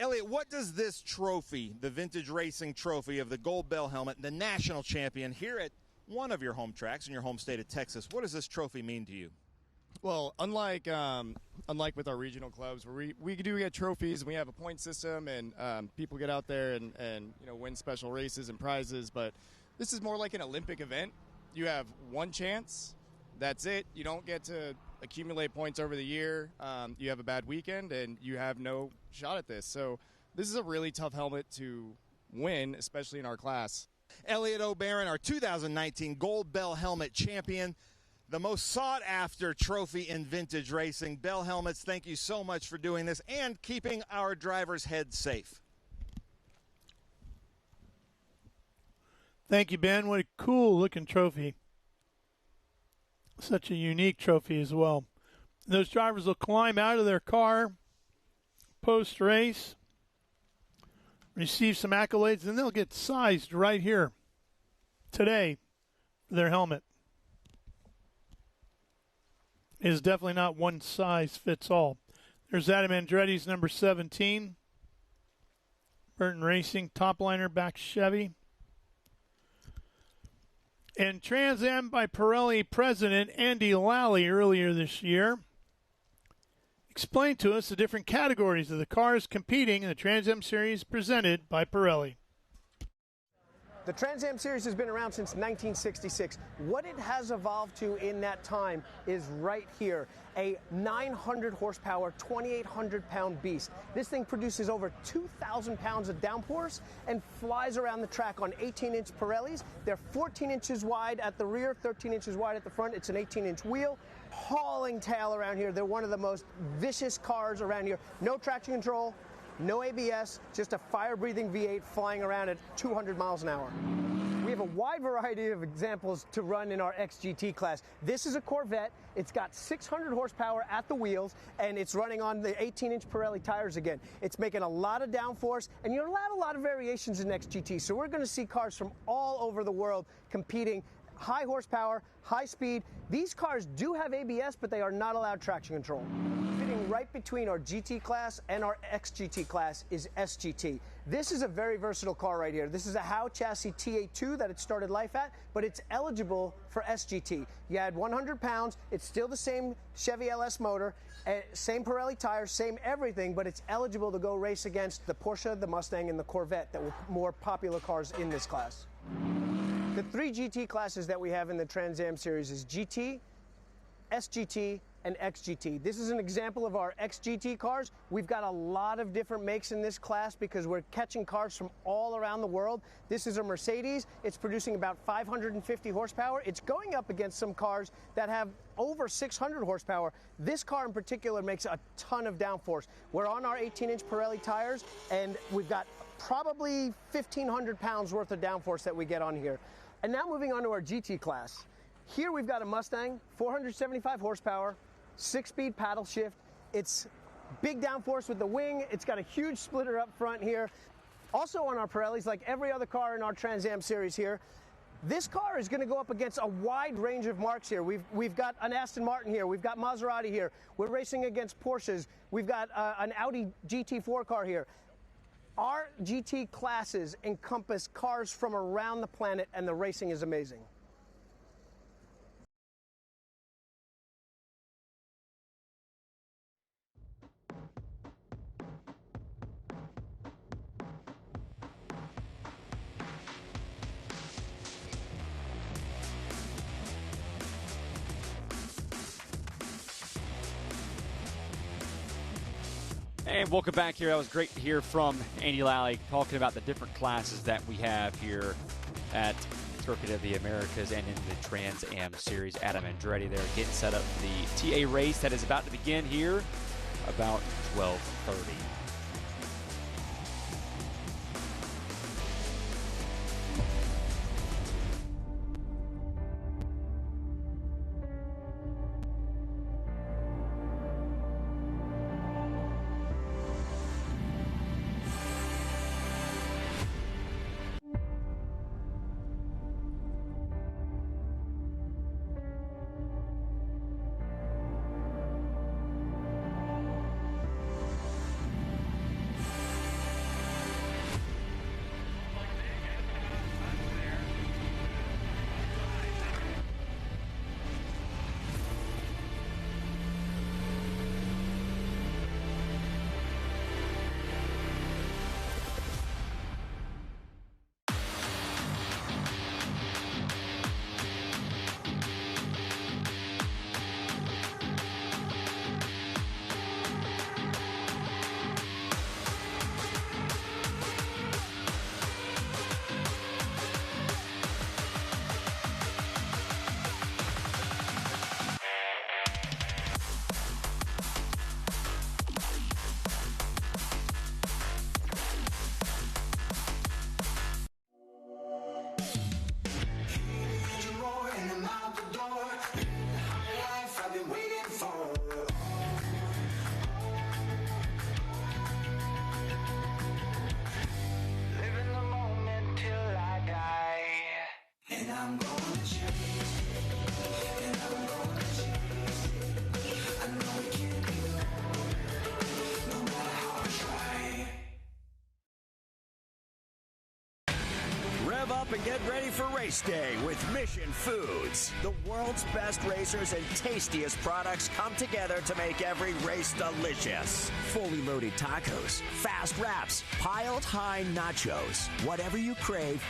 Elliot, what does this trophy, the vintage racing trophy of the gold Bell helmet, the national champion here at one of your home tracks in your home state of Texas, what does this trophy mean to you? Well, unlike with our regional clubs, where we do get trophies and we have a point system, and people get out there and win special races and prizes, but this is more like an Olympic event. You have one chance. That's it. You don't get to accumulate points over the year. You have a bad weekend and you have no shot at this. So this is a really tough helmet to win, especially in our class. Elliot O'Barron, our 2019 gold Bell helmet champion. The most sought-after trophy in vintage racing. Bell helmets, thank you so much for doing this and keeping our drivers' heads safe. Thank you, Ben. What a cool-looking trophy. Such a unique trophy as well. Those drivers will climb out of their car post-race, receive some accolades, and they'll get sized right here today for their helmet. It is definitely not one size fits all. There's Adam Andretti's number 17. Burton Racing, top liner, back Chevy. And Trans Am by Pirelli president Andy Lally earlier this year explained to us the different categories of the cars competing in the Trans Am Series presented by Pirelli. The Trans Am Series has been around since 1966. What it has evolved to in that time is right here, a 900 horsepower, 2,800 pound beast. This thing produces over 2,000 pounds of downforce and flies around the track on 18-inch Pirellis. They're 14 inches wide at the rear, 13 inches wide at the front. It's an 18-inch wheel. Hauling tail around here. They're one of the most vicious cars around here. No traction control. No ABS, just a fire-breathing V8 flying around at 200 miles an hour. We have a wide variety of examples to run in our XGT class. This is a Corvette. It's got 600 horsepower at the wheels, and it's running on the 18-inch Pirelli tires again. It's making a lot of downforce, and you're allowed a lot of variations in XGT. So we're going to see cars from all over the world competing. High horsepower, high speed. These cars do have ABS, but they are not allowed traction control. Fitting right between our GT class and our XGT class is SGT. This is a very versatile car right here. This is a Howe chassis TA2 that it started life at, but it's eligible for SGT. You add 100 pounds, it's still the same Chevy LS motor, same Pirelli tires, same everything, but it's eligible to go race against the Porsche, the Mustang, and the Corvette that were more popular cars in this class. The 3 GT classes that we have in the Trans Am Series is GT, SGT, and XGT. This is an example of our XGT cars. We've got a lot of different makes in this class because we're catching cars from all around the world. This is a Mercedes. It's producing about 550 horsepower. It's going up against some cars that have over 600 horsepower. This car in particular makes a ton of downforce. We're on our 18-inch Pirelli tires, and we've got probably 1,500 pounds worth of downforce that we get on here. And now moving on to our GT class. Here we've got a Mustang, 475 horsepower, 6-speed paddle shift. It's big downforce with the wing. It's got a huge splitter up front here. Also on our Pirellis, like every other car in our Trans Am series here, this car is going to go up against a wide range of marques here. We've got an Aston Martin here. We've got Maserati here. We're racing against Porsches. We've got an Audi GT4 car here. Our GT classes encompass cars from around the planet, and the racing is amazing. And welcome back here. That was great to hear from Andy Lally talking about the different classes that we have here at Circuit of the Americas and in the Trans Am Series. Adam Andretti there getting set up for the TA race that is about to begin here about 12:30. Rev up and get ready for race day with Mission Foods. The world's best racers and tastiest products come together to make every race delicious. Fully loaded tacos, fast wraps, piled high nachos. Whatever you crave.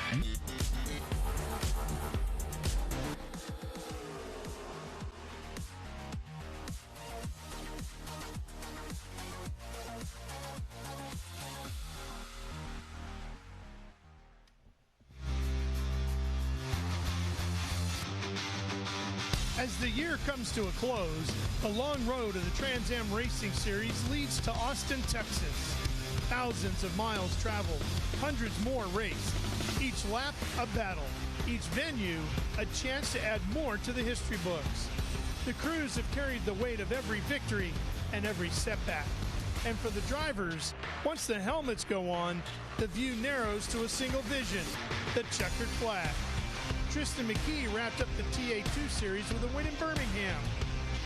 As the year comes to a close, the long road of the Trans Am Racing Series leads to Austin, Texas. Thousands of miles traveled, hundreds more raced. Each lap, a battle. Each venue, a chance to add more to the history books. The crews have carried the weight of every victory and every setback. And for the drivers, once the helmets go on, the view narrows to a single vision, the checkered flag. Tristan McKee wrapped up the TA2 series with a win in Birmingham.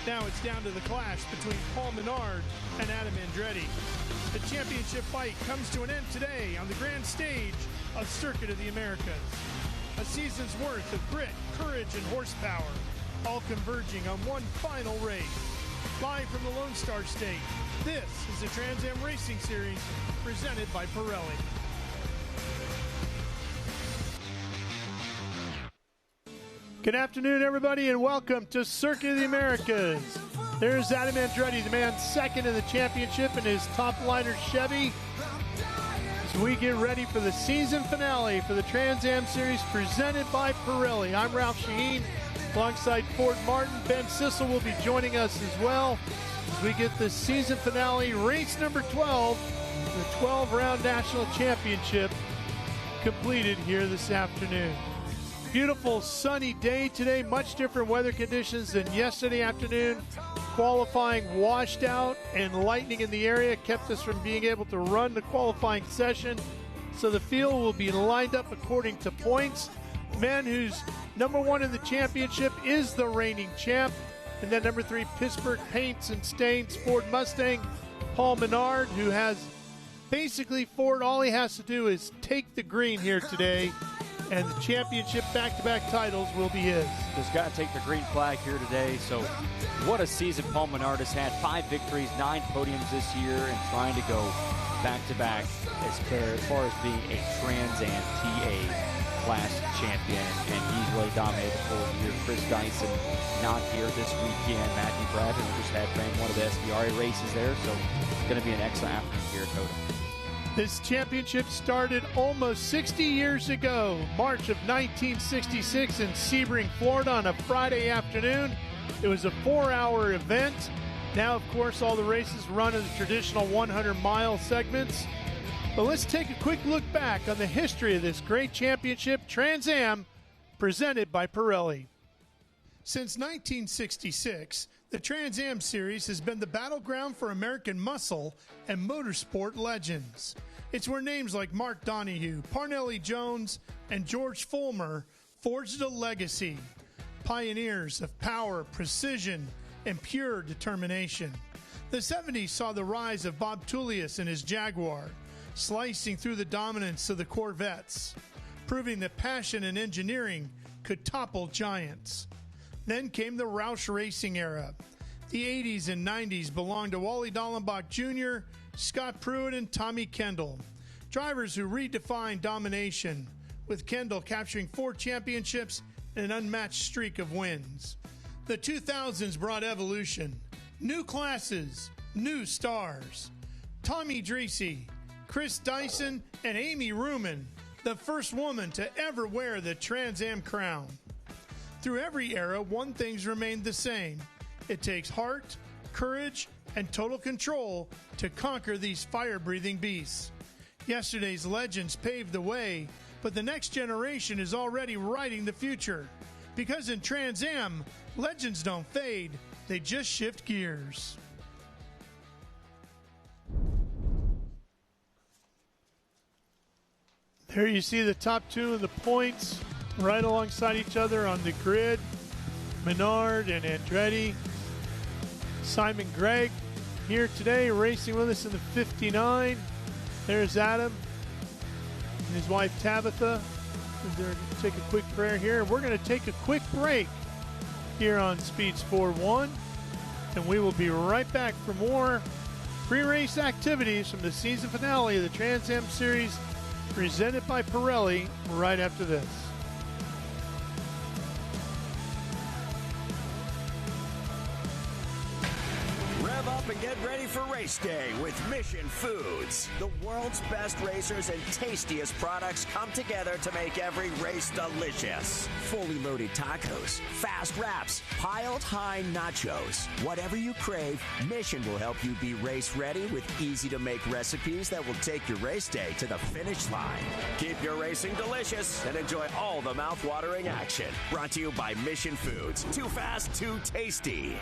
Now it's down to the clash between Paul Menard and Adam Andretti. The championship fight comes to an end today on the grand stage of Circuit of the Americas. A season's worth of grit, courage, and horsepower, all converging on one final race. Live from the Lone Star State, this is the Trans Am Racing Series presented by Pirelli. Good afternoon, everybody, and welcome to Circuit of the Americas. There's Adam Andretti, the man second in the championship in his top-liner Chevy. As we get ready for the season finale for the Trans Am Series presented by Pirelli. I'm Ralph Shaheen, alongside Ford Martin. Ben Sissel will be joining us as well as we get the season finale, race number 12, the 12-round national championship completed here this afternoon. Beautiful sunny day today, much different weather conditions than yesterday afternoon. Qualifying washed out and lightning in the area kept us from being able to run the qualifying session. So the field will be lined up according to points. Men who's number 1 in the championship is the reigning champ. And then number 3, Pittsburgh Paints and Stains Ford Mustang, Paul Menard, who has basically Ford, all he has to do is take the green here today, and the championship back-to-back titles will be his. Just got to take the green flag here today. So what a season Paul Menard has had. 5 victories, 9 podiums this year, and trying to go back-to-back as far as being a Trans Am TA class champion, and he's really dominated the full year. Chris Dyson not here this weekend. Matthew Bradford just had ran one of the SVRA races there, so it's going to be an excellent afternoon here at COTA. This championship started almost 60 years ago, March of 1966 in Sebring, Florida on a Friday afternoon. It was a 4-hour event. Now, of course, all the races run in the traditional 100-mile segments. But let's take a quick look back on the history of this great championship, Trans Am, presented by Pirelli. Since 1966, the Trans Am Series has been the battleground for American muscle and motorsport legends. It's where names like Mark Donohue, Parnelli Jones, and George Fulmer forged a legacy. Pioneers of power, precision, and pure determination. The 70s saw the rise of Bob Tullius and his Jaguar, slicing through the dominance of the Corvettes, proving that passion and engineering could topple giants. Then came the Roush racing era. The 80s and 90s belonged to Wally Dallenbach Jr., Scott Pruitt, and Tommy Kendall, drivers who redefined domination, with Kendall capturing 4 championships and an unmatched streak of wins. The 2000s brought evolution, new classes, new stars. Tommy Dreese, Chris Dyson, and Amy Ruman, the first woman to ever wear the Trans Am crown. Through every era, one thing's remained the same. It takes heart, courage, and total control to conquer these fire-breathing beasts. Yesterday's legends paved the way, but the next generation is already writing the future. Because in Trans Am, legends don't fade, they just shift gears. There you see the top 2 of the points right alongside each other on the grid. Menard and Andretti. Simon Gregg here today racing with us in the 59. There's Adam and his wife Tabitha. They're going to take a quick prayer here. We're going to take a quick break here on Speed Sport 1, and we will be right back for more pre-race activities from the season finale of the Trans Am Series presented by Pirelli right after this. Rev up and get ready for race day with Mission Foods. The world's best racers and tastiest products come together to make every race delicious. Fully loaded tacos, fast wraps, piled high nachos. Whatever you crave, Mission will help you be race ready with easy to make recipes that will take your race day to the finish line. Keep your racing delicious and enjoy all the mouth-watering action. Brought to you by Mission Foods. Too fast, too tasty.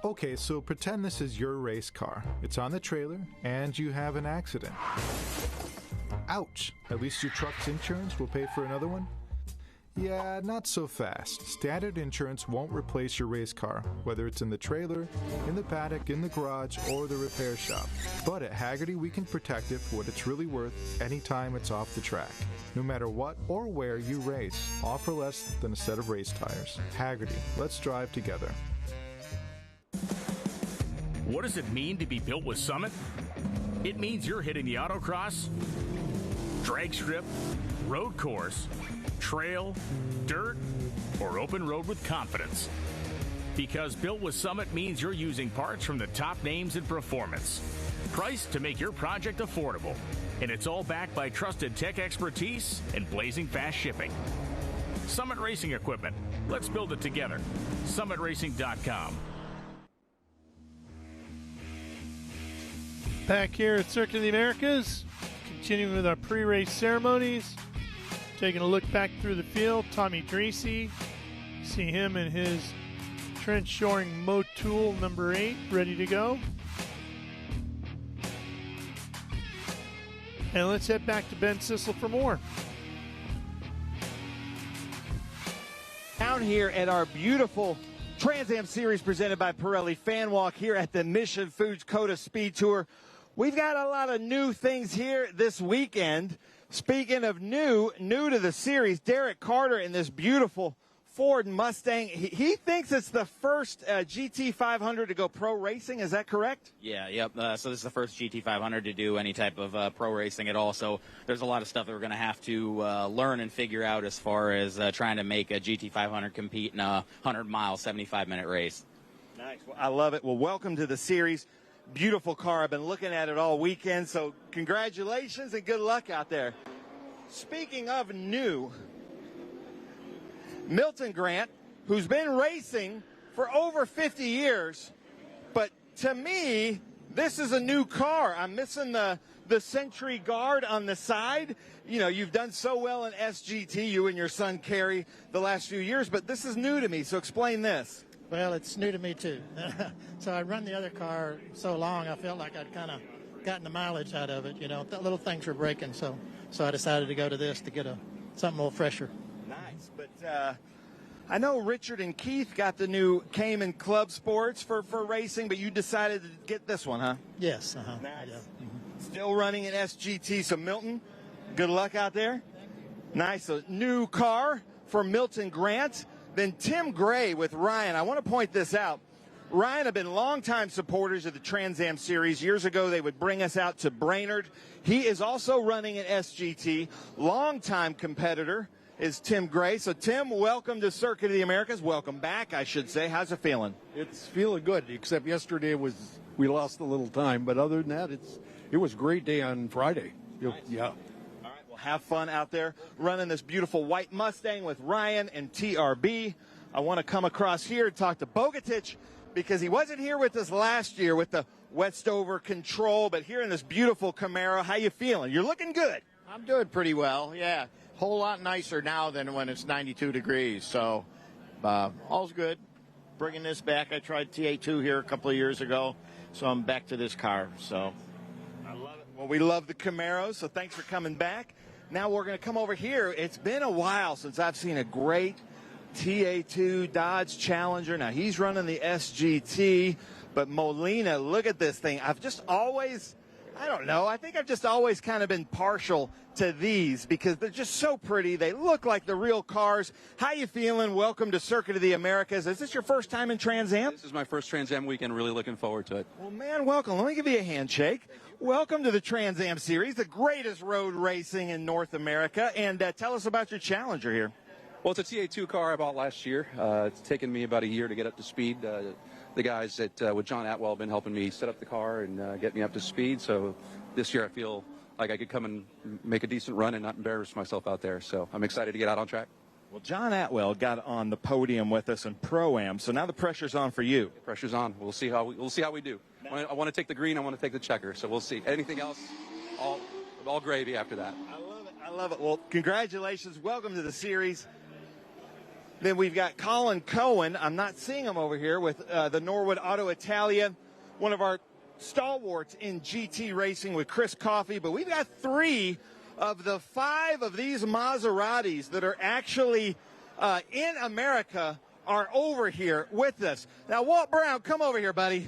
Okay, so pretend this is your race car. It's on the trailer, and you have an accident. Ouch! At least your truck's insurance will pay for another one? Yeah, not so fast. Standard insurance won't replace your race car, whether it's in the trailer, in the paddock, in the garage, or the repair shop. But at Hagerty, we can protect it for what it's really worth anytime it's off the track. No matter what or where you race, offer less than a set of race tires. Hagerty, let's drive together. What does it mean to be built with Summit? It means you're hitting the autocross, drag strip, road course, trail, dirt, or open road with confidence. Because built with Summit means you're using parts from the top names in performance. priced to make your project affordable. And it's all backed by trusted tech expertise and blazing fast shipping. Summit Racing Equipment. Let's build it together. SummitRacing.com. Back here at Circuit of the Americas, continuing with our pre-race ceremonies. Taking a look back through the field, Tommy Dreese. See him in his trench shoring Motul number 8, ready to go. And let's head back to Ben Sissel for more. Down here at our beautiful Trans Am Series presented by Pirelli Fanwalk here at the Mission Foods COTA SpeedTour. We've got a lot of new things here this weekend. Speaking of new to the series, Derek Carter in this beautiful Ford Mustang. He thinks it's the first GT500 to go pro racing. Is that correct? Yeah, yep. So this is the first GT500 to do any type of pro racing at all. So there's a lot of stuff that we're going to have to learn and figure out as far as trying to make a GT500 compete in a 100-mile, 75-minute race. Nice. Well, I love it. Well, welcome to the series. Beautiful car. I've been looking at it all weekend. So congratulations and good luck out there. Speaking of new, Milton Grant, who's been racing for over 50 years, but to me, this is a new car. I'm missing the Century Guard on the side. You know, you've done so well in SGT, you and your son Kerry, the last few years, but this is new to me, so explain this. Well, it's new to me too. So I run the other car so long, I felt like I'd kind of gotten the mileage out of it. You know, little things were breaking, so I decided to go to this to get something a little fresher. Nice, but I know Richard and Keith got the new Cayman Club Sports for racing, but you decided to get this one, huh? Yes. Nice. Yeah. Still running in SGT, so Milton, good luck out there. Nice, a new car for Milton Grant. Then Tim Gray with Ryan. I want to point this out. Ryan have been longtime supporters of the Trans Am Series. Years ago, they would bring us out to Brainerd. He is also running at SGT. Longtime competitor is Tim Gray. So, Tim, welcome to Circuit of the Americas. Welcome back, I should say. How's it feeling? It's feeling good, except yesterday we lost a little time. But other than that, it was a great day on Friday. Nice. Yeah. All right, well, have fun out there running this beautiful white Mustang with Ryan and TRB. I want to come across here and talk to Bogatich, because he wasn't here with us last year with the Westover control, but here in this beautiful Camaro. How you feeling? You're looking good. I'm doing pretty well, yeah. Whole lot nicer now than when it's 92 degrees, so all's good. Bringing this back. I tried TA2 here a couple of years ago, so I'm back to this car. So I love it. Well, we love the Camaros, so thanks for coming back. Now we're going to come over here. It's been a while since I've seen a great TA2 Dodge Challenger. Now he's running the SGT, but Molina, look at this thing. I've just always, I don't know, I think I've just always kind of been partial to these because they're just so pretty. They look like the real cars. How you feeling? Welcome to Circuit of the Americas. Is this your first time in Trans Am? This is my first Trans Am weekend. Really looking forward to it. Well, man, welcome. Let me give you a handshake. Welcome to the Trans Am Series, the greatest road racing in North America. And tell us about your Challenger here. Well, it's a TA2 car I bought last year. It's taken me about a year to get up to speed. The guys with John Atwell have been helping me set up the car and get me up to speed. So this year I feel like I could come and make a decent run and not embarrass myself out there. So I'm excited to get out on track. Well, John Atwell got on the podium with us in ProAm, so now the pressure's on for you. Pressure's on. We'll see how we do. I want to take the green. I want to take the checker. So we'll see. Anything else, all gravy after that. I love it. I love it. Well, congratulations. Welcome to the series. Then we've got Colin Cohen. I'm not seeing him over here with the Norwood Auto Italia, one of our stalwarts in GT racing with Chris Coffey. But we've got 3 of the 5 of these Maseratis that are actually in America are over here with us. Now, Walt Brown, come over here, buddy.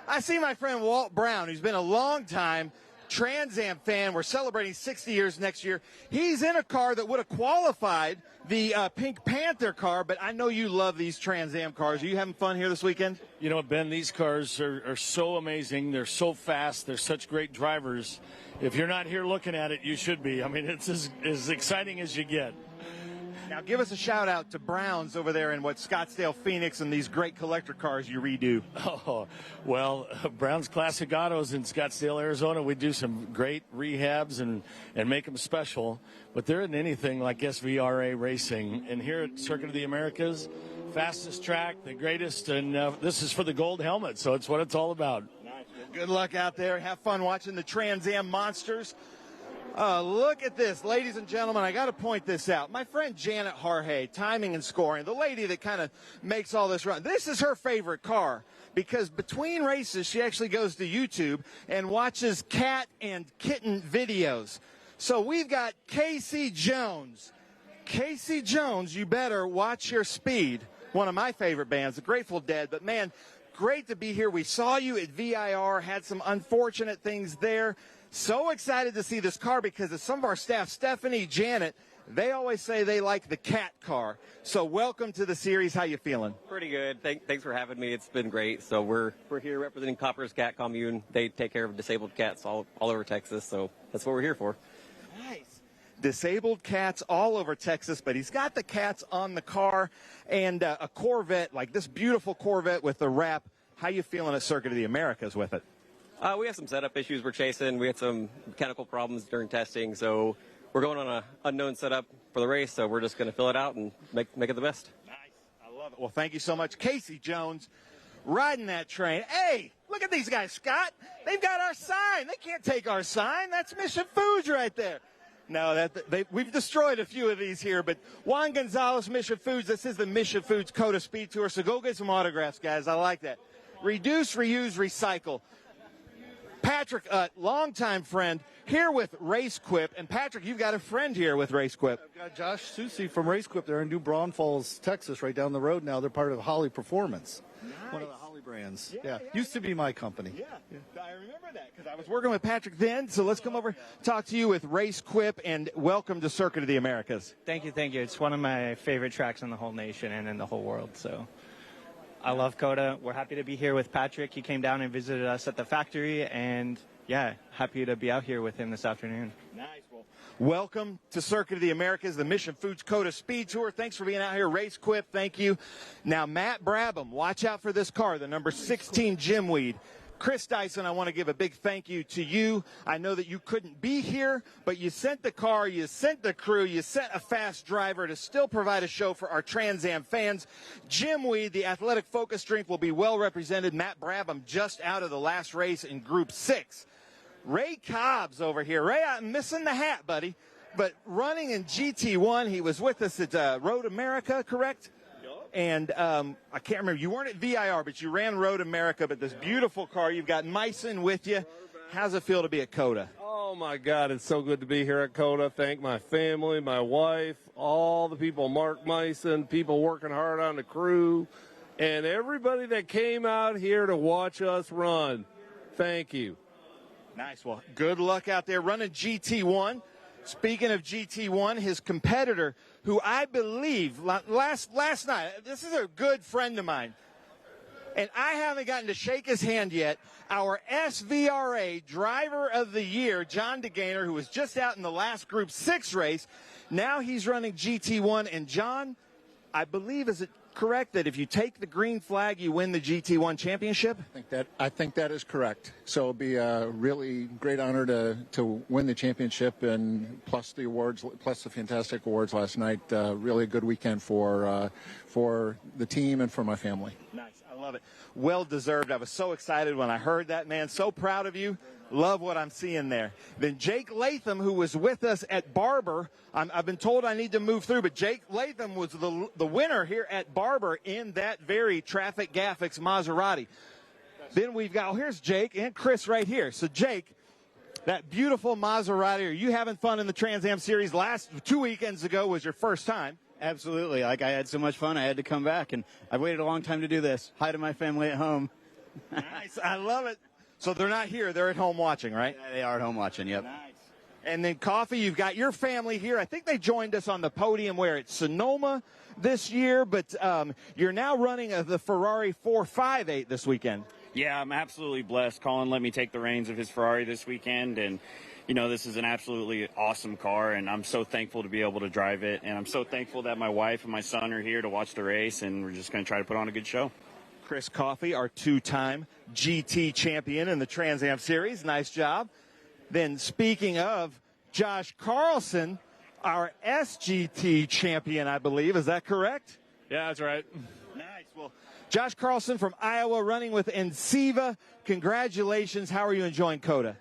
I see my friend Walt Brown, who's been a long time Trans Am fan. We're celebrating 60 years next year. He's in a car that would have qualified the Pink Panther car, but I know you love these Trans Am cars. Are you having fun here this weekend? You know, Ben, these cars are so amazing. They're so fast. They're such great drivers. If you're not here looking at it, you should be. I mean, it's as exciting as you get. Now give us a shout out to Browns over there in Scottsdale, Phoenix, and these great collector cars you redo. Oh, well, Brown's Classic Autos in Scottsdale, Arizona, we do some great rehabs and make them special, but there isn't anything like SVRA racing. And here at Circuit of the Americas, fastest track, the greatest, and this is for the gold helmet, so it's what it's all about. Nice. Well, good luck out there. Have fun watching the Trans Am monsters. Look at this, ladies and gentlemen. I got to point this out. My friend Janet Harhay, timing and scoring, the lady that kind of makes all this run. This is her favorite car because between races, she actually goes to YouTube and watches cat and kitten videos. So we've got Casey Jones. Casey Jones, you better watch your speed. One of my favorite bands, the Grateful Dead. But, man, great to be here. We saw you at VIR, had some unfortunate things there. So excited to see this car because of some of our staff, Stephanie, Janet, they always say they like the cat car. So welcome to the series. How you feeling? Pretty good. Thanks for having me. It's been great. So we're here representing Copper's Cat Commune. They take care of disabled cats all over Texas. So that's what we're here for. Nice. Disabled cats all over Texas, but he's got the cats on the car and a Corvette, like this beautiful Corvette with the wrap. How you feeling at Circuit of the Americas with it? We have some setup issues we're chasing. We had some mechanical problems during testing, so we're going on an unknown setup for the race, so we're just going to fill it out and make it the best. Nice. I love it. Well, thank you so much. Casey Jones riding that train. Hey, look at these guys, Scott. They've got our sign. They can't take our sign. That's Mission Foods right there. No, we've destroyed a few of these here, but Juan Gonzalez, Mission Foods, this is the Mission Foods COTA SpeedTour, so go get some autographs, guys. I like that. Reduce, reuse, recycle. Patrick, longtime friend, here with RaceQuip. And Patrick, you've got a friend here with RaceQuip. I've got Josh Susi from RaceQuip. They're in New Braun Falls, Texas, right down the road now. They're part of Holly Performance, one of the Holly brands. Yeah. Used to be my company. Yeah. I remember that because I was working with Patrick then. So let's come over, talk to you with RaceQuip, and welcome to Circuit of the Americas. Thank you. It's one of my favorite tracks in the whole nation and in the whole world. So I love COTA. We're happy to be here with Patrick. He came down and visited us at the factory, and yeah, happy to be out here with him this afternoon. Nice. Well, welcome to Circuit of the Americas, the Mission Foods COTA SpeedTour. Thanks for being out here. RaceQuip, thank you. Now, Matt Brabham, watch out for this car, the number 16 Jimweed. Chris Dyson, I want to give a big thank you to you. I know that you couldn't be here, but you sent the car, you sent the crew, you sent a fast driver to still provide a show for our Trans Am fans. Jimweed, the athletic focus drink, will be well represented. Matt Brabham just out of the last race in Group 6. Ray Cobb's over here. Ray, I'm missing the hat, buddy. But running in GT1, he was with us at Road America, correct? And I can't remember. You weren't at VIR, but you ran Road America. But this beautiful car, you've got Myson with you. How's it feel to be at COTA? Oh, my God. It's so good to be here at COTA. Thank my family, my wife, all the people, Mark Myson, people working hard on the crew, and everybody that came out here to watch us run. Thank you. Nice. Well, good luck out there running GT1. Speaking of GT1, his competitor, who I believe last night, this is a good friend of mine, and I haven't gotten to shake his hand yet, our SVRA Driver of the Year, John DeGainer, who was just out in the last Group 6 race. Now he's running GT1, and John, I believe, is it correct that if you take the green flag, you win the GT1 championship? I think that is correct. So it'll be a really great honor to win the championship, and plus the awards, plus the fantastic awards last night. Really a good weekend for the team and for my family. Nice, I love it. Well deserved. I was so excited when I heard that, man. So proud of you. Love what I'm seeing there. Then Jake Latham, who was with us at Barber. I've been told I need to move through, but Jake Latham was the winner here at Barber in that very Traffic Graphics Maserati. Then we've got, here's Jake and Chris right here. So Jake, that beautiful Maserati, are you having fun in the Trans Am Series? 2 weekends ago was your first time. Absolutely. I had so much fun, I had to come back, and I waited a long time to do this. Hi to my family at home. Nice. I love it. So they're not here. They're at home watching, right? Yeah, they are at home watching, yep. Nice. And then Coffee, you've got your family here. I think they joined us on the podium where it's Sonoma this year, but you're now running the Ferrari 458 this weekend. Yeah, I'm absolutely blessed. Colin let me take the reins of his Ferrari this weekend, and this is an absolutely awesome car, and I'm so thankful to be able to drive it. And I'm so thankful that my wife and my son are here to watch the race, and we're just going to try to put on a good show. Chris Coffey, our two-time GT champion in the Trans Am Series. Nice job. Then speaking of Josh Carlson, our SGT champion, I believe. Is that correct? Yeah, that's right. Nice. Well, Josh Carlson from Iowa running with Enceva. Congratulations. How are you enjoying COTA?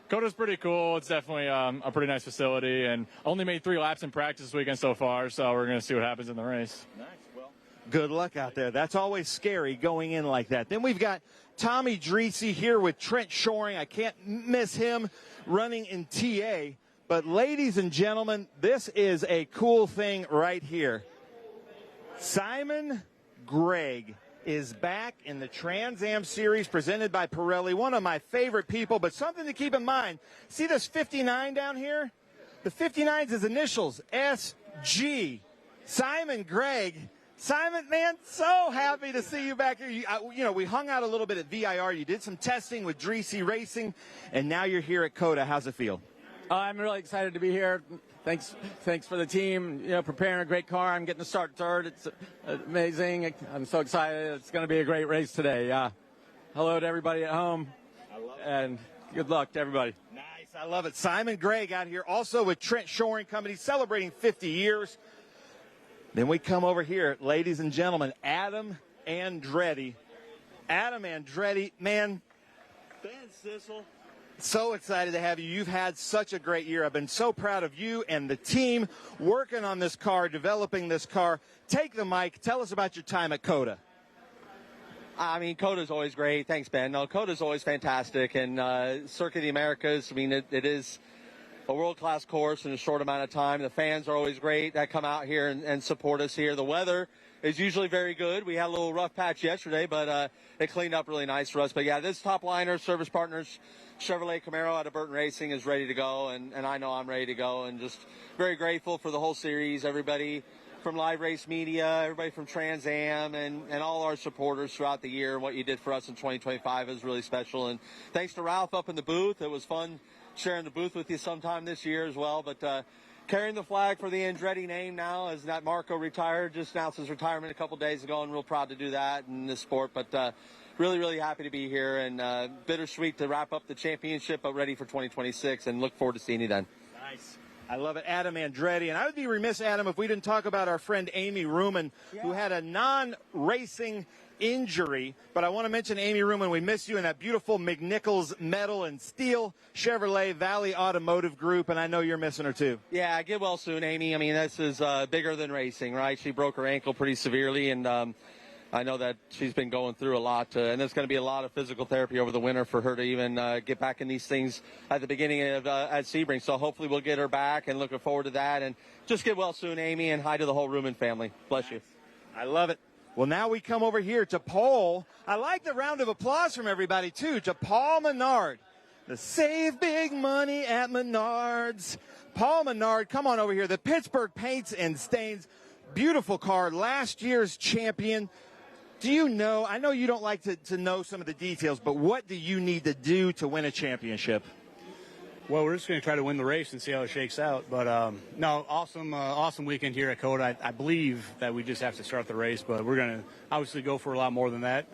COTA's pretty cool. It's definitely a pretty nice facility, and only made 3 laps in practice this weekend so far, so we're going to see what happens in the race. Nice. Well, good luck out there. That's always scary going in like that. Then we've got Tommy Dreese here with Trent Shoring. I can't miss him running in TA. But ladies and gentlemen, this is a cool thing right here. Simon Gregg is back in the Trans Am Series presented by Pirelli, one of my favorite people, but something to keep in mind. See this 59 down here? The 59's his initials, SG. Simon Gregg. Simon, man, so happy to see you back here. We hung out a little bit at VIR. You did some testing with Dreese Racing, and now you're here at COTA. How's it feel? I'm really excited to be here. Thanks for the team, preparing a great car. I'm getting to start third. It's amazing. I'm so excited. It's going to be a great race today. Hello to everybody at home, and good luck to everybody. Nice. I love it. Simon Gregg out here also with Trent Shoring Company celebrating 50 years. Then we come over here, ladies and gentlemen, Adam Andretti. Adam Andretti, man. Ben Sissel. So excited to have you. You've had such a great year. I've been so proud of you and the team working on this car, developing this car. Take the mic. Tell us about your time at COTA. I mean, COTA's always great. Thanks, Ben. No, COTA's always fantastic. And Circuit of the Americas, I mean, it is a world-class course in a short amount of time. The fans are always great that come out here and support us here. The weather is usually very good. We had a little rough patch yesterday, but it cleaned up really nice for us. But, yeah, this top liner, service partners, Chevrolet Camaro out of Burton Racing is ready to go, and I know I'm ready to go, and just very grateful for the whole series, everybody from Live Race Media, everybody from Trans Am, and all our supporters throughout the year. And what you did for us in 2025 is really special. And thanks to Ralph up in the booth. It was fun sharing the booth with you sometime this year as well. But carrying the flag for the Andretti name now, as that Marco retired, just announced his retirement a couple days ago, and real proud to do that in this sport. But really, really happy to be here, and bittersweet to wrap up the championship, but ready for 2026, and look forward to seeing you then. Nice. I love it. Adam Andretti. And I would be remiss, Adam, if we didn't talk about our friend Amy Ruman, who had a non-racing injury. But I want to mention Amy Ruman. We miss you in that beautiful McNichols Metal and Steel Chevrolet Valley Automotive Group, and I know you're missing her too. Yeah, get well soon, Amy. I mean, this is bigger than racing, right? She broke her ankle pretty severely, and I know that she's been going through a lot, and there's going to be a lot of physical therapy over the winter for her to even get back in these things at the beginning of at Sebring. So hopefully we'll get her back, and looking forward to that. And just get well soon, Amy, and hi to the whole Ruman family. Bless you. I love it. Well, now we come over here to Paul. I like the round of applause from everybody, too, to Paul Menard. The Save Big Money at Menards. Paul Menard, come on over here. The Pittsburgh Paints and Stains. Beautiful car. Last year's champion. Do you know, I know you don't like to know some of the details, but what do you need to do to win a championship? Well, we're just going to try to win the race and see how it shakes out. But, no, awesome weekend here at COTA. I believe that we just have to start the race, but we're going to obviously go for a lot more than that.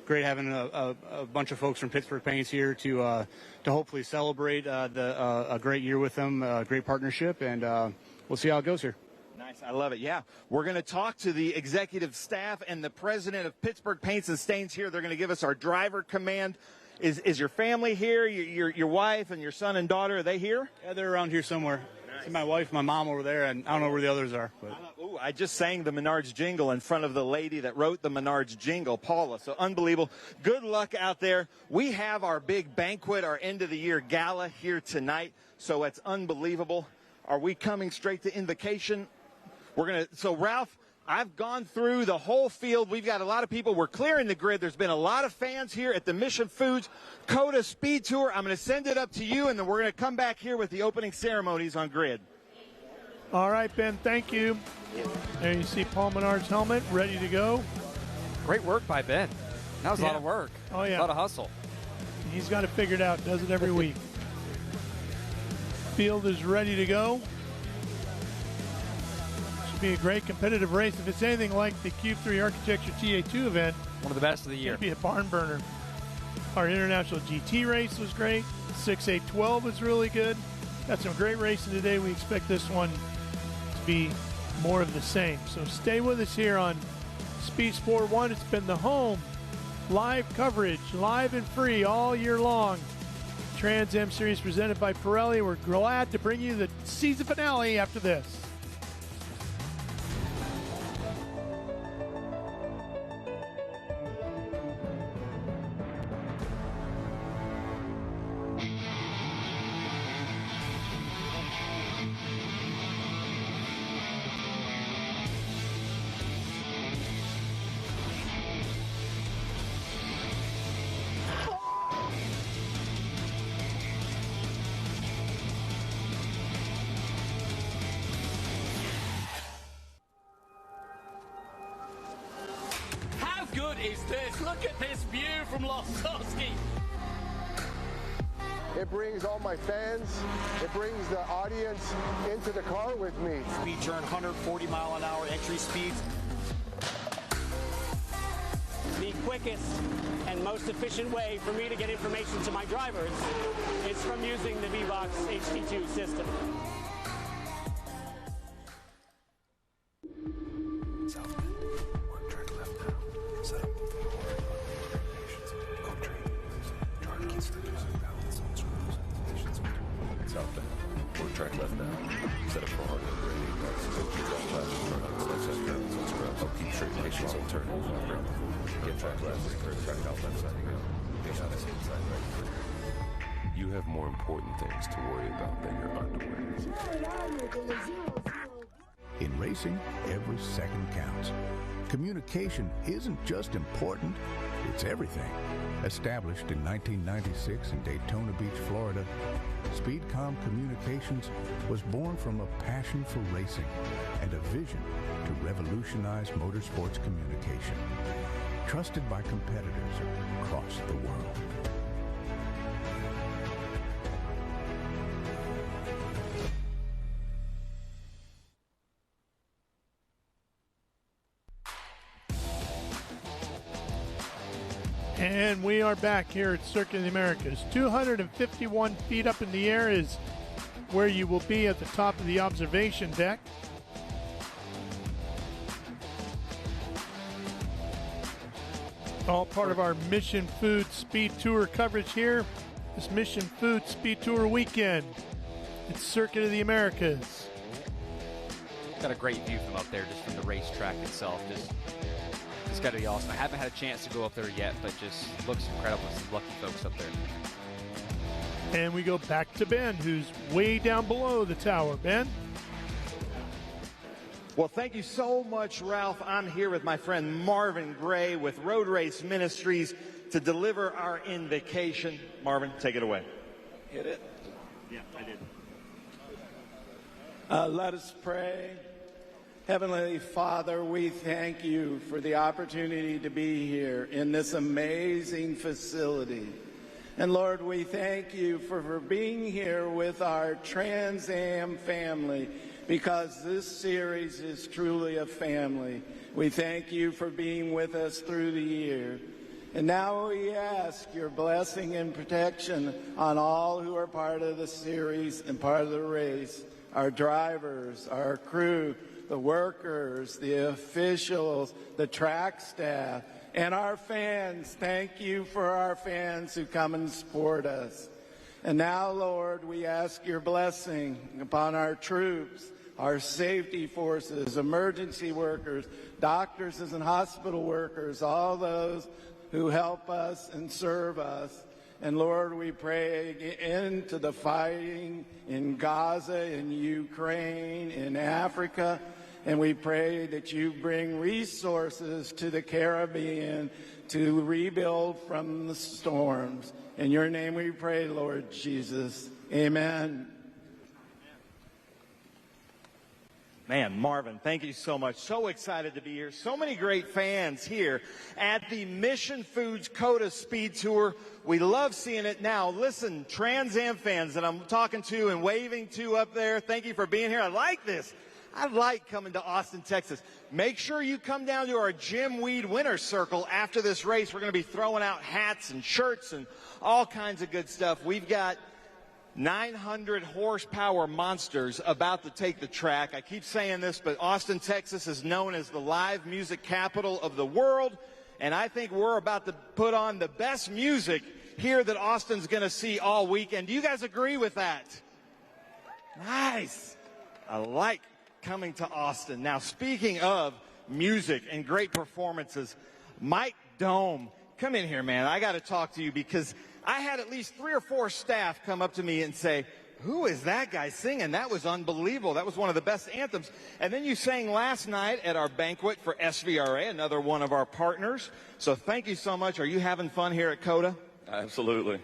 Great having a bunch of folks from Pittsburgh Paints here to hopefully celebrate a great year with them, a great partnership, and we'll see how it goes here. Nice. I love it. Yeah. We're going to talk to the executive staff and the president of Pittsburgh Paints and Stains here. They're going to give us our driver command. Is your family here? Your wife and your son and daughter, are they here? Yeah, they're around here somewhere. Nice. See my wife, my mom over there, and I don't know where the others are. But. I just sang the Menards jingle in front of the lady that wrote the Menards jingle, Paula. So unbelievable. Good luck out there. We have our big banquet, our end-of-the-year gala here tonight, so it's unbelievable. Are we coming straight to invocation? So Ralph, I've gone through the whole field. We've got a lot of people. We're clearing the grid. There's been a lot of fans here at the Mission Foods COTA SpeedTour. I'm going to send it up to you, and then we're going to come back here with the opening ceremonies on grid. All right, Ben, thank you. There you see Paul Menard's helmet ready to go. Great work by Ben. That was a lot of work. Oh, yeah. A lot of hustle. He's got it figured out. Does it every week. Field is ready to go. Should be a great competitive race. If it's anything like the Cube 3 Architecture TA2 event, one of the best of the year. It'd be a barn burner. Our International GT race was great. 6-8-12 was really good. Got some great racing today. We expect this one to be more of the same. So stay with us here on Speed Sport 1. It's been the home live coverage, live and free all year long. Trans Am Series presented by Pirelli. We're glad to bring you the season finale after this. Good is this? Look at this view from Losowski. It brings all my fans, it brings the audience into the car with me. Speed turn, 140-mile-an-hour entry speeds. The quickest and most efficient way for me to get information to my drivers is from using the VBox HD2 system. You have more important things to worry about than your underwear. In racing, every second counts. Communication isn't just important, it's everything. Established in 1996 in Daytona Beach, Florida, Speedcom Communications was born from a passion for racing and a vision to revolutionize motorsports communication. Trusted by competitors across the world. And we are back here at Circuit of the Americas. 251 feet up in the air is where you will be at the top of the observation deck. All part of our Mission Foods SpeedTour coverage here. This Mission Foods SpeedTour weekend. It's Circuit of the Americas. Got a great view from up there, just from the racetrack itself. It's got to be awesome. I haven't had a chance to go up there yet, but just looks incredible. Some lucky folks up there. And we go back to Ben, who's way down below the tower. Ben? Well, thank you so much, Ralph. I'm here with my friend Marvin Gray with Road Race Ministries to deliver our invocation. Marvin, take it away. Hit it. Yeah, I did. Let us pray. Heavenly Father, we thank you for the opportunity to be here in this amazing facility. And Lord, we thank you for being here with our Trans Am family, because this series is truly a family. We thank you for being with us through the year. And now we ask your blessing and protection on all who are part of the series and part of the race, our drivers, our crew, the workers, the officials, the track staff, and our fans. Thank you for our fans who come and support us. And now, Lord, we ask your blessing upon our troops, our safety forces, emergency workers, doctors and hospital workers, all those who help us and serve us. And Lord, we pray into the fighting in Gaza, in Ukraine, in Africa. And we pray that you bring resources to the Caribbean to rebuild from the storms. In your name we pray, Lord Jesus. Amen. Man, Marvin, thank you so much. So excited to be here. So many great fans here at the Mission Foods COTA SpeedTour. We love seeing it. Now, listen, Trans Am fans that I'm talking to and waving to up there, thank you for being here. I like this. I like coming to Austin, Texas. Make sure you come down to our Jim Weed Winter Circle after this race. We're going to be throwing out hats and shirts and all kinds of good stuff. We've got 900 horsepower monsters about to take the track. I keep saying this, but Austin, Texas is known as the live music capital of the world, and I think we're about to put on the best music here that Austin's going to see all weekend. Do you guys agree with that? Nice. I like coming to Austin. Now, speaking of music and great performances, Mike Dome, come in here, man. I got to talk to you because I had at least 3 or 4 staff come up to me and say, who is that guy singing? That was unbelievable. That was one of the best anthems. And then you sang last night at our banquet for SVRA, another one of our partners. So thank you so much. Are you having fun here at COTA? Absolutely.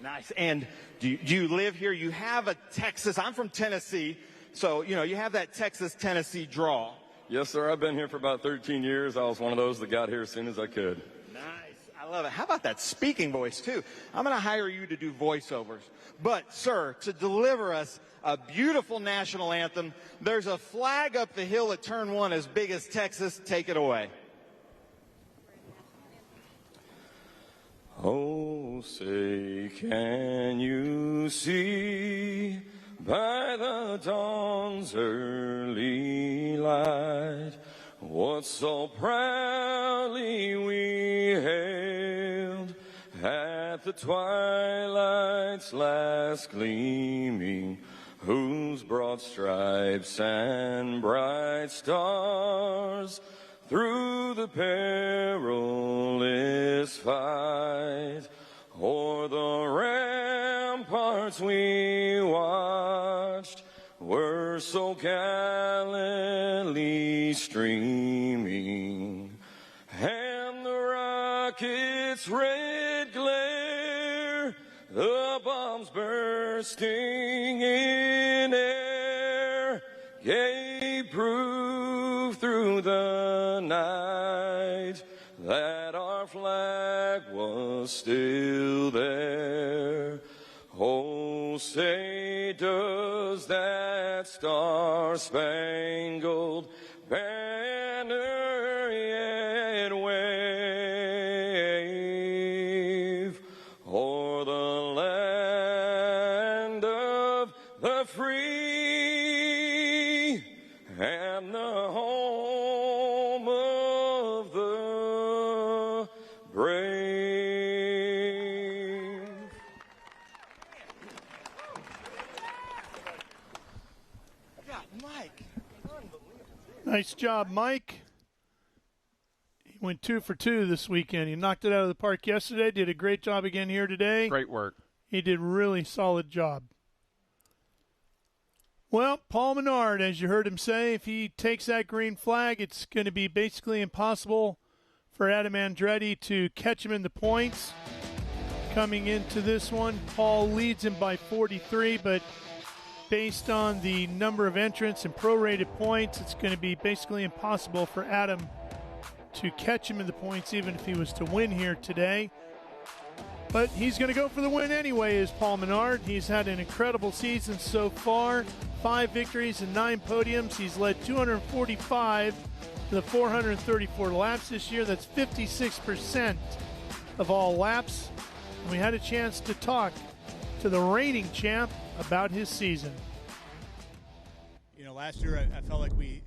Nice. And do you live here? You have a Texas. I'm from Tennessee. So, you know, you have that Texas-Tennessee draw. Yes, sir. I've been here for about 13 years. I was one of those that got here as soon as I could. I love it. How about that speaking voice, too? I'm going to hire you to do voiceovers. But, sir, to deliver us a beautiful national anthem, there's a flag up the hill at Turn 1 as big as Texas. Take it away. Oh, say, can you see by the dawn's early light what so proudly we hailed at the twilight's last gleaming, whose broad stripes and bright stars through the perilous fight o'er the ramparts we watched were so gallantly streaming, and the rocket's red glare, the bombs bursting in air, gave proof through the night that our flag was still there. Oh, say, does that star-spangled banner yet wave o'er the land of the free and the home of the brave? Nice job, Mike. He went 2 for 2 this weekend. He knocked it out of the park yesterday, did a great job again here today. Great work. He did a really solid job. Well, Paul Menard, as you heard him say, if he takes that green flag, it's going to be basically impossible for Adam Andretti to catch him in the points. Coming into this one, Paul leads him by 43, but based on the number of entrants and prorated points, it's going to be basically impossible for Adam to catch him in the points, even if he was to win here today. But he's going to go for the win anyway, is Paul Menard. He's had an incredible season so far. 5 victories and 9 podiums. He's led 245 to the 434 laps this year. That's 56% of all laps. And we had a chance to talk to the reigning champ about his season. You know, last year I felt like the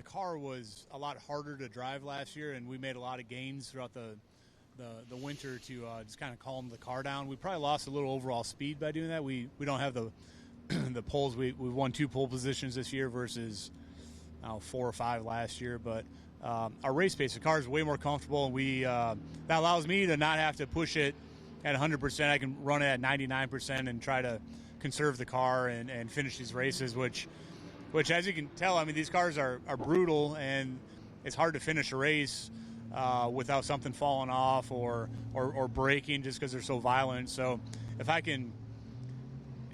car was a lot harder to drive last year, and we made a lot of gains throughout the winter to just kind of calm the car down. We probably lost a little overall speed by doing that. We don't have the the poles. We've won 2 pole positions this year versus 4 or 5 last year. But our race pace, the car is way more comfortable, and that allows me to not have to push it at 100%. I can run it at 99% and try to conserve the car and finish these races, which as you can tell, I mean, these cars are brutal, and it's hard to finish a race without something falling off or breaking just because they're so violent. So if I can,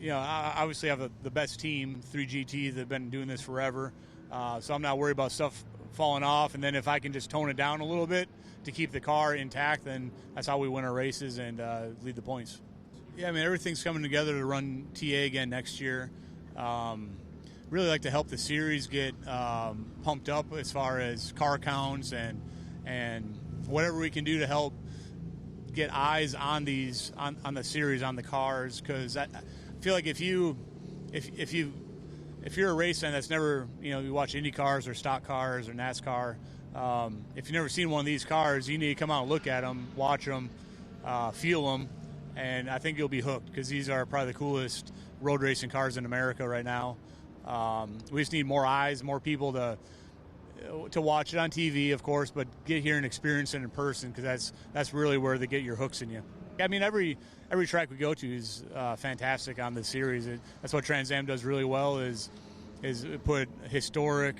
I obviously have the best team, 3GT, that have been doing this forever. so I'm not worried about stuff falling off. And then if I can just tone it down a little bit to keep the car intact, then that's how we win our races and lead the points. Yeah, I mean, everything's coming together to run TA again next year. Really like to help the series get pumped up as far as car counts and whatever we can do to help get eyes on these on the series, on the cars, because I feel like if you're a race fan that's never, you watch Indy cars or stock cars or NASCAR, if you've never seen one of these cars, you need to come out and look at them, watch them, feel them, and I think you'll be hooked, because these are probably the coolest road racing cars in America right now. We just need more eyes, more people to watch it on TV, of course, but get here and experience it in person, because that's really where they get your hooks in you. I mean, every track we go to is fantastic on the series. That's what Trans Am does really well, is put historic,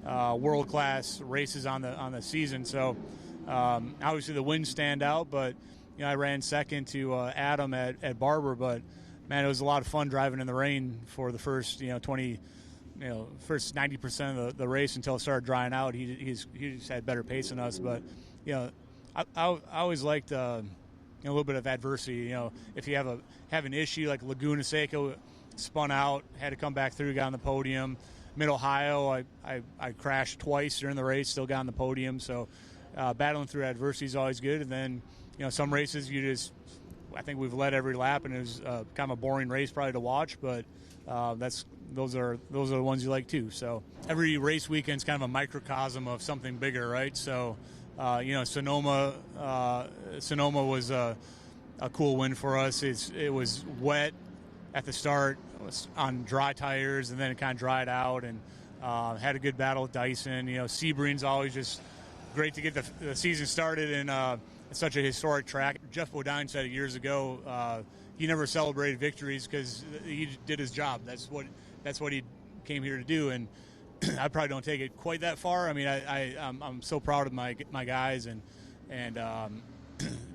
world-class races on the season. So obviously the wins stand out, but I ran second to Adam at Barber, but man, it was a lot of fun driving in the rain for the first first 90% of the race until it started drying out. He just had better pace than us, but I always liked a little bit of adversity. If you have an issue like Laguna Seca spun out, had to come back through, got on the podium. Mid Ohio, I crashed twice during the race, still got on the podium. So battling through adversity is always good. And then some races I think we've led every lap, and it was kind of a boring race probably to watch, but those are the ones you like too. So every race weekend's kind of a microcosm of something bigger, right? So Sonoma was a cool win for us. It was wet at the start, it was on dry tires, and then it kind of dried out, and had a good battle with Dyson. Sebring's always just great to get the season started in such a historic track. Jeff Bodine said it years ago. He never celebrated victories because he did his job. That's what he came here to do, and I probably don't take it quite that far. I mean, I'm so proud of my guys, and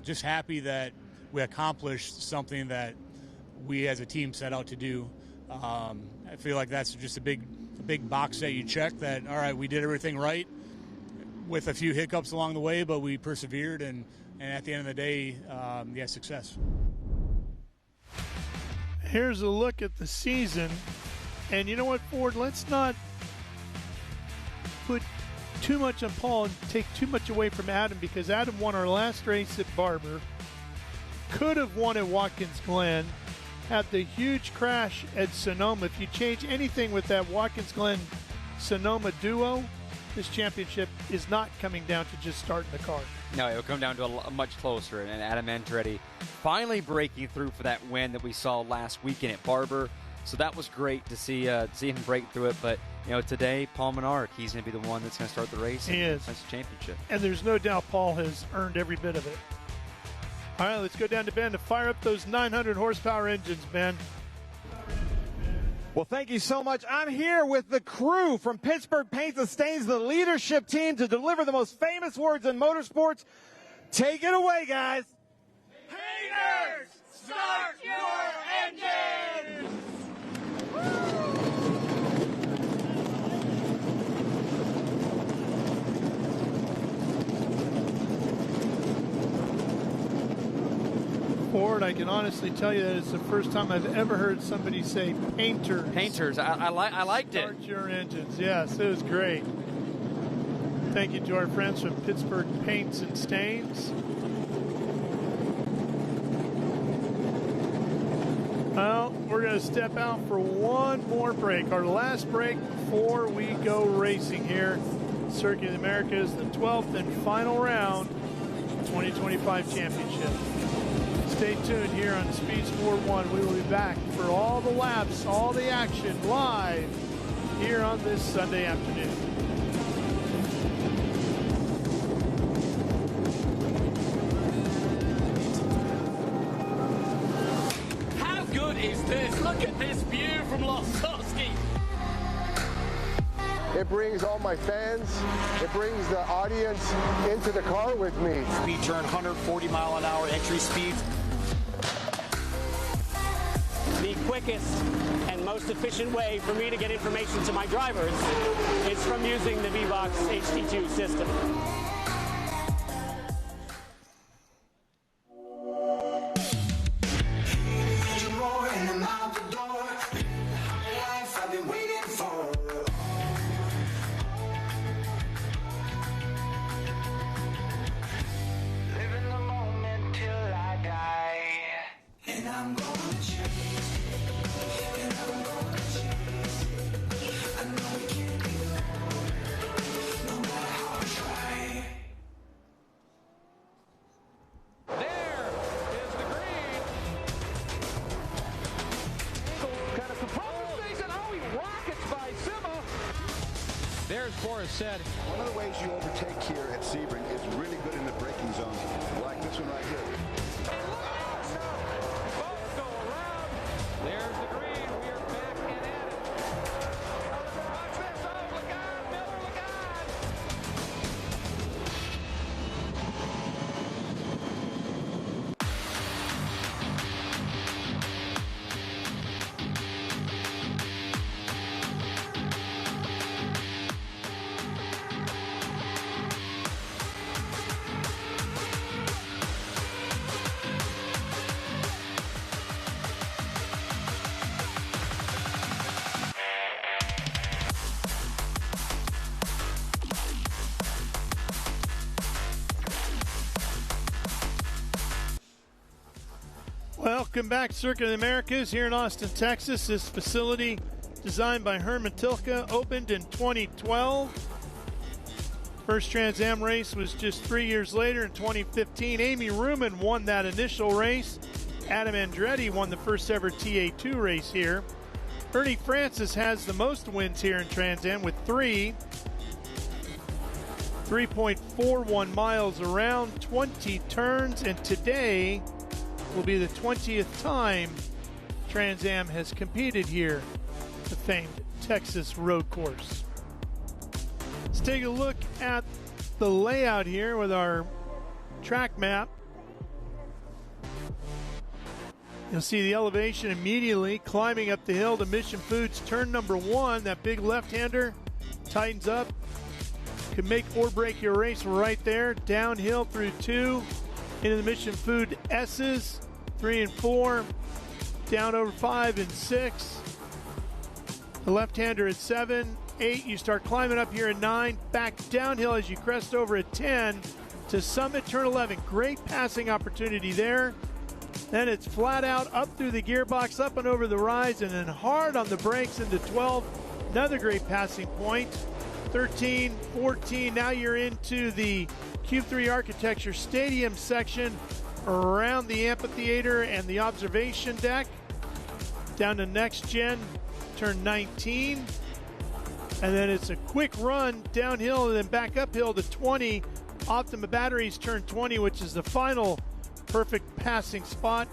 just happy that we accomplished something that we as a team set out to do. I feel like that's just a big box that you check. That all right, we did everything right with a few hiccups along the way, but we persevered, and at the end of the day, success. Here's a look at the season, and you know what, Ford? Let's not put too much on Paul and take too much away from Adam, because Adam won our last race at Barber, could have won at Watkins Glen, had the huge crash at Sonoma. If you change anything with that Watkins Glen Sonoma duo, this championship is not coming down to just starting the car. No, it'll come down to a much closer, and Adam Andretti finally breaking through for that win that we saw last weekend at Barber. So that was great to see him break through it. But today, Paul Menard, he's going to be the one that's going to start the race. He is. That's the championship. And there's no doubt Paul has earned every bit of it. All right, let's go down to Ben to fire up those 900 horsepower engines, Ben. Well, thank you so much. I'm here with the crew from Pittsburgh Paints and Stains, the leadership team, to deliver the most famous words in motorsports. Take it away, guys. Painters, start your engines! Ford, I can honestly tell you that it's the first time I've ever heard somebody say painters. Painters. I liked it. Start your engines. Yes, it was great. Thank you to our friends from Pittsburgh Paints and Stains. Well, we're going to step out for one more break. Our last break before we go racing here. Circuit of the Americas, the 12th and final round, 2025 championship. Stay tuned here on Speed Sport 1. We will be back for all the laps, all the action live here on this Sunday afternoon. How good is this? Look at this view from Losowski. It brings all my fans, it brings the audience into the car with me. Speed turn, 140 mile an hour entry speeds. The quickest and most efficient way for me to get information to my drivers is from using the V-Box HD2 system. Said. One of the ways you overtake here at Sebring is really good in the braking zone, like this one right here. Both go around. There's the green. We are back and at it. Watch this. Oh, look out. Miller, look out. Welcome back, Circuit of the Americas here in Austin, Texas. This facility, designed by Herman Tilke, opened in 2012. First Trans Am race was just 3 years later in 2015. Amy Ruman won that initial race. Adam Andretti won the first ever TA2 race here. Ernie Francis has the most wins here in Trans Am with 3. 3.41 miles around, 20 turns, and today will be the 20th time Trans Am has competed here, the famed Texas road course. Let's take a look at the layout here with our track map. You'll see the elevation immediately climbing up the hill to Mission Foods turn number 1. That big left-hander tightens up. Can make or break your race right there. Downhill through 2. Into the Mission Food S's, 3 and 4, down over 5 and 6. The left-hander at 7, 8. You start climbing up here at 9, back downhill as you crest over at 10 to Summit, turn 11. Great passing opportunity there. Then it's flat out up through the gearbox, up and over the rise, and then hard on the brakes into 12. Another great passing point. 13, 14. Now you're into the Cube 3 Architecture Stadium section around the amphitheater and the observation deck. Down to Next Gen, turn 19. And then it's a quick run downhill and then back uphill to 20. Optima Batteries, turn 20, which is the final perfect passing spot.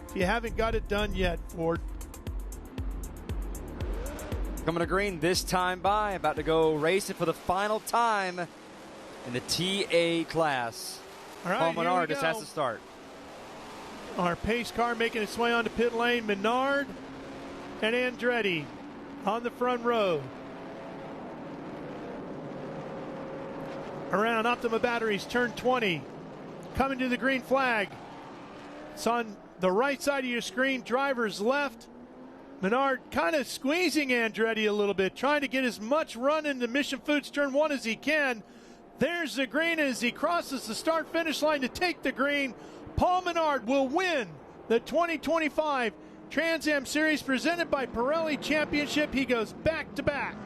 If you haven't got it done yet, Ford. Coming to green this time by, about to go racing for the final time in the TA class. All right, Paul here Menard we just go. has to start. Our pace car making its way onto pit lane. Menard and Andretti on the front row. Around Optima Batteries, turn 20. Coming to the green flag. It's on the right side of your screen, driver's left. Menard kind of squeezing Andretti a little bit, trying to get as much run into Mission Foods turn 1 as he can. There's the green as he crosses the start-finish line to take the green. Paul Menard will win the 2025 Trans Am Series presented by Pirelli Championship. He goes back-to-back.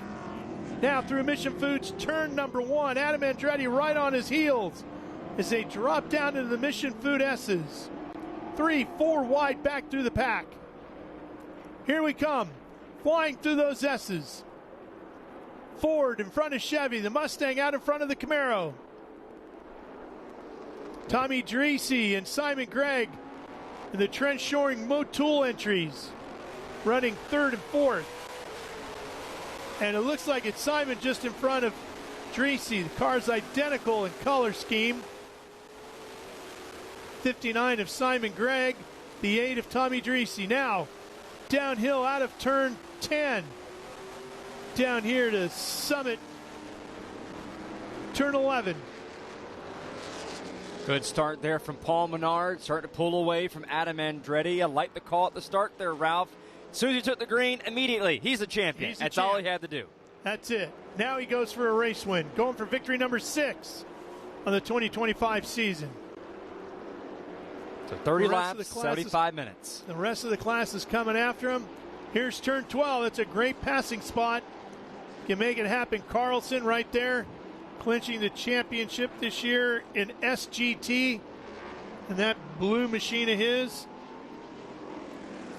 Now through Mission Foods turn number 1. Adam Andretti right on his heels as they drop down into the Mission Food S's. 3, 4 wide back through the pack. Here we come, flying through those S's. Ford in front of Chevy, the Mustang out in front of the Camaro. Tommy Dreese and Simon Gregg in the Trent Shoring Motul entries, running 3rd and 4th. And it looks like it's Simon just in front of Dreese. The car's identical in color scheme. 59 of Simon Gregg, the 8 of Tommy Dreese. Now, downhill out of turn 10. Down here to Summit, turn 11. Good start there from Paul Menard, starting to pull away from Adam Andretti. I like the call at the start there, Ralph. As soon as he took the green, immediately, he's a champion. That's all he had to do. That's it. Now he goes for a race win, going for victory number 6 on the 2025 season. So 30 laps, 75 minutes. The rest of the class is coming after him. Here's turn 12. That's a great passing spot. Can make it happen. Carlson right there, clinching the championship this year in SGT. And that blue machine of his.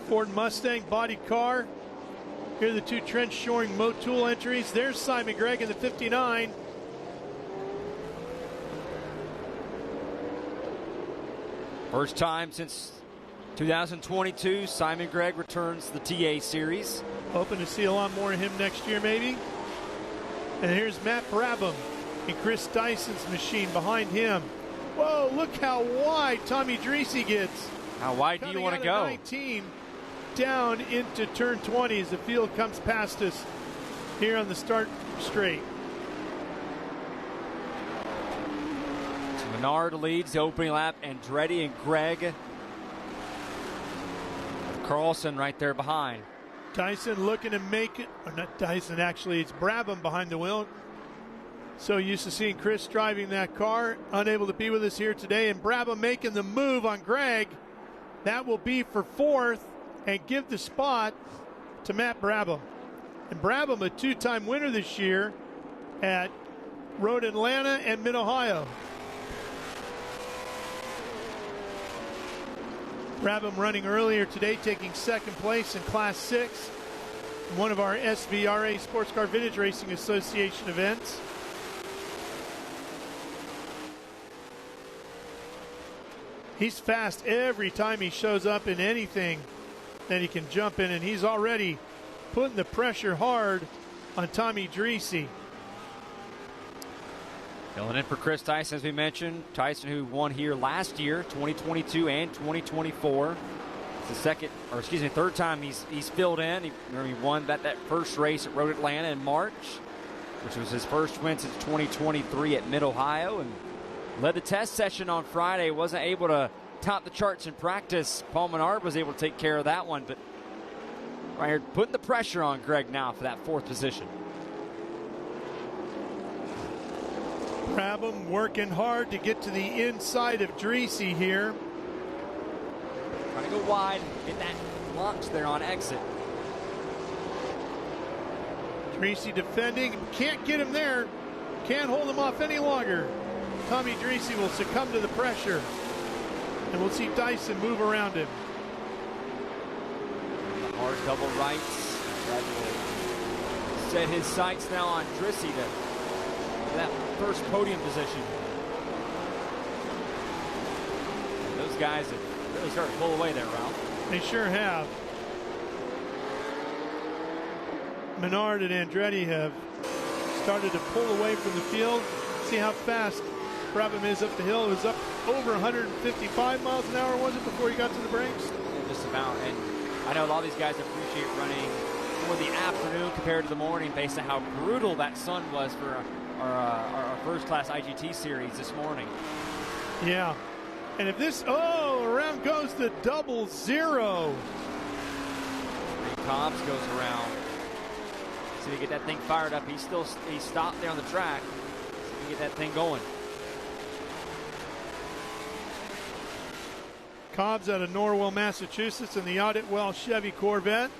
Ford Mustang body car. Here are the 2 trench shoring Motul entries. There's Simon Gregg in the 59. First time since 2022, Simon Gregg returns to the TA Series. Hoping to see a lot more of him next year, maybe. And here's Matt Brabham and Chris Dyson's machine behind him. Whoa, look how wide Tommy Dreese gets. How wide do you want to go? 19 down into turn 20 as the field comes past us here on the start straight. Menard leads the opening lap. Andretti and Gregg. Carlson right there behind. Dyson looking to make it, or not Dyson, actually, it's Brabham behind the wheel. So used to seeing Chris driving that car, unable to be with us here today, and Brabham making the move on Gregg. That will be for 4th and give the spot to Matt Brabham. And Brabham, a 2-time winner this year at Road Atlanta and Mid-Ohio. Brabham running earlier today, taking 2nd place in Class 6 in one of our SVRA Sports Car Vintage Racing Association events. He's fast every time he shows up in anything that he can jump in, and he's already putting the pressure hard on Tommy Dreese. Filling in for Chris Tyson, as we mentioned. Tyson, who won here last year, 2022 and 2024. It's the 3rd time he's filled in. He won that first race at Road Atlanta in March, which was his first win since 2023 at Mid-Ohio, and led the test session on Friday. Wasn't able to top the charts in practice. Paul Menard was able to take care of that one, but right here, putting the pressure on Gregg now for that 4th position. Brabham working hard to get to the inside of Dreese here. Trying to go wide, get that launch there on exit. Dreese defending, can't get him there, can't hold him off any longer. Tommy Dreese will succumb to the pressure, and we'll see Dyson move around him. Hard double rights. That will set his sights now on Dreese to that first podium position. And those guys have really started to pull away there, Ralph. They sure have. Menard and Andretti have started to pull away from the field. See how fast Brabham is up the hill. It was up over 155 miles an hour, was it, before he got to the brakes? Yeah, just about. And I know a lot of these guys appreciate running more the afternoon compared to the morning based on how brutal that sun was for our first class IGT series this morning. Yeah. And if this, around goes the 00. Cobbs goes around. See, to get that thing fired up. He stopped there on the track. See, to get that thing going. Cobbs out of Norwell, Massachusetts in the Auditwell Chevy Corvette.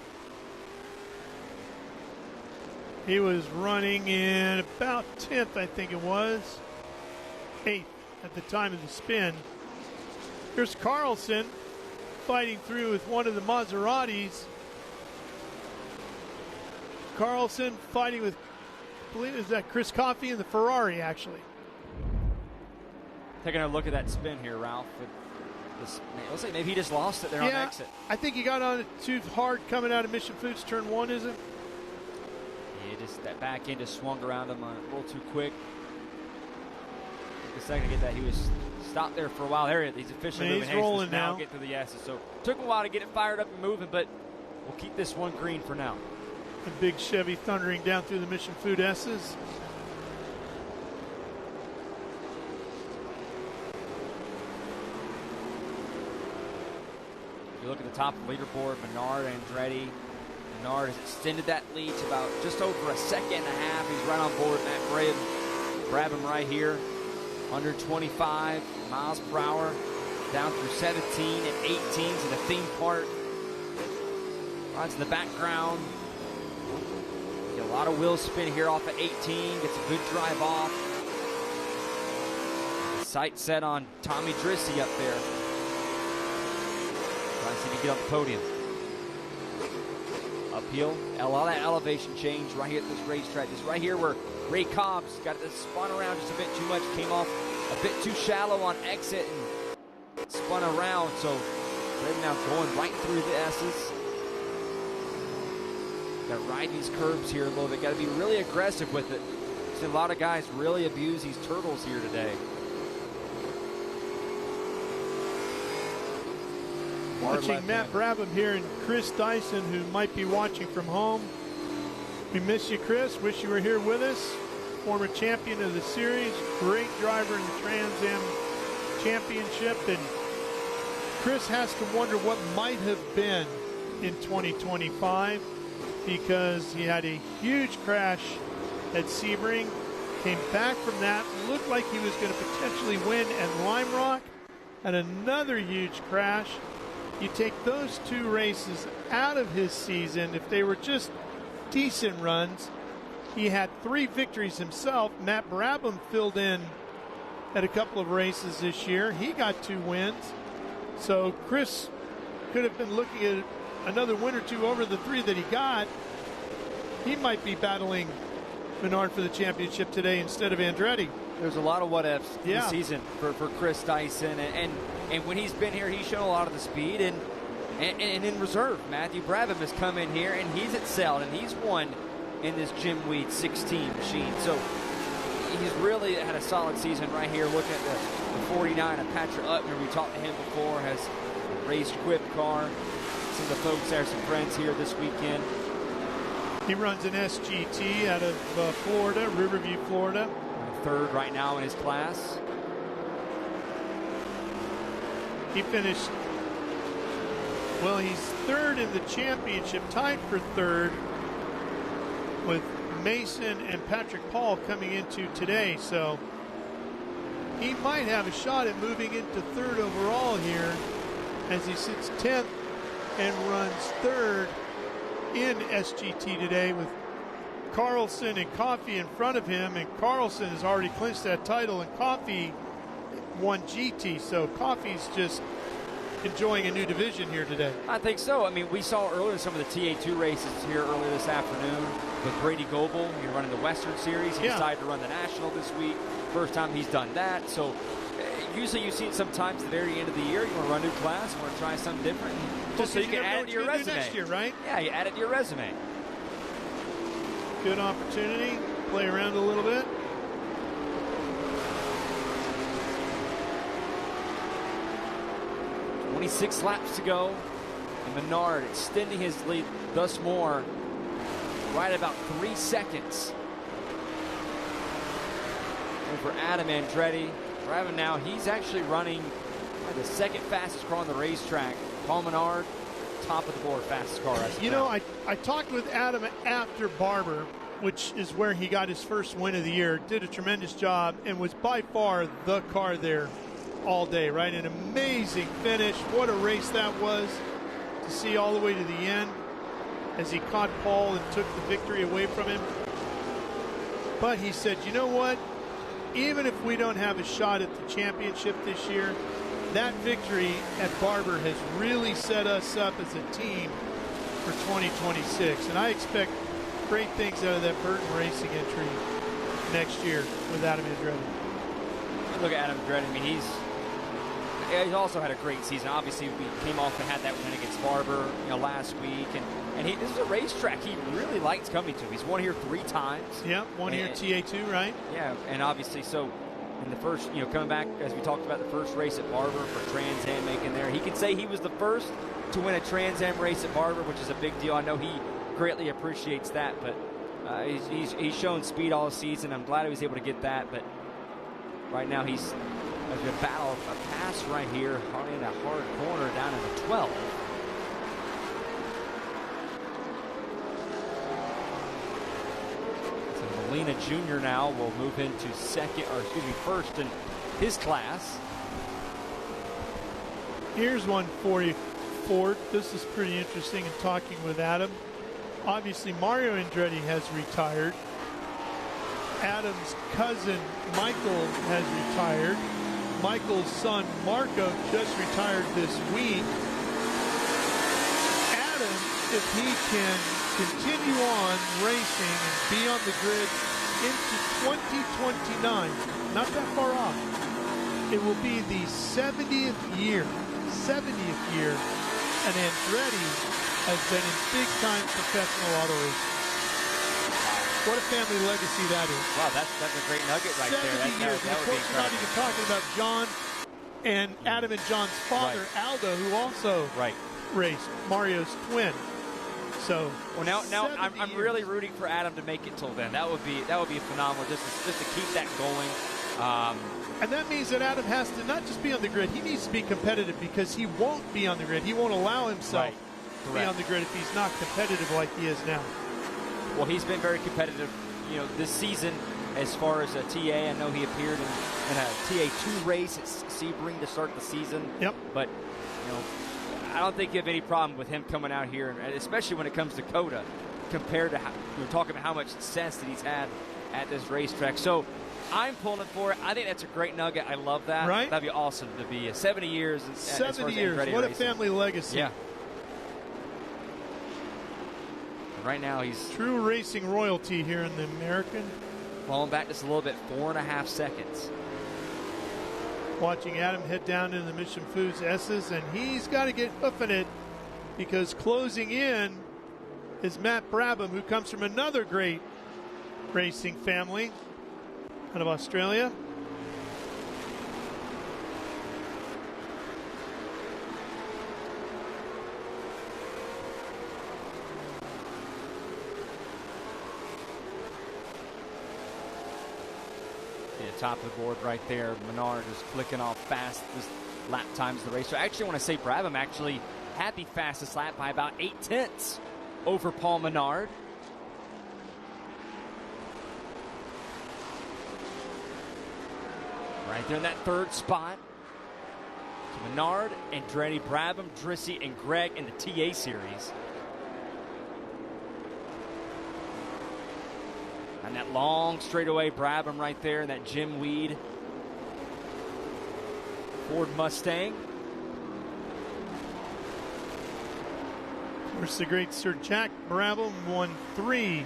He was running in about 10th, I think it was. 8th at the time of the spin. Here's Carlson fighting through with one of the Maseratis. Carlson fighting with, I believe, is that Chris Coffey in the Ferrari, actually. Taking a look at that spin here, Ralph. Looks like maybe he just lost it there on exit. I think he got on it too hard coming out of Mission Foods turn 1, is it? Yeah, just that back end just swung around him a little too quick. Took a second to get that. He was stopped there for a while. There he's officially moving. He's rolling now. Get through the S's. So took him a while to get it fired up and moving, but we'll keep this one green for now. A big Chevy thundering down through the Mission Food S's. You look at the top of the leaderboard, Menard and Andretti. Menard has extended that lead to about just over a second and a half. He's right on board Matt Brabham right here. Under 25 miles per hour, down through 17 and 18s in the theme park. Rides in the background. Get a lot of wheel spin here off of 18. Gets a good drive off. Sight set on Tommy Drissi up there. Trying to see if he can get on the podium. Uphill, a lot of elevation change right here at this racetrack. This right here where Ray Cobbs got this spun around just a bit too much, came off a bit too shallow on exit and spun around. So they're now going right through the S's. Got to ride these curbs here a little bit. Got to be really aggressive with it. See a lot of guys really abuse these turtles here today. Watching Matt Brabham here and Chris Dyson, who might be watching from home. We miss you, Chris. Wish you were here with us. Former champion of the series, great driver in the Trans Am Championship. And Chris has to wonder what might have been in 2025 because he had a huge crash at Sebring, came back from that, looked like he was going to potentially win at Lime Rock, and another huge crash. You take those two races out of his season, if they were just decent runs, he had 3 victories himself. Matt Brabham filled in at a couple of races this year. He got 2 wins. So Chris could have been looking at another win or 2 over the 3 that he got. He might be battling Menard for the championship today instead of Andretti. There's a lot of what-ifs this season for Chris Dyson. And when he's been here, he's shown a lot of the speed. And in reserve, Matthew Brabham has come in here, and he's excelled, and he's won in this Jim Weed 16 machine. So he's really had a solid season right here. Looking at the 49 of Patrick Utner. We talked to him before, has raced Quip car. Some of the folks there, some friends here this weekend. He runs an SGT out of Florida, Riverview, Florida. 3rd right now in his class. He finished, well, he's 3rd in the championship, tied for 3rd with Mason and Patrick Paul coming into today. So he might have a shot at moving into 3rd overall here as he sits 10th and runs 3rd in SGT today with Carlson and Coffey in front of him, and Carlson has already clinched that title, and Coffey won GT, so Coffey's just enjoying a new division here today. I think so. I mean, we saw earlier some of the TA2 races here earlier this afternoon with Brady Goebel. He's running the Western Series. He decided to run the National this week. First time he's done that. So usually you see it sometimes at the very end of the year. You want to run a new class, you want to try something different. Just so you can add it to your resume. Next year, right? Yeah, you add it to your resume. Good opportunity. Play around a little bit. .26 laps to go. And Menard extending his lead thus more. Right about 3 seconds. Over Adam Andretti. Driving now, he's actually running the 2nd fastest car on the racetrack. Paul Menard, top of the board, fastest car. You know, I talked with Adam after Barber, which is where he got his first win of the year, did a tremendous job, and was by far the car there all day, right? An amazing finish. What a race that was to see all the way to the end as he caught Paul and took the victory away from him. But he said, you know what? Even if we don't have a shot at the championship this year, that victory at Barber has really set us up as a team for 2026. And I expect great things out of that Burton Racing entry next year with Adam Andretti. Look at Adam Andretti. I mean, he's also had a great season. Obviously, we came off and had that win against Barber, last week. And this is a racetrack he really likes coming to. He's won here 3 times. Yeah, won here TA2, right? Yeah, and obviously, so in the first, coming back, as we talked about, the first race at Barber for Trans Am making there. He can say he was the first to win a Trans Am race at Barber, which is a big deal. I know he greatly appreciates that, but he's shown speed all season. I'm glad he was able to get that, but right now he's going to battle a pass right here in a hard corner down in the 12. So Molina Jr. now will move into first in his class. Here's one for you, Ford. This is pretty interesting in talking with Adam. Obviously, Mario Andretti has retired. Adam's cousin, Michael, has retired. Michael's son, Marco, just retired this week. Adam, if he can continue on racing and be on the grid into 2029, not that far off, it will be the 70th year, and Andretti has been in big-time professional auto racing. What a family legacy that is. Wow, that's a great nugget right there. 70 years. And of course, we're not even talking about John and Adam and John's father, Aldo, who also raced, Mario's twin. So, well, now I'm really rooting for Adam to make it till then. That would be phenomenal, just to keep that going. And that means that Adam has to not just be on the grid, he needs to be competitive, because he won't be on the grid. He won't allow himself to be on the grid if he's not competitive like he is now. Well, he's been very competitive, this season as far as a TA. I know he appeared in a TA2 race at Sebring to start the season. Yep. But, I don't think you have any problem with him coming out here, and especially when it comes to COTA, compared to talking about how much success that he's had at this racetrack. So I'm pulling for it. I think that's a great nugget. I love that. Right? That'd be awesome to be 70 years. 70 years. What a family legacy. Yeah. Right now he's true racing royalty here in the American. Falling back just a little bit, 4.5 seconds. Watching Adam head down into the Mission Foods S's, and he's got to get hoofing it, because closing in is Matt Brabham, who comes from another great racing family out of Australia. Top of the board right there. Menard is clicking off fast this lap times the race. So I actually want to say Brabham actually had the fastest lap by about 0.8 over Paul Menard. Right there in that third spot. So Menard, Andretti, Brabham, Drissy, and Greg in the TA series. And that long straightaway Brabham right there, and that Jim Weed Ford Mustang. Of course, the great Sir Jack Brabham won 3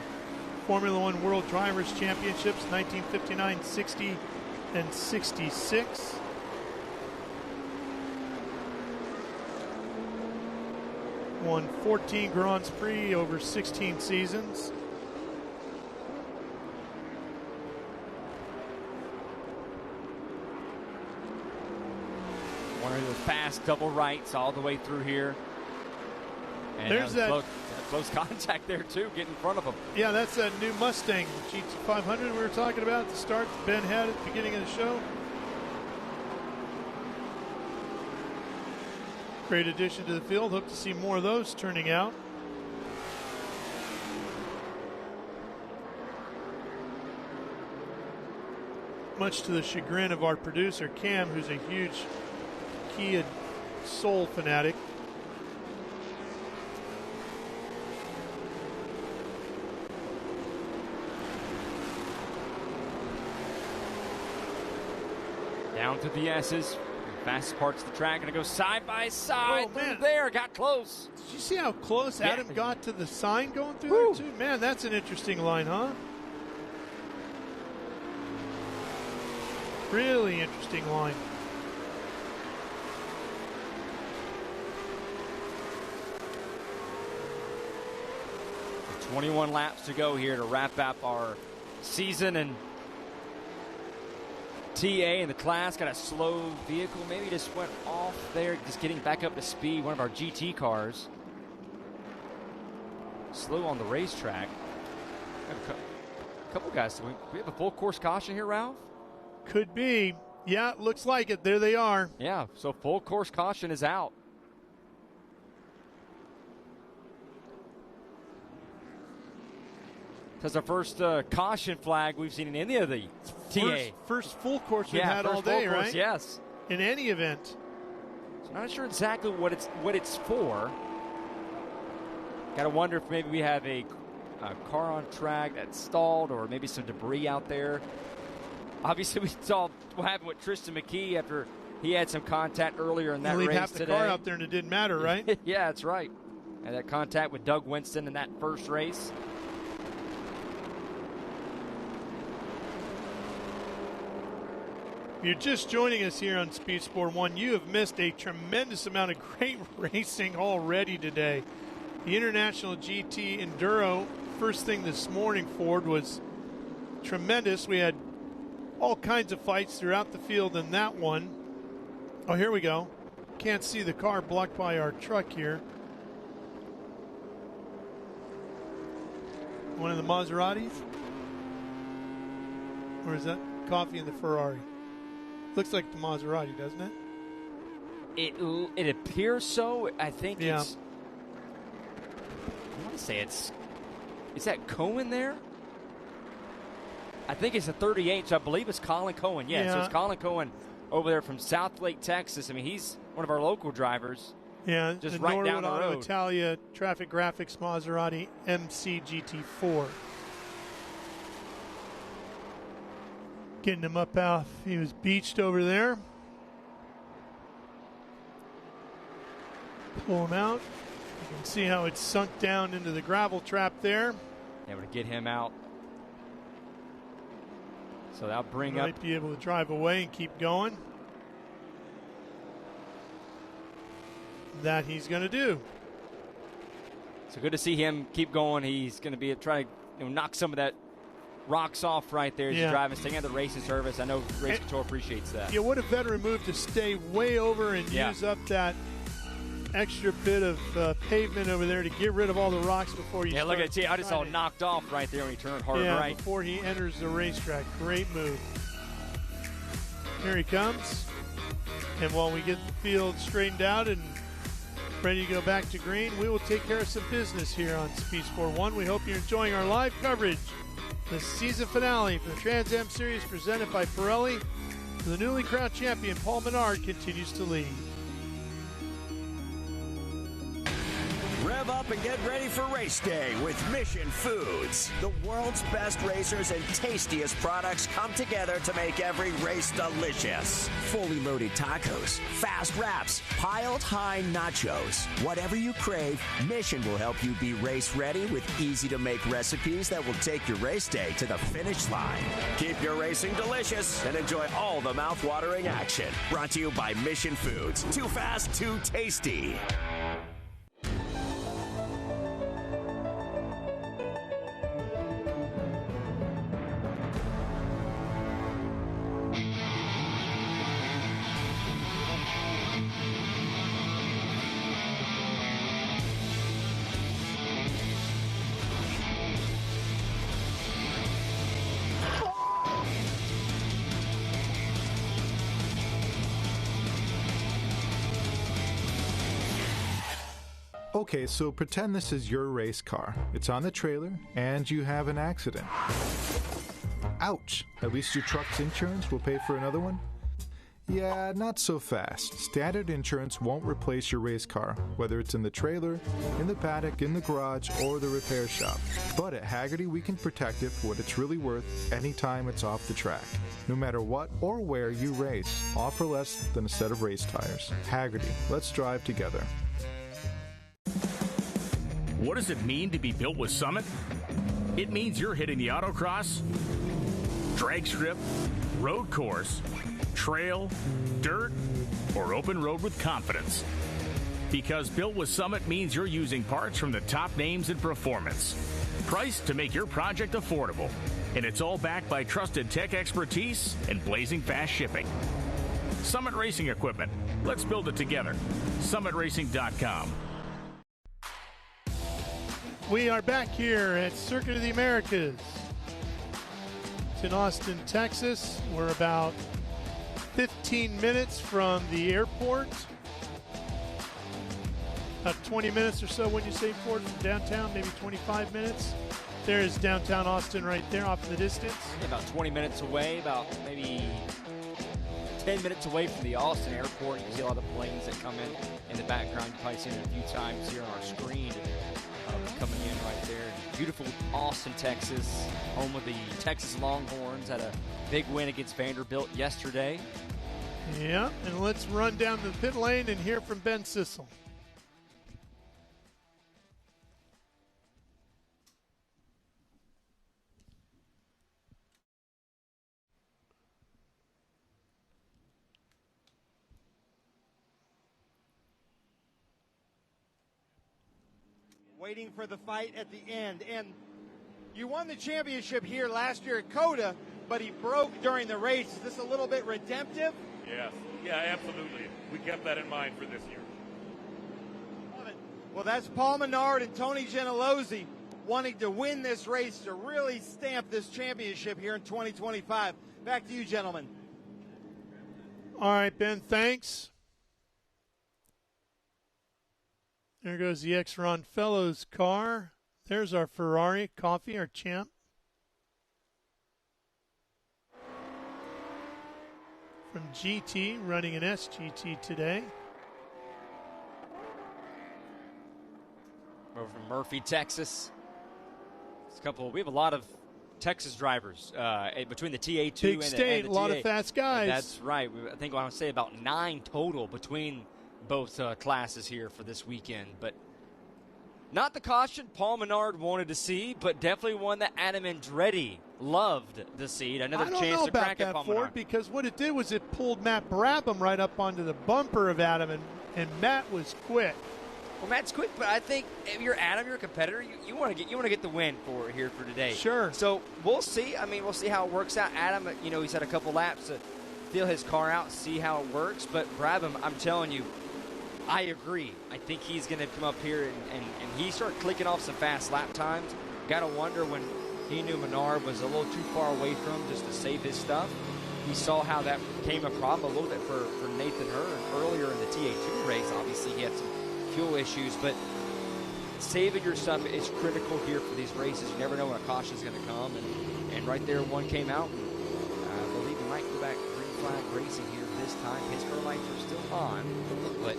Formula One World Drivers' Championships, 1959, 60, and 66. Won 14 Grands Prix over 16 seasons. One of the fast double rights all the way through here. And there's that close contact there too, get in front of him. Yeah, that's that new Mustang GT500 we were talking about at the start. Ben had at the beginning of the show. Great addition to the field. Hope to see more of those turning out. Much to the chagrin of our producer, Cam, who's a huge Kia Soul fanatic. Down to the S's. Fastest parts of the track. Going to go side by side. Oh, man. There, got close. Did you see how close Adam got to the sign going through there, too? Man, that's an interesting line, huh? Really interesting line. So 21 laps to go here to wrap up our season, and TA in the class, got a slow vehicle. Maybe just went off there, just getting back up to speed. One of our GT cars. Slow on the racetrack. A couple guys. Do we have a full course caution here, Ralph? Could be. Yeah, it looks like it. There they are. Yeah, so full course caution is out. That's our first caution flag we've seen in any of the TA. First full course we've had all day, course, right? Yes. In any event. So not sure exactly what it's for. Got to wonder if maybe we have a car on track that's stalled, or maybe some debris out there. Obviously, we saw what happened with Tristan McKee after he had some contact earlier in that race today. Half the car out there and it didn't matter, right? Yeah, that's right. And that contact with Doug Winston in that first race. If you're just joining us here on Speed Sport 1, you have missed a tremendous amount of great racing already today. The International GT Enduro, first thing this morning, Ford, was tremendous. We had all kinds of fights throughout the field in that one. Oh, here we go. Can't see the car blocked by our truck here. One of the Maseratis? Or is that coffee in the Ferrari? Looks like the Maserati, doesn't it? It appears so. I think yeah. It's... I want to say it's... Is that Cohen there? I think it's a 38, so I believe it's Colin Cohen. Yeah, so it's Colin Cohen over there from South Lake, Texas. I mean, he's one of our local drivers. Yeah, just the right Norwood down the Auto road. Italia Traffic Graphics Maserati MC GT4. Getting him up out. He was beached over there. Pull him out. You can see how it's sunk down into the gravel trap there. Able to get him out. So that'll bring up. Might be able to drive away and keep going. That he's going to do. So good to see him keep going. He's going to be trying to knock some of that rocks off right there as he's driving, staying at the racing service. I know Race Control appreciates that. Yeah, what a veteran move to stay way over and use up that extra bit of pavement over there to get rid of all the rocks before you start. Look at it. I just saw knocked off right there when he turned hard right. Before he enters the racetrack. Great move. Here he comes. And while we get the field straightened out and ready to go back to green, we will take care of some business here on Speed Sport 1. We hope you're enjoying our live coverage. The season finale for the Trans Am Series presented by Pirelli. The newly crowned champion, Paul Menard, continues to lead. Rev up and get ready for race day with Mission Foods. The world's best racers and tastiest products come together to make every race delicious. Fully loaded tacos, fast wraps, piled high nachos. Whatever you crave, Mission will help you be race ready with easy to make recipes that will take your race day to the finish line. Keep your racing delicious and enjoy all the mouth-watering action. Brought to you by Mission Foods. Too fast, too tasty. Okay, so pretend this is your race car. It's on the trailer, and you have an accident. Ouch! At least your truck's insurance will pay for another one? Yeah, not so fast. Standard insurance won't replace your race car, whether it's in the trailer, in the paddock, in the garage, or the repair shop. But at Hagerty, we can protect it for what it's really worth anytime it's off the track. No matter what or where you race, offer less than a set of race tires. Hagerty, let's drive together. What does it mean to be built with Summit? It means you're hitting the autocross, drag strip, road course, trail, dirt, or open road with confidence. Because built with Summit means you're using parts from the top names in performance. Priced to make your project affordable. And it's all backed by trusted tech expertise and blazing fast shipping. Summit Racing Equipment. Let's build it together. SummitRacing.com. We are back here at Circuit of the Americas. It's in Austin, Texas. We're about 15 minutes from the airport. About 20 minutes or so, when you say, Ford, from downtown, maybe 25 minutes. There's downtown Austin right there off in the distance. Yeah, about 20 minutes away, about maybe 10 minutes away from the Austin airport. You can see a lot of planes that come in the background. You've probably seen it a few times here on our screen. Coming in right there. Beautiful Austin, Texas, home of the Texas Longhorns. Had a big win against Vanderbilt yesterday. Yeah, and let's run down the pit lane and hear from Ben Sissel. Waiting for the fight at the end. And you won the championship here last year at COTA, but he broke during the race. Is this a little bit redemptive? Yes. Yeah, absolutely. We kept that in mind for this year. Love it. Well, that's Paul Menard and Tony Gentilozzi wanting to win this race to really stamp this championship here in 2025. Back to you, gentlemen. All right, Ben, thanks. There goes the ex-Ron Fellows car. There's our Ferrari, Coffee, our champ. From GT, running an SGT today. Over from Murphy, Texas. We have a lot of Texas drivers between the TA2 Big and state, the a lot TA. of fast guys. That's right. I think I want to say about 9 total between both classes here for this weekend. But not the caution Paul Menard wanted to see, but definitely one that Adam Andretti loved to see. Another chance to crack at Paul Menard. Because what it did was it pulled Matt Brabham right up onto the bumper of Adam, and Matt was quick. Well, Matt's quick, but I think if you're Adam, you're a competitor. You want to get the win for today. Sure. So we'll see. I mean, we'll see how it works out. Adam, he's had a couple laps to feel his car out, see how it works. But Brabham, I'm telling you, I agree. I think he's going to come up here and he started clicking off some fast lap times. Got to wonder when he knew Menard was a little too far away from him just to save his stuff. He saw how that became a problem a little bit for Nathan Hearn earlier in the TA2 race. Obviously, he had some fuel issues, but saving your stuff is critical here for these races. You never know when a caution is going to come, and right there one came out. I believe he might go back green flag racing here this time. His car lights are still on, but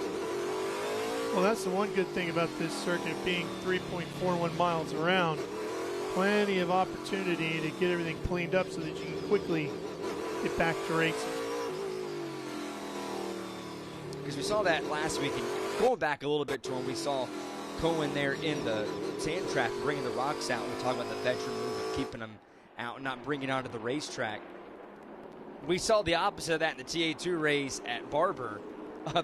well, that's the one good thing about this circuit being 3.41 miles around. Plenty of opportunity to get everything cleaned up so that you can quickly get back to racing. Because we saw that last week, and going back a little bit to when we saw Cohen there in the sand trap, bringing the rocks out. We're talking about the veteran movement, keeping them out and not bringing it onto the racetrack. We saw the opposite of that in the TA2 race at Barber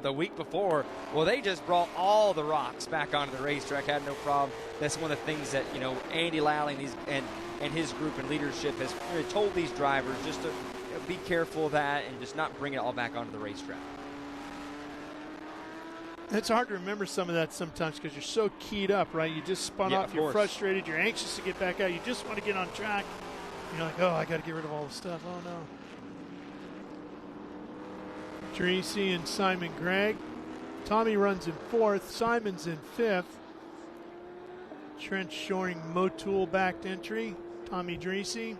the week before. Well, they just brought all the rocks back onto the racetrack, had no problem. That's one of the things that, Andy Lally and his group and leadership has told these drivers just to be careful of that and just not bring it all back onto the racetrack. It's hard to remember some of that sometimes because you're so keyed up, right? You just spun off, you're frustrated, you're anxious to get back out, you just want to get on track. You're like, oh, I got to get rid of all the stuff. Oh, no. Tracy and Simon Gregg. Tommy runs in 4th. Simon's in 5th. Trent Shoring Motul backed entry. Tommy Dreesy.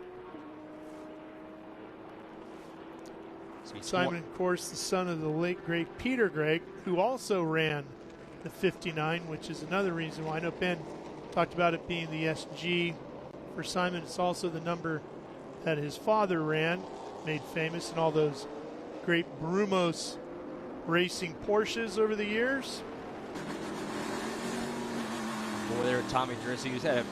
Simon, of course, the son of the late, great Peter Gregg, who also ran the 59, which is another reason why. I know Ben talked about it being the SG. For Simon, it's also the number that his father ran, made famous in all those great Brumos racing Porsches over the years. Boy, there Tommy Dreesy, who's had a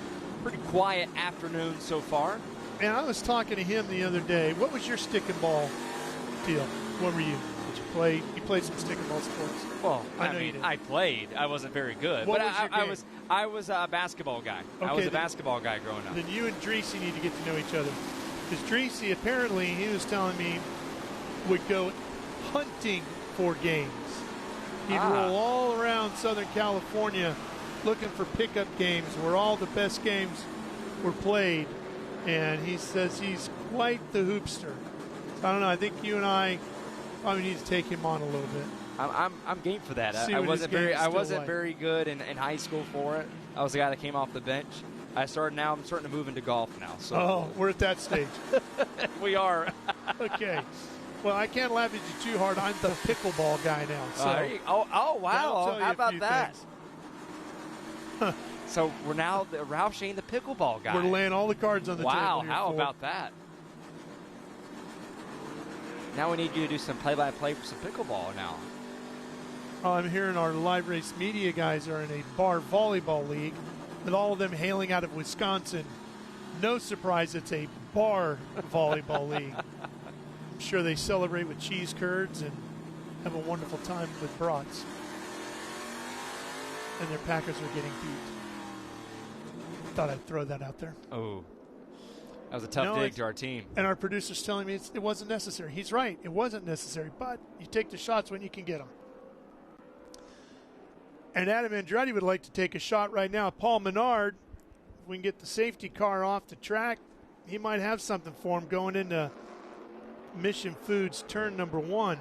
pretty quiet afternoon so far. And I was talking to him the other day. What was your stick and ball deal? What were you? play some stick and ball sports? Well, I know you did. I played. I wasn't very good, What but was your game? I was a basketball guy. I was a basketball guy growing up. Then you and Dreesy need to get to know each other. Because Dreesy, apparently, he was telling me, would go hunting for games. He'd roll all around Southern California looking for pickup games where all the best games were played. And he says he's quite the hoopster. So I don't know. I think you and I probably need to take him on a little bit. I'm game for that. See I what wasn't his game very is I still wasn't like. very good in high school for it. I was the guy that came off the bench. I'm starting to move into golf now. So we're at that stage. We are. Okay. Well, I can't laugh at you too hard. I'm the pickleball guy now. So Wow! How about that? Huh. So we're now Ralph Shane, the pickleball guy. We're laying all the cards on the table. Wow! Here, How Ford. about that? Now we need you to do some play-by-play for some pickleball now. Oh, I'm hearing our live race media guys are in a bar volleyball league, with all of them hailing out of Wisconsin. No surprise, it's a bar volleyball league. I'm sure they celebrate with cheese curds and have a wonderful time with brats. And their Packers are getting beat. Thought I'd throw that out there. Oh, that was a tough dig to our team. And our producer's telling me it wasn't necessary. He's right. It wasn't necessary, but you take the shots when you can get them. And Adam Andretti would like to take a shot right now. Paul Menard, if we can get the safety car off the track, he might have something for him going into Mission Foods turn number 1.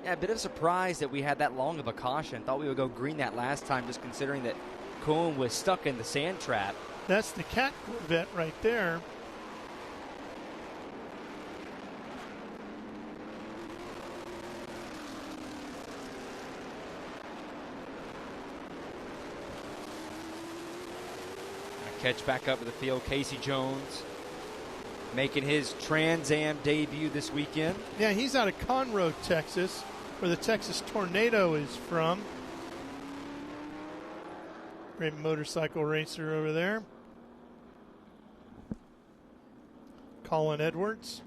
Yeah, a bit of a surprise that we had that long of a caution. Thought we would go green that last time, just considering that Cohen was stuck in the sand trap. That's the Cat Corvette right there. Catch back up to the field. Casey Jones making his Trans Am debut this weekend. Yeah, he's out of Conroe, Texas, where the Texas Tornado is from. Great motorcycle racer over there. Colin Edwards.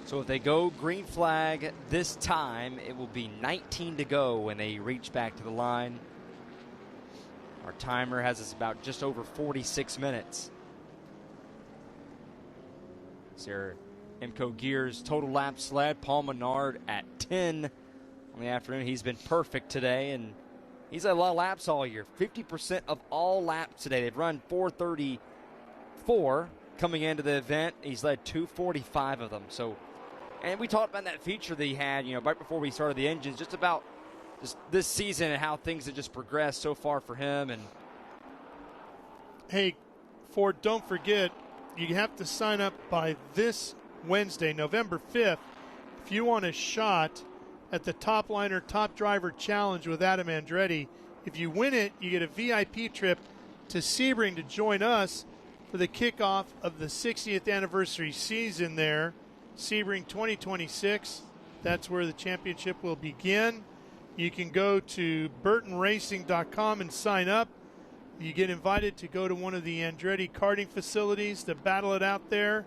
So if they go green flag this time, it will be 19 to go when they reach back to the line. Our timer has us about just over 46 minutes. Sarah Imco Gears total laps led. Paul Menard at 10 on the afternoon. He's been perfect today, and he's had a lot of laps all year. 50% of all laps today. They've run 434 coming into the event. He's led 245 of them. So, and we talked about that feature that he had, right before we started the engines, just about just this season and how things have just progressed so far for him. And hey, Ford, don't forget, you have to sign up by this Wednesday, November 5th, if you want a shot at the Top Liner Top Driver Challenge with Adam Andretti. If you win it, you get a VIP trip to Sebring to join us for the kickoff of the 60th anniversary season there. Sebring 2026, that's where the championship will begin. You can go to burtonracing.com and sign up. You get invited to go to one of the Andretti karting facilities to battle it out there.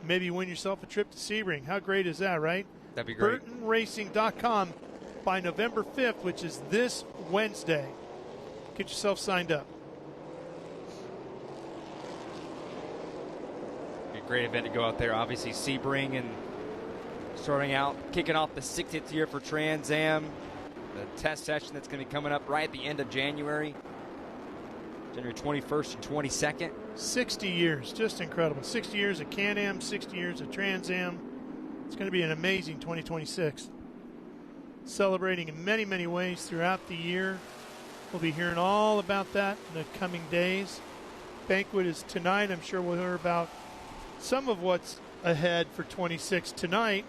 Maybe win yourself a trip to Sebring. How great is that, right? That'd be great. burtonracing.com by November 5th, which is this Wednesday. Get yourself signed up. Be a great event to go out there. Obviously, Sebring and starting out, kicking off the 60th year for Trans Am. The test session that's going to be coming up right at the end of January. January 21st and 22nd. 60 years, just incredible. 60 years of Can-Am, 60 years of Trans Am. It's going to be an amazing 2026. Celebrating in many, many ways throughout the year. We'll be hearing all about that in the coming days. Banquet is tonight. I'm sure we'll hear about some of what's ahead for 26 tonight.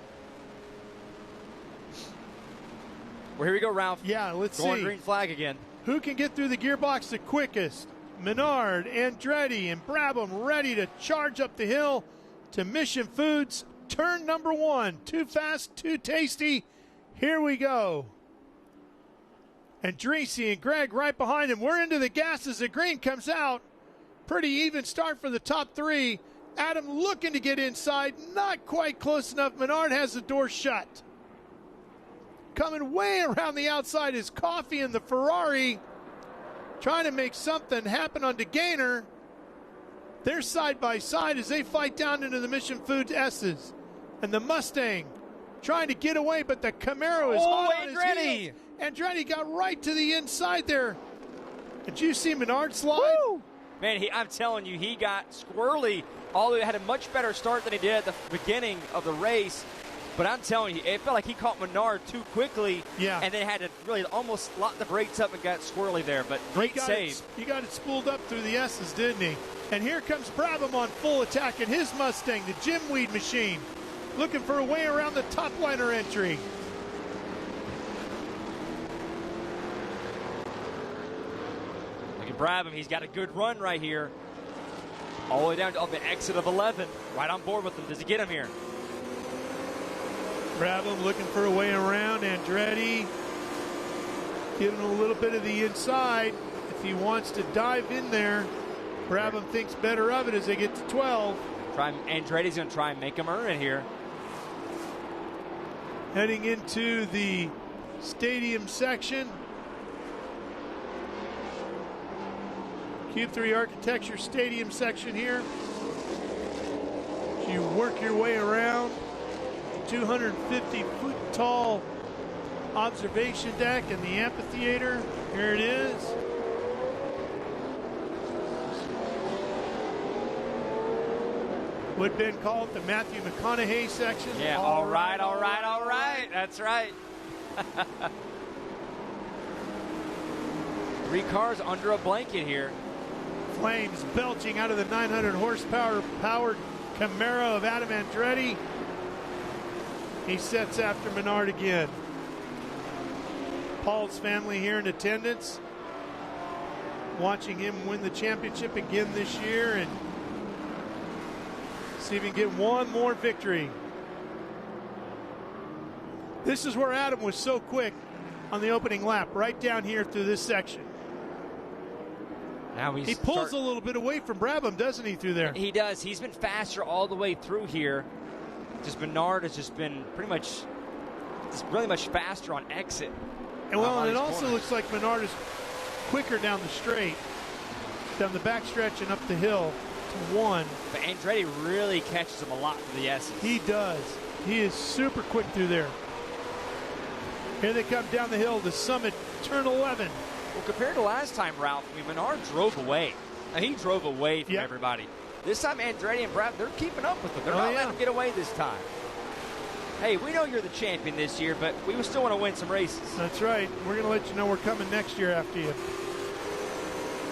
Well, here we go, Ralph. Yeah, let's see. Going green flag again. Who can get through the gearbox the quickest? Menard, Andretti, and Brabham ready to charge up the hill to Mission Foods. Turn number 1. Too fast, too tasty. Here we go. And Dreesy and Greg right behind him. We're into the gas as the green comes out. Pretty even start for the top 3. Adam looking to get inside, not quite close enough. Menard has the door shut. Coming way around the outside is Coffey and the Ferrari, trying to make something happen on DeGainer. They're side by side as they fight down into the Mission Foods S's. And the Mustang trying to get away, but the Camaro is hot on his heels. Andretti got right to the inside there. Did you see Menard slide? Woo! Man, I'm telling you, he got squirrely. Although he had a much better start than he did at the beginning of the race. But I'm telling you, it felt like he caught Menard too quickly. Yeah. And then had to really almost lock the brakes up and got squirrely there. But great save. He got it spooled up through the S's, didn't he? And here comes Brabham on full attack in his Mustang, the Jim Weed machine, looking for a way around the top liner entry. Look at Brabham. He's got a good run right here. All the way down to the exit of 11. Right on board with him. Does he get him here? Brabham looking for a way around. Andretti giving him a little bit of the inside. If he wants to dive in there, Brabham thinks better of it as they get to 12. Andretti's going to try and make him earn it here. Heading into the stadium section. Cube 3 Architecture Stadium section here. You work your way around 250-foot tall observation deck and the amphitheater. Here it is. Would been called the Matthew McConaughey section. Yeah, all right. That's right. 3 cars under a blanket here. Flames belching out of the 900 horsepower powered Camaro of Adam Andretti. He sets after Menard again. Paul's family here in attendance, watching him win the championship again this year and see if he can get one more victory. This is where Adam was so quick on the opening lap, right down here through this section. Now he pulls a little bit away from Brabham, doesn't he, through there? He does. He's been faster all the way through here. Just Menard has just been pretty much, just really much faster on exit. And well, it also looks like Menard is quicker down the straight, down the backstretch and up the hill to 1. But Andretti really catches him a lot for the S's. He does. He is super quick through there. Here they come down the hill to Summit, turn 11. Well, compared to last time, Ralph, Menard drove away. Now, he drove away from everybody. This time, Andretti and Brabham, they're keeping up with him. They're not letting him get away this time. Hey, we know you're the champion this year, but we still want to win some races. That's right. We're going to let you know we're coming next year after you.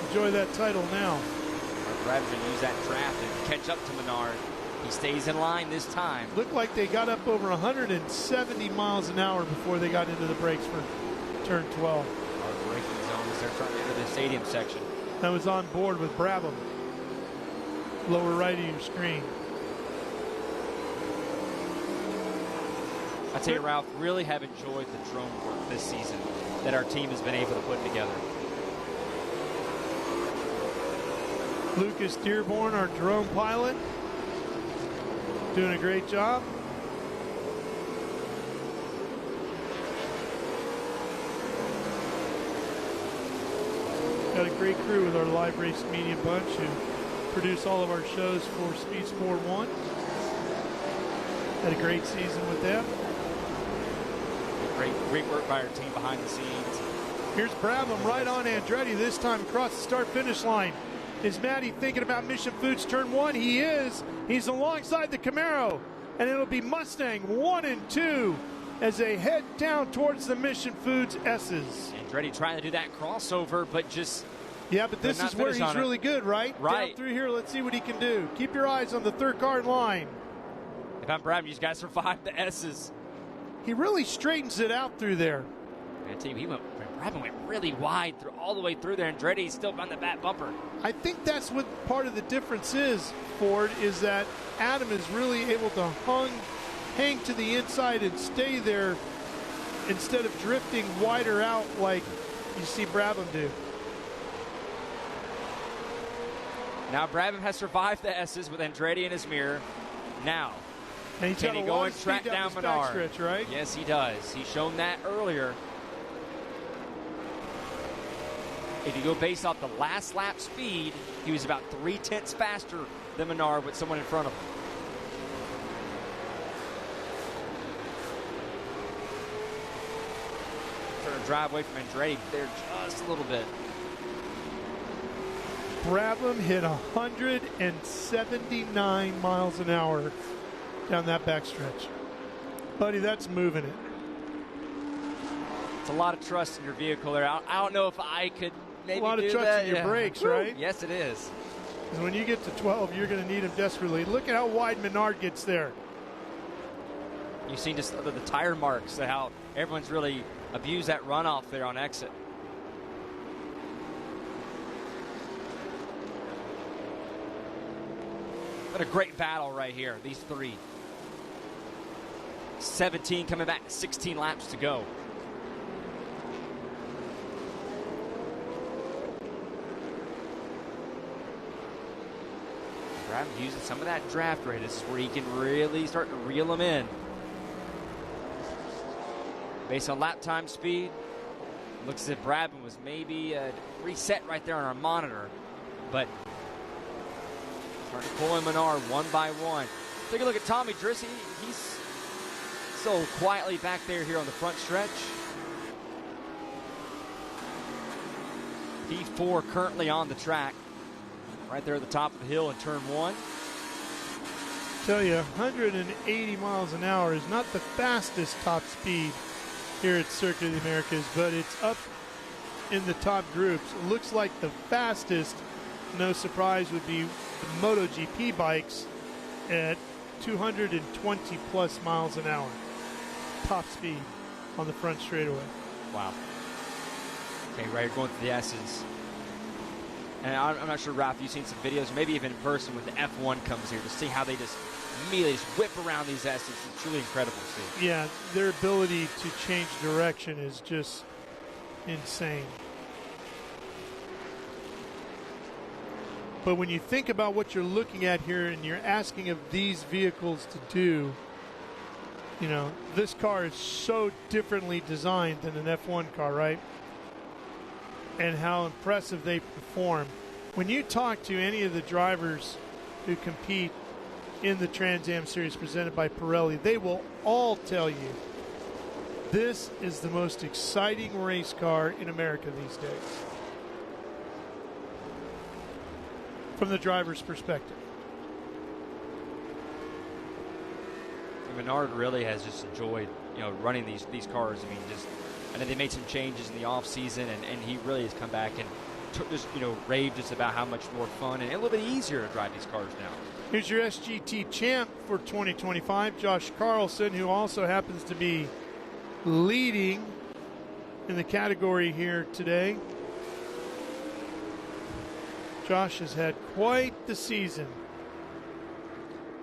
Enjoy that title now. Brabham's going to use that draft and catch up to Menard. He stays in line this time. Looked like they got up over 170 miles an hour before they got into the brakes for turn 12. Our braking zone as they're trying to enter the stadium section. That was on board with Brabham. Lower right of your screen. I tell you, Ralph, really have enjoyed the drone work this season that our team has been able to put together. Lucas Dearborn, our drone pilot, doing a great job. Got a great crew with our live race media bunch who produce all of our shows for Speed Sport 1. Had a great season with them. Great work by our team behind the scenes. Here's Brabham right on Andretti, this time across the start-finish line. Is Matty thinking about Mission Foods turn 1? He is. He's alongside the Camaro. And it'll be Mustang 1 and 2 as they head down towards the Mission Foods S's. Andretti trying to do that crossover, but just... Yeah, but this is where he's really good, right? Right. Down through here, let's see what he can do. Keep your eyes on the third car in line. If I'm Brabham, you just got to survive the S's. He really straightens it out through there. I tell you, Brabham went really wide all the way through there. Andretti's still on the back bumper. I think that's what part of the difference is, Ford, is that Adam is really able to hang to the inside and stay there instead of drifting wider out like you see Brabham do. Now Brabham has survived the S's with Andretti in his mirror. Now, and he's can he go and track down Menard? Stretch, right? Yes, he does. He's shown that earlier. If you go based off the last lap speed, he was about 3/10 faster than Menard with someone in front of him. Trying to drive away from Andretti there just a little bit. Brabham hit 179 miles an hour down that backstretch. Buddy, that's moving it. It's a lot of trust in your vehicle there. I don't know if I could maybe do that. A lot of trust in your brakes, right? Yes, it is. Because when you get to 12, you're going to need them desperately. Look at how wide Menard gets there. You've seen just the tire marks, how everyone's really abused that runoff there on exit. What a great battle right here, these three. 17 coming back, 16 laps to go. Brabham using some of that draft rate. This is where he can really start to reel them in. Based on lap time speed, looks as if Brabham was maybe reset right there on our monitor. But starting to pull in Menard one by one. Take a look at Tommy Drissi. He's so quietly back there here on the front stretch. P4 currently on the track. Right there at the top of the hill in turn one. Tell you, 180 miles an hour is not the fastest top speed here at Circuit of the Americas, but it's up in the top groups. It looks like the fastest, no surprise, would be the MotoGP bikes at 220 plus miles an hour. Top speed on the front straightaway. Wow. Okay, right, you're going through the S's. And I'm not sure, Ralph, you've seen some videos, maybe even in person when the F1 comes here, to see how they just immediately just whip around these S's. It's truly incredible to see. Yeah, their ability to change direction is just insane. But when you think about what you're looking at here and you're asking of these vehicles to do, you know, this car is so differently designed than an F1 car, right? And how impressive they perform. When you talk to any of the drivers who compete in the Trans Am Series presented by Pirelli, they will all tell you this is the most exciting race car in America these days. From the driver's perspective. Menard really has just enjoyed, you know, running these cars. I mean, I know they made some changes in the off season, and he really has come back and raved just about how much more fun and a little bit easier to drive these cars now. Here's your SGT champ for 2025, Josh Carlson, who also happens to be leading in the category here today. Josh has had quite the season.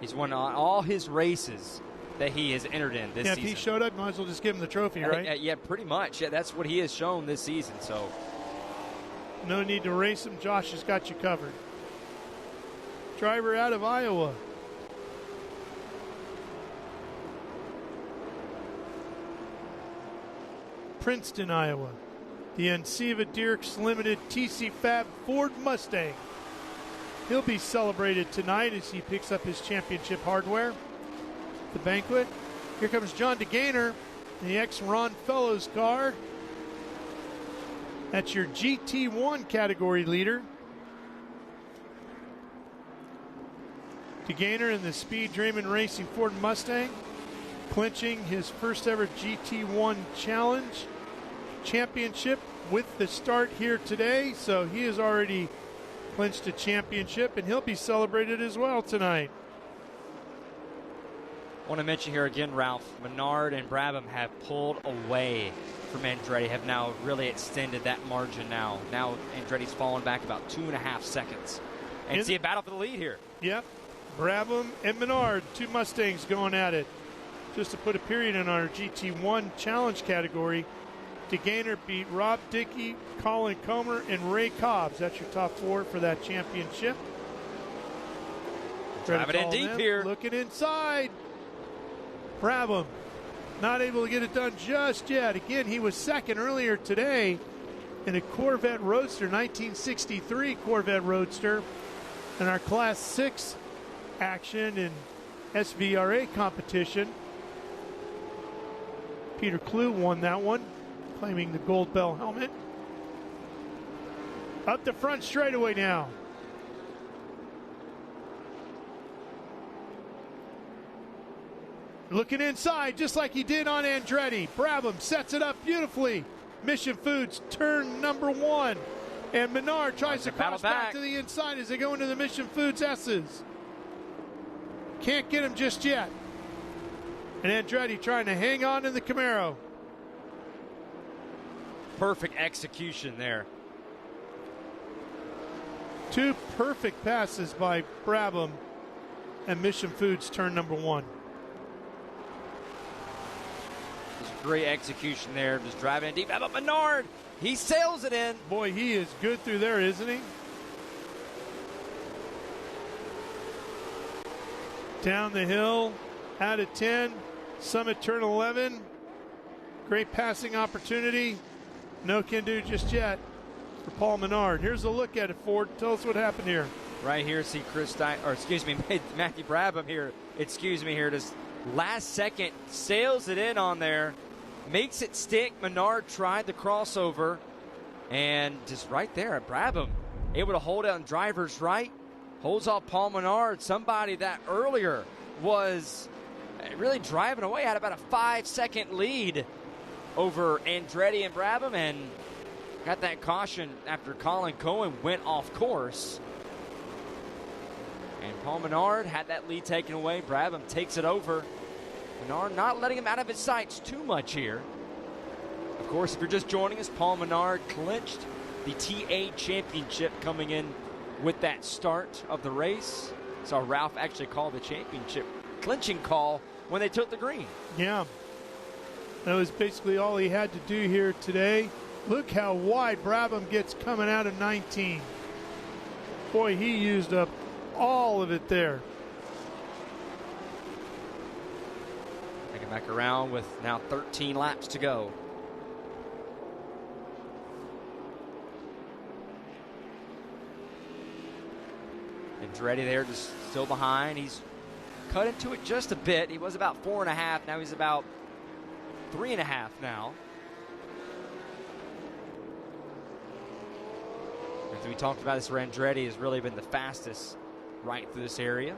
He's won all his races that he has entered in this season. If he showed up, might as well just give him the trophy, right? Yeah, pretty much. Yeah, that's what he has shown this season. So no need to race him. Josh has got you covered. Driver out of Iowa. Princeton, Iowa. The Enceva Dierks Limited TC Fab Ford Mustang. He'll be celebrated tonight as he picks up his championship hardware. The banquet. Here comes John DeGainer, the ex-Ron Fellows car. That's your GT1 category leader. DeGainer in the Speed Dreamin' Racing Ford Mustang, clinching his first ever GT1 Challenge championship with the start here today. So he has already clinched a championship, and he'll be celebrated as well tonight. I want to mention here again, Ralph, Menard and Brabham have pulled away from Andretti, have now really extended that margin now. Now Andretti's fallen back about 2.5 seconds. And see a battle for the lead here. Yep. Brabham and Menard, two Mustangs going at it. Just to put a period in our GT1 Challenge category, DeGainer beat Rob Dickey, Colin Comer, and Ray Cobbs. That's your top four for that championship. Driving in deep here. Looking inside. Brabham not able to get it done just yet. Again, he was second earlier today in a Corvette Roadster, 1963 Corvette Roadster, in our Class 6 action in SVRA competition. Peter Clue won that one, claiming the Gold Bell helmet. Up the front straightaway now. Looking inside, just like he did on Andretti. Brabham sets it up beautifully. Mission Foods turn number 1. And Menard tries to cross back to the inside as they go into the Mission Foods S's. Can't get him just yet. And Andretti trying to hang on in the Camaro. Perfect execution there. 2 perfect passes by Brabham and Mission Foods turn number 1. Great execution there, just driving in deep. How about Menard? He sails it in. Boy, he is good through there, isn't he? Down the hill, out of 10, Summit turn 11. Great passing opportunity. No can do just yet for Paul Menard. Here's a look at it, Ford. Tell us what happened here. Right here, see Matthew Brabham here. Just last second sails it in on there. Makes it stick. Menard tried the crossover. And just right there, Brabham able to hold it on driver's right. Holds off Paul Menard, somebody that earlier was really driving away. Had about a 5-second lead over Andretti and Brabham. And got that caution after Colin Cohen went off course. And Paul Menard had that lead taken away. Brabham takes it over. Menard not letting him out of his sights too much here. Of course, if you're just joining us, Paul Menard clinched the TA championship coming in with that start of the race. Saw Ralph actually call the championship clinching call when they took the green. Yeah. That was basically all he had to do here today. Look how wide Brabham gets coming out of 19. Boy, he used up all of it there. Taking back around with now 13 laps to go. Andretti there just still behind. He's cut into it just a bit. He was about 4.5. Now he's about 3.5 now. As we talked about, this Andretti has really been the fastest right through this area.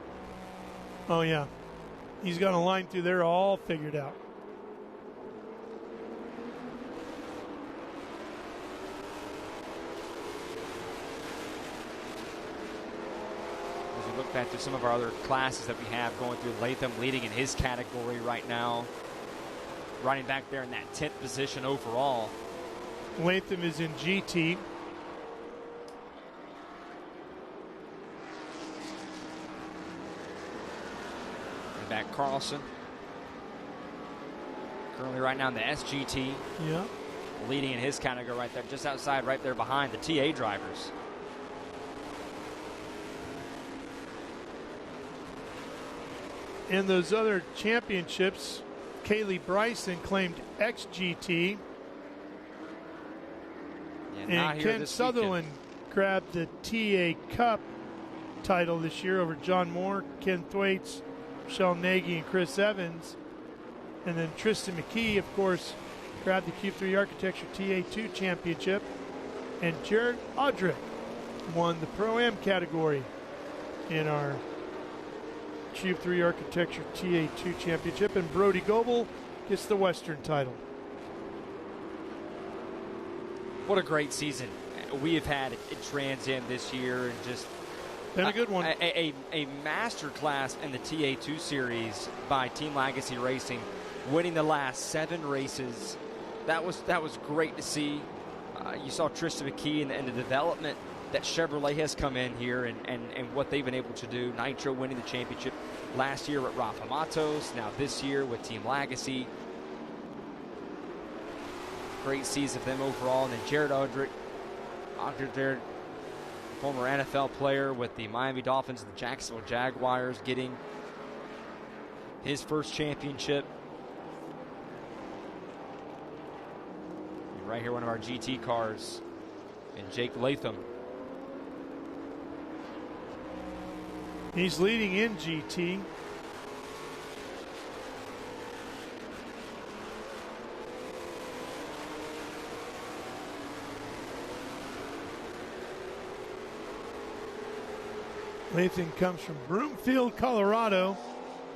Oh, yeah. He's got a line through there all figured out. As we look back to some of our other classes that we have going through, Latham leading in his category right now. Riding back there in that 10th position overall. Latham is in GT. Back Carlson. Currently right now in the SGT. Yeah. Leading in his category right there, just outside, right there behind the TA drivers. In those other championships, Kaylee Bryson claimed XGT. Yeah, and Ken Sutherland grabbed the TA Cup title this year over John Moore, Ken Thwaites, Michelle Nagy, and Chris Evans. And then Tristan McKee, of course, grabbed the Cube 3 Architecture TA2 championship. And Jared Audrick won the Pro-Am category in our Cube 3 Architecture TA2 championship. And Brody Goebel gets the Western title. What a great season we have had at Trans Am this year, and just been a good one. A master class in the TA2 series by Team Legacy Racing, winning the last 7 races. That was great to see. You saw Tristan McKee and the development that Chevrolet has come in here and what they've been able to do. Nitro winning the championship last year with Rafa Matos, now this year with Team Legacy. Great season for them overall. And then Jared Audrick there former NFL player with the Miami Dolphins and the Jacksonville Jaguars, getting his first championship. And right here, one of our GT cars, and Jake Latham. He's leading in GT. Latham comes from Broomfield, Colorado.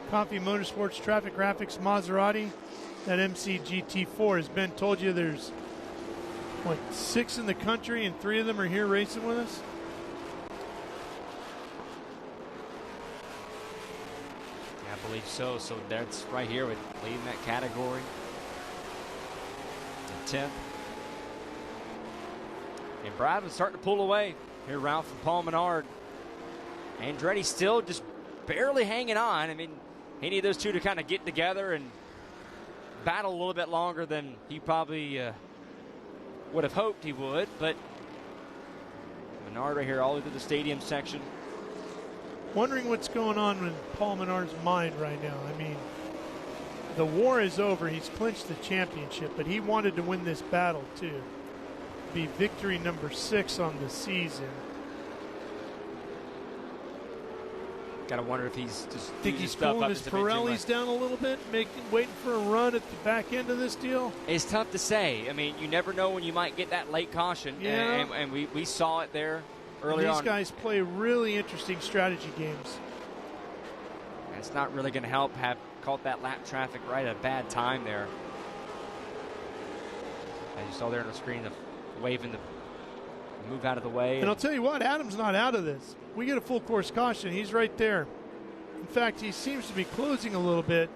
Coffee Motorsports, Traffic Graphics, Maserati. That MC GT4, as Ben told you, there's, what, 6 in the country and 3 of them are here racing with us? Yeah, I believe so. So that's right here with leading that category. And 10th. And Brad was starting to pull away. Here, Ralph and Paul Menard. Andretti still just barely hanging on. I mean, he needed those two to kind of get together and battle a little bit longer than he probably would have hoped he would. But Menard right here all the way through the stadium section. Wondering what's going on in Paul Menard's mind right now. I mean, the war is over. He's clinched the championship, but he wanted to win this battle too. Be victory number 6 on the season. Gotta wonder if he's just think he's cooling his Pirellis down a little bit, waiting for a run at the back end of this deal. It's tough to say. I mean, you never know when you might get that late caution. Yeah. And we saw it there early on. These guys play really interesting strategy games. And it's not really going to help have caught that lap traffic right at a bad time there. As you saw there on the screen, the waving the move out of the way. And I'll tell you what, Adam's not out of this. We get a full course caution. He's right there. In fact, he seems to be closing a little bit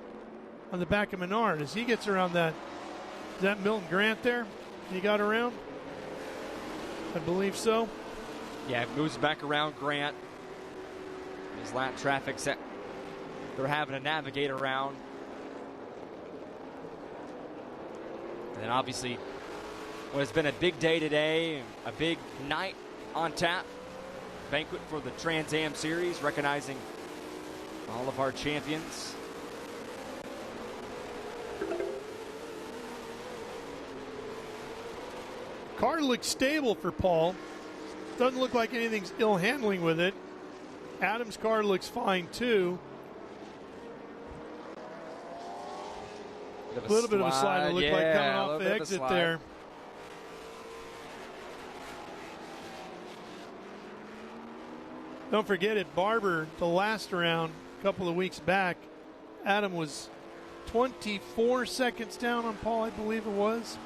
on the back of Menard as he gets around that. Is that Milton Grant there? He got around? I believe so. Yeah, it moves back around Grant. His lap traffic set. They're having to navigate around. And then obviously, what has been a big day today, a big night on tap. Banquet for the Trans Am Series, recognizing all of our champions. Car looks stable for Paul. Doesn't look like anything's ill handling with it. Adam's car looks fine too. A little bit of a slide. It looked like coming off the exit there. Don't forget at Barber, the last round, a couple of weeks back, Adam was 24 seconds down on Paul, I believe it was.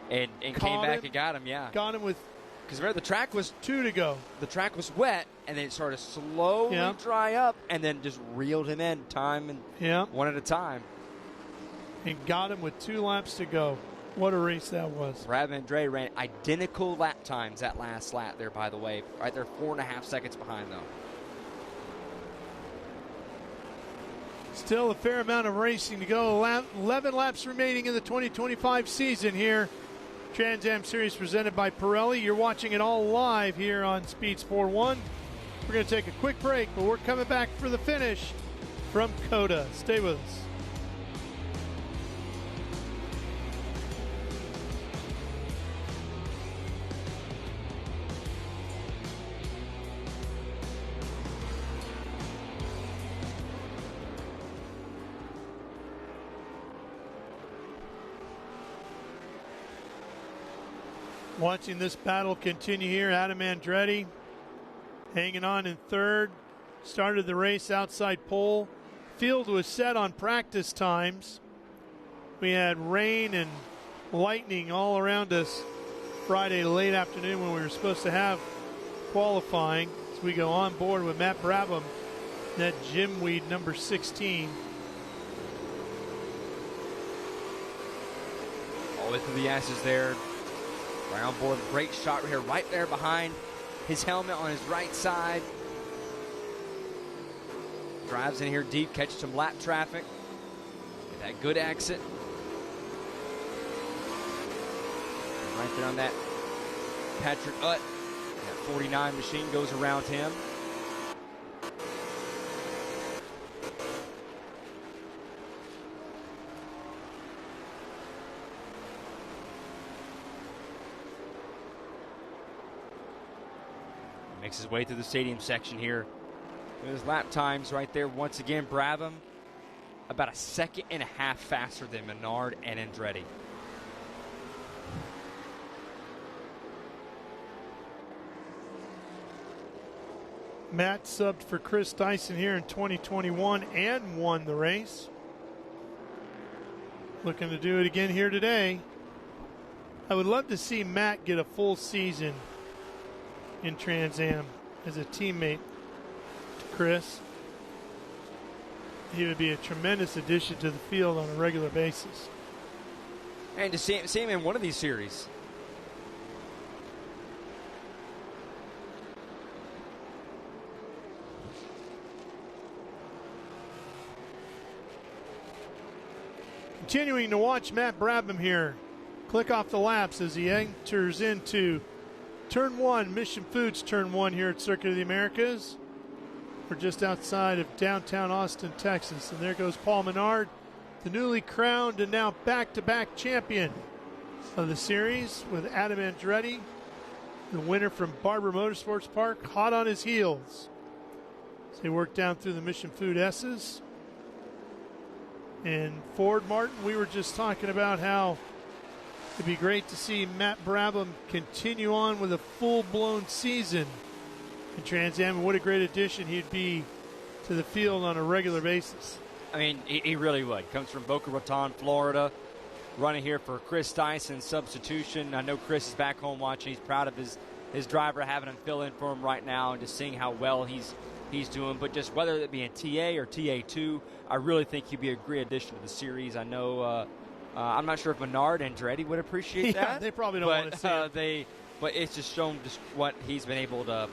And came back and got him, yeah. Got him with, because remember the track was 2 to go. The track was wet, and then it started to slowly dry up, and then just reeled him in one at a time. And got him with 2 laps to go. What a race that was. Brad Andretti ran identical lap times that last lap there, by the way. Right there, 4.5 seconds behind, though. Still a fair amount of racing to go. 11 laps remaining in the 2025 season here. Trans Am Series presented by Pirelli. You're watching it all live here on Speed Sport 1. We're going to take a quick break, but we're coming back for the finish from COTA. Stay with us. Watching this battle continue here, Adam Andretti hanging on in 3rd. Started the race outside pole. Field was set on practice times. We had rain and lightning all around us Friday late afternoon when we were supposed to have qualifying. So we go on board with Matt Brabham, that Jim Weed number 16. All the way through the ashes there. Right on board, great shot right here, right there behind his helmet on his right side. Drives in here deep, catches some lap traffic. Get that good exit. And right there on that Patrick Utt That 49 machine goes around him. Makes his way through the stadium section here. His lap times right there. Once again, Brabham about a second and a half faster than Menard and Andretti. Matt subbed for Chris Dyson here in 2021 and won the race. Looking to do it again here today. I would love to see Matt get a full season in Trans Am as a teammate to Chris. He would be a tremendous addition to the field on a regular basis. And to see him in one of these series. Continuing to watch Matt Brabham here. Click off the laps as he enters into Turn 1, Mission Foods Turn 1 here at Circuit of the Americas. We're just outside of downtown Austin, Texas. And there goes Paul Menard, the newly crowned and now back-to-back champion of the series, with Adam Andretti, the winner from Barber Motorsports Park, hot on his heels. So they work down through the Mission Food S's. And Ford, Martin, we were just talking about how it'd be great to see Matt Brabham continue on with a full-blown season in Trans Am, and what a great addition he'd be to the field on a regular basis. I mean, he really would. Comes from Boca Raton, Florida, running here for Chris Dyson, substitution. I know Chris is back home watching. He's proud of his driver, having him fill in for him right now, and just seeing how well he's doing. But just whether it be in TA or TA2, I really think he'd be a great addition to the series. I know I'm not sure if Menard and Andretti would appreciate that. They probably don't want to see it. But it's just shown just what he's been able to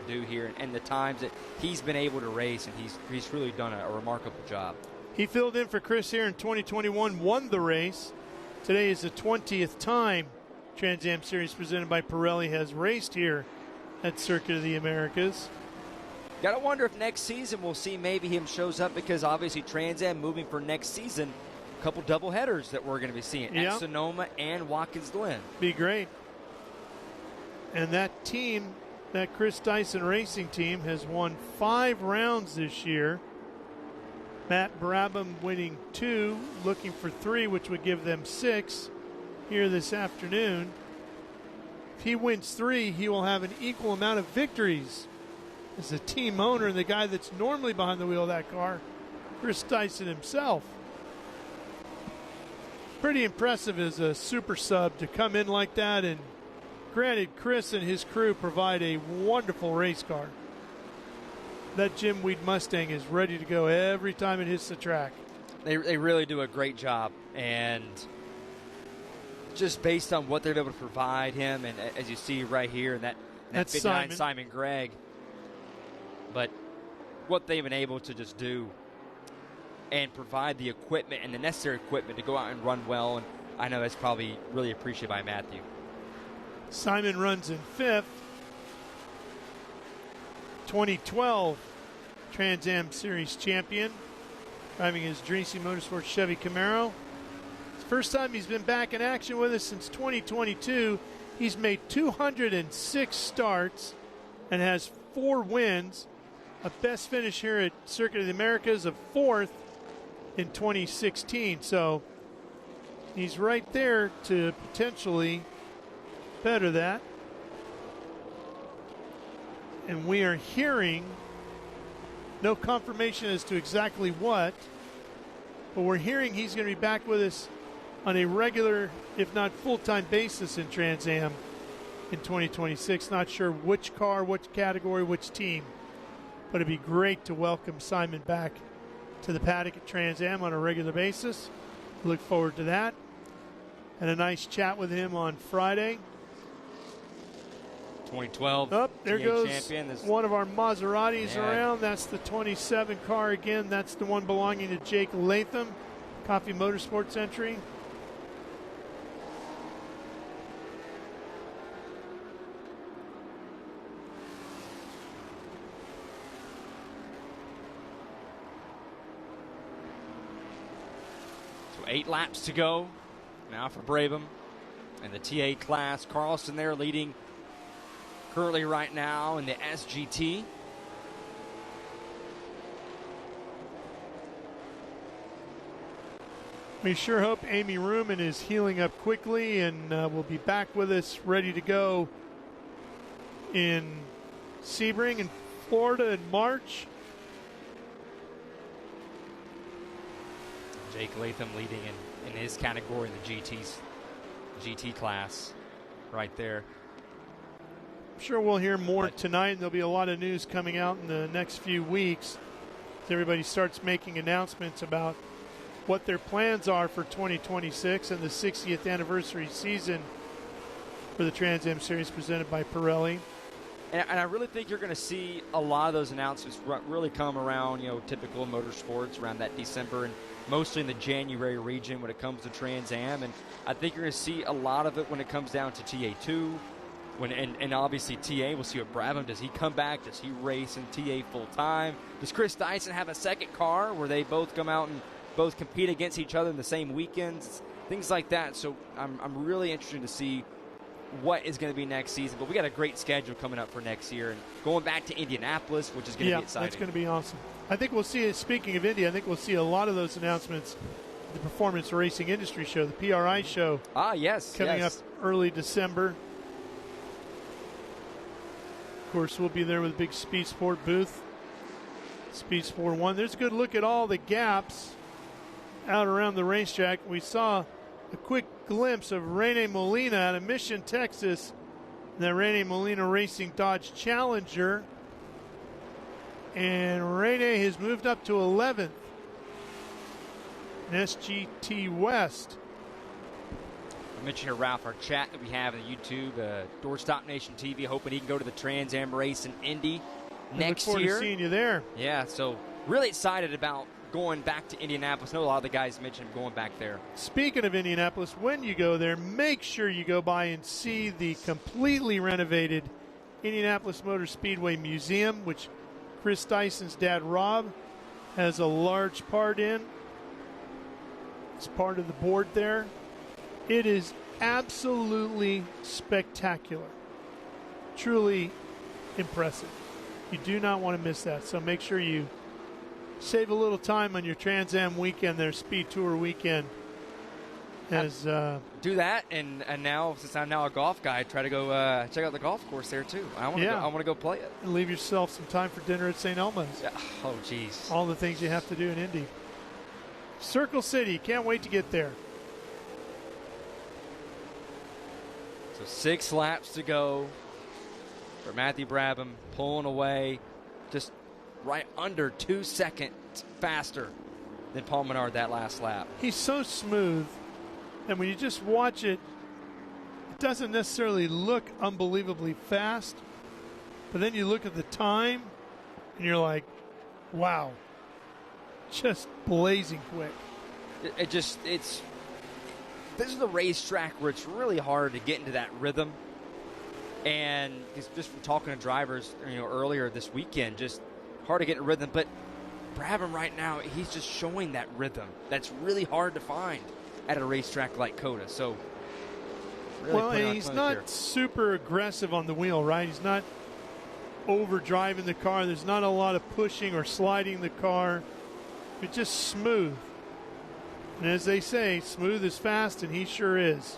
do here, and the times that he's been able to race, and he's really done a remarkable job. He filled in for Chris here in 2021, won the race. Today is the 20th time Trans Am Series presented by Pirelli has raced here at Circuit of the Americas. Got to wonder if next season we'll see maybe him shows up, because obviously Trans Am moving for next season, a couple double headers that we're going to be seeing at Sonoma and Watkins Glen. Be great. And that team, that Chris Dyson Racing team, has won 5 rounds this year. Matt Brabham winning 2, looking for 3, which would give them 6 here this afternoon. If he wins 3, he will have an equal amount of victories as the team owner and the guy that's normally behind the wheel of that car, Chris Dyson himself. Pretty impressive as a super sub to come in like that, and granted, Chris and his crew provide a wonderful race car. That Jim Weed Mustang is ready to go every time it hits the track. They really do a great job, and just based on what they're able to provide him, and as you see right here, and that 59 Simon Gregg, but what they've been able to just do and provide the equipment and the necessary equipment to go out and run well, and I know that's probably really appreciated by Matthew. Simon runs in 5th. 2012 Trans Am Series champion, driving his Dreesy Motorsports Chevy Camaro. It's the first time he's been back in action with us since 2022. He's made 206 starts and has 4 wins. A best finish here at Circuit of the Americas of 4th in 2016. So he's right there to potentially better that. And we are hearing no confirmation as to exactly what, but we're hearing he's going to be back with us on a regular, if not full-time basis in Trans Am in 2026. Not sure which car, which category, which team, but it'd be great to welcome Simon back to the paddock at Trans Am on a regular basis. Look forward to that. And a nice chat with him on Friday. 2012 there TA goes champion. One of our Maseratis around. That's the 27 car again. That's the one belonging to Jake Latham, Coffee Motorsports entry. So 8 laps to go now for Brabham and the TA class. Carlson there leading currently right now in the SGT. We sure hope Amy Ruman is healing up quickly and will be back with us ready to go in Sebring in Florida in March. Jake Latham leading in his category in the GT class right there. I'm sure we'll hear more tonight. There'll be a lot of news coming out in the next few weeks as everybody starts making announcements about what their plans are for 2026 and the 60th anniversary season for the Trans Am Series presented by Pirelli. And I really think you're going to see a lot of those announcements really come around, typical motorsports around that December and mostly in the January region when it comes to Trans Am. And I think you're going to see a lot of it when it comes down to TA2. And obviously TA, we'll see what Brabham, does he come back? Does he race in TA full time? Does Chris Dyson have a second car where they both come out and both compete against each other in the same weekends? Things like that. So I'm really interested to see what is going to be next season. But we got a great schedule coming up for next year. And going back to Indianapolis, which is going to be exciting. That's going to be awesome. I think we'll see, speaking of Indy, I think we'll see a lot of those announcements at the Performance Racing Industry Show, the PRI show. Yes. Coming up early December. Of course, we'll be there with a big Speed Sport booth. Speed Sport 1. There's a good look at all the gaps out around the racetrack. We saw a quick glimpse of Rene Molina out of Mission, Texas. The Rene Molina Racing Dodge Challenger. And Rene has moved up to 11th in SGT West. I mentioned here, Ralph, our chat that we have on YouTube, Doorstop Nation TV, hoping he can go to the Trans Am race in Indy next year. Look forward to seeing you there. Yeah, so really excited about going back to Indianapolis. I know a lot of the guys mentioned going back there. Speaking of Indianapolis, when you go there, make sure you go by and see the completely renovated Indianapolis Motor Speedway Museum, which Chris Dyson's dad, Rob, has a large part in. It's part of the board there. It is absolutely spectacular. Truly impressive. You do not want to miss that, so make sure you save a little time on your Trans Am weekend, their Speed Tour weekend. Do that, and now, since I'm now a golf guy, try to go check out the golf course there, too. I want to go play it. And leave yourself some time for dinner at St. Elmo's. Yeah. Oh, jeez. All the things you have to do in Indy. Circle City, can't wait to get there. So 6 laps to go for Matthew Brabham, pulling away just right under 2 seconds faster than Paul Menard that last lap. He's so smooth, and when you just watch it, it doesn't necessarily look unbelievably fast, but then you look at the time, and you're like, wow, just blazing quick. This is the racetrack where it's really hard to get into that rhythm. And just from talking to drivers, earlier this weekend, just hard to get in rhythm. But Brabham right now, he's just showing that rhythm. That's really hard to find at a racetrack like COTA. So, really and he's not super aggressive on the wheel, right? He's not overdriving the car. There's not a lot of pushing or sliding the car. It's just smooth. And as they say, smooth is fast, and he sure is.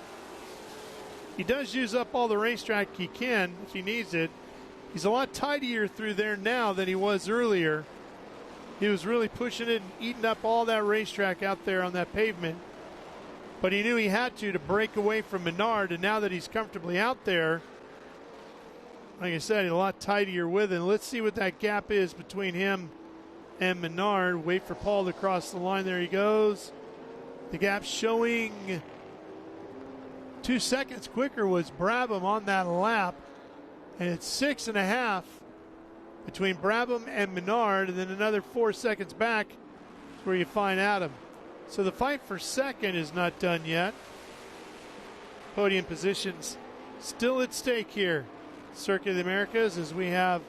He does use up all the racetrack he can if he needs it. He's a lot tidier through there now than he was earlier. He was really pushing it and eating up all that racetrack out there on that pavement. But he knew he had to break away from Menard, and now that he's comfortably out there, like I said, he's a lot tidier with it. Let's see what that gap is between him and Menard. Wait for Paul to cross the line. There he goes. The gap showing 2 seconds quicker was Brabham on that lap. And it's 6.5 between Brabham and Menard, and then another 4 seconds back is where you find Adam. So the fight for second is not done yet. Podium positions still at stake here. Circuit of the Americas, as we have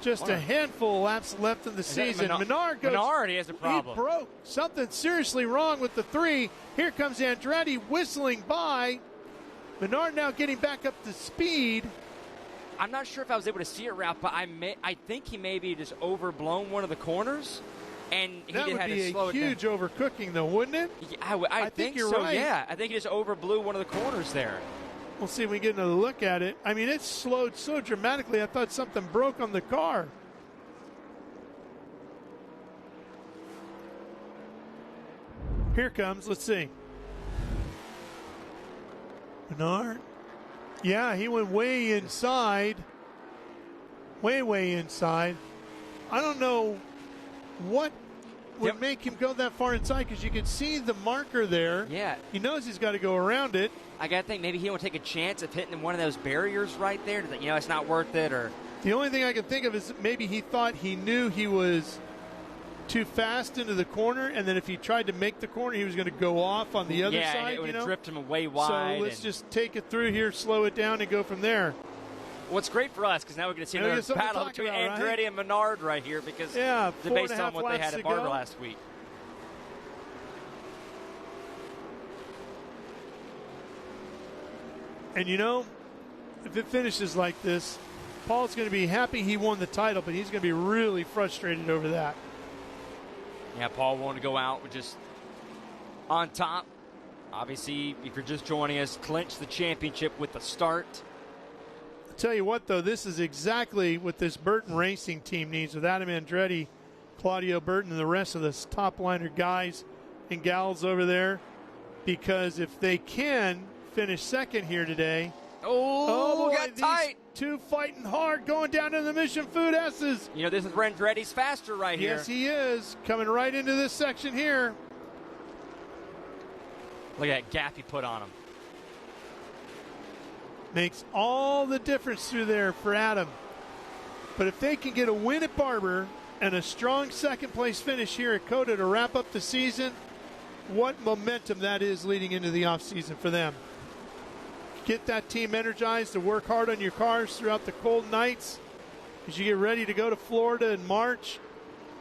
Just a handful of laps left in the season. Menard goes. Menard, he has a problem. He broke. Something seriously wrong with the 3. Here comes Andretti whistling by. Menard now getting back up to speed. I'm not sure if I was able to see it, Ralph, but I think he maybe just overblown one of the corners, and he that did would have be to slow a it down. huge overcooking, though, wouldn't it? Yeah, I think you're so. right. Yeah, I think he just overblew one of the corners there. We'll see if we get another look at it. I mean, it slowed so dramatically, I thought something broke on the car. Here comes, let's see. Menard. Yeah, he went way inside. Way inside. I don't know what would make him go that far inside, because you can see the marker there. Yeah. He knows he's got to go around it. I got to think maybe he won't take a chance of hitting one of those barriers right there. You know, it's not worth it. Or the only thing I can think of is maybe he thought he knew he was too fast into the corner, and then if he tried to make the corner, he was going to go off on the other side. Yeah, it would have dripped him way wide. So let's just take it through here, slow it down, and go from there. What's great for us, because now we're going to see another battle between Andretti and Menard right here, because based on what they had at Barber last week. And you know, if it finishes like this, Paul's going to be happy he won the title, but he's going to be really frustrated over that. Yeah, Paul wanted to go out with just on top. Obviously, if you're just joining us, clinch the championship with the start. I'll tell you what, though, this is exactly what this Burton Racing team needs with Adam Andretti, Claudio Burton, and the rest of the top liner guys and gals over there. Because if they can finish second here today. Oh, boy, got tight. Two fighting hard going down to the Mission Food S's. You know, this is where Andretti's faster right here. Yes, he is. Coming right into this section here. Look at that gap he put on him. Makes all the difference through there for Adam. But if they can get a win at Barber and a strong second place finish here at COTA to wrap up the season, what momentum that is leading into the offseason for them. Get that team energized to work hard on your cars throughout the cold nights as you get ready to go to Florida in March.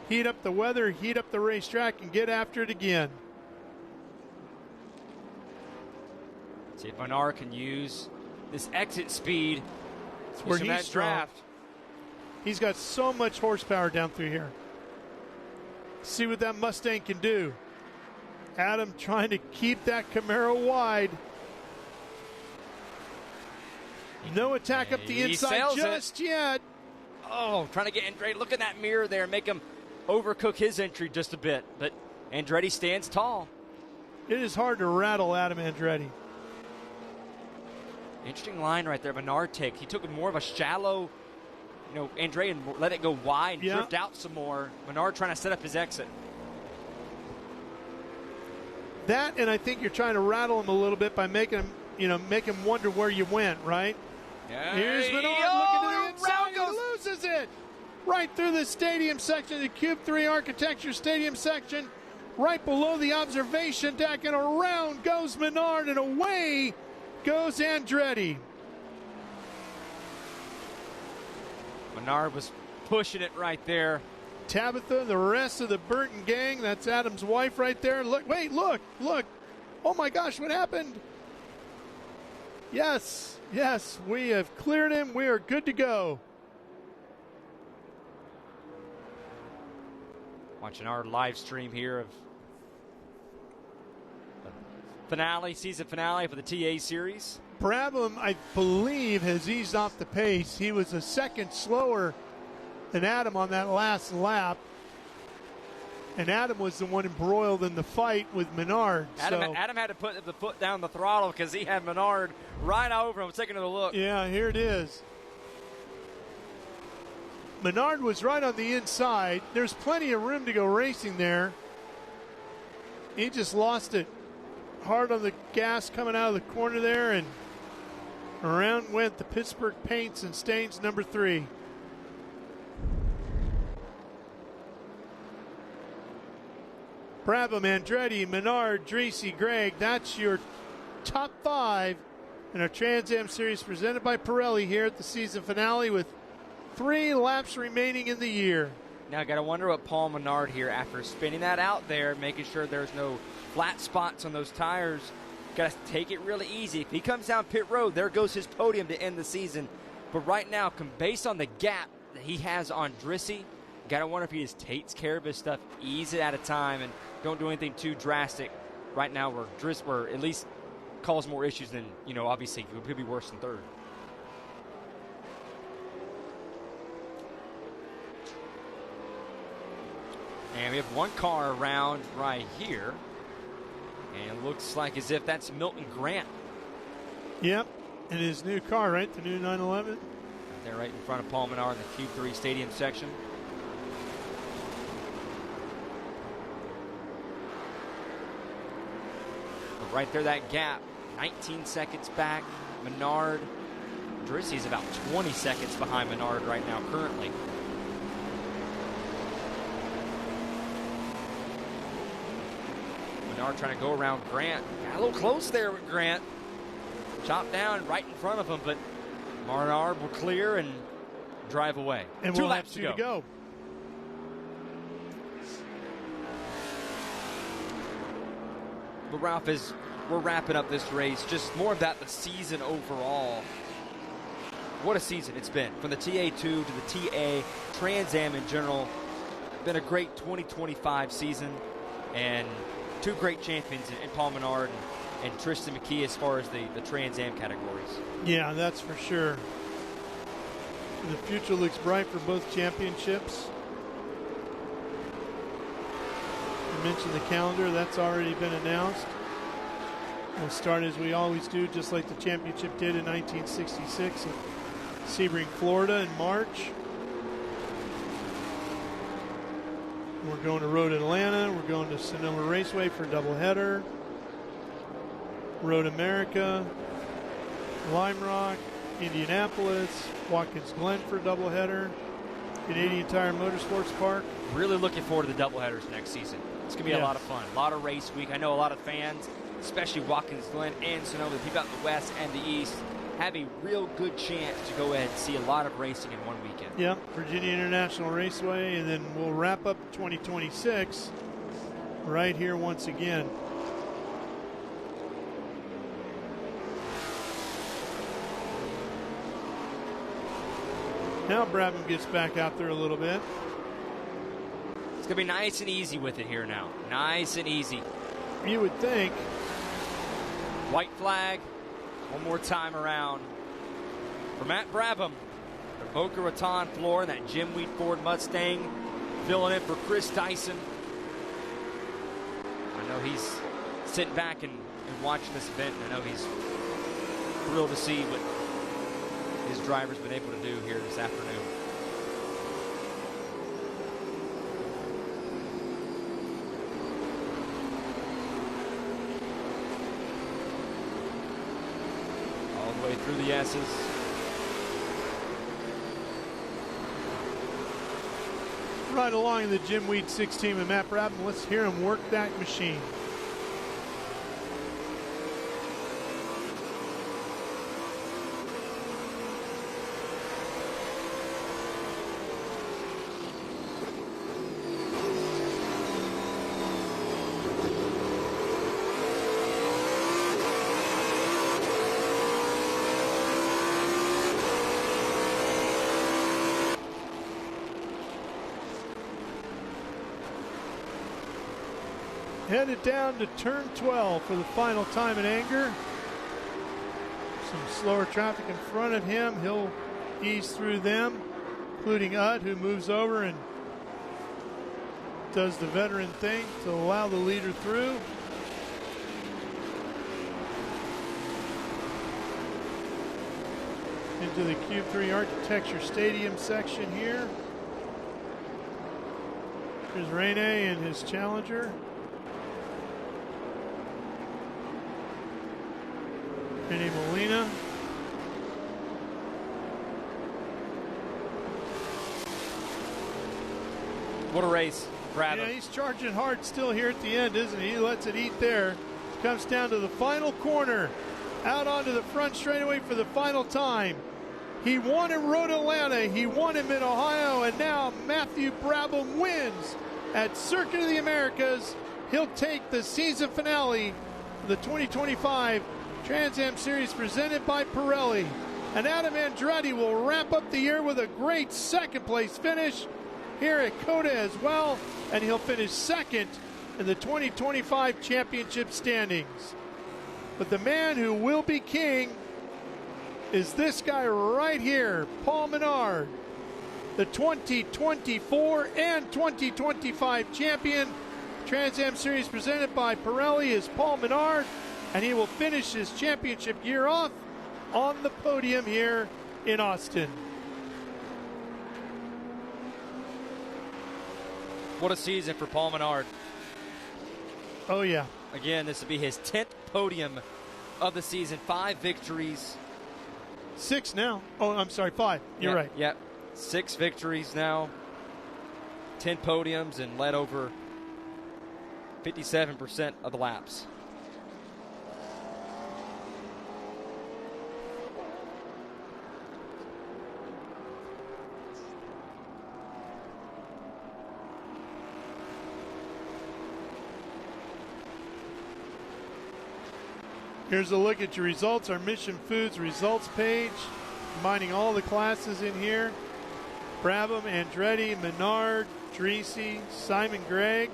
Heat up the weather, heat up the racetrack, and get after it again. See if Menard can use this exit speed. It's where he's strong. He's got so much horsepower down through here. See what that Mustang can do. Adam trying to keep that Camaro wide. No attack up the inside just yet. Oh, trying to get Andretti. Look at that mirror there. Make him overcook his entry just a bit. But Andretti stands tall. It is hard to rattle Adam Andretti. Interesting line right there. Menard take. He took more of a shallow, Andretti and let it go wide and drift out some more. Menard trying to set up his exit. That, and I think you're trying to rattle him a little bit by making him, make him wonder where you went, right? Yeah. Here's Menard looking to the inside. He loses it right through the stadium section, the Cube 3 Architecture Stadium section, right below the observation deck, and around goes Menard, and away goes Andretti. Menard was pushing it right there. Tabitha, the rest of the Burton gang, that's Adam's wife right there. Look, wait, look. Oh my gosh, what happened? Yes, we have cleared him. We are good to go. Watching our live stream here of the season finale for the TA series. Brabham, I believe, has eased off the pace. He was a second slower than Adam on that last lap. And Adam was the one embroiled in the fight with Menard. Adam had to put the foot down the throttle because he had Menard right over him. Taking a look. Yeah, here it is. Menard was right on the inside. There's plenty of room to go racing there. He just lost it hard on the gas coming out of the corner there, and around went the Pittsburgh Paints and Stains number 3. Brabham, Andretti, Menard, Dreese, Gregg. That's your top 5 in our Trans Am Series presented by Pirelli here at the season finale, with 3 laps remaining in the year. Now I got to wonder what Paul Menard here, after spinning that out there, making sure there's no flat spots on those tires, got to take it really easy. If he comes down pit road, there goes his podium to end the season. But right now, based on the gap that he has on Drissy, got to wonder if he just takes care of his stuff, ease it at a time, and don't do anything too drastic right now where Drissy at least cause more issues than, obviously it could be worse than third. And we have one car around right here. And it looks like as if that's Milton Grant. Yep, and his new car, right? The new 911. They're right in front of Paul Menard in the Q3 Stadium section. But right there, that gap, 19 seconds back. Menard, Drissy's about 20 seconds behind Menard right now currently. Menard trying to go around Grant. Got a little close there with Grant. Chopped down right in front of him, but Menard will clear and drive away. And 2 we'll laps have 2 to go. But Ralph, as we're wrapping up this race, just more about the season overall. What a season it's been. From the TA2 to the TA, Trans Am in general. Been a great 2025 season. And 2 great champions in Paul Menard and Tristan McKee as far as the Trans Am categories. Yeah, that's for sure. The future looks bright for both championships. I mentioned the calendar, that's already been announced. We'll start as we always do, just like the championship did in 1966 in Sebring, Florida in March. We're going to Road Atlanta. We're going to Sonoma Raceway for a doubleheader. Road America, Lime Rock, Indianapolis, Watkins Glen for a doubleheader. Canadian Tire Motorsports Park. Really looking forward to the doubleheaders next season. It's going to be a lot of fun. A lot of race week. I know a lot of fans, especially Watkins Glen and Sonoma, the people out in the west and the east, have a real good chance to go ahead and see a lot of racing in one weekend. Yep, Virginia International Raceway, and then we'll wrap up 2026 right here once again. Now Brabham gets back out there a little bit. It's going to be nice and easy with it here now. Nice and easy. You would think. White flag. One more time around for Matt Brabham. The Boca Raton floor and that Jim Wheat Ford Mustang filling in for Chris Dyson. I know he's sitting back and watching this event, and I know he's thrilled to see what his driver's been able to do here this afternoon. All the way through the S's. Right along the Jim Wheat 6 team and Matt Brabham. Let's hear him work that machine. Headed down to turn 12 for the final time in anger. Some slower traffic in front of him. He'll ease through them, including Udd, who moves over and does the veteran thing to allow the leader through. Into the Q3 Architecture Stadium section here. Here's Rene and his Challenger. Vinny Molina. What a race, Brabham. Yeah, he's charging hard still here at the end, isn't he? He lets it eat there. Comes down to the final corner. Out onto the front straightaway for the final time. He won in Road Atlanta. He won in Mid-Ohio. And now Matthew Brabham wins at Circuit of the Americas. He'll take the season finale of the 2025 Trans Am Series presented by Pirelli. And Adam Andretti will wrap up the year with a great second-place finish here at COTA as well. And he'll finish second in the 2025 championship standings. But the man who will be king is this guy right here, Paul Menard, the 2024 and 2025 champion. Trans Am Series presented by Pirelli is Paul Menard, and he will finish his championship year off on the podium here in Austin. What a season for Paul Menard. Oh, yeah. Again, this will be his 10th podium of the season. 5 victories. 6 now. Oh, I'm sorry, 5. You're right. Yep. 6 victories now. 10 podiums and led over 57% of the laps. Here's a look at your results. Our Mission Foods results page, combining all the classes in here. Brabham, Andretti, Menard, Dreese, Simon Gregg.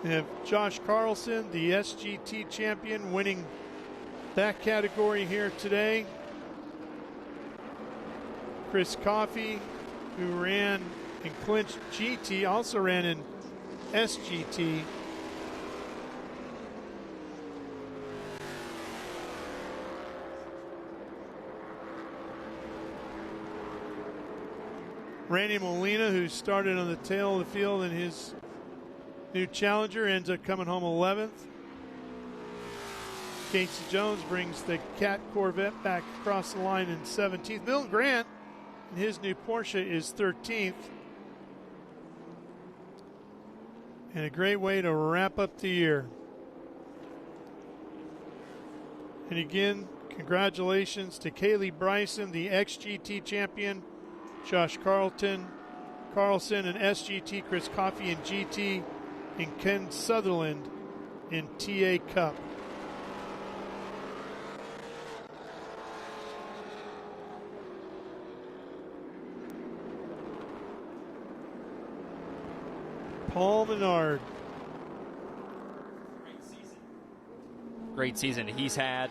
We have Josh Carlson, the SGT champion, winning that category here today. Chris Coffey, who ran and clinched GT, also ran in SGT. Randy Molina, who started on the tail of the field in his new Challenger, ends up coming home 11th. Casey Jones brings the Cat Corvette back across the line in 17th. Milton Grant, in his new Porsche, is 13th. And a great way to wrap up the year. And again, congratulations to Kaylee Bryson, the XGT champion, Josh Carlson in SGT, Chris Coffey in GT, and Ken Sutherland in TA Cup. Paul Menard. Great season he's had.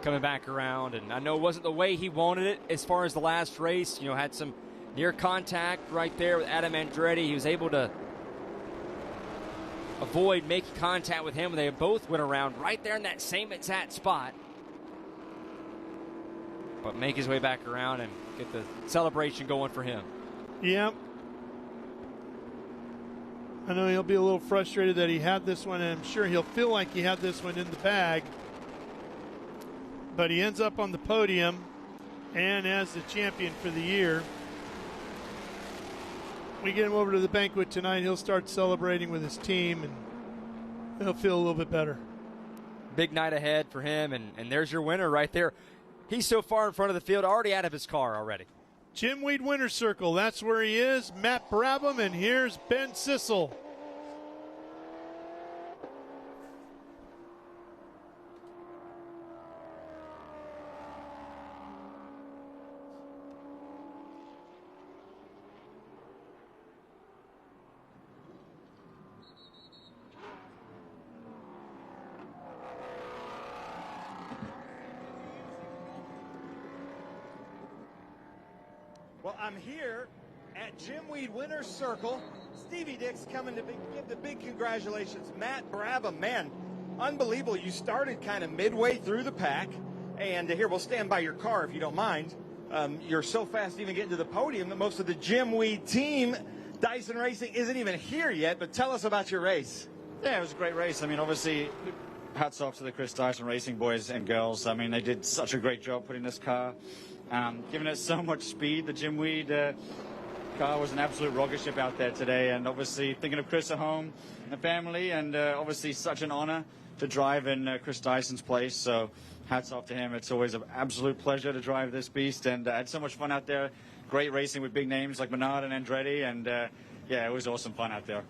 Coming back around, and I know it wasn't the way he wanted it as far as the last race. You know, had some near contact right there with Adam Andretti. He was able to avoid making contact with him. They both went around right there in that same exact spot. But make his way back around and get the celebration going for him. Yep. I know he'll be a little frustrated that he had this one, and I'm sure he'll feel like he had this one in the bag. But he ends up on the podium and as the champion for the year. We get him over to the banquet tonight. He'll start celebrating with his team, and he'll feel a little bit better. Big night ahead for him, and there's your winner right there. He's so far in front of the field, already out of his car already. Jim Weed Winner's Circle, that's where he is. Matt Brabham, and here's Ben Sissel. Well, I'm here at Jim Weed Winner's Circle. Stevie Dick's coming to give the big congratulations. Matt Brabham, man, unbelievable. You started kind of midway through the pack. And here, we'll stand by your car if you don't mind. You're so fast even getting to the podium that most of the Jim Weed team, Dyson Racing, isn't even here yet. But tell us about your race. Yeah, it was a great race. I mean, obviously, hats off to the Chris Dyson Racing boys and girls. I mean, they did such a great job putting this car, giving it so much speed. The Jim Weed car was an absolute rocket ship out there today. And obviously, thinking of Chris at home and the family, and obviously such an honor drive in Chris Dyson's place, so hats off to him. It's always an absolute pleasure to drive this beast, and I had so much fun out there. Great racing with big names like Menard and Andretti, and yeah, it was awesome fun out there.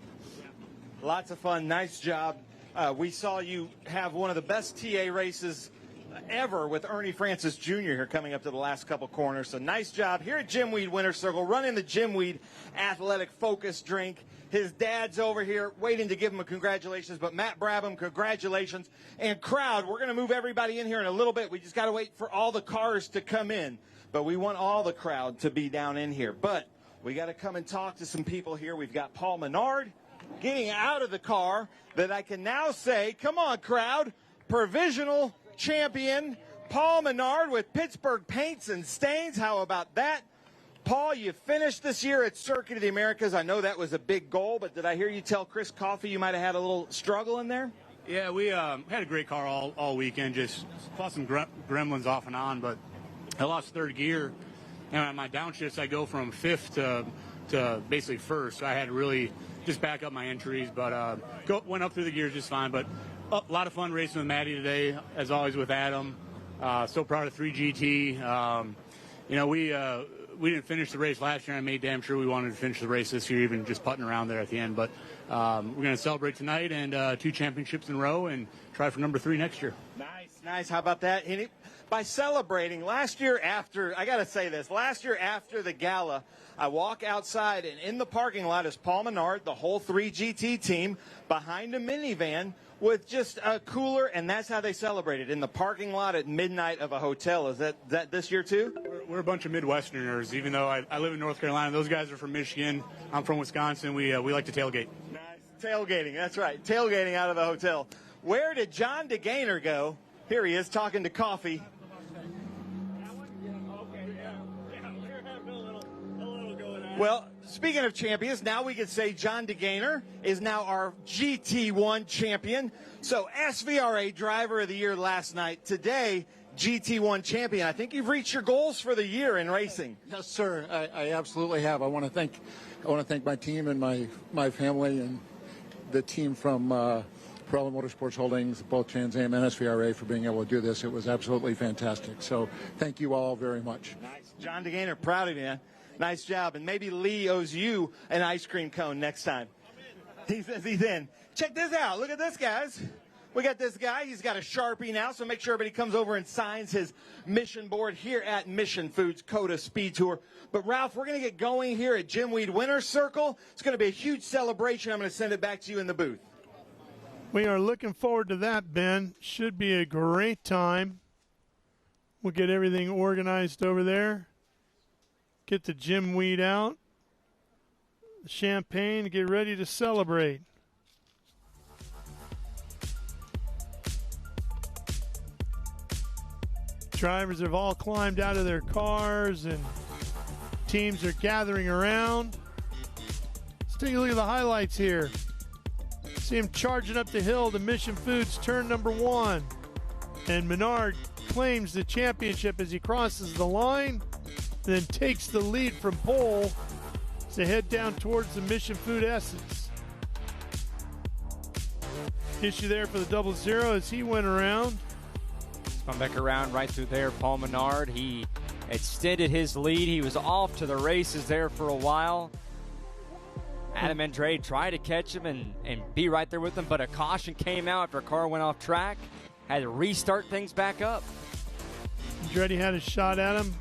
Lots of fun. Nice job. We saw you have one of the best TA races ever with Ernie Francis Jr. here coming up to the last couple corners. So nice job here at Jim Weed Winter Circle, running the Jim Weed Athletic Focus drink. His dad's over here waiting to give him a congratulations, but Matt Brabham, congratulations. And crowd, we're going to move everybody in here in a little bit. We just got to wait for all the cars to come in, but we want all the crowd to be down in here. But we got to come and talk to some people here. We've got Paul Menard getting out of the car that I can now say, come on, crowd, provisional champion Paul Menard with Pittsburgh Paints and Stains. How about that? Paul, you finished this year at Circuit of the Americas. I know that was a big goal, but did I hear you tell Chris Coffey you might have had a little struggle in there? Yeah, we had a great car all weekend, just fought some gremlins off and on, but I lost third gear, and on my downshifts I go from fifth to basically first, so I had to really just back up my entries, but went up through the gears just fine. But a lot of fun racing with Maddie today, as always with Adam. So proud of 3GT. We didn't finish the race last year. I made damn sure we wanted to finish the race this year, even just putting around there at the end. But we're going to celebrate tonight and 2 championships in a row and try for number 3 next year. Nice. How about that? And by celebrating, last year after the gala, I walk outside, and in the parking lot is Paul Menard, the whole 3GT team, behind a minivan with just a cooler, and that's how they celebrated, in the parking lot at midnight of a hotel. Is that this year too? We're a bunch of Midwesterners, even though I live in North Carolina. Those guys are from Michigan. I'm from Wisconsin. We like to tailgate. Nice. Tailgating, that's right. Tailgating out of the hotel. Where did John DeGainer go? Here he is talking to Coffee. Well, speaking of champions, now we could say John DeGainer is now our GT1 champion. So SVRA Driver of the Year last night. Today, GT1 champion. I think you've reached your goals for the year in racing. Yes, sir. I absolutely have. I want to thank my team and my family and the team from ProAm Motorsports Holdings, both Trans Am and SVRA, for being able to do this. It was absolutely fantastic. So thank you all very much. Nice. John DeGainer, proud of you, man. Nice job. And maybe Lee owes you an ice cream cone next time. He says he's in. Check this out. Look at this, guys. We got this guy. He's got a Sharpie now, so make sure everybody comes over and signs his mission board here at Mission Foods COTA SpeedTour. But, Ralph, we're going to get going here at Jim Weed Winter Circle. It's going to be a huge celebration. I'm going to send it back to you in the booth. We are looking forward to that, Ben. Should be a great time. We'll get everything organized over there. Get the Jim Weed out, the champagne, get ready to celebrate. Drivers have all climbed out of their cars and teams are gathering around. Let's take a look at the highlights here. See him charging up the hill to Mission Foods turn number 1. And Menard claims the championship as he crosses the line. Then takes the lead from pole to head down towards the Mission Food Essence. Issue there for the 00 as he went around. Come back around right through there. Paul Menard, he extended his lead. He was off to the races there for a while. Adam Andretti tried to catch him and be right there with him, but a caution came out after a car went off track. Had to restart things back up. Andretti had a shot at him.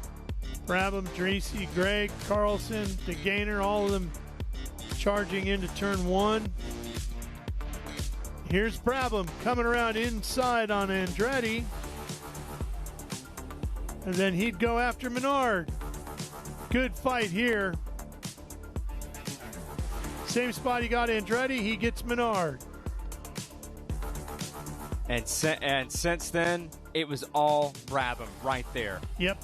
Brabham, Dreesy, Greg, Carlson, DeGainer, all of them charging into turn 1. Here's Brabham coming around inside on Andretti. And then he'd go after Menard. Good fight here. Same spot he got Andretti, he gets Menard. And since then, it was all Brabham right there. Yep.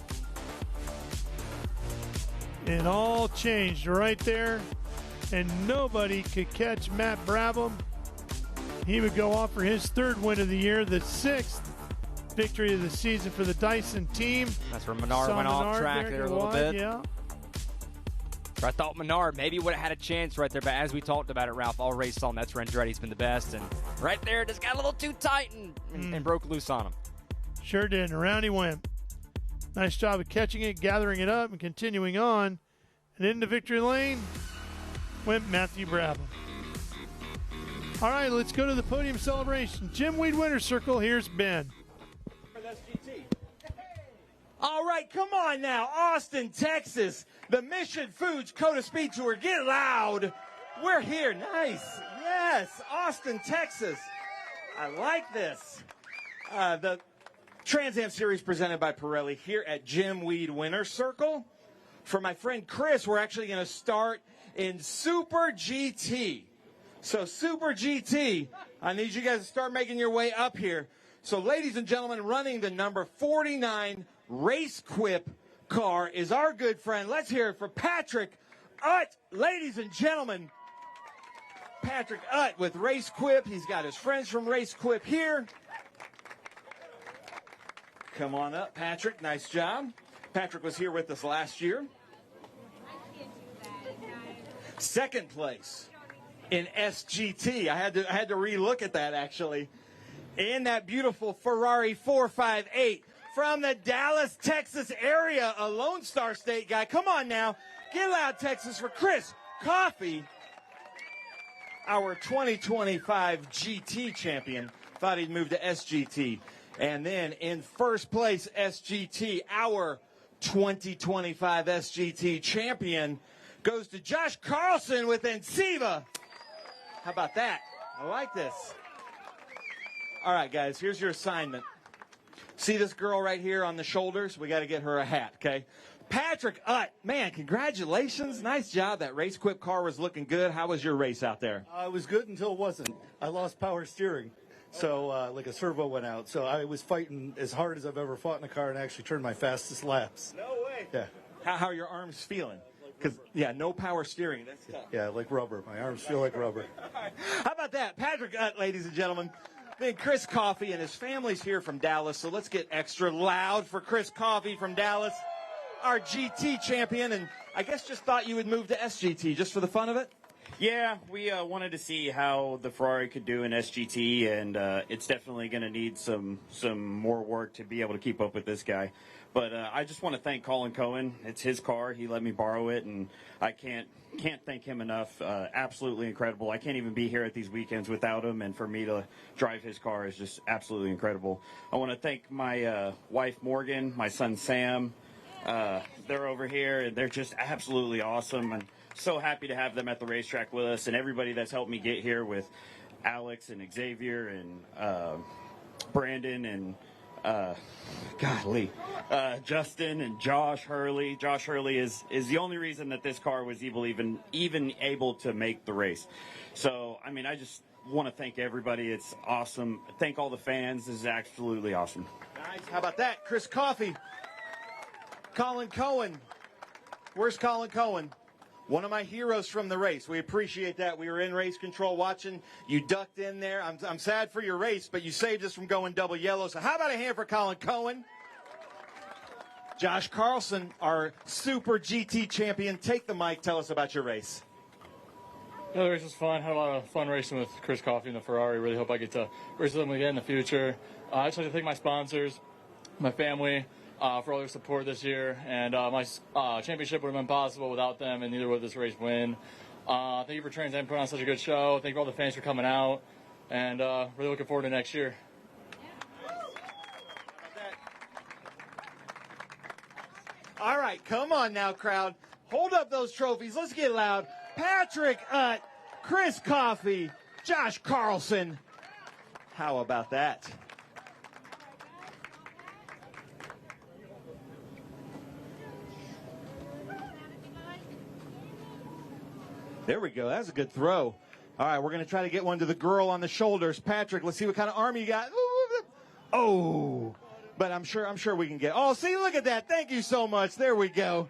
It all changed right there, and nobody could catch Matt Brabham. He would go off for his 3rd win of the year, the 6th victory of the season for the Dyson team. That's where Menard went off track there a little bit. Yeah. I thought Menard maybe would have had a chance right there, but as we talked about it, Ralph, all race long, that's where Andretti's been the best, and right there, just got a little too tight and broke loose on him. Sure did, and around he went. Nice job of catching it, gathering it up, and continuing on. And into victory lane went Matthew Brabham. All right, let's go to the podium celebration. Jim Weed Winner's Circle, here's Ben. All right, come on now, Austin, Texas. The Mission Foods COTA SpeedTour. Get loud. We're here. Nice. Yes, Austin, Texas. I like this. The Trans Am Series presented by Pirelli here at Jim Weed Winner's Circle. For my friend Chris, we're actually going to start in Super GT. So Super GT, I need you guys to start making your way up here. So ladies and gentlemen, running the number 49 Race Quip car is our good friend. Let's hear it for Patrick Utt. Ladies and gentlemen, Patrick Utt with Race Quip. He's got his friends from Race Quip here. Come on up, Patrick. Nice job. Patrick was here with us last year. Second place in SGT. I had to re-look at that, actually. In that beautiful Ferrari 458 from the Dallas, Texas area, a Lone Star State guy. Come on now. Get loud, Texas, for Chris Coffey, our 2025 GT champion. Thought he'd move to SGT. And then in first place, SGT, our 2025 SGT champion, goes to Josh Carlson with Enceva. How about that? I like this. All right, guys, here's your assignment. See this girl right here on the shoulders? We got to get her a hat, okay? Patrick Utt, man, congratulations. Nice job. That Race Quip car was looking good. How was your race out there? It was good until it wasn't. I lost power steering. So, like a servo went out. So I was fighting as hard as I've ever fought in a car and actually turned my fastest laps. No way. Yeah. How are your arms feeling? Because, yeah, no power steering. That's tough. Yeah, like rubber. My arms feel like rubber. How about that? Patrick Utt, ladies and gentlemen. Then Chris Coffey and his family's here from Dallas, so let's get extra loud for Chris Coffey from Dallas, our GT champion, and I guess just thought you would move to SGT just for the fun of it? Yeah, we wanted to see how the Ferrari could do in SGT, and it's definitely going to need some more work to be able to keep up with this guy. But I just want to thank Colin Cohen. It's his car. He let me borrow it, and I can't thank him enough. Absolutely incredible. I can't even be here at these weekends without him, and for me to drive his car is just absolutely incredible. I want to thank my wife, Morgan, my son, Sam. They're over here, and they're just absolutely awesome, and so happy to have them at the racetrack with us, and everybody that's helped me get here with Alex and Xavier and Brandon and Justin and Josh Hurley. Josh Hurley is the only reason that this car was even able to make the race. So, I mean, I just want to thank everybody. It's awesome. Thank all the fans. This is absolutely awesome. Nice. How about that? Chris Coffey. Colin Cohen. Where's Colin Cohen? One of my heroes from the race. We appreciate that. We were in race control watching. You ducked in there. I'm sad for your race, but you saved us from going double yellow. So how about a hand for Colin Cohen? Josh Carlson, our Super GT champion. Take the mic. Tell us about your race. Yeah, the race was fun. Had a lot of fun racing with Chris Coffey in the Ferrari. Really hope I get to race with them again in the future. I just like to thank my sponsors, my family, for all their support this year, and my championship would have been possible without them, and neither would this race win. Thank you for Trans Am putting on such a good show. Thank you for all the fans for coming out, and really looking forward to next year. All right, come on now, crowd. Hold up those trophies. Let's get loud. Patrick Utt, Chris Coffey, Josh Carlson. How about that? There we go. That was a good throw. All right, we're going to try to get one to the girl on the shoulders. Patrick, let's see what kind of arm you got. Oh, but I'm sure we can get. Oh, see, look at that. Thank you so much. There we go.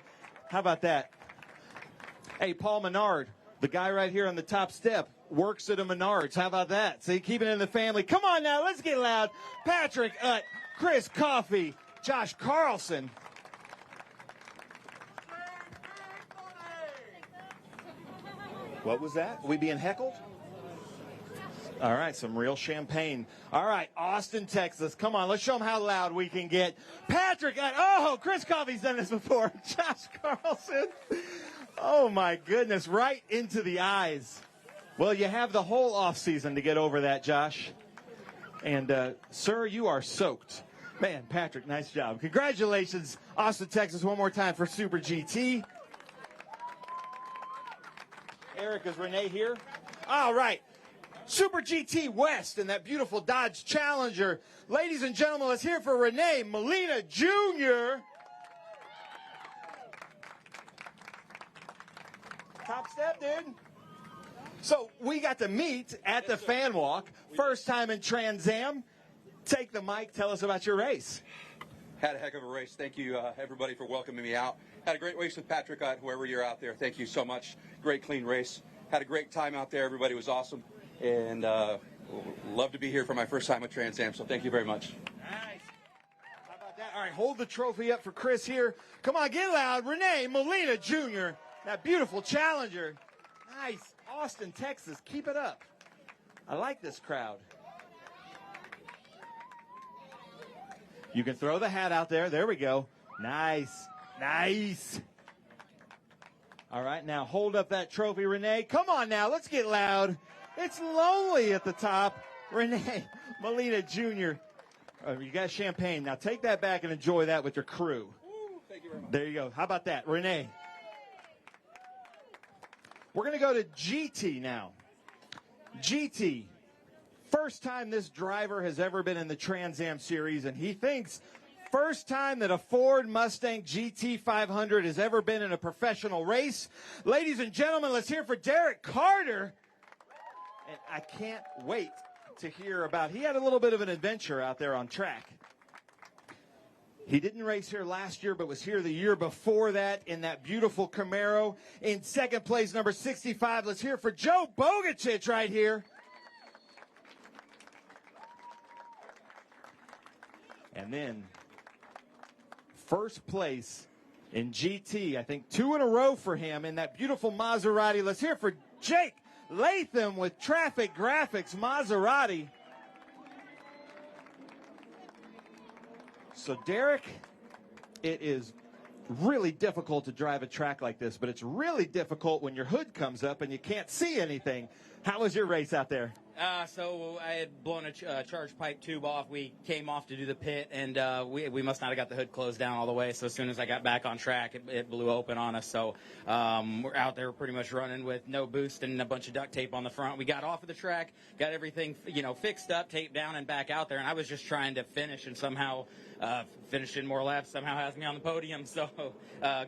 How about that? Hey, Paul Menard, the guy right here on the top step, works at a Menards. How about that? See, keeping it in the family. Come on now, let's get loud. Patrick Utt, Chris Coffey, Josh Carlson. What was that? Are we being heckled? All right, some real champagne. All right, Austin, Texas. Come on, let's show them how loud we can get. Patrick, Chris Coffey's done this before. Josh Carlson. Oh, my goodness, right into the eyes. Well, you have the whole offseason to get over that, Josh. And, sir, you are soaked. Man, Patrick, nice job. Congratulations, Austin, Texas, one more time for Super GT. Eric, is Renee here? All right. Super GT West and that beautiful Dodge Challenger. Ladies and gentlemen, let's hear for Renee Molina Jr. Top step, dude. So we got to meet at the fan walk. First time in Trans Am. Take the mic. Tell us about your race. Had a heck of a race. Thank you, everybody, for welcoming me out. Had a great race with Patrick, whoever you're out there. Thank you so much. Great, clean race. Had a great time out there. Everybody was awesome. And love to be here for my first time with Trans Am, so thank you very much. Nice. How about that? All right, hold the trophy up for Chris here. Come on, get loud. Renee Molina Jr., that beautiful Challenger. Nice. Austin, Texas, keep it up. I like this crowd. You can throw the hat out there. There we go. Nice. Nice. All right, now hold up that trophy, Renee. Come on now, let's get loud. It's lonely at the top. Renee Molina Jr. You got champagne. Now take that back and enjoy that with your crew. Thank you very much. There you go. How about that, Renee? We're going to go to GT now. GT. First time this driver has ever been in the Trans Am Series, and he thinks first time that a Ford Mustang GT 500 has ever been in a professional race. Ladies and gentlemen, let's hear for Derek Carter. And I can't wait to hear about, he had a little bit of an adventure out there on track. He didn't race here last year, but was here the year before that in that beautiful Camaro. In second place, number 65, let's hear for Joe Bogatich right here. And then first place in GT, I think 2 in a row for him in that beautiful Maserati. Let's hear for Jake Latham with Traffic Graphics Maserati. So, Derek, it is really difficult to drive a track like this, but it's really difficult when your hood comes up and you can't see anything. How was your race out there? So I had blown a charge pipe tube off. We came off to do the pit, and we must not have got the hood closed down all the way. So as soon as I got back on track, it blew open on us. So we're out there pretty much running with no boost and a bunch of duct tape on the front. We got off of the track, got everything fixed up, taped down, and back out there. And I was just trying to finish, and somehow finishing more laps somehow has me on the podium. So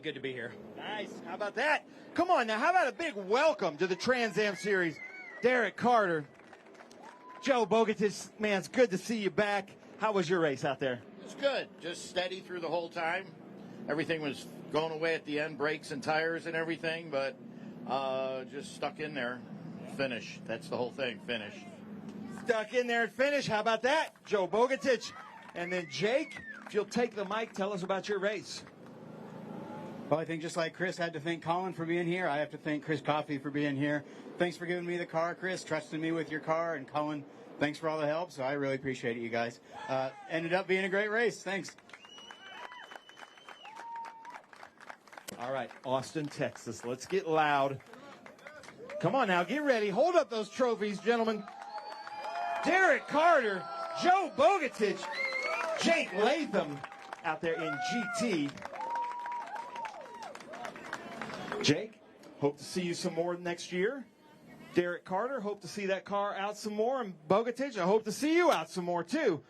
good to be here. Nice. How about that? Come on now. How about a big welcome to the Trans Am Series, Derek Carter. Joe Bogatich, man, it's good to see you back. How was your race out there? It's good. Just steady through the whole time. Everything was going away at the end, brakes and tires and everything, but just stuck in there. Finish. That's the whole thing. Finish. Stuck in there and finish. How about that? Joe Bogatich. And then Jake, if you'll take the mic, tell us about your race. Well, I think just like Chris had to thank Colin for being here, I have to thank Chris Coffey for being here. Thanks for giving me the car, Chris, trusting me with your car, and Colin, thanks for all the help, so I really appreciate it, you guys. Ended up being a great race. Thanks. All right, Austin, Texas. Let's get loud. Come on now, get ready. Hold up those trophies, gentlemen. Derek Carter, Joe Bogatich, Jake Latham out there in GT. Jake, hope to see you some more next year. Derek Carter, hope to see that car out some more. And Bogatich, I hope to see you out some more too.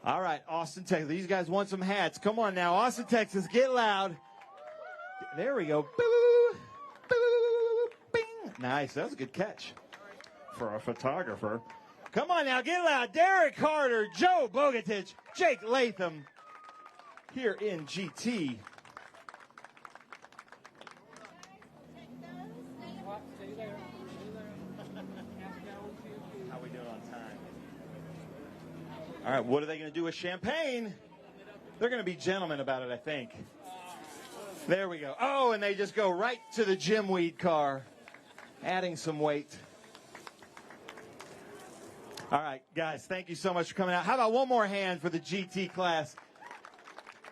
All right, Austin, Texas. These guys want some hats. Come on now, Austin, Texas, get loud. There we go. Boo, boo, bing. Nice, that was a good catch for a photographer. Come on now, get loud. Derek Carter, Joe Bogatich, Jake Latham here in GT. All right, what are they going to do with champagne? They're going to be gentlemen about it, I think. There we go. Oh, and they just go right to the gym weed car, adding some weight. All right, guys, thank you so much for coming out. How about one more hand for the GT class?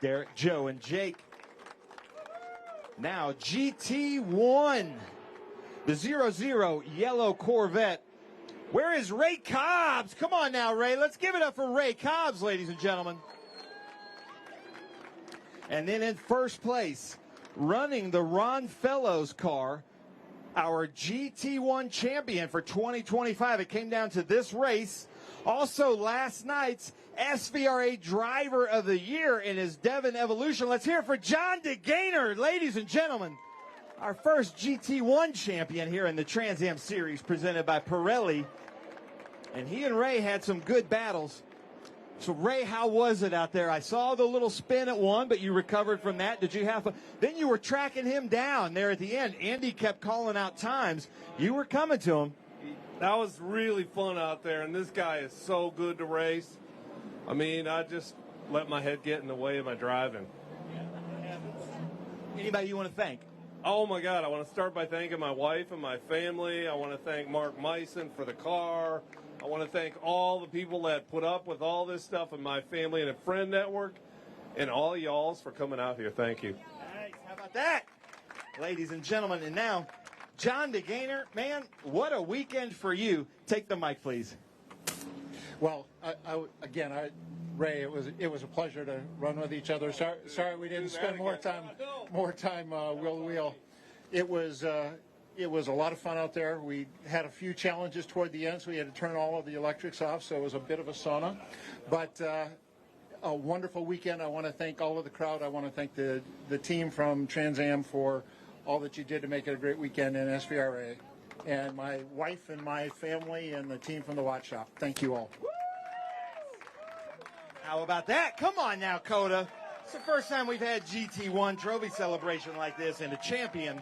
Derek, Joe, and Jake. Now, GT1, the 00 yellow Corvette. Where is Ray Cobbs? Come on now, Ray. Let's give it up for Ray Cobbs, ladies and gentlemen. And then in first place, running the Ron Fellows car, our GT1 champion for 2025. It came down to this race. Also last night's SVRA Driver of the Year in his Devon Evolution. Let's hear it for John DeGainer, ladies and gentlemen. Our first GT1 champion here in the Trans Am Series presented by Pirelli. And he and Ray had some good battles. So, Ray, how was it out there? I saw the little spin at one, but you recovered from that. Did you have then you were tracking him down there at the end. Andy kept calling out times. You were coming to him. That was really fun out there, and this guy is so good to race. I mean, I just let my head get in the way of my driving. Anybody you want to thank? Oh, my God. I want to start by thanking my wife and my family. I want to thank Mark Meissen for the car. I want to thank all the people that put up with all this stuff in my family and a friend network, and all y'alls for coming out here. Thank you. Nice. How about that? Ladies and gentlemen, and now, John DeGainer, man, what a weekend for you. Take the mic, please. Well, Ray, it was a pleasure to run with each other. Sorry we didn't spend more time wheel to wheel. It was a lot of fun out there. We had a few challenges toward the end, so we had to turn all of the electrics off, so it was a bit of a sauna. But a wonderful weekend. I want to thank all of the crowd. I want to thank the team from Trans Am for all that you did to make it a great weekend in SVRA. And my wife and my family and the team from the Watch Shop. Thank you all. How about that? Come on now, COTA. It's the first time we've had GT1 trophy celebration like this and a champion.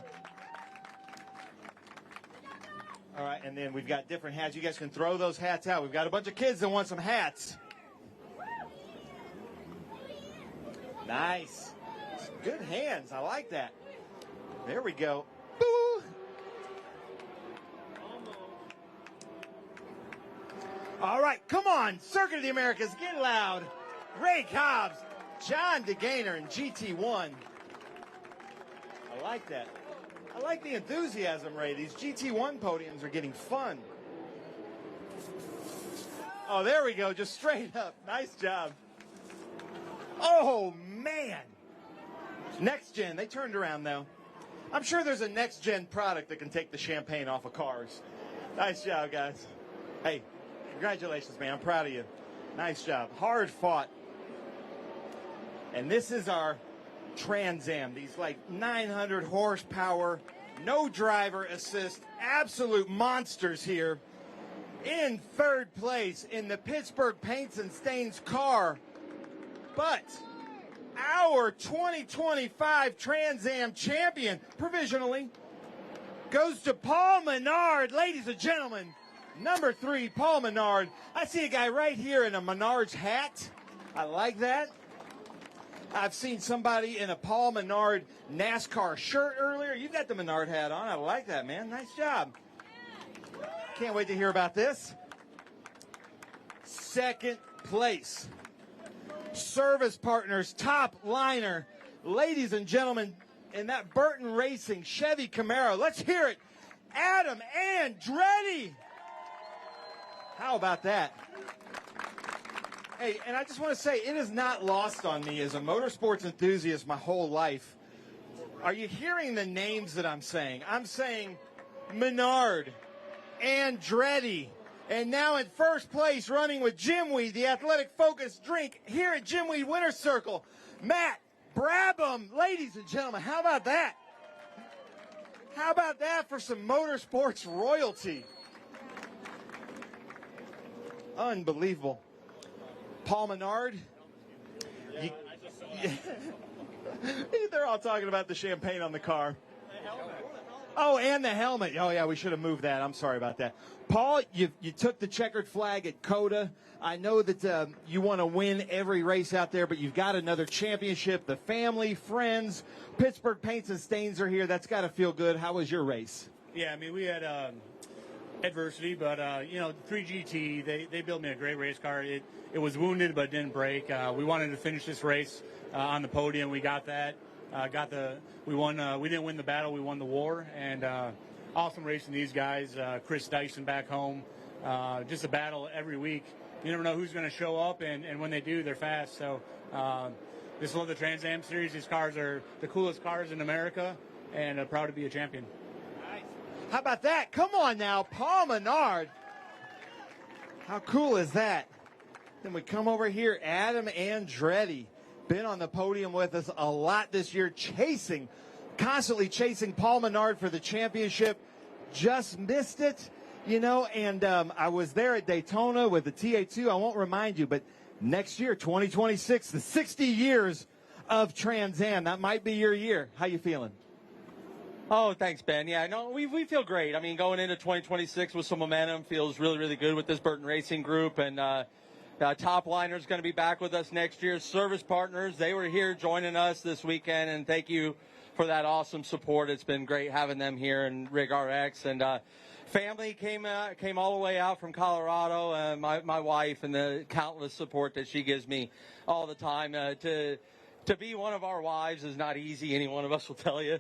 All right, and then we've got different hats. You guys can throw those hats out. We've got a bunch of kids that want some hats. Nice. Good hands. I like that. There we go. Boo. All right, come on. Circuit of the Americas, get loud. Ray Cobbs, John DeGainer, and GT1. I like that. I like the enthusiasm, Ray. These GT1 podiums are getting fun. Oh, there we go. Just straight up. Nice job. Oh, man. Next gen. They turned around, though. I'm sure there's a next gen product that can take the champagne off of cars. Nice job, guys. Hey, congratulations, man. I'm proud of you. Nice job. Hard fought. And this is our Trans Am. These like 900 horsepower, no driver assist, absolute monsters here. In third place in the Pittsburgh Paints and Stains car. But our 2025 Trans Am champion, provisionally, goes to Paul Menard. Ladies and gentlemen, number 3, Paul Menard. I see a guy right here in a Menard's hat. I like that. I've seen somebody in a Paul Menard NASCAR shirt earlier. You got the Menard hat on. I like that, man. Nice job. Can't wait to hear about this. Second place. Service Partners, top liner. Ladies and gentlemen, in that Burton Racing Chevy Camaro. Let's hear it. Adam Andretti. How about that? Hey, and I just want to say, it is not lost on me as a motorsports enthusiast my whole life. Are you hearing the names that I'm saying? I'm saying Menard, Andretti, and now in first place running with Jim Weed, the Athletic Focus drink here at Jim Weed Winter Circle, Matt Brabham. Ladies and gentlemen, how about that? How about that for some motorsports royalty? Unbelievable. Paul Menard. They're all talking about the champagne on the car. Oh, and the helmet. Oh, yeah, we should have moved that. I'm sorry about that. Paul, you took the checkered flag at COTA. I know that you want to win every race out there, but you've got another championship. The family, friends, Pittsburgh Paints and Stains are here. That's got to feel good. How was your race? Yeah, I mean, we had adversity, but 3GT, they built me a great race car. It was wounded but didn't break. We wanted to finish this race on the podium. We got that. We won. We didn't win the battle. We won the war. And awesome racing these guys. Chris Dyson back home. Just a battle every week. You never know who's going to show up, and when they do, they're fast. So just love the Trans Am Series. These cars are the coolest cars in America, and proud to be a champion. How about that? Come on now, Paul Menard. How cool is that? Then we come over here, Adam Andretti. Been on the podium with us a lot this year, constantly chasing Paul Menard for the championship. Just missed it, and I was there at Daytona with the TA2. I won't remind you, but next year, 2026, the 60 years of Trans Am. That might be your year. How you feeling? Oh, thanks, Ben. Yeah, no, we feel great. I mean, going into 2026 with some momentum feels really, really good with this Burton Racing Group. And Top Liner's going to be back with us next year. Service partners, they were here joining us this weekend, and thank you for that awesome support. It's been great having them here in Rig RX. And family came all the way out from Colorado. My wife and the countless support that she gives me all the time to be one of our wives is not easy. Any one of us will tell you.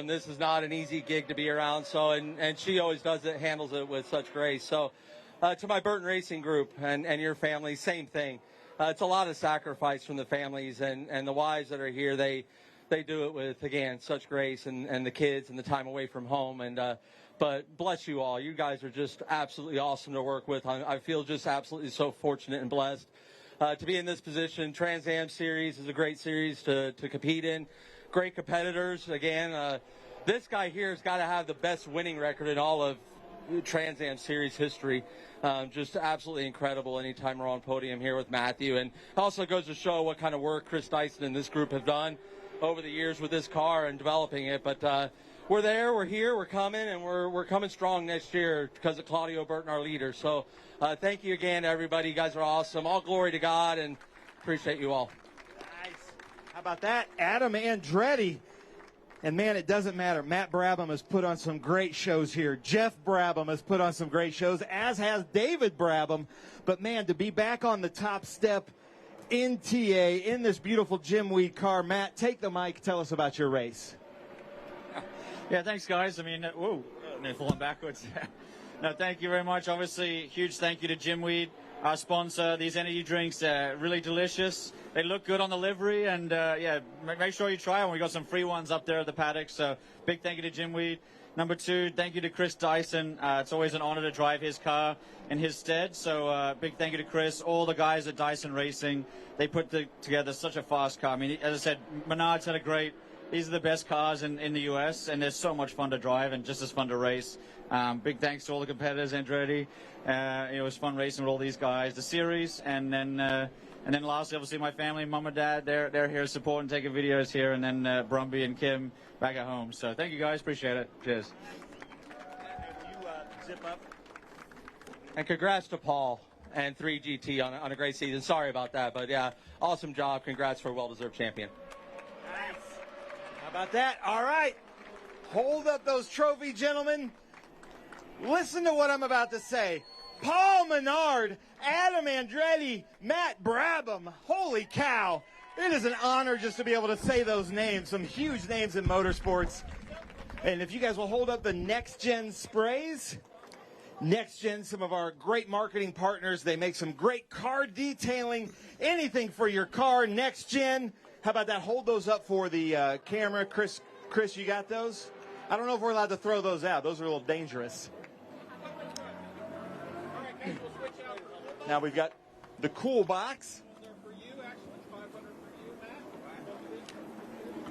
This is not an easy gig to be around. So, and she always handles it with such grace. So, to my Burton Racing Group and your family, same thing. It's a lot of sacrifice from the families and the wives that are here. They do it with, again, such grace and the kids and the time away from home. But bless you all. You guys are just absolutely awesome to work with. I feel just absolutely so fortunate and blessed. To be in this position. Trans Am Series is a great series to compete in. Great competitors. Again, this guy here has got to have the best winning record in all of Trans Am Series history. Just absolutely incredible anytime we're on podium here with Matthew. And also goes to show what kind of work Chris Dyson and this group have done over the years with this car and developing it. But we're there, we're here, we're coming, and we're coming strong next year because of Claudio Burton, our leader. So thank you again, everybody. You guys are awesome. All glory to God, and appreciate you all. Nice. How about that? Adam Andretti. And, man, it doesn't matter. Matt Brabham has put on some great shows here. Jeff Brabham has put on some great shows, as has David Brabham. But, man, to be back on the top step in TA, in this beautiful Jim Weed car. Matt, take the mic. Tell us about your race. Yeah, thanks, guys. I mean, whoa, falling backwards. No, thank you very much. Obviously, huge thank you to Jim Weed, our sponsor. These energy drinks are really delicious. They look good on the livery, and yeah, make sure you try them. We got some free ones up there at the paddock, so big thank you to Jim Weed. Number two, thank you to Chris Dyson. It's always an honor to drive his car in his stead, so big thank you to Chris. All the guys at Dyson Racing, they put together such a fast car. I mean, as I said, Menard's had a great. These are the best cars in the U.S., and they're so much fun to drive and just as fun to race. Big thanks to all the competitors, Andretti. It was fun racing with all these guys. The series, and then lastly, obviously, my family, mom and dad, they're here supporting, taking videos here, and then Brumby and Kim back at home. So thank you, guys. Appreciate it. Cheers. Will you zip up? And congrats to Paul and 3GT on a great season. Sorry about that, but yeah, awesome job. Congrats for a well-deserved champion. Nice. How about that? All right. Hold up those trophy, gentlemen. Listen to what I'm about to say. Paul Menard, Adam Andretti, Matt Brabham. Holy cow. It is an honor just to be able to say those names. Some huge names in motorsports. And if you guys will hold up the Next Gen sprays. Next Gen, some of our great marketing partners. They make some great car detailing. Anything for your car. Next Gen. How about that? Hold those up for the camera. Chris, you got those? I don't know if we're allowed to throw those out. Those are a little dangerous. Now we've got the cool box.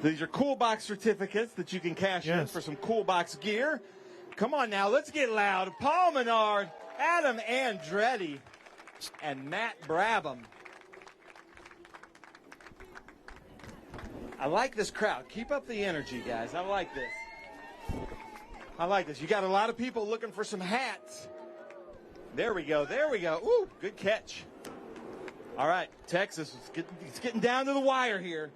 These are cool box certificates that you can cash in for some cool box gear. Come on now, let's get loud. Paul Menard, Adam Andretti, and Matt Brabham. I like this crowd. Keep up the energy, guys. I like this. I like this. You got a lot of people looking for some hats. There we go. There we go. Ooh, good catch. All right, Texas, it's getting down to the wire here.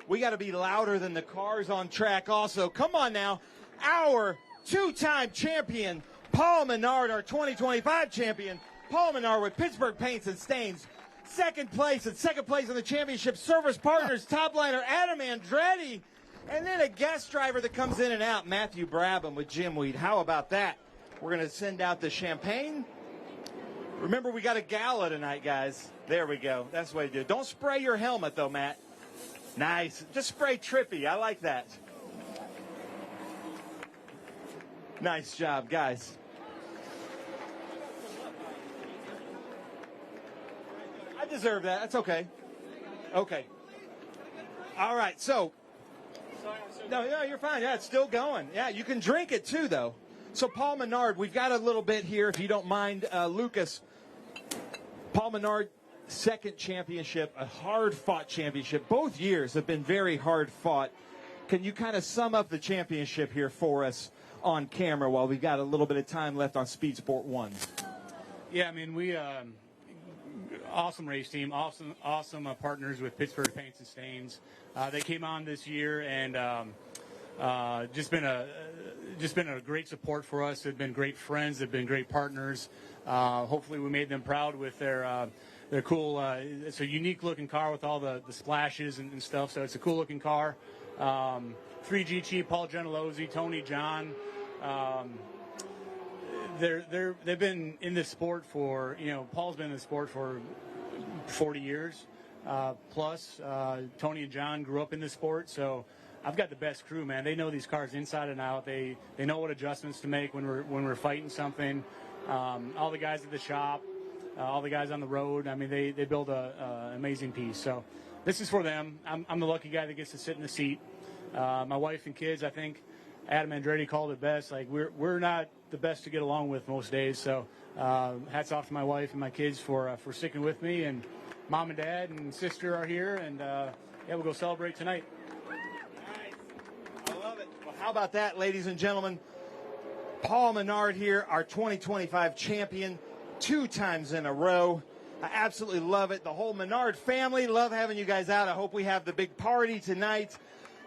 We got to be louder than the cars on track also. Come on now. Our two-time champion, Paul Menard, our 2025 champion. Paul Menard with Pittsburgh Paints and Stains. Second place in the championship. Service partners, top liner Adam Andretti. And then a guest driver that comes in and out, Matthew Brabham with Jim Weed. How about that? We're going to send out the champagne. Remember, we got a gala tonight, guys. There we go. That's the way to do it. Don't spray your helmet, though, Matt. Nice. Just spray Trippy. I like that. Nice job, guys. I deserve that. That's okay. Okay. All right, so. No, you're fine. Yeah, it's still going. Yeah, you can drink it too, though. So, Paul Menard, we've got a little bit here, if you don't mind, Lucas. Paul Menard, second championship, a hard-fought championship. Both years have been very hard-fought. Can you kind of sum up the championship here for us on camera while we've got a little bit of time left on Speed Sport 1? Yeah, I mean, we awesome race team, awesome partners with Pittsburgh Paints and Stains. They came on this year and just been a great support for us. They've been great friends. They've been great partners. Hopefully, we made them proud with their cool. It's a unique looking car with all the splashes and stuff. So it's a cool looking car. 3GT, Paul Gentilozzi, Tony John. They've been in this sport for, Paul's been in the sport for 40 years plus. Tony and John grew up in this sport, so I've got the best crew, man. They know these cars inside and out. They know what adjustments to make when we're fighting something. All the guys at the shop, all the guys on the road. I mean, they build an amazing piece. So this is for them. I'm the lucky guy that gets to sit in the seat. My wife and kids, I think Adam Andretti called it best. Like we're not the best to get along with most days. So hats off to my wife and my kids for sticking with me. And mom and dad and sister are here, and yeah, we'll go celebrate tonight. I love it. Well, how about that, ladies and gentlemen? Paul Menard here, our 2025 champion, 2 times in a row. I absolutely love it. The whole Menard family, love having you guys out. I hope we have the big party tonight.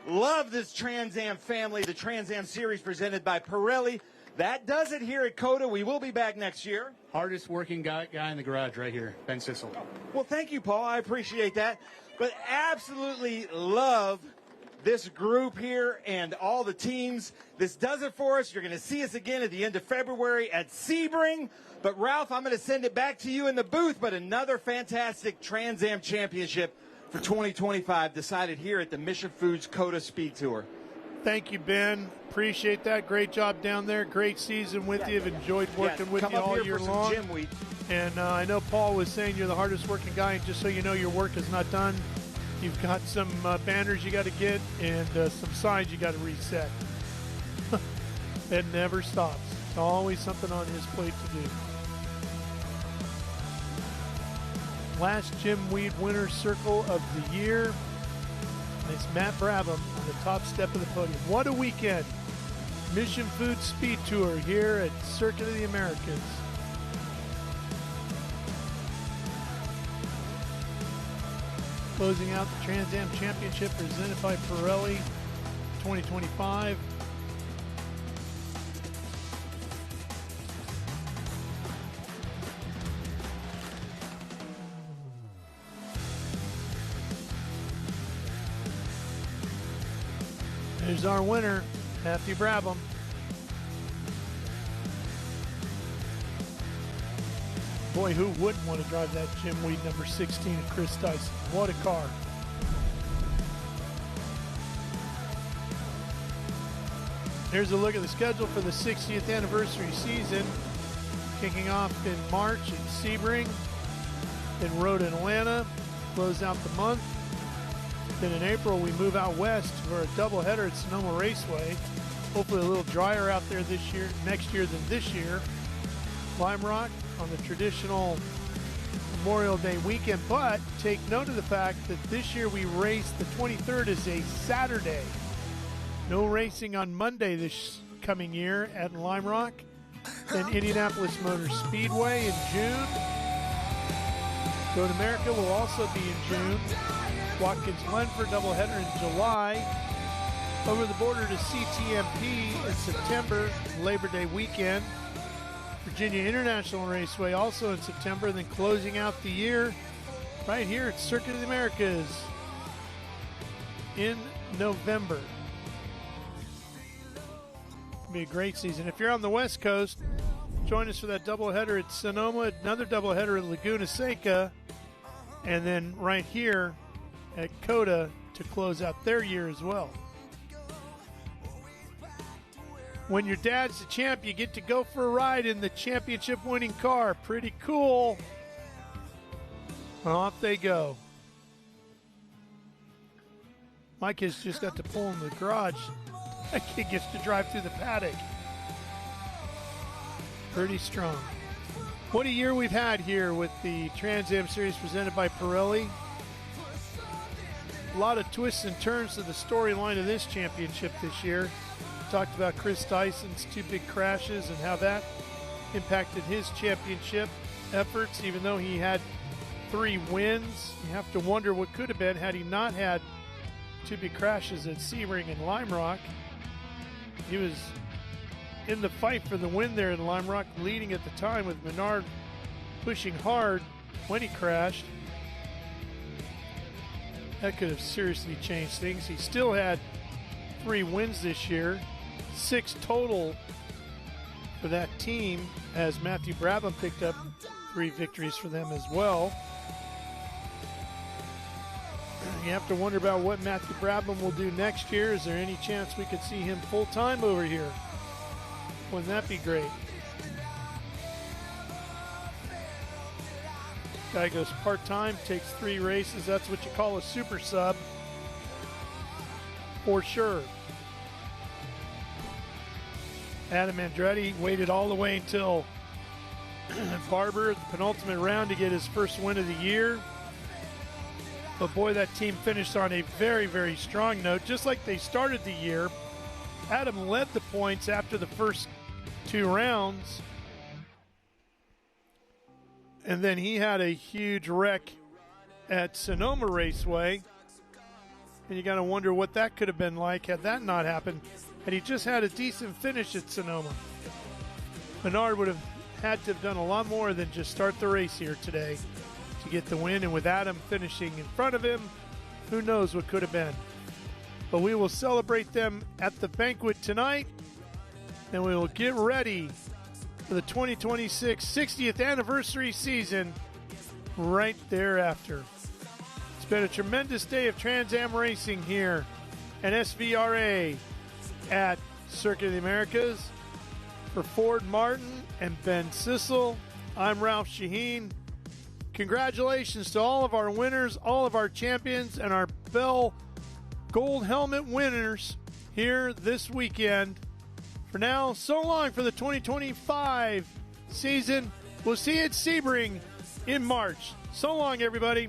Love this Trans Am family, the Trans Am series presented by Pirelli. That does it here at COTA. We will be back next year. Hardest working guy in the garage right here, Ben Sissel. Well, thank you, Paul. I appreciate that. But absolutely love this group here and all the teams. This does it for us. You're going to see us again at the end of February at Sebring. But, Ralph, I'm going to send it back to you in the booth. But another fantastic Trans Am championship for 2025 decided here at the Mission Foods COTA SpeedTour. Thank you, Ben. Appreciate that. Great job down there. Great season with you. I've enjoyed working with you all year long. And I know Paul was saying you're the hardest working guy. And just so you know, your work is not done. You've got some banners you got to get and some signs you got to reset. It never stops. It's always something on his plate to do. Last Jim Weed Winner's Circle of the year. And it's Matt Brabham on the top step of the podium. What a weekend. Mission Foods SpeedTour here at Circuit of the Americas. Closing out the Trans Am Championship presented by Pirelli 2025. There's our winner, Matthew Brabham. Boy, who wouldn't want to drive that Jim Weed number 16 of Chris Dyson? What a car. Here's a look at the schedule for the 60th anniversary season. Kicking off in March at Sebring, then Road in Atlanta, close out the month. Then in April, we move out west for a doubleheader at Sonoma Raceway. Hopefully a little drier out there next year than this year. Lime Rock on the traditional Memorial Day weekend, but take note of the fact that this year we race the 23rd is a Saturday. No racing on Monday this coming year at Lime Rock. Then Indianapolis Motor Speedway in June. Road America will also be in June. Watkins Glen for doubleheader in July. Over the border to CTMP in September, Labor Day weekend. Virginia International Raceway also in September, and then closing out the year right here at Circuit of the Americas in November. It'll be a great season. If you're on the West Coast, join us for that doubleheader at Sonoma, another doubleheader at Laguna Seca, and then right here at COTA to close out their year as well. When your dad's the champ, you get to go for a ride in the championship-winning car. Pretty cool. Well, off they go. My kids just got to pull in the garage. That kid gets to drive through the paddock. Pretty strong. What a year we've had here with the Trans Am Series presented by Pirelli. A lot of twists and turns to the storyline of this championship this year. Talked about Chris Dyson's 2 big crashes and how that impacted his championship efforts, even though he had 3 wins. You have to wonder what could have been had he not had 2 big crashes at Sebring and Lime Rock. He was in the fight for the win there in Lime Rock, leading at the time with Menard pushing hard when he crashed. That could have seriously changed things. He still had 3 wins this year, 6 total for that team, as Matthew Brabham picked up 3 victories for them as well. You have to wonder about what Matthew Brabham will do next year. Is there any chance we could see him full-time over here? Wouldn't that be great? Guy goes part-time, takes 3 races. That's what you call a super sub, for sure. Adam Andretti waited all the way until Barber, the penultimate round, to get his first win of the year. But boy, that team finished on a very, very strong note, just like they started the year. Adam led the points after the first 2 rounds. And then he had a huge wreck at Sonoma Raceway. And you got to wonder what that could have been like had that not happened. Had he just had a decent finish at Sonoma, Menard would have had to have done a lot more than just start the race here today to get the win. And with Adam finishing in front of him, who knows what could have been. But we will celebrate them at the banquet tonight. And we will get ready for the 2026 60th anniversary season right thereafter. It's been a tremendous day of Trans Am racing here at SVRA at Circuit of the Americas. For Ford Martin and Ben Sissel, I'm Ralph Shaheen. Congratulations to all of our winners, all of our champions, and our Bell Gold Helmet winners here this weekend. For now, so long for the 2025 season. We'll see you at Sebring in March. So long, everybody.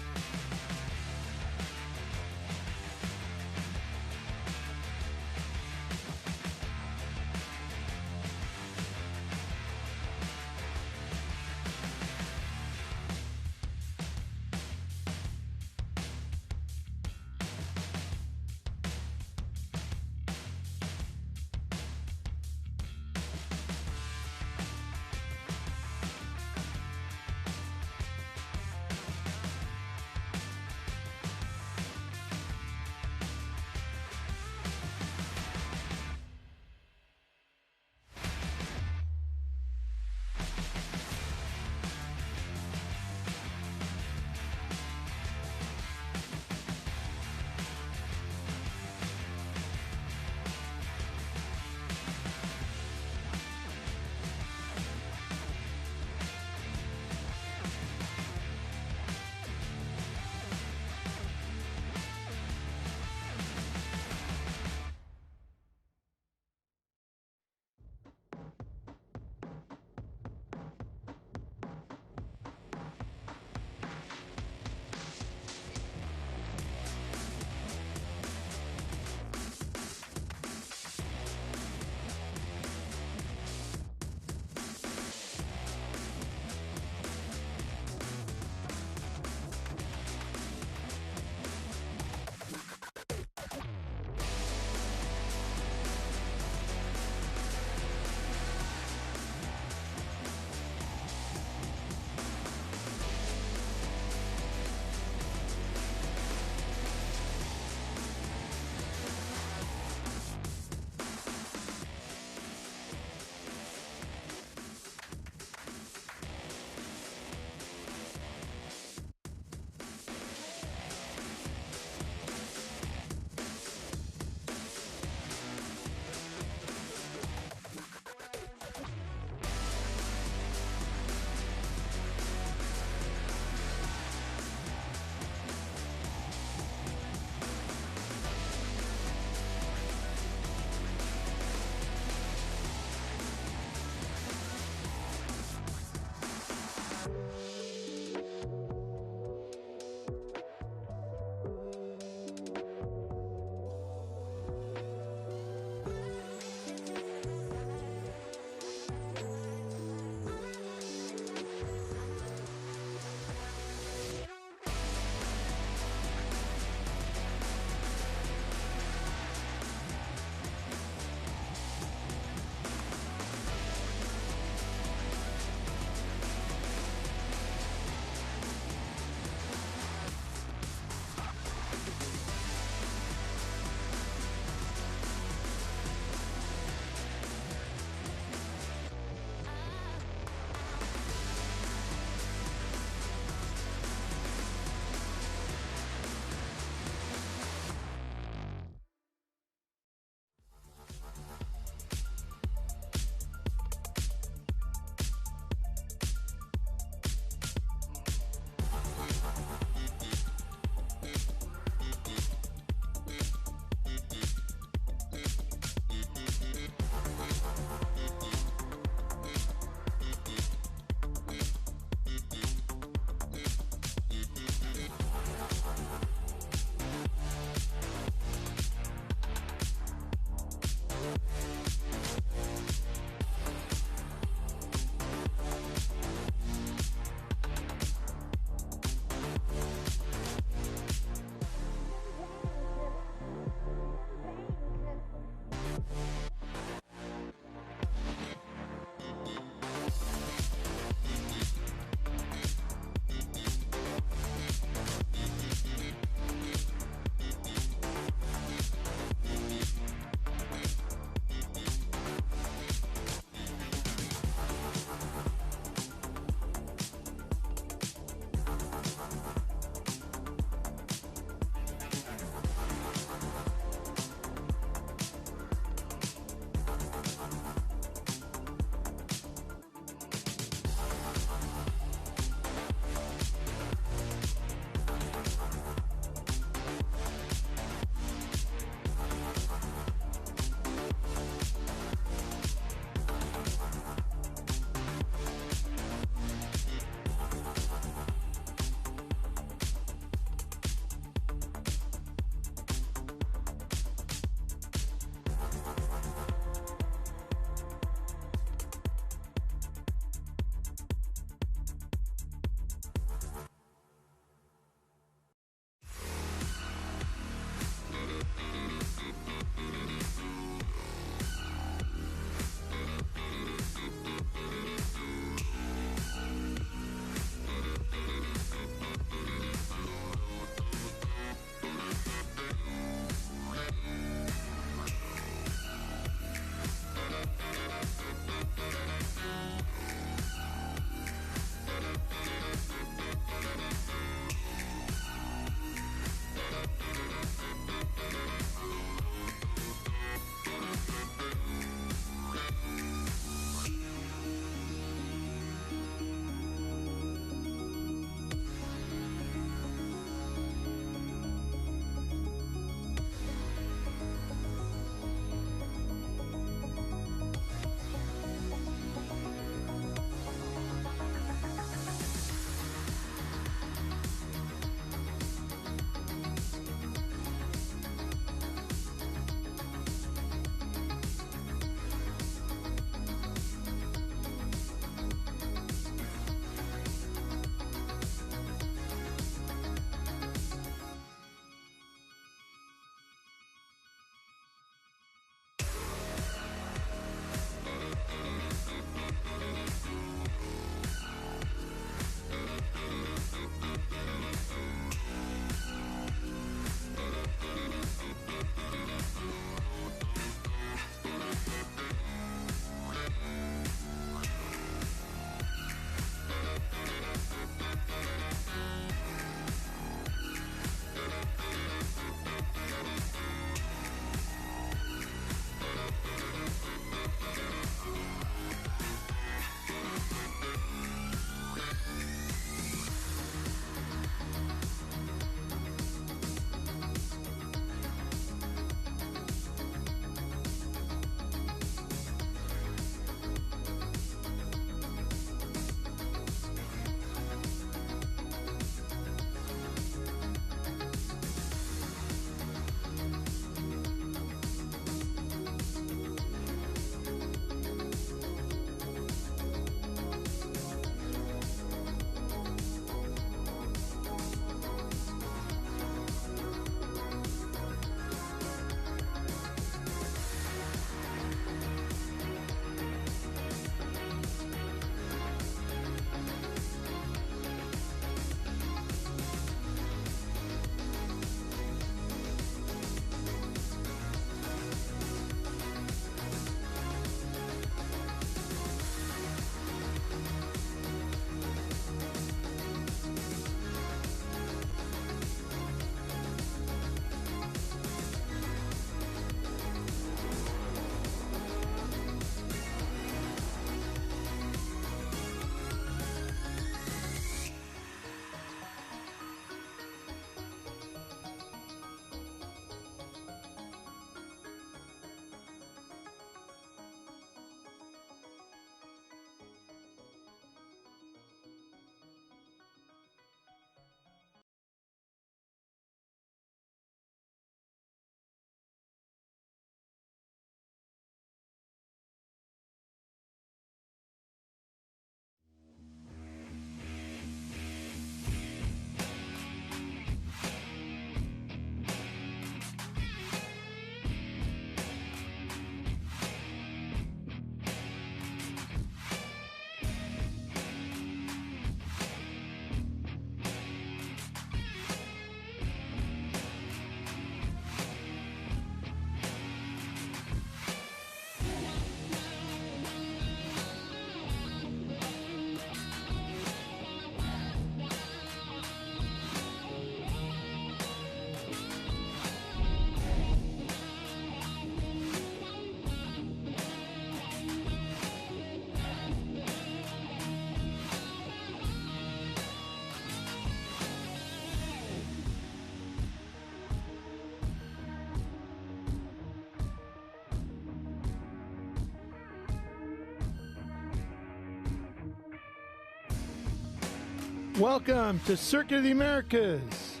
Welcome to Circuit of the Americas.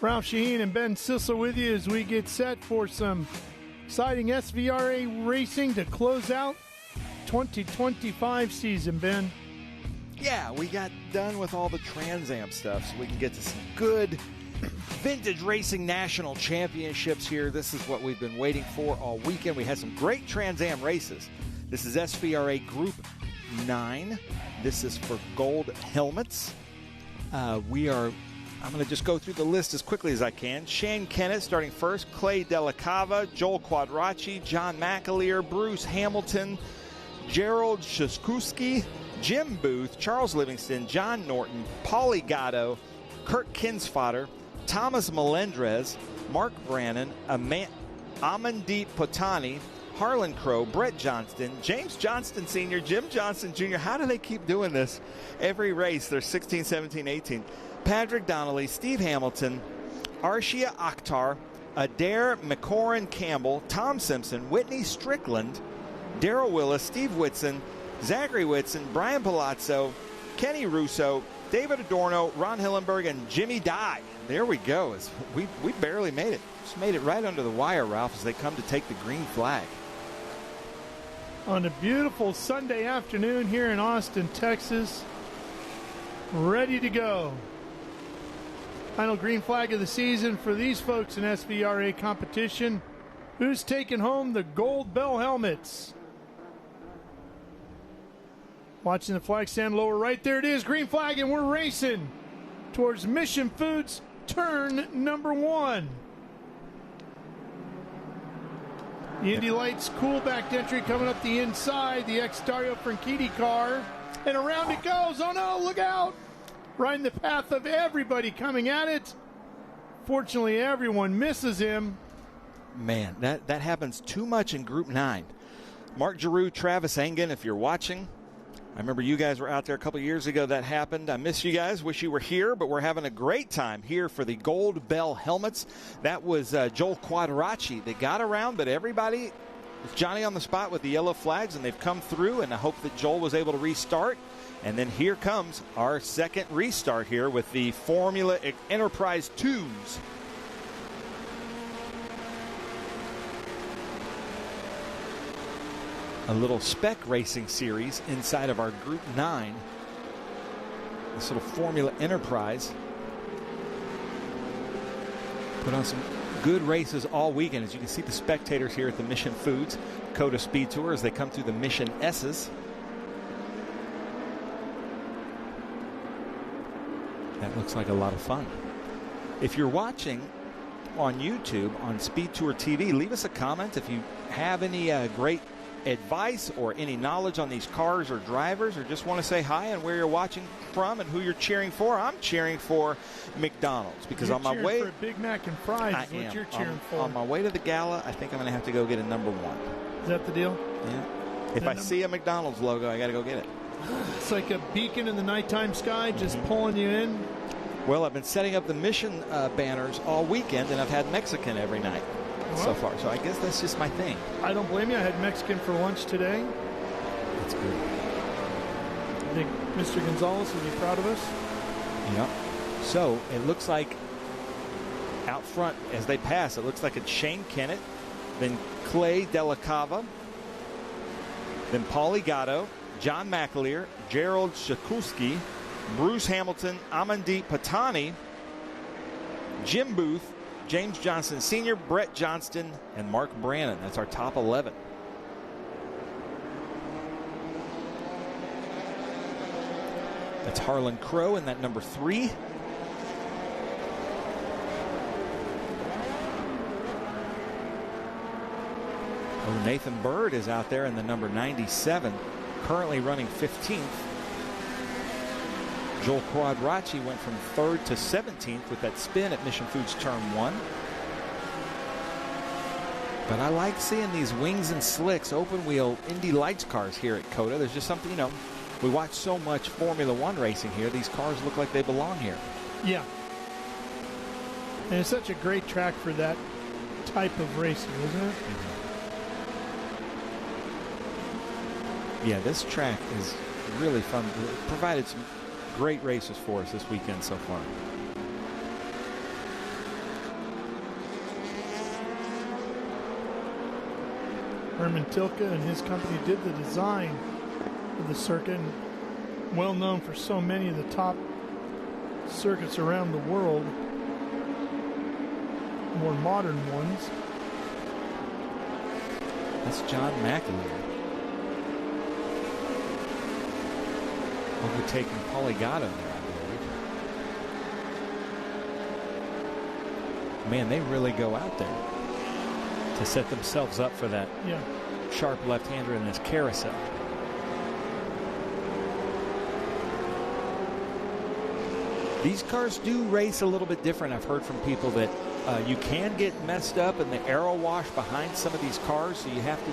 Ralph Shaheen and Ben Sissel with you as we get set for some exciting SVRA racing to close out 2025 season, Ben. Yeah, we got done with all the Trans Am stuff, so we can get to some good vintage racing national championships here. This is what we've been waiting for all weekend. We had some great Trans Am races. This is SVRA Group 9. This is for gold helmets. I'm going to just go through the list as quickly as I can. Shane Kennett starting first, Clay Della Cava, Joel Quadracci, John McAleer, Bruce Hamilton, Gerald Shaskuski, Jim Booth, Charles Livingston, John Norton, Paulie Gatto, Kirk Kinsfater, Thomas Melendrez, Mark Brannon, Amandeep Potani, Harlan Crow, Brett Johnston, James Johnston Sr., Jim Johnston Jr. How do they keep doing this every race? They're 16, 17, 18. Patrick Donnelly, Steve Hamilton, Arshia Akhtar, Adair McCoran Campbell, Tom Simpson, Whitney Strickland, Darrell Willis, Steve Whitson, Zachary Whitson, Brian Palazzo, Kenny Russo, David Adorno, Ron Hillenberg, and Jimmy Dye. There we go. We barely made it. Just made it right under the wire, Ralph, as they come to take the green flag. On a beautiful Sunday afternoon here in Austin, Texas. Ready to go. Final green flag of the season for these folks in SVRA competition. Who's taking home the gold bell helmets? Watching the flag stand lower right, there it is, green flag, and we're racing towards Mission Foods turn number 1. The Indy Lights cool back entry coming up the inside, the ex-Dario Franchitti car, and around it goes. Oh no, look out! Right in the path of everybody coming at it. Fortunately, everyone misses him. Man, that happens too much in Group 9. Mark Giroux, Travis Engen, if you're watching, I remember you guys were out there a couple years ago. That happened. I miss you guys. Wish you were here, but we're having a great time here for the Gold Bell helmets. That was Joel Quadracci. They got around, but everybody, it's Johnny on the spot with the yellow flags, and they've come through, and I hope that Joel was able to restart. And then here comes our second restart here with the Formula Enterprise 2s. A little spec racing series inside of our Group 9. This little Formula Enterprise. Put on some good races all weekend. As you can see the spectators here at the Mission Foods COTA SpeedTour as they come through the Mission S's. That looks like a lot of fun. If you're watching on YouTube on SpeedTour TV, leave us a comment if you have any great advice or any knowledge on these cars or drivers, or just want to say hi and where you're watching from and who you're cheering for. I'm cheering for McDonald's because you're on my way for a Big Mac and fries is what you're cheering for. On my way to the gala, I think I'm going to have to go get a number 1. Is that the deal? Yeah. If I see a McDonald's logo, I got to go get it. It's like a beacon in the nighttime sky, just pulling you in. Well, I've been setting up the Mission banners all weekend, and I've had Mexican every night so far. So I guess that's just my thing. I don't blame you. I had Mexican for lunch today. That's good. I think Mr. Gonzalez would be proud of us. Yep. So it looks like out front as they pass, it looks like it's Shane Kennett, then Clay Della Cava, then Paulie Gatto, John McAleer, Gerald Shakuski, Bruce Hamilton, Amandeep Patani, Jim Booth, James Johnson Sr., Brett Johnston, and Mark Brannon. That's our top 11. That's Harlan Crow in that number 3. Oh, Nathan Bird is out there in the number 97, currently running 15th. Joel Quadracci went from 3rd to 17th with that spin at Mission Foods Turn 1. But I like seeing these wings and slicks, open wheel Indy Lights cars here at COTA. There's just something, we watch so much Formula One racing here. These cars look like they belong here. Yeah. And it's such a great track for that type of racing, isn't it? Yeah, this track is really fun. It provided some great races for us this weekend so far. Herman Tilke and his company did the design of the circuit, and well known for so many of the top circuits around the world, more modern ones. That's John McAleer overtaking Polygato there, I believe. Man, they really go out there to set themselves up for that sharp left-hander in this carousel. These cars do race a little bit different. I've heard from people that you can get messed up in the aero wash behind some of these cars, so you have to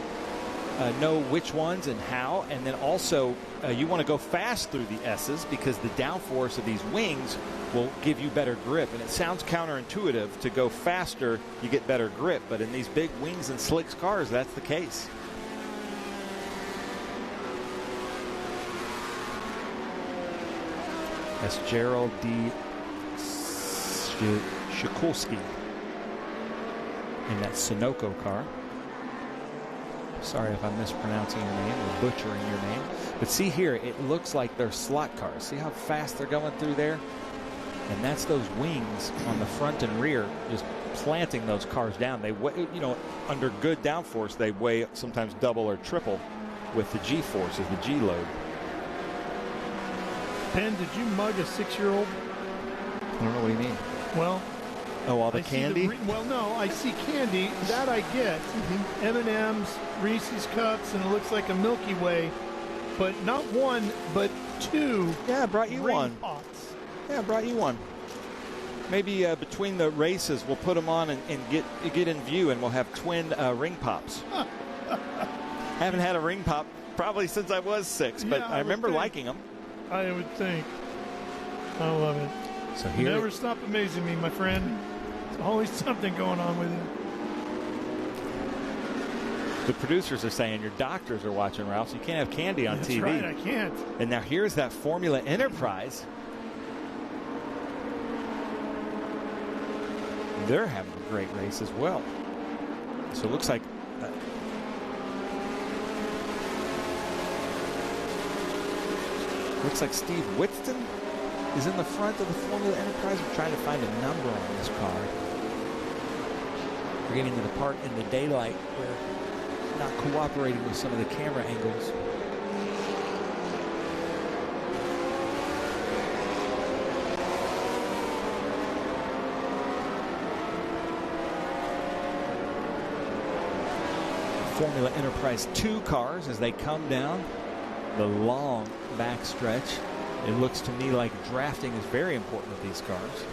know which ones and how. And then also you want to go fast through the S's because the downforce of these wings will give you better grip. And it sounds counterintuitive to go faster, you get better grip. But in these big wings and slicks cars, that's the case. That's Gerald D. Shikulski in that Sunoco car. Sorry if I'm mispronouncing your name or butchering your name. But see here, it looks like they're slot cars. See how fast they're going through there? And that's those wings on the front and rear just planting those cars down. They weigh, you know, under good downforce, they weigh sometimes double or triple with the G-force as the G-load. Ben, did you mug a 6-year-old? I don't know what you mean. Well, all the candy? Well, no, I see candy. That I get. M&M's, Reese's Cups, and it looks like a Milky Way. But not one, but two. Yeah, I brought you one. Pops. Yeah, I brought you one. Maybe between the races, we'll put them on and get in view, and we'll have twin ring pops. Haven't had a ring pop probably since I was 6, but I remember liking them. I would think. I love it. So here, never stop amazing me, my friend. There's always something going on with you. The producers are saying your doctors are watching, Ralph, so you can't have candy on TV. That's right, I can't. And now here's that Formula Enterprise. They're having a great race as well. So it looks like Steve Whitston is in the front of the Formula Enterprise. We're trying to find a number on this car. We're getting to the part in the daylight where it's not cooperating with some of the camera angles. Formula Enterprise 2 cars as they come down the long back stretch. It looks to me like drafting is very important with these cars.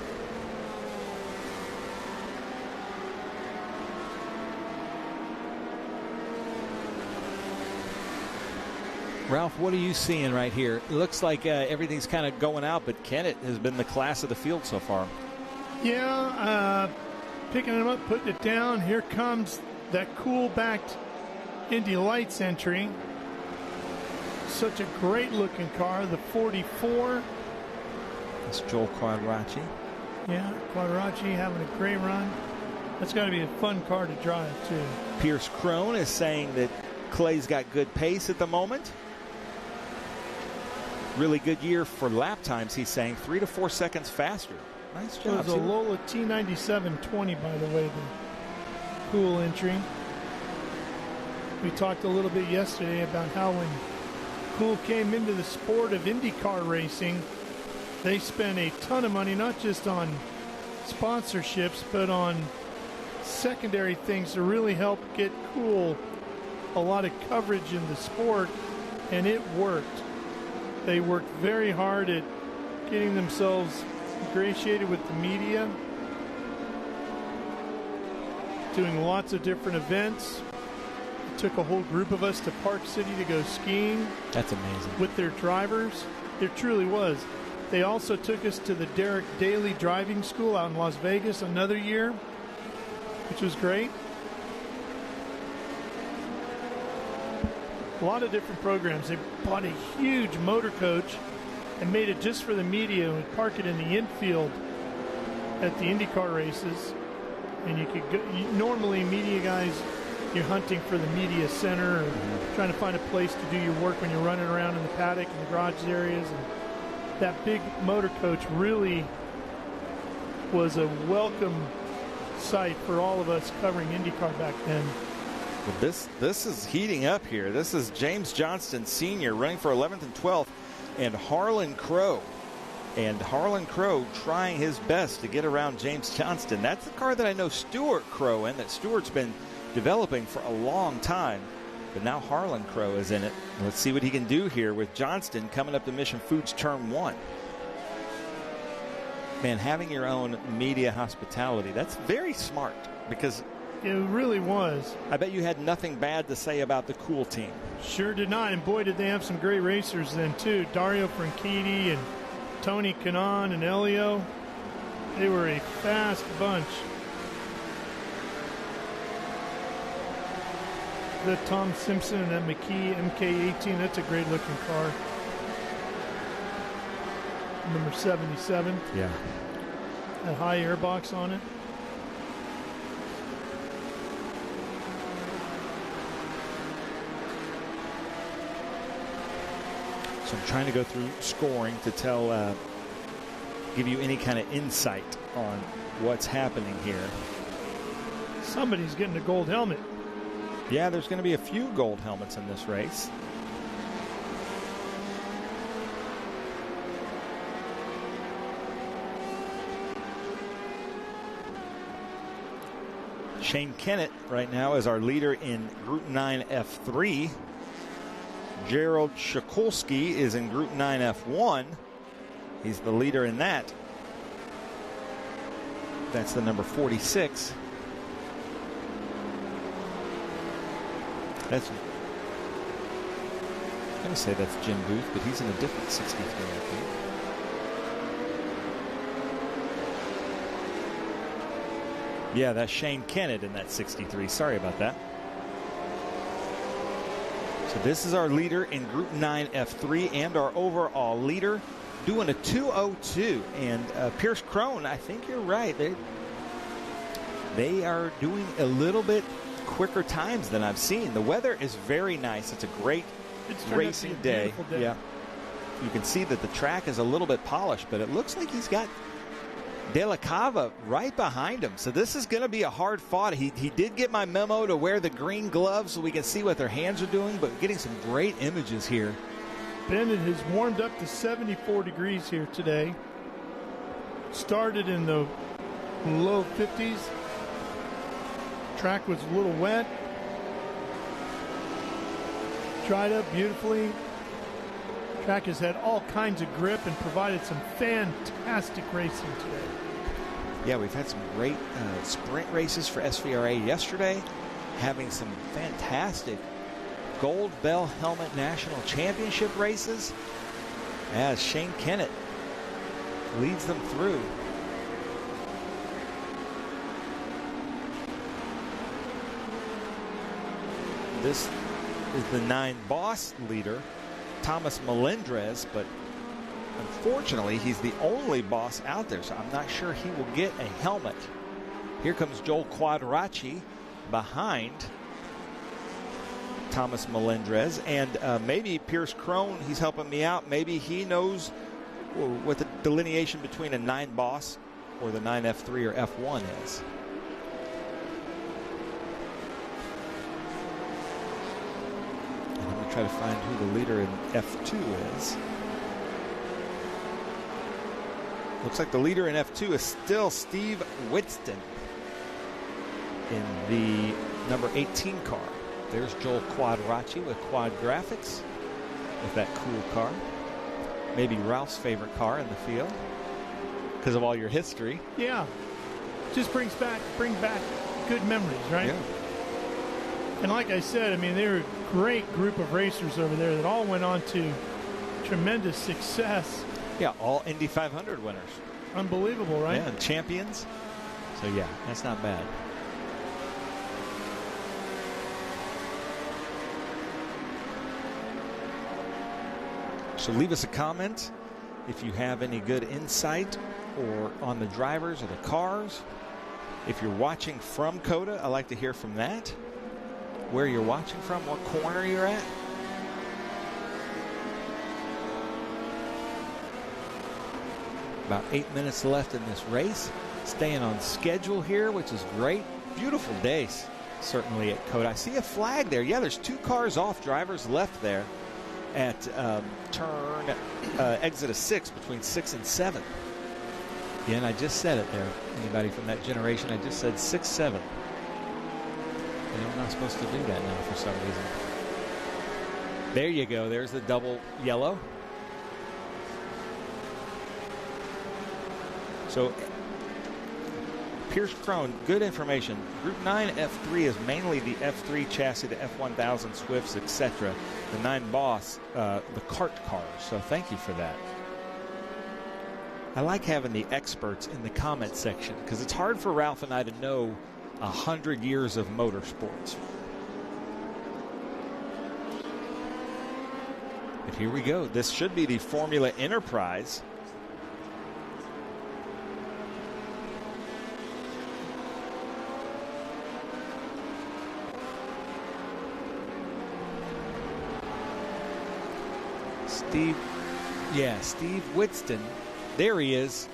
Ralph, what are you seeing right here? It looks like everything's kind of going out, but Kennett has been the class of the field so far. Yeah, picking him up, putting it down. Here comes that cool-backed Indy Lights entry. Such a great-looking car, the 44. That's Joel Quadracci. Yeah, Quadracci having a great run. That's got to be a fun car to drive, too. Pierce Crone is saying that Clay's got good pace at the moment. Really good year for lap times, he's saying. 3 to 4 seconds faster. Nice job. It was a Lola T9720, by the way, the cool entry. We talked a little bit yesterday about how when Cool came into the sport of IndyCar racing, they spent a ton of money, not just on sponsorships, but on secondary things to really help get Cool a lot of coverage in the sport, and it worked. They worked very hard at getting themselves ingratiated with the media, doing lots of different events. It took a whole group of us to Park City to go skiing. That's amazing. With their drivers. It truly was. They also took us to the Derek Daly Driving School out in Las Vegas another year, which was great. A lot of different programs. They bought a huge motor coach and made it just for the media and would park it in the infield at the IndyCar races. And you could go, normally media guys, you're hunting for the media center or trying to find a place to do your work when you're running around in the paddock and the garage areas. And that big motor coach really was a welcome sight for all of us covering IndyCar back then. Well, this is heating up here. This is James Johnston Sr. running for 11th and 12th, and Harlan Crow. And Harlan Crow trying his best to get around James Johnston. That's the car that I know Stuart Crow in, that Stuart's been developing for a long time. But now Harlan Crow is in it. Let's see what he can do here with Johnston coming up to Mission Foods Turn 1. Man, having your own media hospitality, that's very smart, because it really was. I bet you had nothing bad to say about the Cool team. Sure did not, and boy, did they have some great racers then, too. Dario Franchitti and Tony Kanaan and Elio. They were a fast bunch. The Tom Simpson and that McKee MK18, that's a great looking car. Number 77. Yeah. That high airbox on it. So I'm trying to go through scoring to tell, give you any kind of insight on what's happening here. Somebody's getting a gold helmet. Yeah, there's going to be a few gold helmets in this race. Shane Kennett right now is our leader in Group 9 F3. Gerald Shikulski is in Group 9 F1. He's the leader in that. That's the number 46. That's, I'm going to say that's Jim Booth, but he's in a different 63, I think. Yeah, that's Shane Kennett in that 63. Sorry about that. So this is our leader in Group 9 F3 and our overall leader doing a 2:02. And Pierce Crone, I think you're right. They are doing a little bit quicker times than I've seen. The weather is very nice. It's a great racing day. Yeah. You can see that the track is a little bit polished, but it looks like he's got De La Cava right behind him. So this is going to be a hard fought. He did get my memo to wear the green gloves so we can see what their hands are doing, but getting some great images here. Bennett has warmed up to 74 degrees here today. Started in the low 50s. Track was a little wet. Dried up beautifully. Track has had all kinds of grip and provided some fantastic racing today. Yeah, we've had some great sprint races for SVRA yesterday, having some fantastic Gold Bell Helmet National Championship races as Shane Kennett leads them through. This is the 9 boss leader, Thomas Melendrez, but unfortunately he's the only boss out there, so I'm not sure he will get a helmet. Here comes Joel Quadracci behind Thomas Melendrez, and maybe Pierce Crone, he's helping me out. Maybe he knows what the delineation between a 9 boss or the 9 F3 or F1 is. And I'm going to try to find who the leader in F2 is. Looks like the leader in F2 is still Steve Whitston in the number 18 car. There's Joel Quadracci with Quad Graphics with that cool car. Maybe Ralph's favorite car in the field because of all your history. Yeah. Just bring back good memories, right? Yeah. And like I said, I mean, they're a great group of racers over there that all went on to tremendous success. Yeah, all Indy 500 winners. Unbelievable, right? Yeah, and champions. So, yeah, that's not bad. So leave us a comment if you have any good insight or on the drivers or the cars. If you're watching from COTA, I like to hear from that. Where you're watching from, what corner you're at. About 8 minutes left in this race. Staying on schedule here, which is great. Beautiful days, certainly at COTA. I see a flag there. Yeah, there's 2 cars off, drivers left there at turn exit of 6 between 6 and 7. Again, I just said it there. Anybody from that generation, I just said 6, 7. And I'm not supposed to do that now for some reason. There you go. There's the double yellow. So Pierce Crone, good information. Group 9 F3 is mainly the F3 chassis, the F1000 Swifts, etc. The 9 Boss, the kart cars. So thank you for that. I like having the experts in the comment section because it's hard for Ralph and I to know 100 years of motorsports. But here we go. This should be the Formula Enterprise. Steve Whitston. There he is.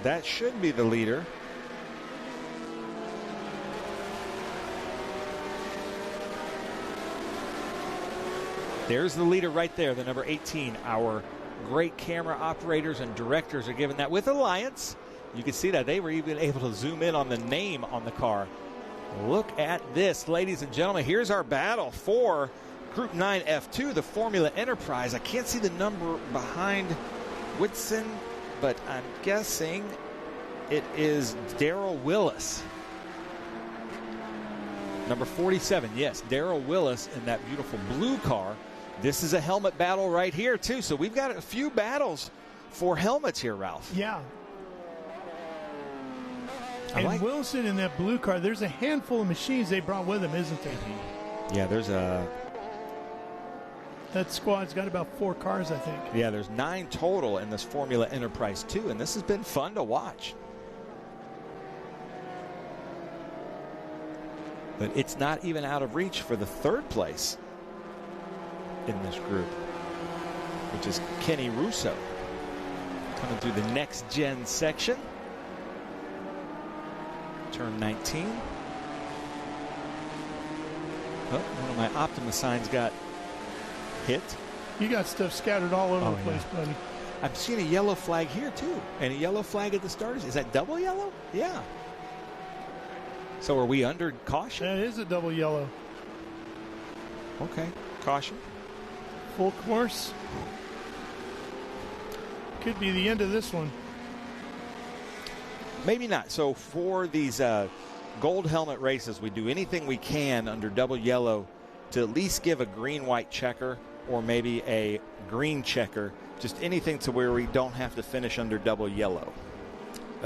That should be the leader. There's the leader right there, the number 18. Our great camera operators and directors are giving that with Alliance. You can see that they were even able to zoom in on the name on the car. Look at this, ladies and gentlemen. Here's our battle for Group 9 F2, the Formula Enterprise. I can't see the number behind Whitson, but I'm guessing it is Darrell Willis. Number 47, yes, Darrell Willis in that beautiful blue car. This is a helmet battle right here, too. So we've got a few battles for helmets here, Ralph. Yeah. And Wilson in that blue car, there's a handful of machines they brought with him, isn't there? Yeah, there's a... That squad's got about 4 cars, I think. Yeah, there's 9 total in this Formula Enterprise 2, and this has been fun to watch. But it's not even out of reach for the 3rd place in this group, which is Kenny Russo. Coming through the next gen section. Turn 19. Oh, one of my Optima signs got hit. You got stuff scattered all over the place, buddy. I'm seeing a yellow flag here, too. And a yellow flag at the starters. Is that double yellow? Yeah. So are we under caution? That is a double yellow. Okay. Caution. Full course. Could be the end of this one. Maybe not. So for these gold helmet races, we do anything we can under double yellow to at least give a green-white checker or maybe a green checker, just anything to where we don't have to finish under double yellow.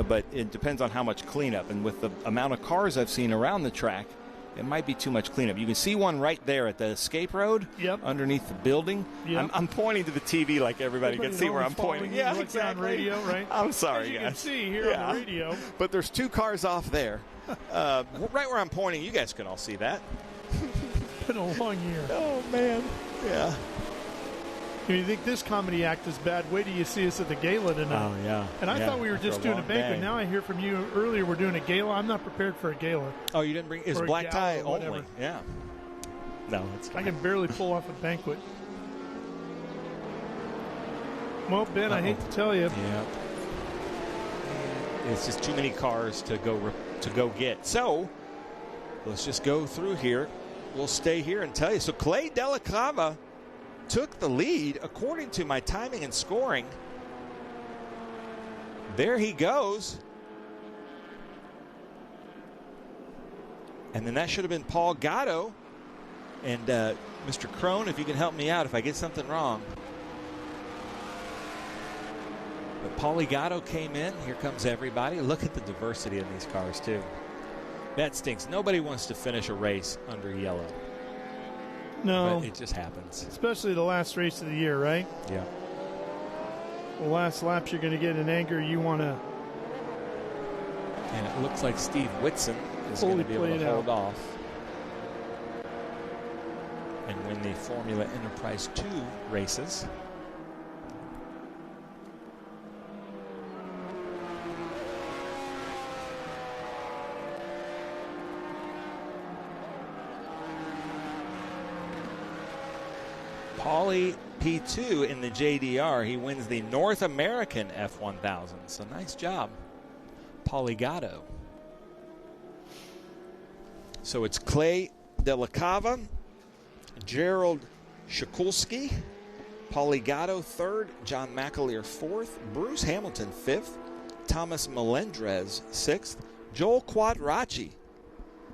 But it depends on how much cleanup. And with the amount of cars I've seen around the track, it might be too much cleanup. You can see one right there at the escape road underneath the building. Yep. I'm pointing to the TV like everybody can see where I'm pointing. Yeah, exactly. On radio, right? I'm sorry, As you guys. can see here on the radio. But there's 2 cars off there. Right where I'm pointing, you guys can all see that. Been a long year. Oh, man. Yeah. If you think this comedy act is bad, wait till you see us at the gala tonight. Oh, yeah. And I thought we were just doing a banquet. Now I hear from you earlier we're doing a gala. I'm not prepared for a gala. Oh, you didn't bring – it's black tie only. Yeah. No, it's fine. I can barely pull off a banquet. Well, Ben, I hate to tell you. Yeah. It's just too many cars to go get. So let's just go through here. We'll stay here and tell you. So Clay Delacava took the lead according to my timing and scoring. There he goes. And then that should have been Paul Gatto. And Mr. Crone, if you can help me out if I get something wrong. But Paulie Gatto came in. Here comes everybody. Look at the diversity in these cars, too. That stinks. Nobody wants to finish a race under yellow. No. But it just happens. Especially the last race of the year, right? Yeah. the last laps you're going to get in anger. You want to. And it looks like Steve Whitson is going to be able to hold off and win the Formula Enterprise 2 races. Paulie P2 in the JDR. He wins the North American F1000. So nice job, Paulie Gatto. So it's Clay De La Cava, Gerald Shikulski, Paulie Gatto third, John McAleer fourth, Bruce Hamilton fifth, Thomas Melendrez sixth, Joel Quadracci.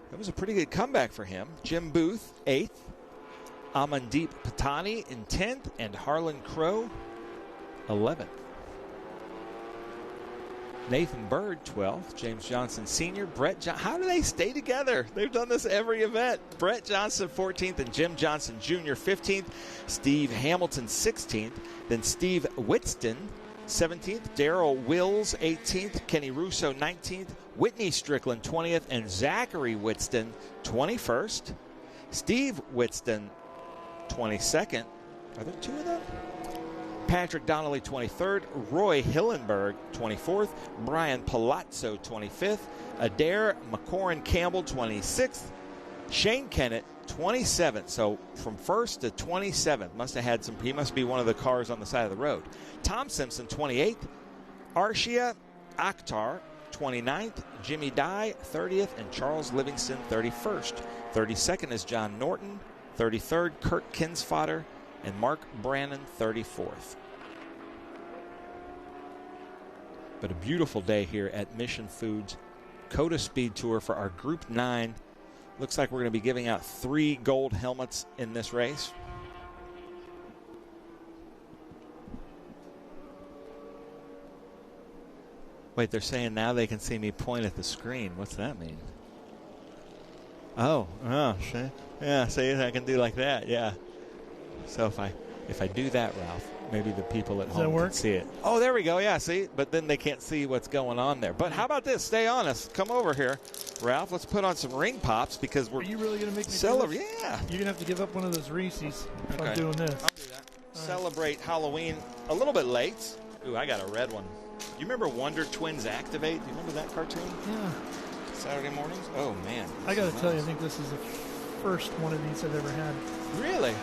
That was a pretty good comeback for him. Jim Booth eighth, Amandeep Patani in 10th, and Harlan Crow 11th. Nathan Bird 12th, James Johnson Sr., Brett Johnson. How do they stay together? They've done this every event. Brett Johnson 14th and Jim Johnson Jr. 15th, Steve Hamilton 16th, then Steve Whitston 17th, Darrell Wills 18th, Kenny Russo 19th, Whitney Strickland 20th, and Zachary Whitston 21st. Steve Whitston 22nd. Are there two of them? Patrick Donnelly 23rd, Roy Hillenberg 24th, Brian Palazzo 25th, Adair McCorrin Campbell 26th, Shane Kennett 27th. So from 1st to 27th, must have had some. He must be one of the cars on the side of the road. Tom Simpson 28th, Arshia Akhtar 29th, Jimmy Dye 30th, and Charles Livingston 31st. 32nd is John Norton, 33rd Kurt Kinsfater, and Mark Brannon 34th. But a beautiful day here at Mission Foods COTA SpeedTour for our Group 9. Looks like we're going to be giving out 3 gold helmets in this race. Wait, they're saying now they can see me point at the screen. What's that mean? Oh, see? Yeah, see, I can do like that, yeah. So if I do that, Ralph, maybe the people at home can see it. Oh, there we go, yeah, see? But then they can't see what's going on there. But how about this? Stay honest. Come over here, Ralph. Let's put on some ring pops because we're... Are you really going to make me celebrate? Yeah. You're going to have to give up one of those Reese's if I'm doing this. I'll do that. Celebrate Halloween a little bit late. Ooh, I got a red one. You remember Wonder Twins Activate? Do you remember that cartoon? Yeah. Saturday mornings? Oh, man. I got to tell you, I think this is the first one of these I've ever had. Really?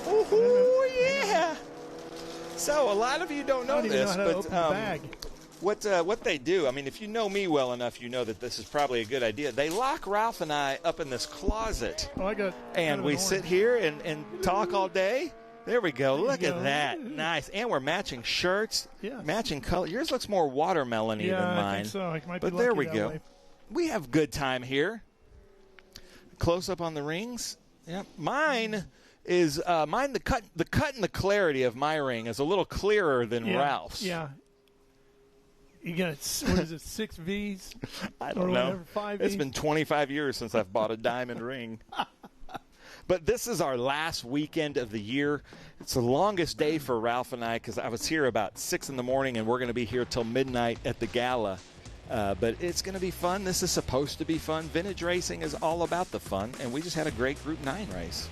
Oh, yeah. So a lot of you don't know this, but what they do, I mean, if you know me well enough, you know that this is probably a good idea. They lock Ralph and I up in this closet. Oh, I got. And we sit here and talk all day. There we go. Look at that. Nice. And we're matching shirts. Yeah. Matching color. Yours looks more watermelon-y than mine. I think so. I might be but there we lucky go. that way. We have good time here. Close up on the rings. Yep. Mine is the cut and the clarity of my ring is a little clearer than Ralph's. Yeah. You got, what is it, 6 V's? I don't know. Whatever, 5 V's? It's been 25 years since I've bought a diamond ring. But this is our last weekend of the year. It's the longest day for Ralph and I because I was here about 6 in the morning, and we're going to be here till midnight at the gala. But it's going to be fun. This is supposed to be fun. Vintage racing is all about the fun, and we just had a great Group 9 race.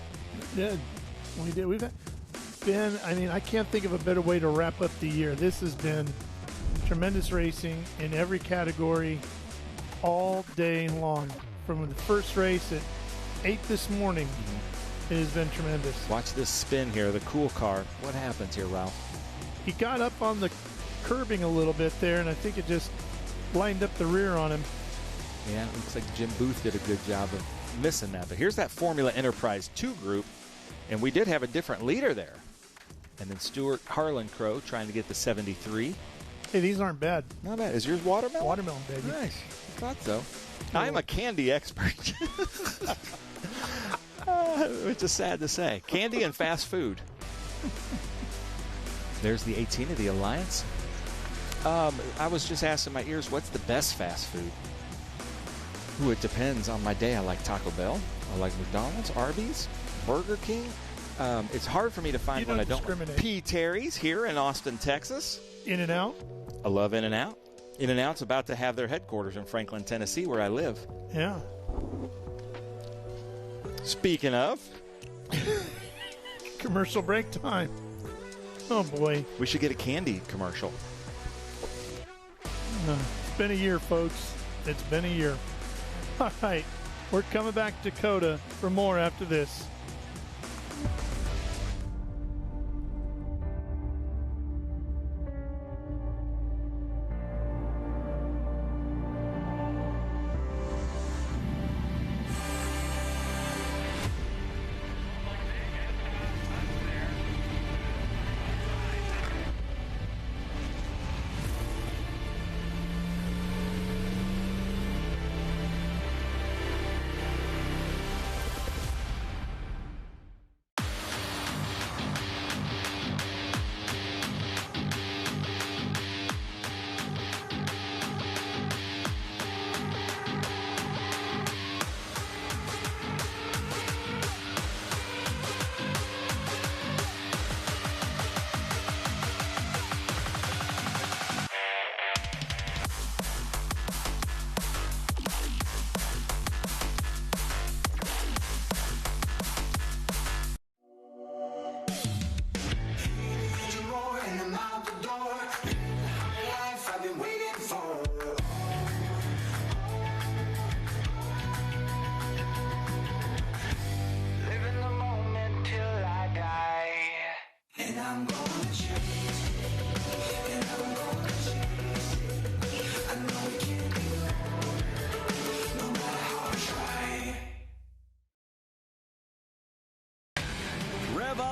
We did. We've been, I mean, I can't think of a better way to wrap up the year. This has been tremendous racing in every category all day long. From the first race at 8 this morning, it has been tremendous. Watch this spin here, the cool car. What happens here, Ralph? He got up on the curbing a little bit there, and I think it just lined up the rear on him. Yeah, it looks like Jim Booth did a good job of missing that. But here's that Formula Enterprise 2 group, and we did have a different leader there. And then Stuart Harlan Crow trying to get the 73. Hey, these aren't bad. Not bad. Is yours watermelon? Watermelon, baby. Nice. I thought so. I'm a candy expert. Which is sad to say. Candy and fast food. There's the 18 of the Alliance. I was just asking my ears, what's the best fast food? Ooh, it depends on my day. I like Taco Bell. I like McDonald's, Arby's, Burger King. It's hard for me to find when I don't. P. Terry's here in Austin, Texas. In-N-Out. I love In-N-Out. In-N-Out's about to have their headquarters in Franklin, Tennessee, where I live. Yeah. Speaking of. Commercial break time. Oh, boy. We should get a candy commercial. It's been a year, folks. It's been a year. All right. We're coming back to COTA for more after this.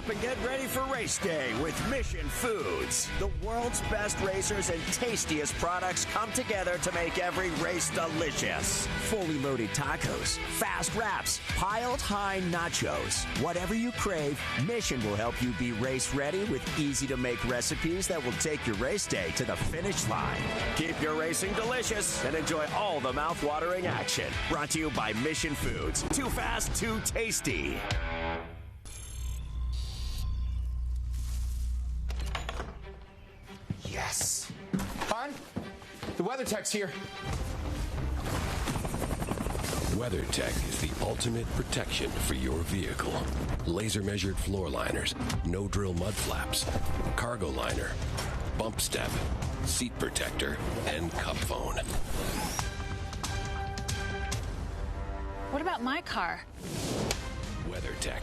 And get ready for race day with Mission Foods. The world's best racers and tastiest products come together to make every race delicious. Fully loaded tacos, fast wraps, piled high nachos. Whatever you crave, Mission will help you be race ready with easy to make recipes that will take your race day to the finish line. Keep your racing delicious and enjoy all the mouth-watering action. Brought to you by Mission Foods. Too fast, too tasty. Yes. Hon, the WeatherTech's here. WeatherTech is the ultimate protection for your vehicle. Laser measured floor liners, no drill mud flaps, cargo liner, bump step, seat protector, and cup phone. What about my car? WeatherTech.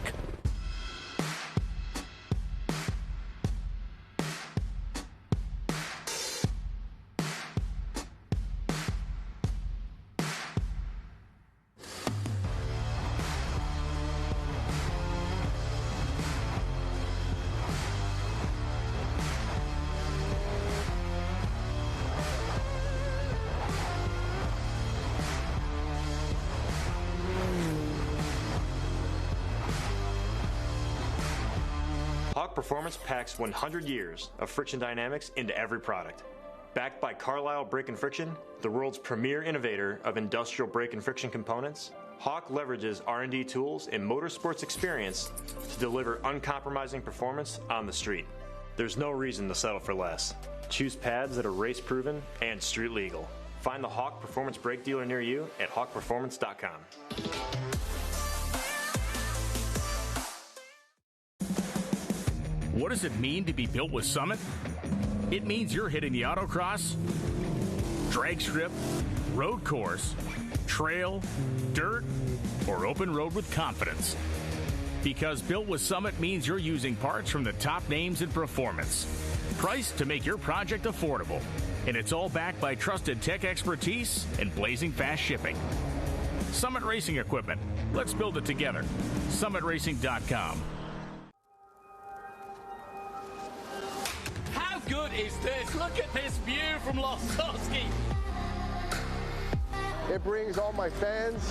Hawk Performance packs 100 years of friction dynamics into every product. Backed by Carlisle Brake and Friction, the world's premier innovator of industrial brake and friction components, Hawk leverages R&D tools and motorsports experience to deliver uncompromising performance on the street. There's no reason to settle for less. Choose pads that are race-proven and street legal. Find the Hawk Performance brake dealer near you at hawkperformance.com. What does it mean to be built with Summit? It means you're hitting the autocross, drag strip, road course, trail, dirt, or open road with confidence. Because built with Summit means you're using parts from the top names in performance. Priced to make your project affordable. And it's all backed by trusted tech expertise and blazing fast shipping. Summit Racing Equipment. Let's build it together. SummitRacing.com. How good is this? Look at this view from Losowski. It brings all my fans,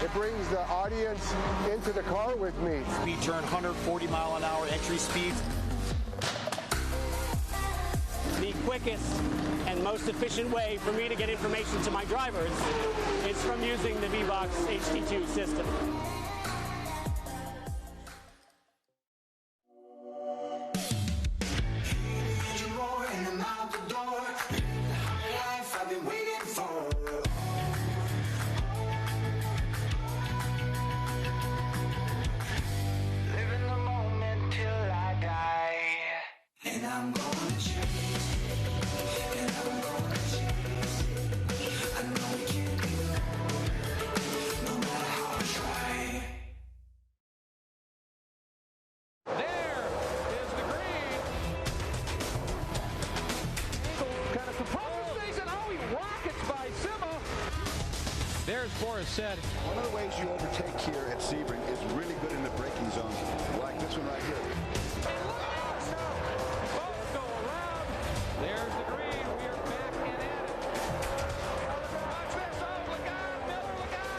it brings the audience into the car with me. Speed turn, 140 mile an hour entry speeds. The quickest and most efficient way for me to get information to my drivers is from using the V-Box HD2 system. before is said. One of the ways you overtake here at Sebring is really good in the braking zone, like this one right here. Both go around. There's the green. We are back and at it. Watch this. Oh, look out, Miller, look out.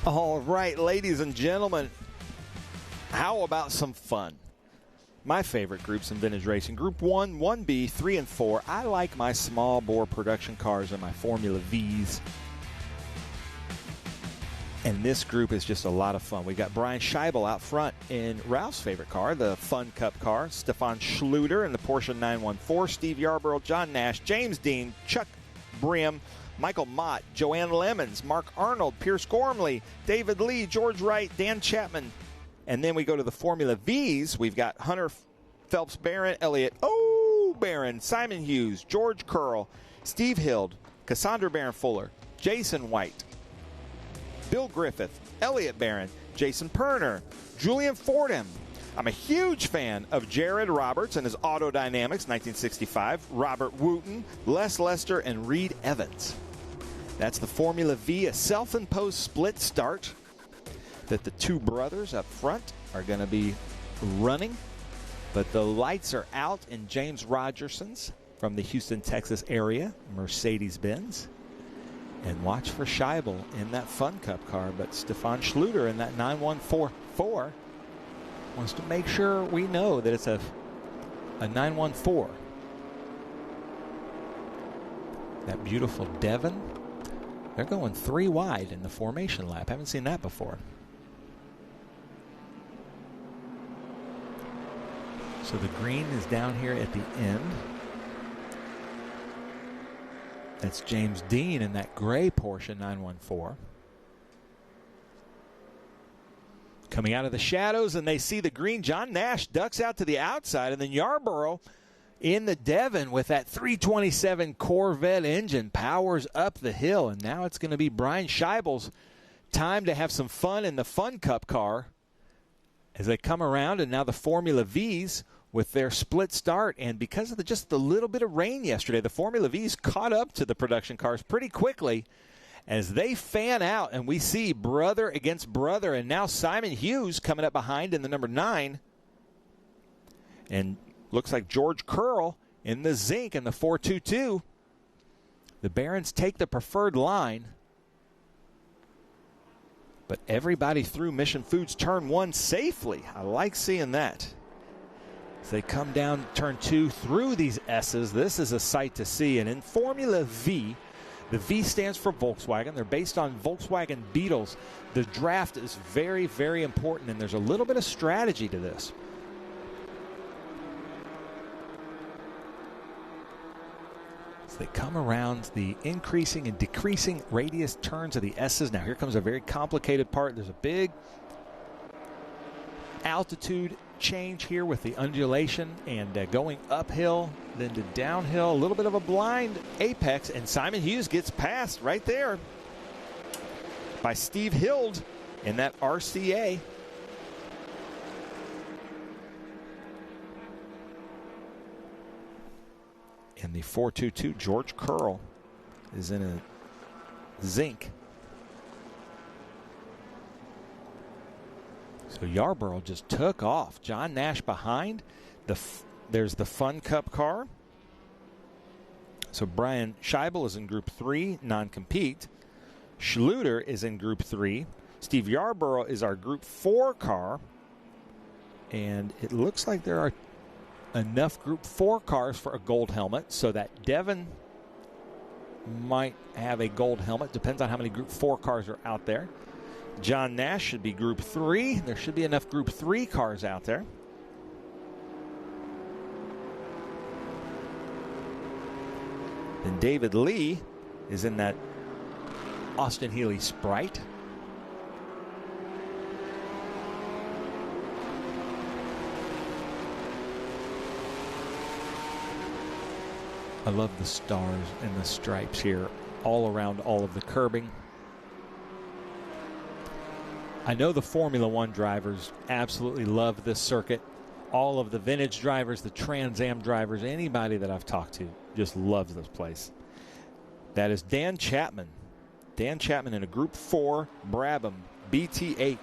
All right, ladies and gentlemen, how about some fun? My favorite groups in vintage racing, Group 1, 1B, 3, and 4. I like my small bore production cars and my Formula Vs. And this group is just a lot of fun. We got Brian Scheibel out front in Ralph's favorite car, the Fun Cup car. Stefan Schluter in the Porsche 914. Steve Yarborough, John Nash, James Dean, Chuck Brim, Michael Mott, Joanne Lemons, Mark Arnold, Pierce Gormley, David Lee, George Wright, Dan Chapman. And then we go to the Formula Vs. We've got Hunter Phelps Barron, Elliot Barron, Simon Hughes, George Curl, Steve Hild, Cassandra Barron Fuller, Jason White, Bill Griffith, Elliot Barron, Jason Perner, Julian Fordham. I'm a huge fan of Jared Roberts and his Auto Dynamics 1965, Robert Wooten, Les Lester, and Reed Evans. That's the Formula V, a self-imposed split start that the two brothers up front are going to be running. But the lights are out in James Rogerson's from the Houston, Texas area, Mercedes-Benz. And watch for Scheibel in that Fun Cup car. But Stefan Schluter in that 9144 wants to make sure we know that it's a 914. That beautiful Devon. They're going 3 wide in the formation lap. Haven't seen that before. So the green is down here at the end. That's James Dean in that gray Porsche 914. Coming out of the shadows, and they see the green. John Nash ducks out to the outside, and then Yarborough in the Devon with that 327 Corvette engine powers up the hill. And now it's going to be Brian Scheibel's time to have some fun in the Fun Cup car as they come around. And now the Formula V's with their split start. And because of just the little bit of rain yesterday, the Formula V's caught up to the production cars pretty quickly as they fan out. And we see brother against brother. And now Simon Hughes coming up behind in the number 9. And looks like George Curl in the zinc in the 422. The Barons take the preferred line. But everybody through Mission Foods turn 1 safely. I like seeing that. As they come down turn 2 through these S's, this is a sight to see. And in Formula V, the V stands for Volkswagen. They're based on Volkswagen Beetles. The draft is very, very important, and there's a little bit of strategy to this. As they come around the increasing and decreasing radius turns of the S's. Now here comes a very complicated part. There's a big altitude change here with the undulation and going uphill, then to downhill. A little bit of a blind apex, and Simon Hughes gets passed right there by Steve Hild in that RCA. And the 422, George Curl is in a zinc. So Yarborough just took off. John Nash behind. There's the Fun Cup car. So Brian Scheibel is in Group 3, non-compete. Schluter is in Group 3. Steve Yarborough is our Group 4 car. And it looks like there are enough Group 4 cars for a gold helmet, so that Devon might have a gold helmet. Depends on how many Group 4 cars are out there. John Nash should be Group 3. There should be enough Group 3 cars out there. Then David Lee is in that Austin Healey Sprite. I love the stars and the stripes here all around all of the curbing. I know the Formula One drivers absolutely love this circuit. All of the vintage drivers, the Trans Am drivers, anybody that I've talked to just loves this place. That is Dan Chapman. Dan Chapman in a Group 4 Brabham BT8.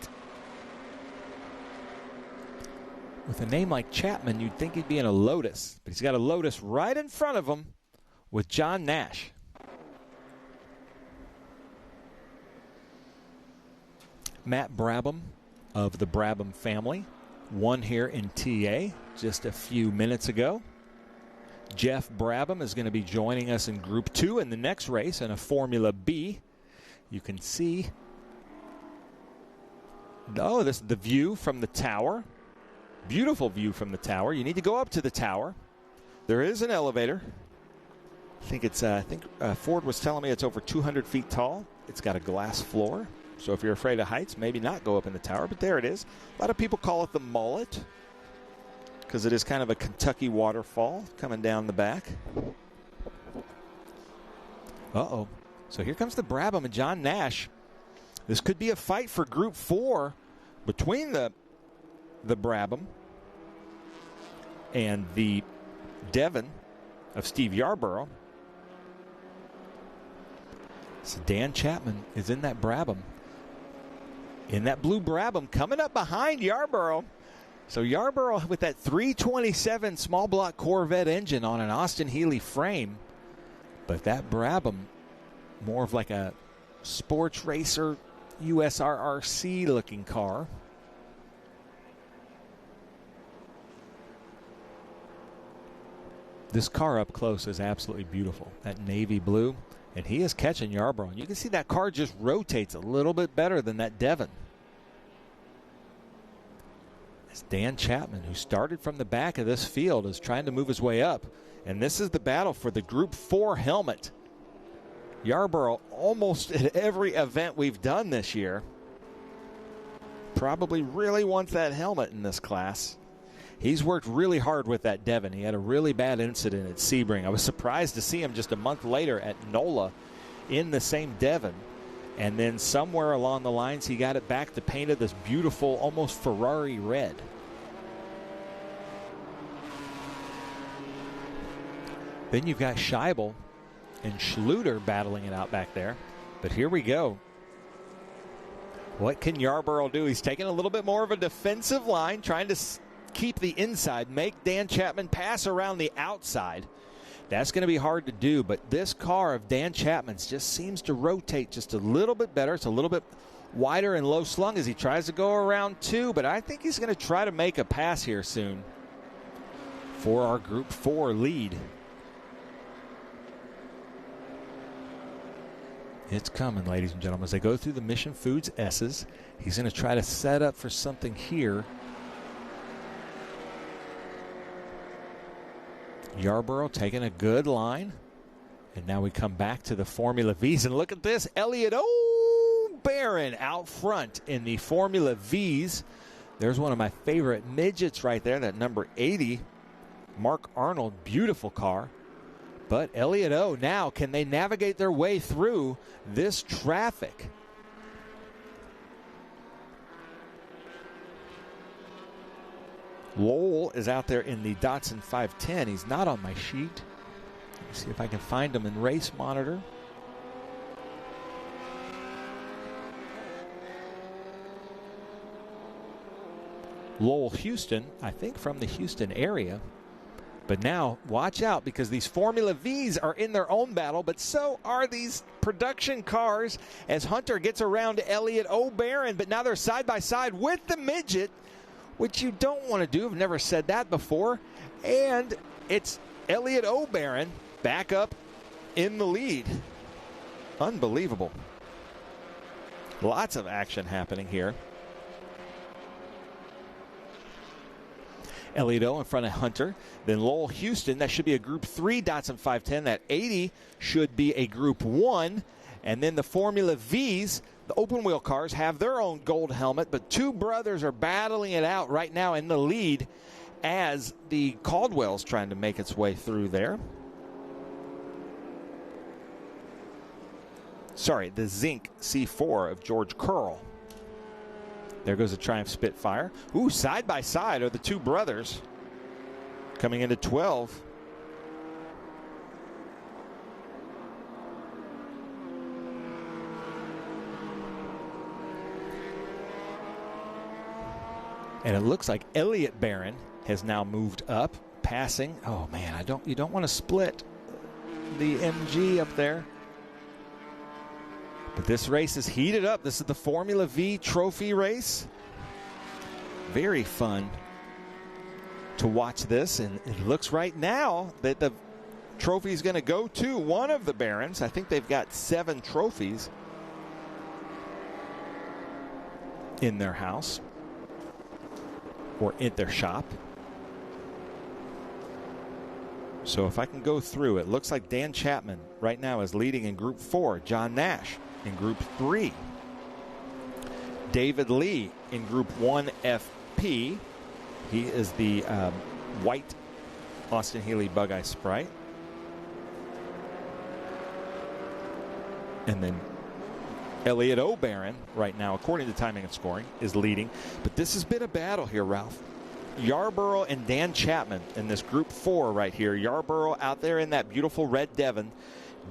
With a name like Chapman, you'd think he'd be in a Lotus, but he's got a Lotus right in front of him with John Nash. Matt Brabham of the Brabham family won here in TA just a few minutes ago. Jeff Brabham is going to be joining us in Group 2 in the next race in a Formula B. You can see, this is the view from the tower. Beautiful view from the tower. You need to go up to the tower. There is an elevator. I think Ford was telling me it's over 200 feet tall. It's got a glass floor. So if you're afraid of heights, maybe not go up in the tower, but there it is. A lot of people call it the mullet because it is kind of a Kentucky waterfall coming down the back. Uh-oh. So here comes the Brabham and John Nash. This could be a fight for Group 4 between the Brabham and the Devon of Steve Yarborough. So Dan Chapman is in that Brabham. In that blue Brabham, coming up behind Yarborough. So Yarborough with that 327 small block Corvette engine on an Austin Healey frame. But that Brabham, more of like a sports racer USRRC looking car. This car up close is absolutely beautiful. That navy blue. And he is catching Yarborough. And you can see that car just rotates a little bit better than that Devon. It's Dan Chapman, who started from the back of this field, is trying to move his way up. And this is the battle for the Group 4 helmet. Yarborough, almost at every event we've done this year, probably really wants that helmet in this class. He's worked really hard with that Devon. He had a really bad incident at Sebring. I was surprised to see him just a month later at NOLA in the same Devon. And then somewhere along the lines, he got it back to painted this beautiful, almost Ferrari red. Then you've got Scheibel and Schluter battling it out back there. But here we go. What can Yarborough do? He's taking a little bit more of a defensive line, trying to keep the inside, make Dan Chapman pass around the outside. That's going to be hard to do, but this car of Dan Chapman's just seems to rotate just a little bit better. It's a little bit wider and low slung as he tries to go around 2, but I think he's going to try to make a pass here soon for our Group 4 lead. It's coming, ladies and gentlemen. As they go through the Mission Foods S's, he's going to try to set up for something here. Yarborough taking a good line. And now we come back to the Formula V's. And look at this. Elliott O'Barron out front in the Formula V's. There's one of my favorite midgets right there, that number 80. Mark Arnold, beautiful car. But Elliott O, now, can they navigate their way through this traffic? Lowell is out there in the Datsun 510. He's not on my sheet. Let me see if I can find him in Race Monitor. Lowell Houston, I think from the Houston area. But now, watch out, because these Formula V's are in their own battle, but so are these production cars as Hunter gets around Elliott O'Barron. But now they're side by side with the midget, which you don't want to do. I've never said that before. And it's Elliott O'Barron back up in the lead. Unbelievable. Lots of action happening here. Elliott O in front of Hunter. Then Lowell Houston, that should be a Group 3 Datsun 510. That 80 should be a Group 1. And then the Formula V's, the open wheel cars, have their own gold helmet, but two brothers are battling it out right now in the lead as the Caldwell's trying to make its way through there. Sorry, the Zinc C4 of George Curl. There goes a Triumph Spitfire. Ooh, side by side are the two brothers coming into 12. And it looks like Elliott Barron has now moved up, passing. Oh man, you don't want to split the MG up there. But this race is heated up. This is the Formula V trophy race. Very fun to watch this. And it looks right now that the trophy is going to go to one of the Barons. I think they've got 7 trophies in their house or at their shop. So if I can go through, it looks like Dan Chapman right now is leading in Group 4. John Nash in Group 3. David Lee in Group 1 FP. He is the white Austin Healey Bug-Eye Sprite. And then Elliott O'Barron right now, according to timing and scoring, is leading. But this has been a battle here, Ralph. Yarborough and Dan Chapman in this Group 4 right here. Yarborough out there in that beautiful red Devon.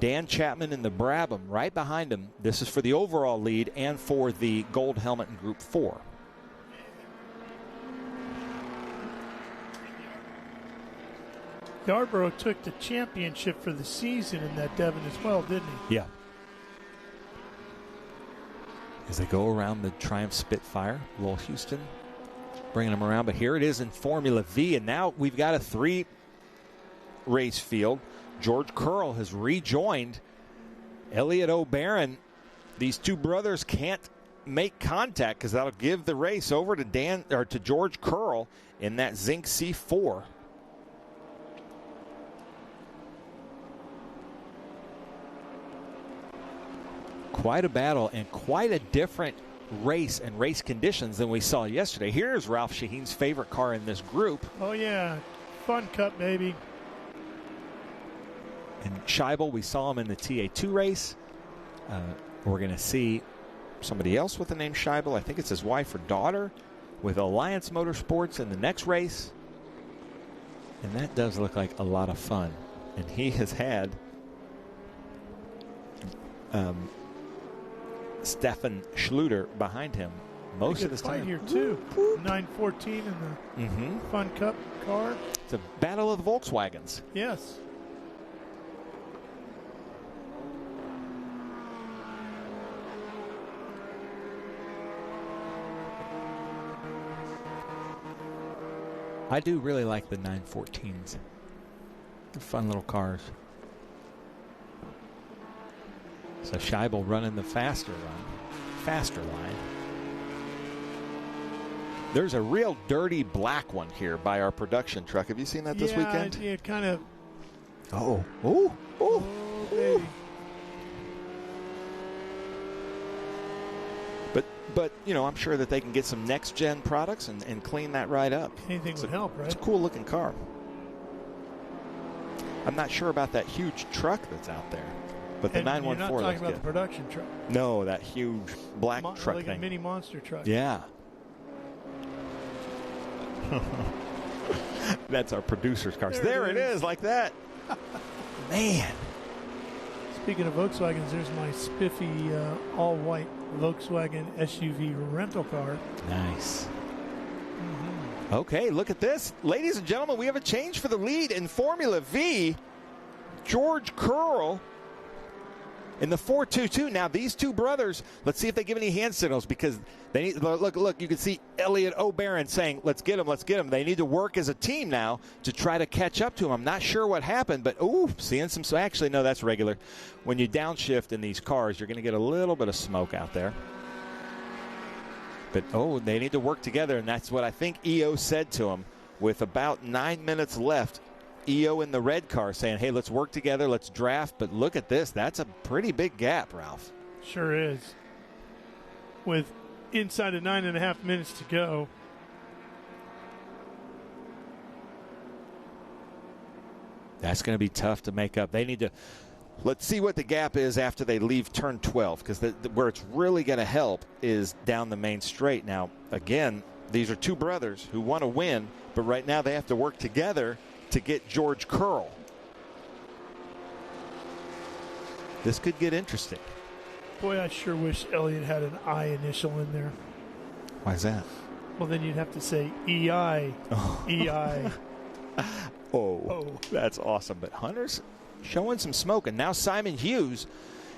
Dan Chapman in the Brabham right behind him. This is for the overall lead and for the gold helmet in Group 4. Yarborough took the championship for the season in that Devon as well, didn't he? Yeah. As they go around the Triumph Spitfire, Lowell Houston bringing them around. But here it is in Formula V, and now we've got a 3-race field. George Curl has rejoined Elliott O'Barron. These two brothers can't make contact because that'll give the race over to George Curl in that Zinc C4. Quite a battle and quite a different race and race conditions than we saw yesterday. Here's Ralph Shaheen's favorite car in this group. Oh, yeah. Fun Cup, baby. And Scheibel, we saw him in the TA2 race. We're going to see somebody else with the name Scheibel. I think it's his wife or daughter with Alliance Motorsports in the next race. And that does look like a lot of fun. And he has had Stefan Schluter behind him most of this time. Here too. 914 in the Fun Cup car. It's a battle of the Volkswagens. Yes. I do really like the 914s. They're fun little cars. So Scheibel running the faster line. There's a real dirty black one here by our production truck. Have you seen that this weekend? Yeah, kind of. Oh, baby. But you know, I'm sure that they can get some next-gen products and clean that right up. Anything would help, right? It's a cool-looking car. I'm not sure about that huge truck that's out there. But the 914 you're not talking looks about good. the production truck. No, that huge black truck like thing. a mini monster truck. Yeah. That's our producer's car. There it is, like that. Man. Speaking of Volkswagens, there's my spiffy all-white Volkswagen SUV rental car. Nice. Okay, look at this. Ladies and gentlemen, we have a change for the lead in Formula V. George Curl in the 422. Now, these two brothers, let's see if they give any hand signals because they need, look, you can see Elliott O'Barron saying, let's get him. They need to work as a team now to try to catch up to him. I'm not sure what happened, but, seeing some, so actually, no, that's regular. When you downshift in these cars, you're going to get a little bit of smoke out there. But, they need to work together, and that's what I think EO said to him with about 9 minutes left. EO in the red car saying, hey, let's work together, let's draft. But look at this. That's a pretty big gap, Ralph. Sure is. With inside of 9.5 minutes to go. That's going to be tough to make up. They need to – let's see what the gap is after they leave turn 12 because where it's really going to help is down the main straight. Now, again, these are two brothers who want to win, but right now they have to work together to get George Curl. This could get interesting. Boy, I sure wish Elliott had an I initial in there. Why is that? Well, then you'd have to say EI. EI. That's awesome. But Hunter's showing some smoke. And now Simon Hughes.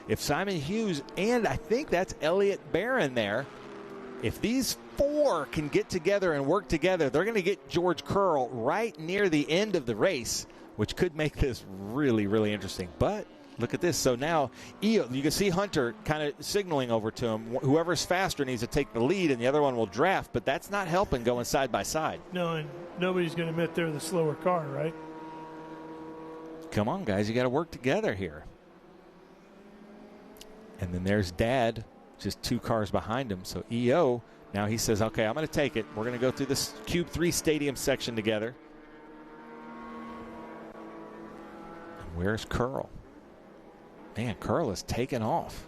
If Simon Hughes and I think that's Elliott Barron there, if these four can get together and work together, they're going to get George Curl right near the end of the race, which could make this really, really interesting. But look at this. So now you can see Hunter kind of signaling over to him. Whoever's faster needs to take the lead, and the other one will draft. But that's not helping going side by side. No, and nobody's going to admit they're the slower car, right? Come on, guys. You got to work together here. And then there's Dad, just two cars behind him. So EO, now he says, okay, I'm going to take it. We're going to go through this Cube 3 stadium section together. And where's Curl? Man, Curl is taking off.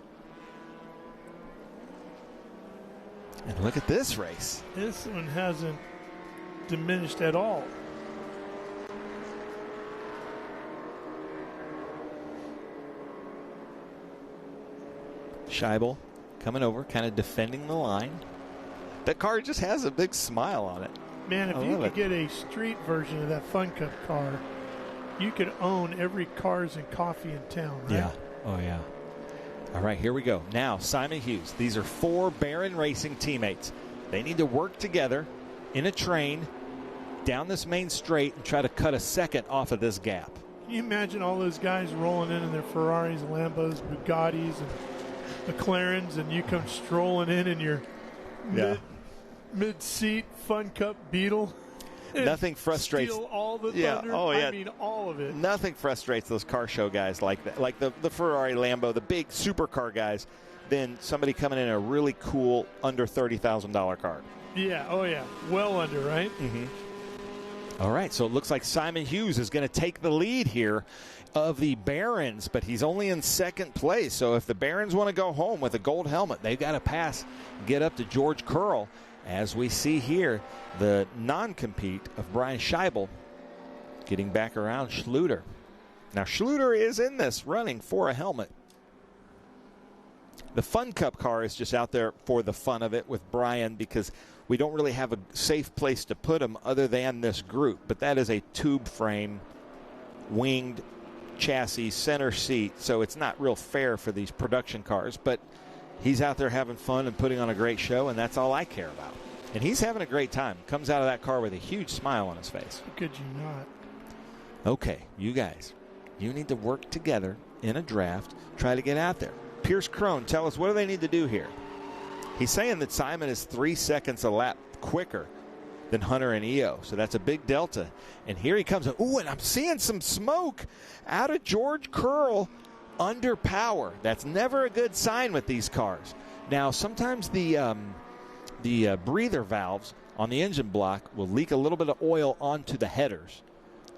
And look at this race. This one hasn't diminished at all. Scheibel coming over, kind of defending the line. That car just has a big smile on it. Man, if you could get a street version of that Fun Cup car, you could own every Cars and Coffee in town, right? Yeah. Oh, yeah. All right, here we go. Now, Simon Hughes. These are 4 Barron Racing teammates. They need to work together in a train down this main straight and try to cut a second off of this gap. Can you imagine all those guys rolling in their Ferraris, Lambos, Bugattis, and McLarens, and you come strolling in your mid-seat Fun Cup Beetle? Nothing frustrates. Steal all the thunder. Oh, yeah. I mean, all of it. Nothing frustrates those car show guys like that, like the Ferrari, Lambo, the big supercar guys, than somebody coming in a really cool under $30,000 car. Yeah. Oh, yeah. Well under, right? Mm-hmm. All right. So it looks like Simon Hughes is going to take the lead here of the Barons, but he's only in second place. So if the Barons want to go home with a gold helmet, they've got to pass, get up to George Curl. As we see here, the non-compete of Brian Scheibel getting back around Schluter. Now, Schluter is in this running for a helmet. The Fun Cup car is just out there for the fun of it with Brian because we don't really have a safe place to put him other than this group. But that is a tube frame, winged chassis, center seat, so it's not real fair for these production cars. But he's out there having fun and putting on a great show, and that's all I care about. And he's having a great time. Comes out of that car with a huge smile on his face. How could you not? Okay, you guys, you need to work together in a draft, try to get out there. Pierce Crone, tell us, what do they need to do here? He's saying that Simon is 3 seconds a lap quicker than Hunter and EO, so that's a big delta. And here he comes. Ooh, and I'm seeing some smoke out of George Curl under power. That's never a good sign with these cars. Now, sometimes the breather valves on the engine block will leak a little bit of oil onto the headers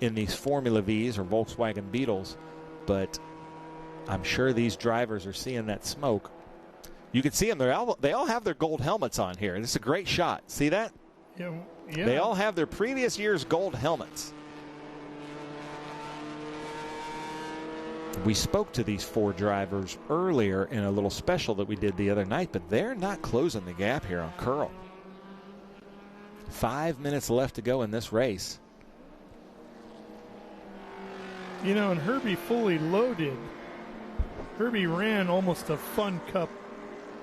in these Formula Vs or Volkswagen Beetles, but I'm sure these drivers are seeing that smoke. You can see them. They all have their gold helmets on here. This is a great shot. See that? Yeah. They all have their previous year's gold helmets. We spoke to these 4 drivers earlier in a little special that we did the other night, but they're not closing the gap here on Curl. 5 minutes left to go in this race. You know, and Herbie fully loaded. Herbie ran almost a Fun Cup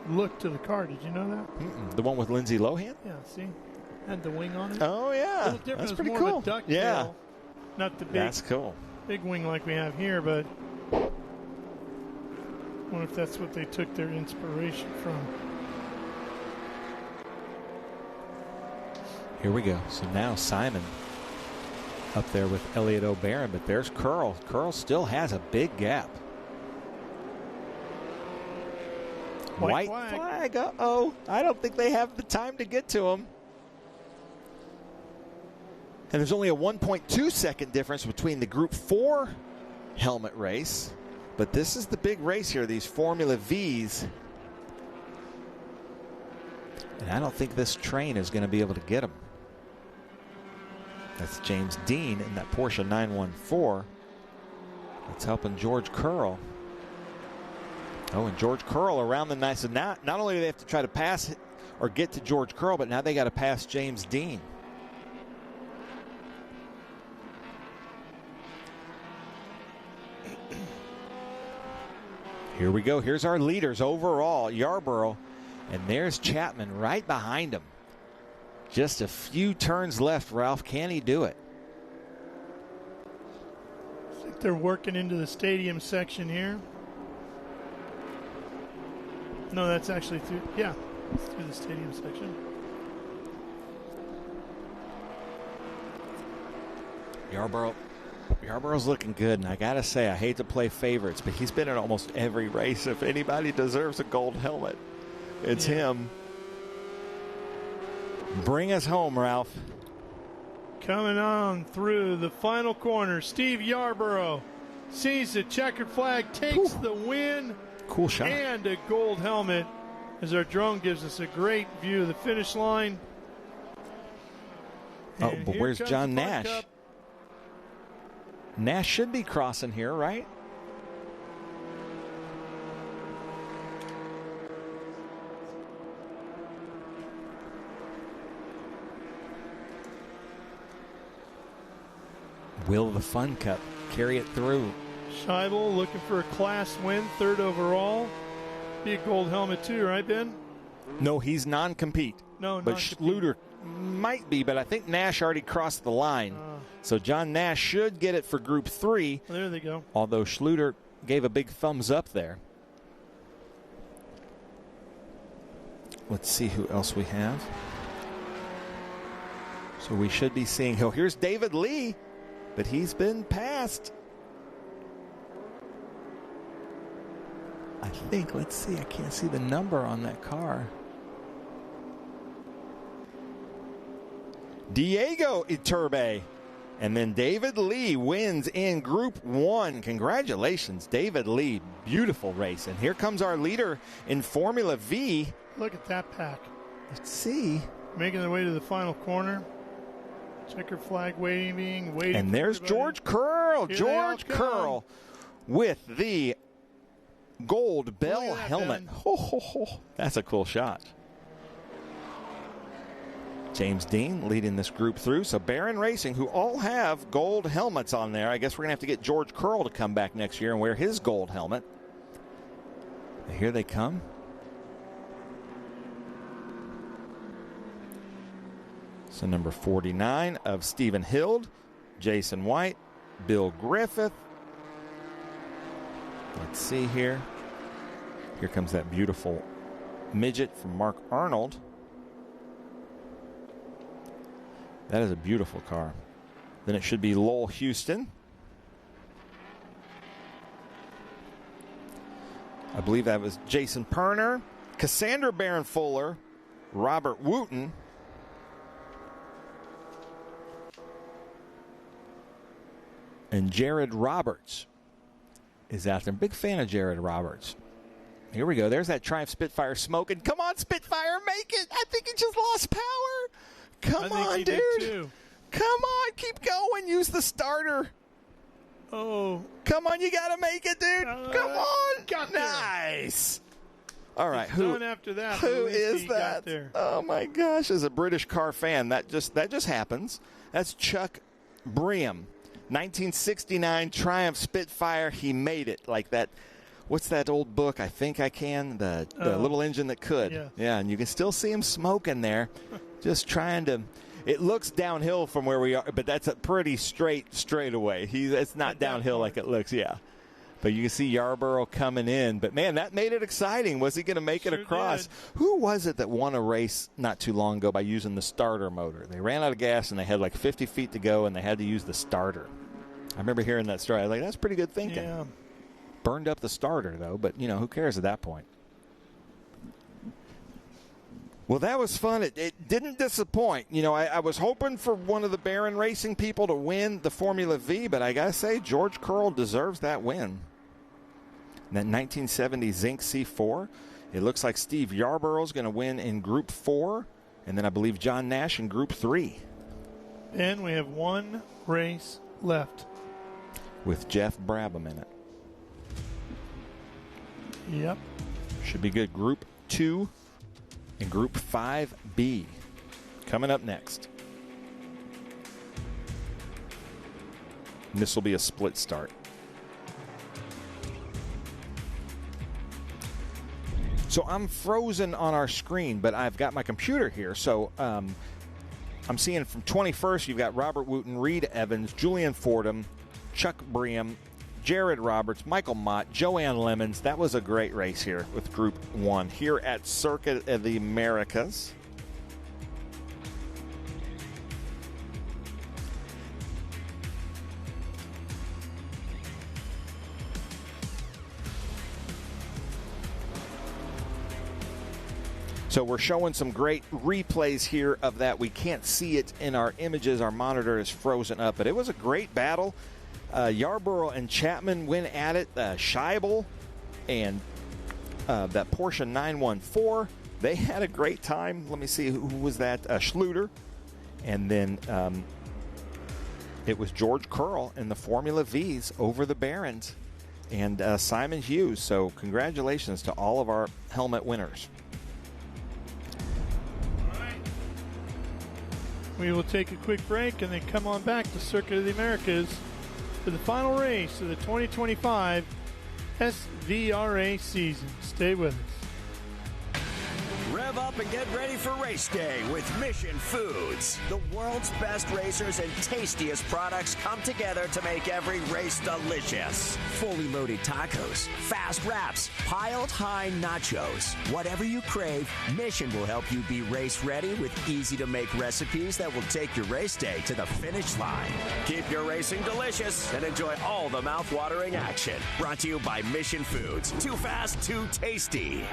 look to the car. Did you know that? The one with Lindsay Lohan? Yeah, see? Had the wing on it. Oh, yeah. That's pretty cool. Of a ducktail, yeah. Not the big, that's cool. Big wing like we have here, but I wonder if that's what they took their inspiration from. Here we go. So now Simon up there with Elliot O'Barron, but there's Curl. Curl still has a big gap. White flag. Uh-oh. I don't think they have the time to get to him. And there's only a 1.2 second difference between the Group 4 helmet race. But this is the big race here, these Formula Vs. And I don't think this train is going to be able to get him. That's James Dean in that Porsche 914. That's helping George Curl. Oh, and George Curl around the nice. So not only do they have to try to pass or get to George Curl, but now they got to pass James Dean. Here we go. Here's our leaders overall, Yarborough. And there's Chapman right behind him. Just a few turns left, Ralph. Can he do it? I think they're working into the stadium section here. No, that's actually through, yeah, it's through the stadium section. Yarborough's looking good, and I got to say, I hate to play favorites, but he's been in almost every race. If anybody deserves a gold helmet, it's him. Bring us home, Ralph. Coming on through the final corner, Steve Yarborough sees the checkered flag, takes the win. Cool shot. And a gold helmet as our drone gives us a great view of the finish line. Oh, but where's John Nash? Nash should be crossing here, right? Will the Fun Cup carry it through? Scheibel looking for a class win, 3rd overall. Be a gold helmet too, right, Ben? No, he's non-compete. No, but non-compete. Schluter might be, but I think Nash already crossed the line. So John Nash should get it for Group 3. There they go. Although Schluter gave a big thumbs up there. Let's see who else we have. So we should be seeing, here's David Lee, but he's been passed. I think, let's see, I can't see the number on that car. Diego Iturbe. And then David Lee wins in Group 1. Congratulations, David Lee. Beautiful race. And here comes our leader in Formula V. Look at that pack. Let's see. Making their way to the final corner. Checker flag waiting. And there's George Curl. George Curl with the gold bell helmet. That's a cool shot. James Dean leading this group through. So Barron Racing, who all have gold helmets on there. I guess we're going to have to get George Curl to come back next year and wear his gold helmet. And here they come. So number 49 of Stephen Hild, Jason White, Bill Griffith. Let's see here. Here comes that beautiful midget from Mark Arnold. That is a beautiful car. Then it should be Lowell Houston. I believe that was Jason Perner, Cassandra Barron Fuller, Robert Wooten, and Jared Roberts is out there. Big fan of Jared Roberts. Here we go. There's that Triumph Spitfire smoking. Come on, Spitfire, make it. I think it just lost power. Come on, dude. Come on, keep going. Use the starter. Oh. Come on, you got to make it, dude. Come on. Nice. All right, who after that? Who is that? Oh my gosh, as a British car fan, that just happens. That's Chuck Bream. 1969 Triumph Spitfire. He made it like that. What's that old book? I Think I Can. The little engine that could. Yeah, and you can still see him smoking there. Just trying to. It looks downhill from where we are, but that's a pretty straightaway. It's not downhill like it looks. Yeah, but you can see Yarborough coming in. But man, that made it exciting. Was he going to make it across? Did. Who was it that won a race not too long ago by using the starter motor? They ran out of gas and they had like 50 feet to go, and they had to use the starter. I remember hearing that story. I was like, that's pretty good thinking. Yeah. Burned up the starter though, but who cares at that point? Well, that was fun. It didn't disappoint. I was hoping for one of the Barron Racing people to win the Formula V, but I got to say, George Curl deserves that win. That 1970 Zinc C4. It looks like Steve Yarborough's going to win in Group 4, and then I believe John Nash in Group 3. And we have one race left. With Jeff Brabham in it. Yep. Should be good. Group 2. In Group 5B, coming up next. And this will be a split start. So I'm frozen on our screen, but I've got my computer here. So I'm seeing from 21st, you've got Robert Wooten, Reed Evans, Julian Fordham, Chuck Bream, Jared Roberts, Michael Mott, Joanne Lemons. That was a great race here with Group 1 here at Circuit of the Americas. So we're showing some great replays here of that. We can't see it in our images. Our monitor is frozen up, but it was a great battle. Yarborough and Chapman went at it. Scheibel and that Porsche 914, they had a great time. Let me see, who was that? Schluter. And then it was George Curl in the Formula Vs over the Barons and Simon Hughes. So congratulations to all of our helmet winners. We will take a quick break and then come on back to Circuit of the Americas for the final race of the 2025 SVRA season. Stay with us. Rev up and get ready for race day with Mission Foods. The world's best racers and tastiest products come together to make every race delicious. Fully loaded tacos, fast wraps, piled high nachos. Whatever you crave, Mission will help you be race ready with easy to make recipes that will take your race day to the finish line. Keep your racing delicious and enjoy all the mouth-watering action. Brought to you by Mission Foods. Too fast, too tasty.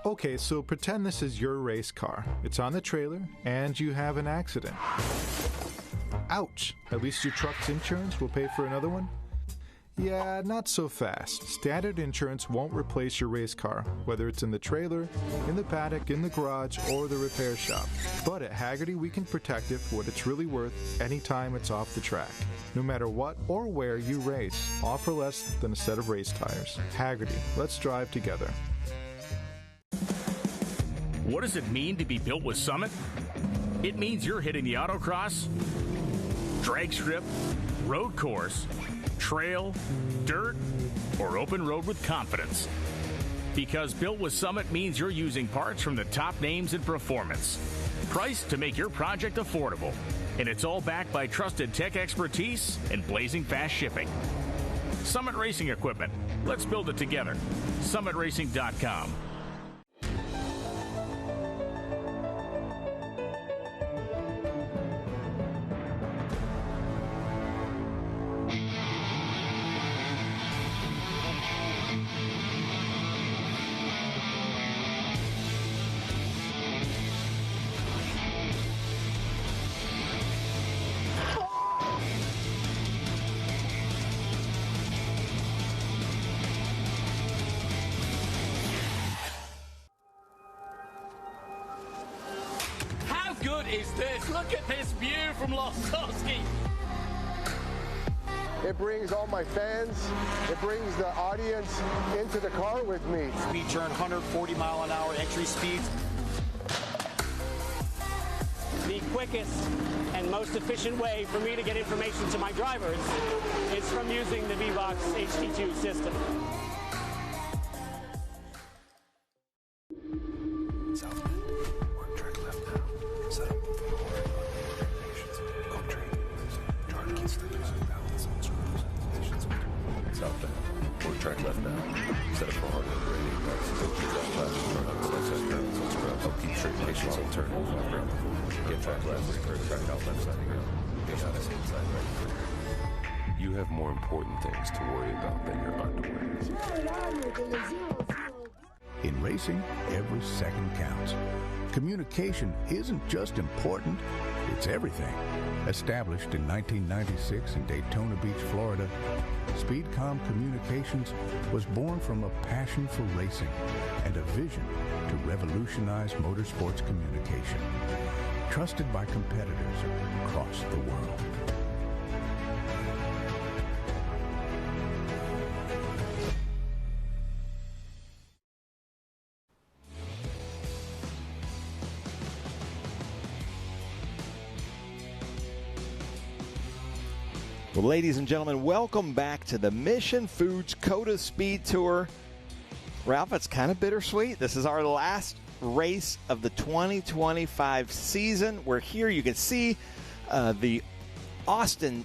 Okay, so pretend this is your race car. It's on the trailer, and you have an accident. Ouch! At least your truck's insurance will pay for another one? Yeah, not so fast. Standard insurance won't replace your race car, whether it's in the trailer, in the paddock, in the garage, or the repair shop. But at Hagerty, we can protect it for what it's really worth anytime it's off the track. No matter what or where you race, all for less than a set of race tires. Hagerty, let's drive together. What does it mean to be built with Summit? It means you're hitting the autocross, drag strip, road course, trail, dirt, or open road with confidence. Because built with Summit means you're using parts from the top names in performance. Priced to make your project affordable. And it's all backed by trusted tech expertise and blazing fast shipping. Summit Racing Equipment. Let's build it together. SummitRacing.com. Good is this? Look at this view from Losowski. It brings all my fans, it brings the audience into the car with me. Speed turn 140 mile an hour entry speeds. The quickest and most efficient way for me to get information to my drivers is from using the VBox HD2 system. You have more important things to worry about than your underwear. In racing, every second counts. Communication isn't just important, it's everything. Established in 1996 in Daytona Beach, Florida, Speedcom Communications was born from a passion for racing and a vision to revolutionize motorsports communication. Trusted by competitors across the world. Well, ladies and gentlemen, welcome back to the Mission Foods COTA SpeedTour. Ralph, it's kind of bittersweet. This is our last race of the 2025 season. We're here. You can see the Austin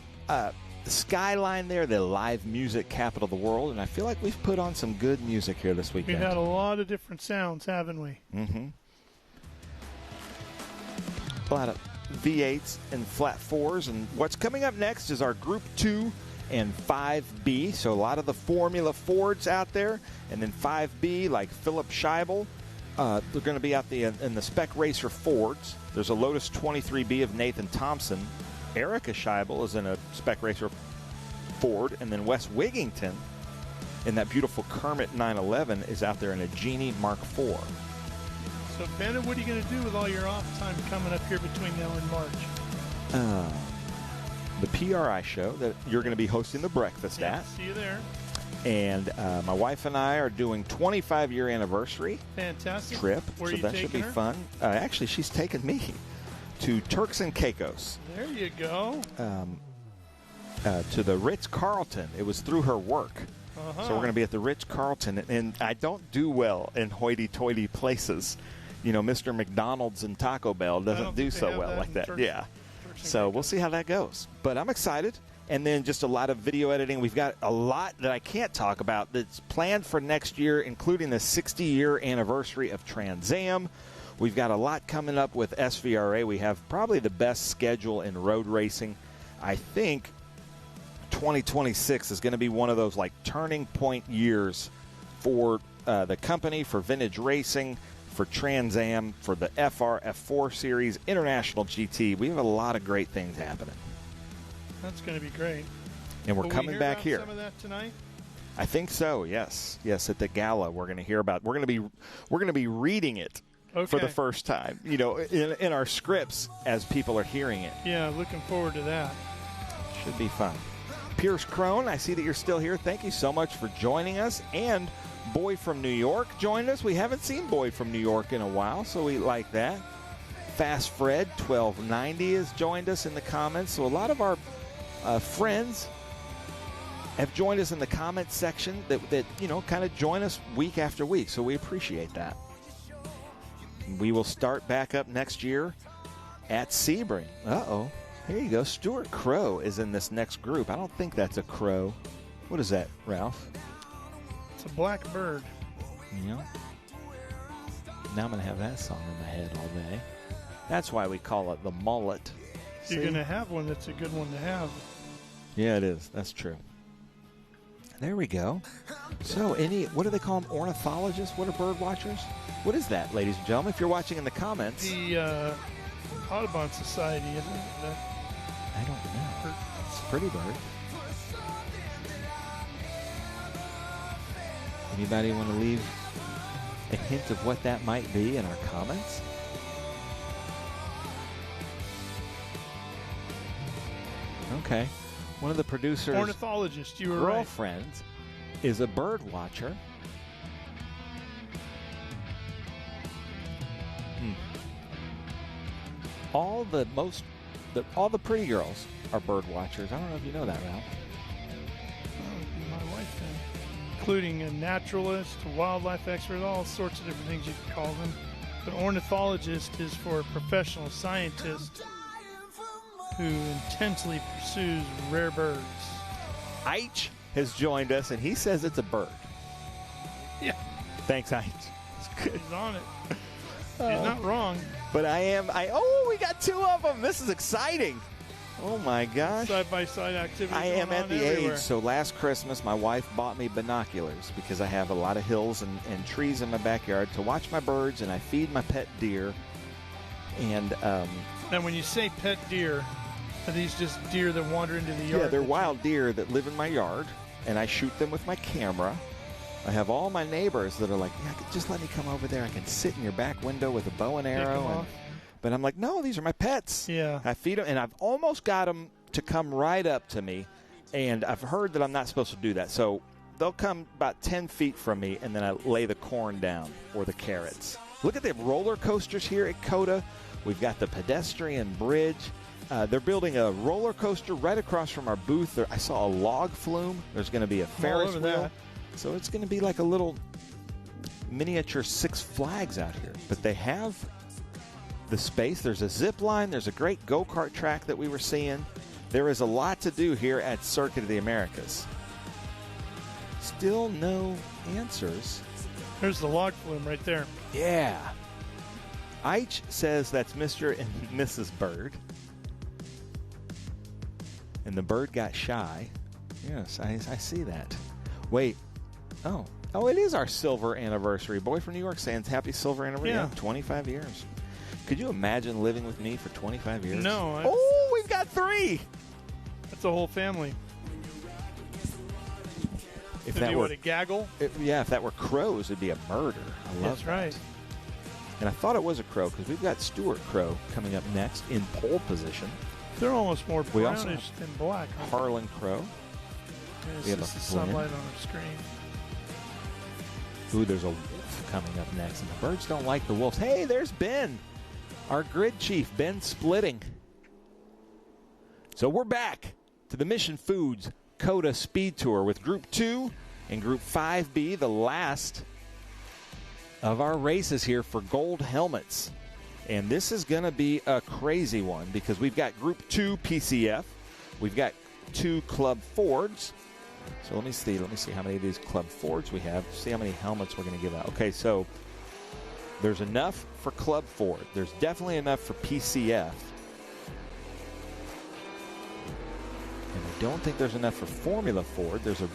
skyline there, the live music capital of the world, and I feel like we've put on some good music here this weekend. We've had a lot of different sounds, haven't we? Mm-hmm. A lot of V8s and flat fours, and what's coming up next is our Group 2 and 5B, so a lot of the Formula Fords out there, and then 5B like Philip Scheibel, They're going to be out in the Spec Racer Fords. There's a Lotus 23B of Nathan Thompson. Erica Scheibel is in a Spec Racer Ford. And then Wes Wigington in that beautiful Kermit 911 is out there in a Genie Mark IV. So, Bennett, what are you going to do with all your off time coming up here between now and March? The PRI show that you're going to be hosting the breakfast at. See you there. And my wife and I are doing 25-year anniversary Fantastic. trip. Where so are you that should be taking her? fun. Actually, she's taking me to Turks and Caicos. There you go. To the Ritz-Carlton. It was through her work. Uh-huh. So we're going to be at the Ritz-Carlton. And I don't do well in hoity-toity places. You know, Mr. McDonald's and Taco Bell doesn't do so well like that. Yeah. So we'll see how that goes. But I'm excited. And then just a lot of video editing. We've got a lot that I can't talk about that's planned for next year, including the 60-year anniversary of Trans Am. We've got a lot coming up with SVRA. We have probably the best schedule in road racing. I think 2026 is going to be one of those like turning point years for the company, for vintage racing, for Trans Am, for the FR, F4 series, International GT. We have a lot of great things happening. That's going to be great. And we're Will coming we hear back about here. Some of that tonight? I think so. Yes, at the gala we're going to hear about. We're going to be reading it for the first time. You know, in our scripts as people are hearing it. Yeah, looking forward to that. Should be fun. Pierce Crone, I see that you're still here. Thank you so much for joining us. And Boy from New York joined us. We haven't seen Boy from New York in a while, so we like that. Fast Fred 1290 has joined us in the comments. So a lot of our friends have joined us in the comments section that you know, kind of join us week after week. So we appreciate that. We will start back up next year at Sebring. Uh-oh. Here you go. Stuart Crow is in this next group. I don't think that's a crow. What is that, Ralph? It's a black bird. Yeah. Now I'm going to have that song in my head all day. That's why we call it the mullet. You're going to have one that's a good one to have. Yeah, it is. That's true. There we go. So, what do they call them? Ornithologists? What are bird watchers? What is that, ladies and gentlemen? If you're watching in the comments. The Audubon Society, isn't it? I don't know. It's a pretty bird. Anybody want to leave a hint of what that might be in our comments? Okay. One of the producers' ornithologist, you were right. girlfriends is a bird watcher. All the pretty girls are bird watchers. I don't know if you know that, Ralph. My wife then. Including a naturalist, a wildlife expert, all sorts of different things you can call them. But ornithologist is for a professional scientist who intensely pursues rare birds. Eich has joined us, and he says it's a bird. Yeah. Thanks, Eich. He's on it. He's not wrong. But we got two of them. This is exciting. Oh, my gosh. Side-by-side activity. I am at the everywhere. age. So last Christmas, my wife bought me binoculars because I have a lot of hills and trees in my backyard to watch my birds, and I feed my pet deer. And now, when you say pet deer, are these just deer that wander into the yard? Yeah, they're wild deer that live in my yard, and I shoot them with my camera. I have all my neighbors that are like, yeah, just let me come over there. I can sit in your back window with a bow and arrow. But I'm like, no, these are my pets. Yeah. I feed them, and I've almost got them to come right up to me, and I've heard that I'm not supposed to do that. So they'll come about 10 feet from me, and then I lay the corn down or the carrots. Look at the roller coasters here at COTA. We've got the pedestrian bridge. They're building a roller coaster right across from our booth. I saw a log flume. There's going to be a Ferris wheel. That. So it's going to be like a little miniature Six Flags out here. But they have the space. There's a zip line. There's a great go-kart track that we were seeing. There is a lot to do here at Circuit of the Americas. Still no answers. There's the log flume right there. Yeah. Eich says that's Mr. and Mrs. Bird. And the bird got shy. Yes, I see that. Wait. Oh, Oh, it is our silver anniversary. Boy from New York saying happy silver anniversary. Yeah. 25 years. Could you imagine living with me for 25 years? No. Oh, we've got 3. That's a whole family. If that were a gaggle? If that were crows, it'd be a murder. I love That's that. right. And I thought it was a crow because we've got Stuart Crow coming up next in pole position. They're almost more We also brownish than black. Harlan Crow. We have the sunlight on our screen. Ooh, there's a wolf coming up next. And the birds don't like the wolves. Hey, there's Ben, our grid chief, Ben Splitting. So we're back to the Mission Foods COTA SpeedTour with Group 2 and Group 5B, the last of our races here for gold helmets. And this is going to be a crazy one because we've got Group 2 PCF. We've got 2 Club Fords. So let me see how many of these Club Fords we have. See how many helmets we're going to give out. Okay, so there's enough for Club Ford. There's definitely enough for PCF. And I don't think there's enough for Formula Ford. There's a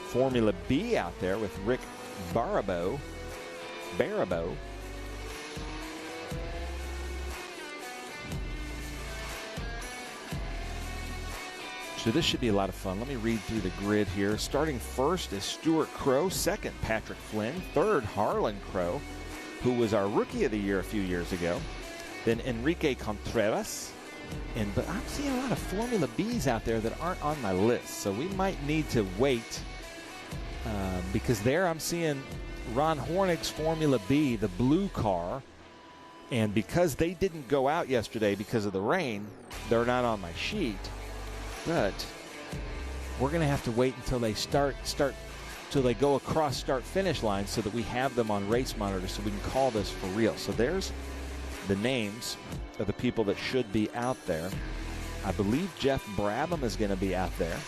Formula B out there with Rick Barabo. So this should be a lot of fun. Let me read through the grid here. Starting first is Stuart Crow. Second, Patrick Flynn. Third, Harlan Crow, who was our Rookie of the Year a few years ago. Then Enrique Contreras. But I'm seeing a lot of Formula Bs out there that aren't on my list. So we might need to wait because there I'm seeing Ron Hornig's Formula B, the blue car. And because they didn't go out yesterday because of the rain, they're not on my sheet. But we're going to have to wait until they start till they go across start-finish line so that we have them on Race Monitor so we can call this for real. So there's the names of the people that should be out there. I believe Jeff Brabham is going to be out there.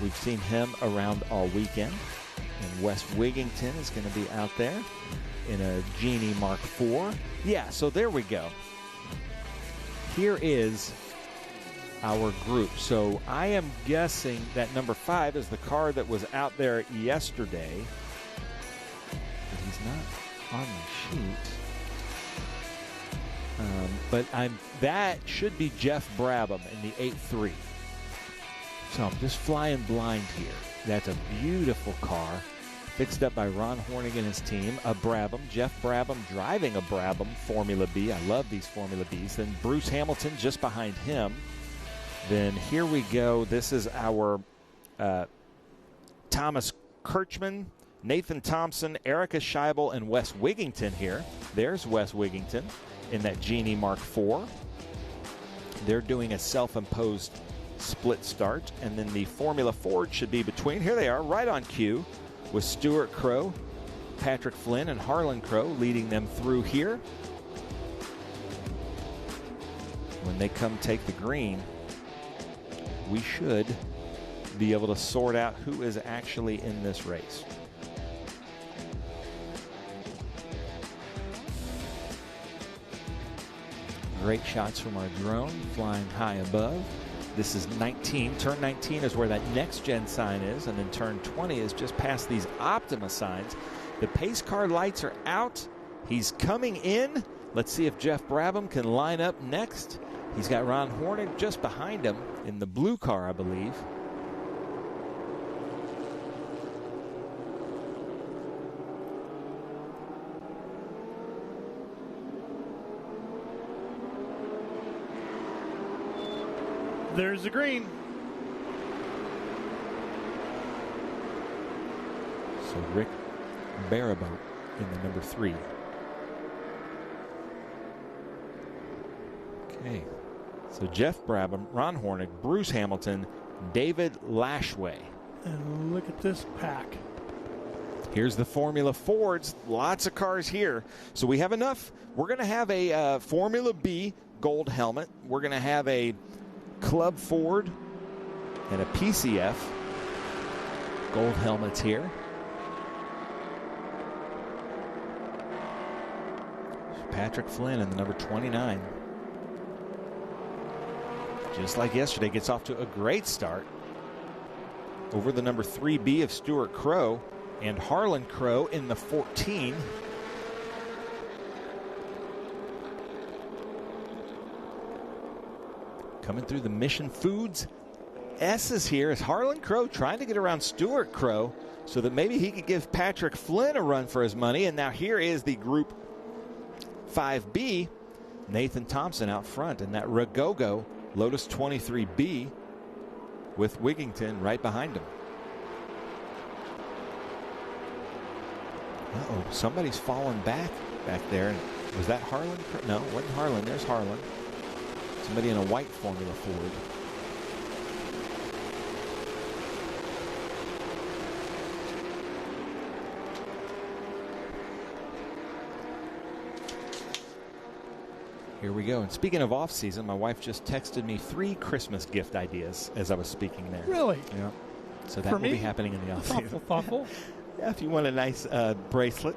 We've seen him around all weekend. And Wes Wigington is going to be out there in a Genie Mark IV. Yeah, so there we go. Here is our group. So I am guessing that number 5 is the car that was out there yesterday. But he's not on the sheet. But that should be Jeff Brabham in the 8.3. So I'm just flying blind here. That's a beautiful car, fixed up by Ron Hornig and his team. A Brabham, Jeff Brabham driving a Brabham Formula B. I love these Formula Bs. Then Bruce Hamilton just behind him. Then here we go. This is our Thomas Kirchman, Nathan Thompson, Erica Scheibel, and Wes Wigington here. There's Wes Wigington in that Genie Mark IV. They're doing a self-imposed split start. And then the Formula Ford should be between. Here they are, right on cue, with Stuart Crow, Patrick Flynn, and Harlan Crow leading them through here. When they come take the green, we should be able to sort out who is actually in this race. Great shots from our drone flying high above. This is 19. Turn 19 is where that next gen sign is, and then turn 20 is just past these Optima signs. The pace car lights are out. He's coming in. Let's see if Jeff Brabham can line up next. He's got Ron Hornig just behind him in the blue car, I believe. There's the green. So Rick Barabo in the number 3. Okay. So Jeff Brabham, Ron Hornig, Bruce Hamilton, David Lashway. And look at this pack. Here's the Formula Fords. Lots of cars here. So we have enough. We're going to have a Formula B gold helmet. We're going to have a Club Ford and a PCF gold helmets here. Patrick Flynn in the number 29. Just like yesterday, gets off to a great start over the number 3B of Stuart Crow. and Harlan Crow in the 14. Coming through the Mission Foods S's here is Harlan Crow trying to get around Stuart Crow so that maybe he could give Patrick Flynn a run for his money. And now here is the Group 5B, Nathan Thompson out front, and that Ragogo Lotus 23B with Wigington right behind him. Uh-oh, somebody's fallen back there. Was that Harlan? No, it wasn't Harlan. There's Harlan. Somebody in a white Formula Ford. Here we go. And speaking of off-season, my wife just texted me 3 Christmas gift ideas as I was speaking there. Really? Yeah. So that will be happening in the off-season. Thoughtful. Yeah, if you want a nice bracelet.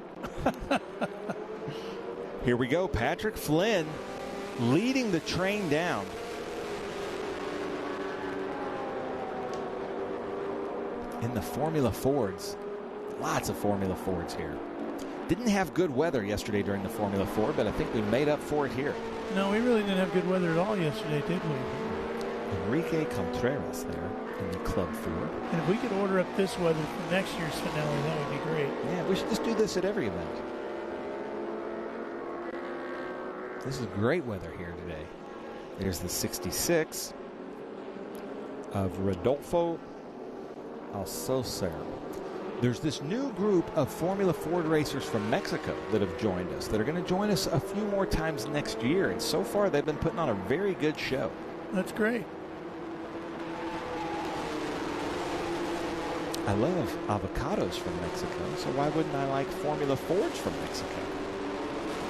Here we go. Patrick Flynn leading the train down. In the Formula Fords. Lots of Formula Fords here. Didn't have good weather yesterday during the Formula Ford, but I think we made up for it here. No, we really didn't have good weather at all yesterday, did we? Enrique Contreras there in the Club Ford. And if we could order up this weather for next year's finale, that would be great. Yeah, we should just do this at every event. This is great weather here today. There's the 66 of Rodolfo Alcocer. There's this new group of Formula Ford racers from Mexico that have joined us, that are going to join us a few more times next year. And so far, they've been putting on a very good show. That's great. I love avocados from Mexico, so why wouldn't I like Formula Fords from Mexico?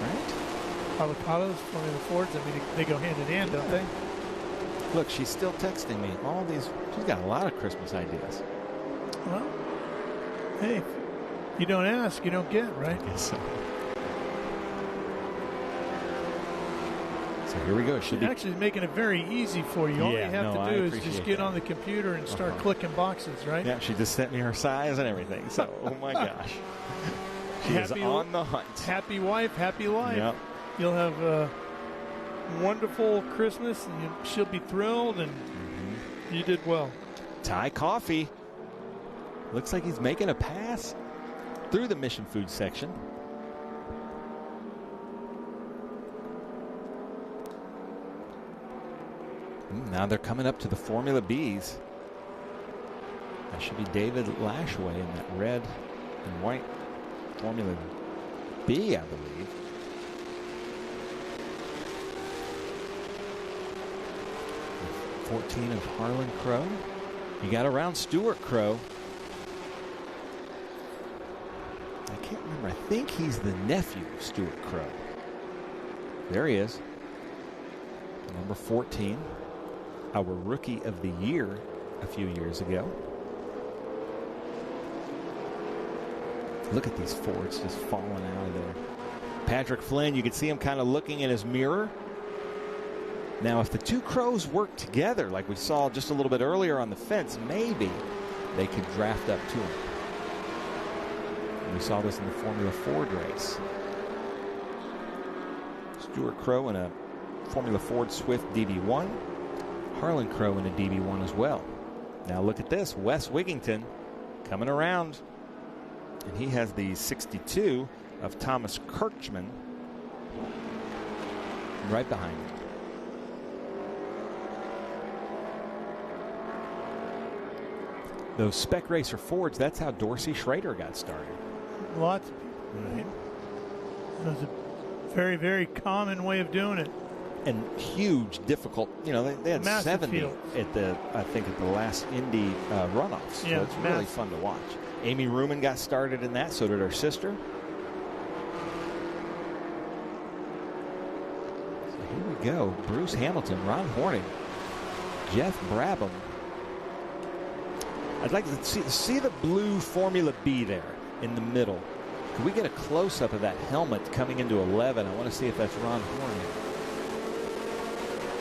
Right? Avocados, Formula Fords, I mean, they go hand in hand, don't they? Look, she's still texting me. All these, she's got a lot of Christmas ideas. Well, hey, if you don't ask, you don't get, right? I guess so. So here we go. She's actually making it very easy for you. All you have to do is just get on the computer and start clicking boxes, right? Yeah, she just sent me her size and everything. So, oh my gosh. She is on the hunt. Happy wife, happy life. Yep. You'll have a wonderful Christmas, and she'll be thrilled, and you did well. Ty Coffey. Looks like he's making a pass through the Mission Food section. Now they're coming up to the Formula Bs. That should be David Lashway in that red and white Formula B, I believe. The 14 of Harlan Crow. You got around Stuart Crow. I can't remember. I think he's the nephew of Stuart Crow. There he is. Number 14. Our Rookie of the Year a few years ago. Look at these Fords just falling out of there. Patrick Flynn, you can see him kind of looking in his mirror. Now, if the two Crows work together, like we saw just a little bit earlier on the fence, maybe they could draft up to him. And we saw this in the Formula Ford race. Stuart Crow in a Formula Ford Swift DB1. Harlan Crow in a DB1 as well. Now look at this. Wes Wigington coming around. And he has the 62 of Thomas Kirchman right behind him. Those Spec Racer Fords, that's how Dorsey Schrader got started. Lots of people, right? That was a very, very common way of doing it. And huge, difficult, you know, they had massive 70 fields. at the, I think, at the last Indy runoffs. So Yeah, it's really fun to watch. Amy Ruman got started in that, so did her sister. So here we go. Bruce Hamilton, Ron Hornig, Jeff Brabham. I'd like to see the blue Formula B there in the middle. Can we get a close-up of that helmet coming into 11? I want to see if that's Ron Hornig.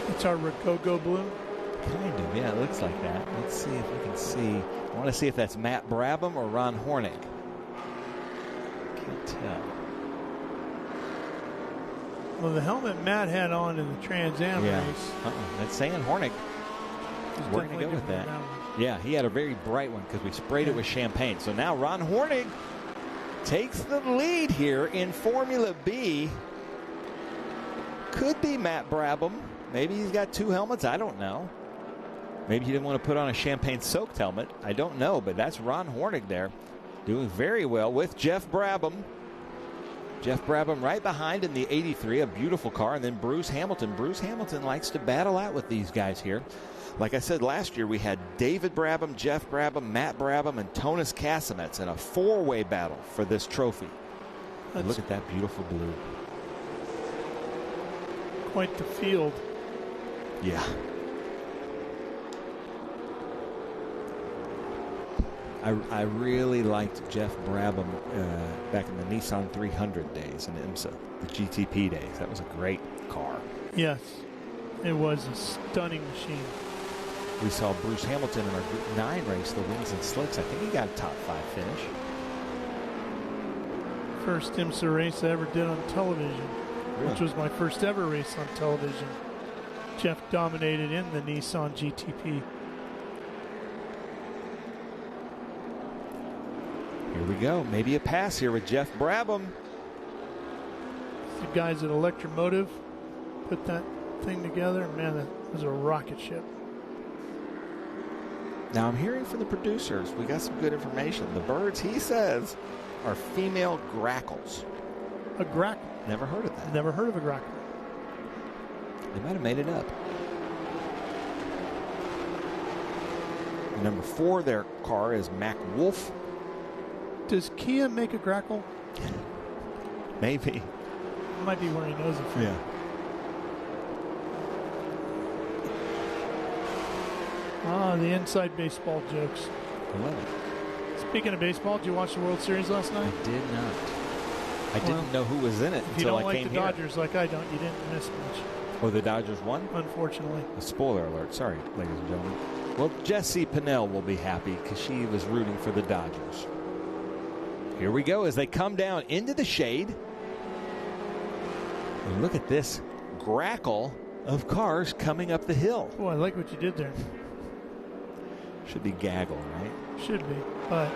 It's our Rococo blue. Kind of, yeah, it looks like that. Let's see if we can see. I want to see if that's Matt Brabham or Ron Hornig. Can't tell. Well, the helmet Matt had on in the Trans Am race. That's saying Hornick. We're going to go with that. Yeah, he had a very bright one because we sprayed it with champagne. So now Ron Hornig takes the lead here in Formula B. Could be Matt Brabham. Maybe he's got two helmets. I don't know. Maybe he didn't want to put on a champagne-soaked helmet. I don't know, but that's Ron Hornig there doing very well with Jeff Brabham. Jeff Brabham right behind in the 83, a beautiful car, and then Bruce Hamilton. Bruce Hamilton likes to battle out with these guys here. Like I said last year, we had David Brabham, Jeff Brabham, Matt Brabham, and Tonis Kasemets in a four-way battle for this trophy. And look at that beautiful blue. Quite the field. Yeah. I really liked Jeff Brabham back in the Nissan 300 days in IMSA, the GTP days. That was a great car. Yes, it was a stunning machine. We saw Bruce Hamilton in our Group 9 race, the Wings and Slicks. I think he got a top 5 finish. First IMSA race I ever did on television, which was my first ever race on television. Jeff dominated in the Nissan GTP. Here we go. Maybe a pass here with Jeff Brabham. The guys at Electromotive put that thing together. Man, that was a rocket ship. Now I'm hearing from the producers, we got some good information. The birds, he says, are female grackles. A grackle? Never heard of that. Never heard of a grackle. They might have made it up. Number 4, their car is Mac Wolf. Does Kia make a grackle? Maybe. Might be where he knows it from. Yeah. Ah, the inside baseball jokes. I love it. Speaking of baseball, did you watch the World Series last night? I did not. I didn't know who was in it until I came here. If you don't like the Dodgers like I don't, you didn't miss much. Oh, the Dodgers won? Unfortunately. A spoiler alert. Sorry, ladies and gentlemen. Well, Jessie Pinnell will be happy because she was rooting for the Dodgers. Here we go as they come down into the shade. And look at this grackle of cars coming up the hill. Oh, I like what you did there. Should be gaggle, right? Should be, but...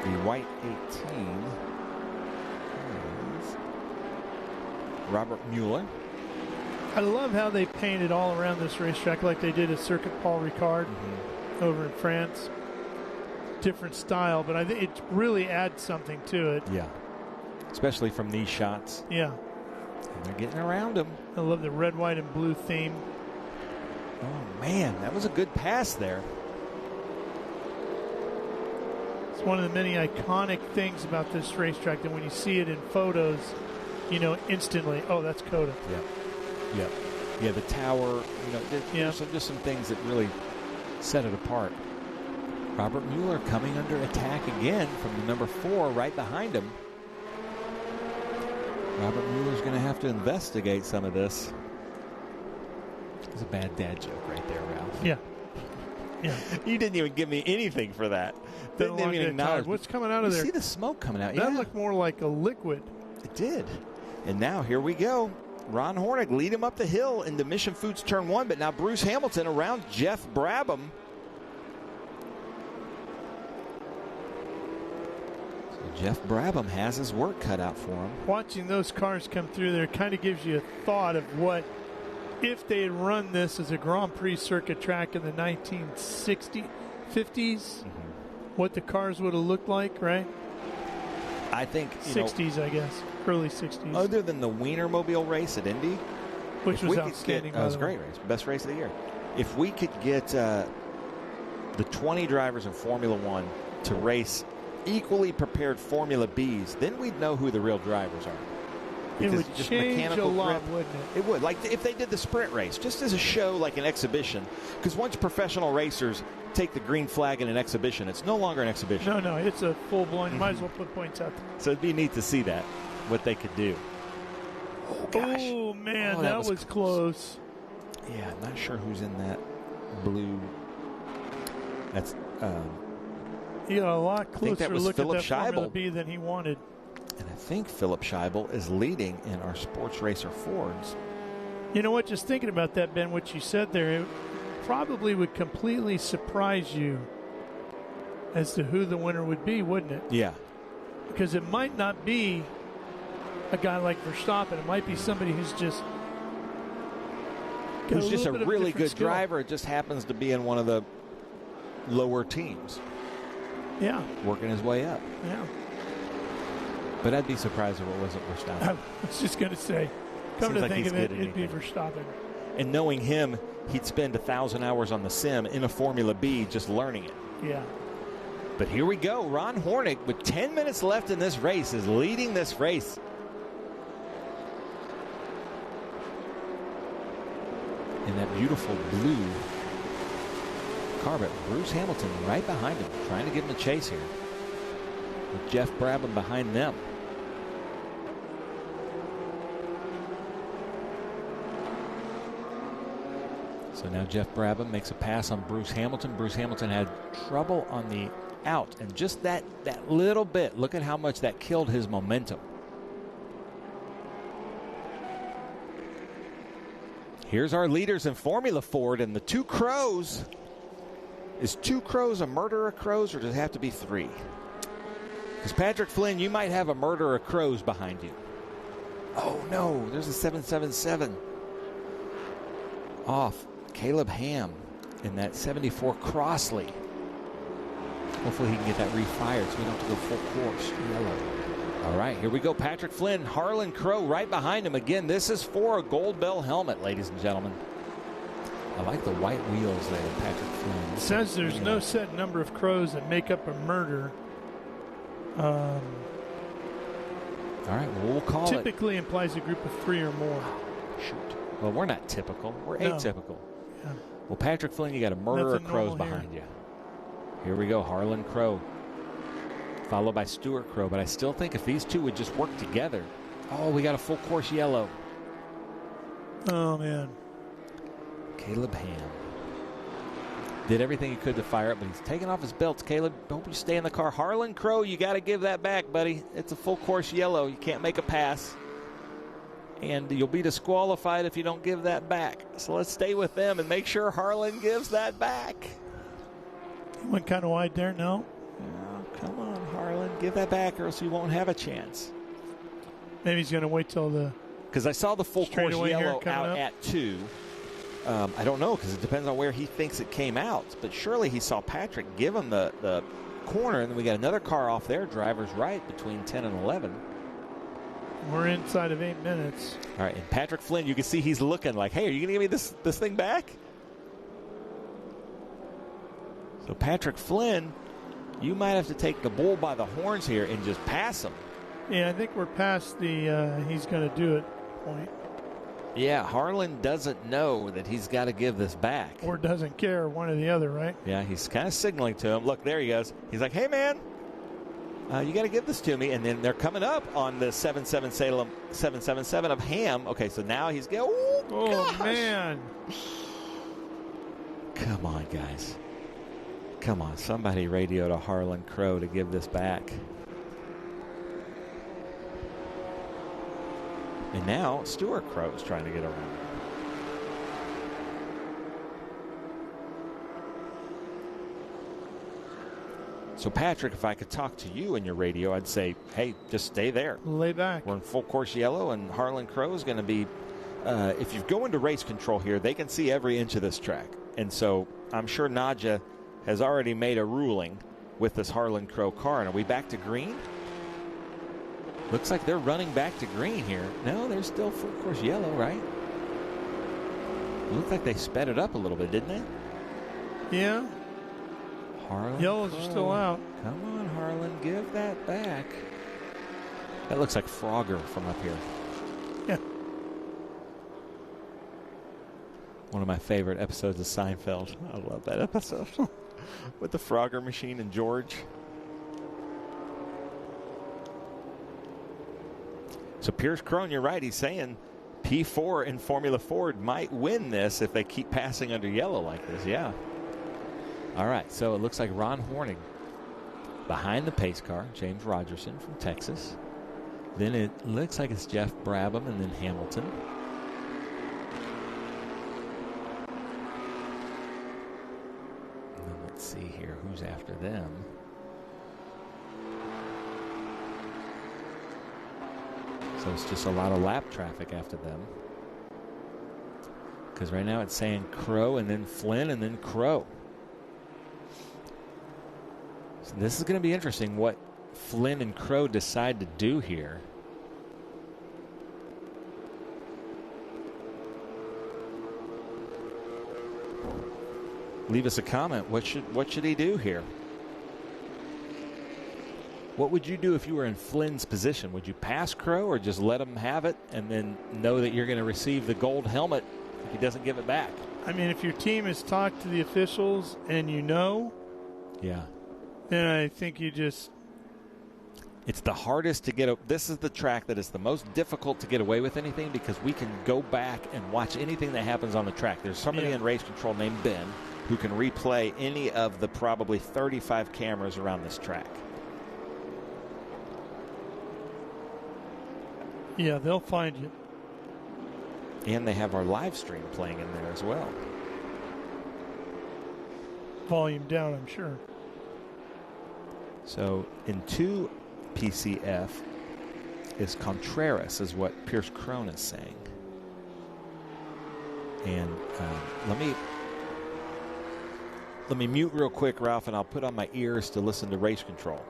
The white 18 is Robert Mueller. I love how they painted all around this racetrack like they did at Circuit Paul Ricard over in France. Different style, but I think it really adds something to it. Yeah, especially from these shots. Yeah. And they're getting around them. I love the red, white, and blue theme. Oh, man, that was a good pass there. It's one of the many iconic things about this racetrack that when you see it in photos, you know instantly, oh, that's COTA. Yeah. Yeah. Yeah, the tower, you know, there's just some things that really set it apart. Robert Mueller coming under attack again from the number 4 right behind him. Robert Mueller's going to have to investigate some of this. It's a bad dad joke right there, Ralph. Yeah. Yeah. You didn't even give me anything for that. Didn't even acknowledge. What's coming out of there? You see the smoke coming out. That looked more like a liquid. It did. And now here we go. Ron Hornig lead him up the hill into Mission Foods Turn 1, but now Bruce Hamilton around Jeff Brabham. So Jeff Brabham has his work cut out for him. Watching those cars come through there kind of gives you a thought of what, if they had run this as a Grand Prix circuit track in the 1960s, 50s, what the cars would have looked like, right? I think 60s, I guess. Early 60s. Other than the Wienermobile race at Indy, which was outstanding. That was a great race. Best race of the year. If we could get the 20 drivers in Formula One to race equally prepared Formula Bs, then we'd know who the real drivers are. Because it would just change mechanical a lot, grip, wouldn't it? It would. Like if they did the sprint race, just as a show, like an exhibition. Because once professional racers take the green flag in an exhibition, it's no longer an exhibition. No, it's a full-blown. You might as well put points out there. So it'd be neat to see that, what they could do. Oh, gosh. Oh, man, that was close. Yeah, I'm not sure who's in that blue. That's he got a lot closer to look at that Formula Scheibel. B than he wanted. And I think Philip Scheibel is leading in our Sports Racer Fords. You know what? Just thinking about that, Ben, what you said there, it probably would completely surprise you as to who the winner would be, wouldn't it? Yeah. Because it might not be a guy like Verstappen. It might be somebody who's just a really good driver. It just happens to be in one of the lower teams. Yeah. Working his way up. Yeah. But I'd be surprised if it wasn't Verstappen. I was just going to say, come to think of it, it'd be Verstappen. And knowing him, he'd spend 1,000 hours on the sim in a Formula B just learning it. Yeah. But here we go. Ron Hornick, with 10 minutes left in this race, is leading this race. In that beautiful blue Corvette. Bruce Hamilton right behind him, trying to give him a chase here. With Jeff Brabham behind them. So now Jeff Brabham makes a pass on Bruce Hamilton. Bruce Hamilton had trouble on the out, and just that little bit, look at how much that killed his momentum. Here's our leaders in Formula Ford, and the Two Crows. Is Two Crows a murder of crows, or does it have to be three? Because Patrick Flynn, you might have a murder of crows behind you. Oh no, there's a 777 off. Caleb Ham in that 74 Crossley. Hopefully he can get that refired so we don't have to go full course. Yellow. All right, here we go. Patrick Flynn, Harlan Crow right behind him. Again, this is for a Gold Bell helmet, ladies and gentlemen. I like the white wheels there, Patrick Flynn. It says there's no set number of crows that make up a murder. All right, well, we'll call typically it. Typically implies a group of 3 or more. Shoot. Well, we're not typical. We're atypical. Yeah. Well, Patrick Flynn, you got a murder of crows behind you. Here we go, Harlan Crow. Followed by Stuart Crow. But I still think if these two would just work together. Oh, we got a full course yellow. Oh, man. Caleb Ham did everything he could to fire up, but he's taking off his belts. Caleb, hope you stay in the car. Harlan Crow, you got to give that back, buddy. It's a full course yellow. You can't make a pass. And you'll be disqualified if you don't give that back. So let's stay with them and make sure Harlan gives that back. He went kind of wide there, no? Oh, come on, Harlan. Give that back or else you won't have a chance. Maybe he's going to wait till the... Because I saw the full course yellow out up at 2. I don't know because it depends on where he thinks it came out. But surely he saw Patrick give him the corner, and then we got another car off there, driver's right, between 10 and 11. We're inside of 8 minutes. All right, and Patrick Flynn, you can see he's looking like, hey, are you going to give me this thing back? So Patrick Flynn, you might have to take the bull by the horns here and just pass him. Yeah, I think we're past the he's going to do it point. Yeah, Harlan doesn't know that he's got to give this back. Or doesn't care, one or the other, right? Yeah, he's kind of signaling to him. Look, there he goes. He's like, hey, man, you got to give this to me. And then they're coming up on the 777 of Ham. Okay, so now he's going, oh, man. Come on, guys. Come on, somebody radio to Harlan Crow to give this back. And now Stuart Crow is trying to get around. So, Patrick, if I could talk to you in your radio, I'd say, hey, just stay there. Lay back. We're in full course yellow, and Harlan Crow is going to be, if you go into race control here, they can see every inch of this track. And so I'm sure Nadja has already made a ruling with this Harlan Crow car. And are we back to green? Looks like they're running back to green here. No, they're still full course yellow, right? It looked like they sped it up a little bit, didn't they? Yeah. Harlan Yellows Crow. are still out. Come on, Harlan, give that back. That looks like Frogger from up here. Yeah. One of my favorite episodes of Seinfeld. I love that episode. With the Frogger machine and George. So Pierce Crone, you're right. He's saying P4 in Formula Ford might win this if they keep passing under yellow like this. Yeah. All right, so it looks like Ron Horning behind the pace car, James Rogerson from Texas. Then it looks like it's Jeff Brabham and then Hamilton. And then let's see here who's after them. So it's just a lot of lap traffic after them. Because right now it's saying Crow and then Flynn and then Crow. So this is going to be interesting what Flynn and Crow decide to do here. Leave us a comment. What should he do here? What would you do if you were in Flynn's position? Would you pass Crow or just let him have it and then know that you're going to receive the gold helmet if he doesn't give it back? I mean, if your team has talked to the officials and you know, yeah, then I think you just... It's the hardest to get. This is the track that is the most difficult to get away with anything because we can go back and watch anything that happens on the track. There's somebody in race control named Ben who can replay any of the probably 35 cameras around this track. Yeah, they'll find you. And they have our live stream playing in there as well. Volume down, I'm sure. So in 2 PCF is Contreras, is what Pierce Crone is saying. And let me mute real quick, Ralph, and I'll put on my ears to listen to race control.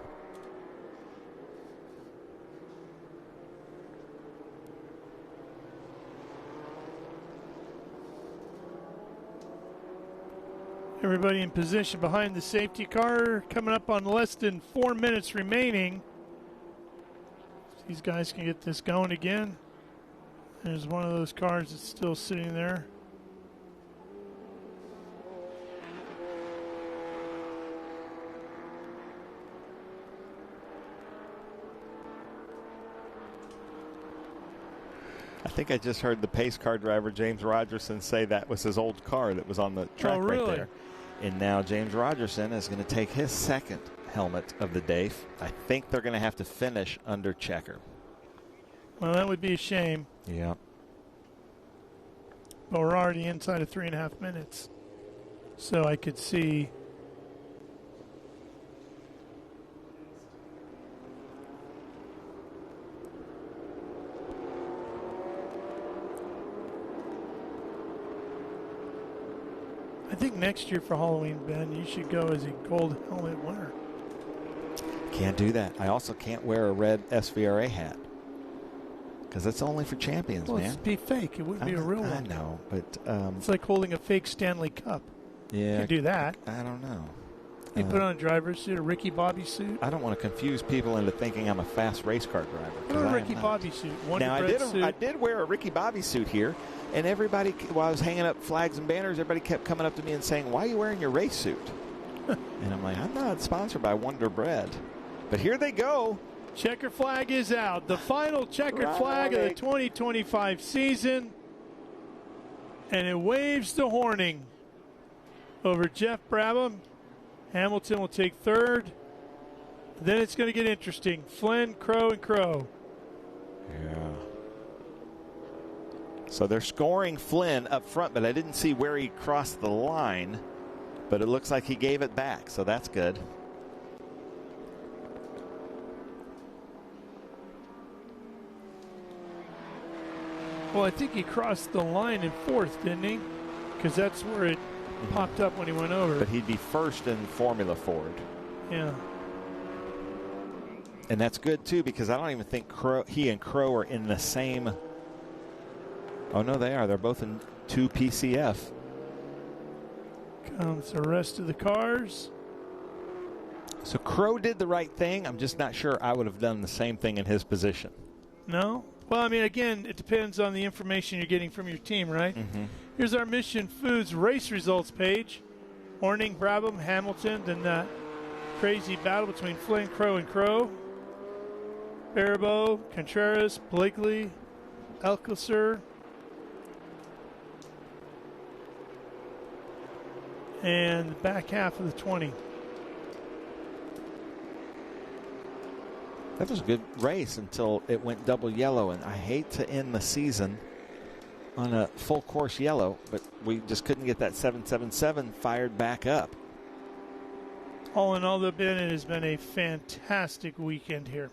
Everybody in position behind the safety car, coming up on less than 4 minutes remaining. These guys can get this going again. There's one of those cars that's still sitting there. I think I just heard the pace car driver, James Rogerson, say that was his old car that was on the track right there. And now James Rogerson is going to take his second helmet of the day. I think they're going to have to finish under checker. Well, that would be a shame. Yeah. But we're already inside of 3.5 minutes. So I could see... I think next year for Halloween, Ben, you should go as a gold helmet winner. Can't do that. I also can't wear a red SVRA hat because it's only for champions, well, man. It'd be fake. It wouldn't be a real one. I know, but it's like holding a fake Stanley Cup. Yeah, you can do that. I don't know. You put on a driver's suit, a Ricky Bobby suit. I don't want to confuse people into thinking I'm a fast race car driver. Put on a Ricky Bobby suit. Now I did wear a Ricky Bobby suit here, and everybody, while I was hanging up flags and banners, everybody kept coming up to me and saying, "Why are you wearing your race suit?" And I'm like, "I'm not sponsored by Wonder Bread." But here they go. Checker flag is out. The final checkered flag of the 2025 season. And it waves to Horning over Jeff Brabham. Hamilton will take third. Then it's going to get interesting. Flynn, Crow, and Crow. Yeah. So they're scoring Flynn up front, but I didn't see where he crossed the line. But it looks like he gave it back, so that's good. Well, I think he crossed the line in fourth, didn't he? Because that's where it popped up when he went over. But he'd be first in Formula Ford. Yeah. And that's good, too, because I don't even think he and Crow are in the same... Oh, no, they are. They're both in 2 PCF. Comes the rest of the cars. So Crow did the right thing. I'm just not sure I would have done the same thing in his position. No? Well, I mean, again, it depends on the information you're getting from your team, right? Mm-hmm. Here's our Mission Foods race results page. Horning, Brabham, Hamilton, then that crazy battle between Flynn, Crow, and Crow. Baribeau, Contreras, Blakely, Alcácer. and the back half of the 20. That was a good race until it went double yellow, and I hate to end the season on a full course yellow, but we just couldn't get that 777 fired back up. All in all, though, Ben, it has been a fantastic weekend here.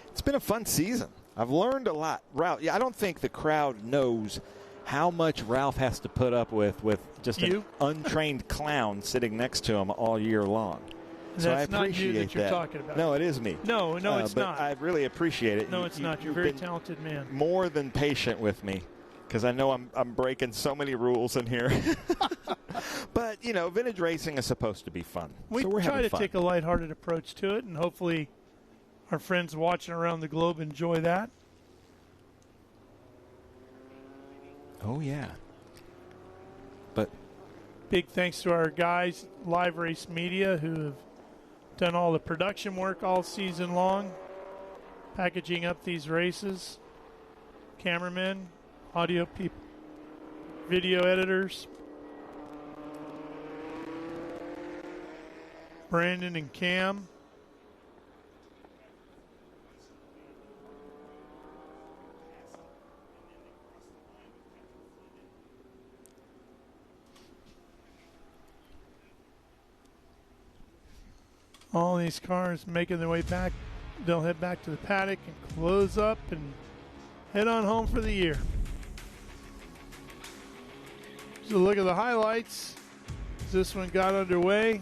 It's been a fun season. I've learned a lot. Ralph, I don't think the crowd knows how much Ralph has to put up with just an untrained clown sitting next to him all year long. So That's I appreciate not you that you're talking about. No, it is me. No, it's but not. I really appreciate it. No, it's not. You're a very talented man. More than patient with me, because I know I'm breaking so many rules in here. But, vintage racing is supposed to be fun. We so we're try having to fun. take a lighthearted approach to it, and hopefully our friends watching around the globe enjoy that. Oh, yeah. But big thanks to our guys, Live Race Media, who have done all the production work all season long, packaging up these races, cameramen, audio people, video editors, Brandon and Cam. All these cars making their way back. They'll head back to the paddock and close up and head on home for the year. So look at the highlights as this one got underway.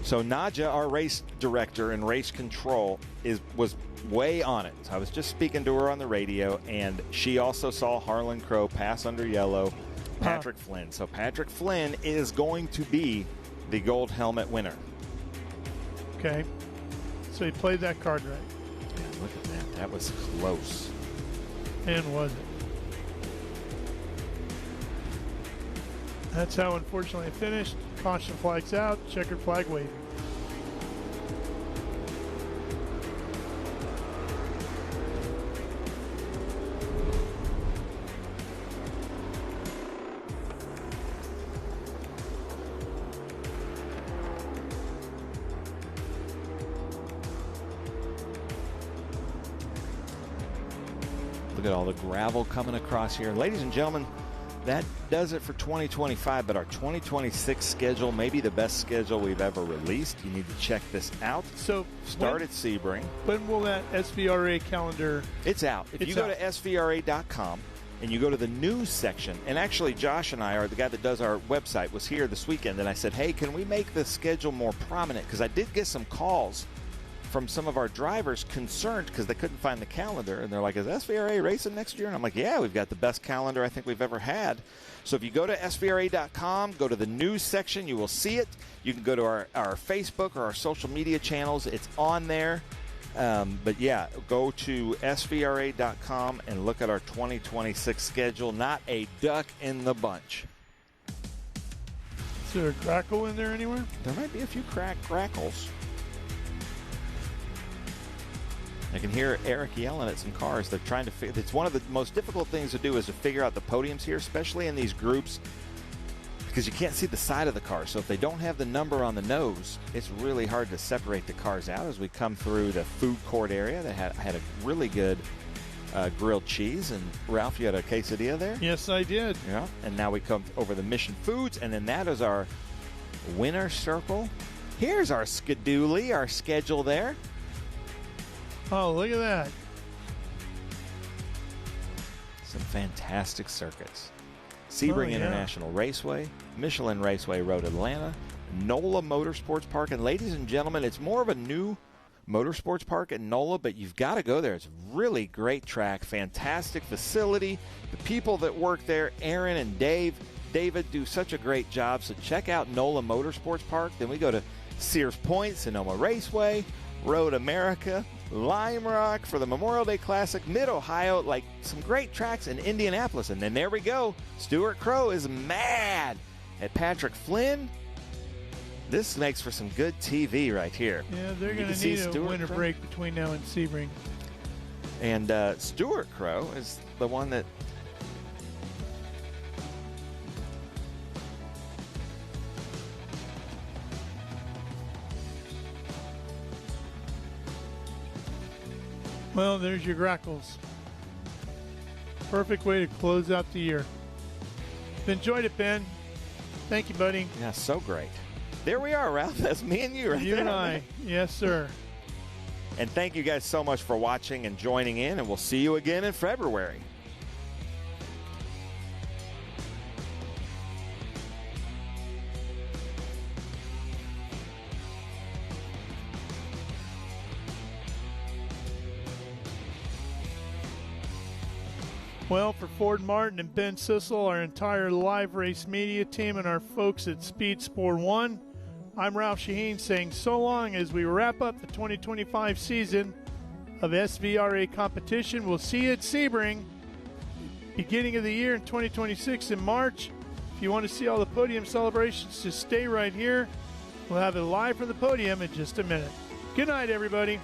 So Nadja, our race director and race control, was way on it. So I was just speaking to her on the radio, and she also saw Harlan Crow pass under yellow Patrick Flynn. So Patrick Flynn is going to be the gold helmet winner. Okay. So he played that card right. Yeah, look at that. That was close. And was it? That's how, unfortunately, it finished. Caution flags out. Checkered flag waving. Look at all the gravel coming across here. Ladies and gentlemen, that does it for 2025, but our 2026 schedule may be the best schedule we've ever released. You need to check this out. So start at Sebring. When will that SVRA calendar? It's out. If you go to SVRA.com and you go to the news section, and actually Josh and I, the guy that does our website, was here this weekend, and I said, hey, can we make the schedule more prominent? Because I did get some calls from some of our drivers concerned because they couldn't find the calendar, and they're like, is SVRA racing next year? And I'm like, yeah, we've got the best calendar I think we've ever had. So if you go to SVRA.com, go to the news section, you will see it. You can go to our Facebook or our social media channels. It's on there. But yeah, go to SVRA.com and look at our 2026 schedule. Not a duck in the bunch. Is there a crackle in there anywhere? There might be a few crackles. I can hear Eric yelling at some cars. They're trying to figure. It's one of the most difficult things to do is to figure out the podiums here, especially in these groups, because you can't see the side of the car. So if they don't have the number on the nose, it's really hard to separate the cars out. As we come through the food court area, that had a really good grilled cheese. And Ralph, you had a quesadilla there? Yes, I did. Yeah. And now we come over the Mission Foods, and then that is our winner circle. Here's our schedule, our schedule there. Oh, look at that. Some fantastic circuits. Sebring International Raceway, Michelin Raceway Road Atlanta, NOLA Motorsports Park. And ladies and gentlemen, it's more of a new motorsports park at NOLA, but you've got to go there. It's a really great track, fantastic facility. The people that work there, Aaron and David do such a great job. So check out NOLA Motorsports Park. Then we go to Sears Point, Sonoma Raceway, Road America, Lime Rock for the Memorial Day Classic, Mid-Ohio, like some great tracks in Indianapolis. And then there we go. Stuart Crow is mad at Patrick Flynn. This makes for some good TV right here. Yeah, they're You going can to need see a Stuart winter Crow. break between now and Sebring. And Stuart Crow is the one that Well, there's your Grackles. Perfect way to close out the year. Enjoyed it, Ben. Thank you, buddy. Yeah, so great. There we are, Ralph. That's me and you right You there. and I. Yes, sir. And thank you guys so much for watching and joining in, and we'll see you again in February. Well, for Ford Martin and Ben Sissel, our entire live race media team, and our folks at Speed Sport 1, I'm Ralph Shaheen saying so long as we wrap up the 2025 season of SVRA competition. We'll see you at Sebring, beginning of the year in 2026 in March. If you want to see all the podium celebrations, just stay right here. We'll have it live from the podium in just a minute. Good night, everybody.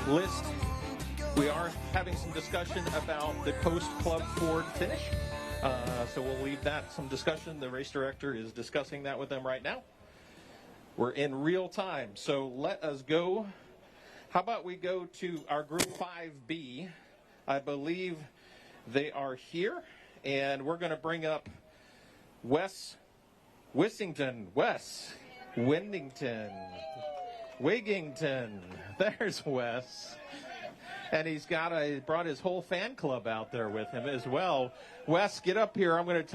list. We are having some discussion about the Post Club Ford finish. So we'll leave that some discussion. The race director is discussing that with them right now. We're in real time. So let us go. How about we go to our Group 5B? I believe they are here. And we're going to bring up Wes Wissington. Wigington. There's Wes. And he's brought his whole fan club out there with him as well. Wes, get up here. I'm going to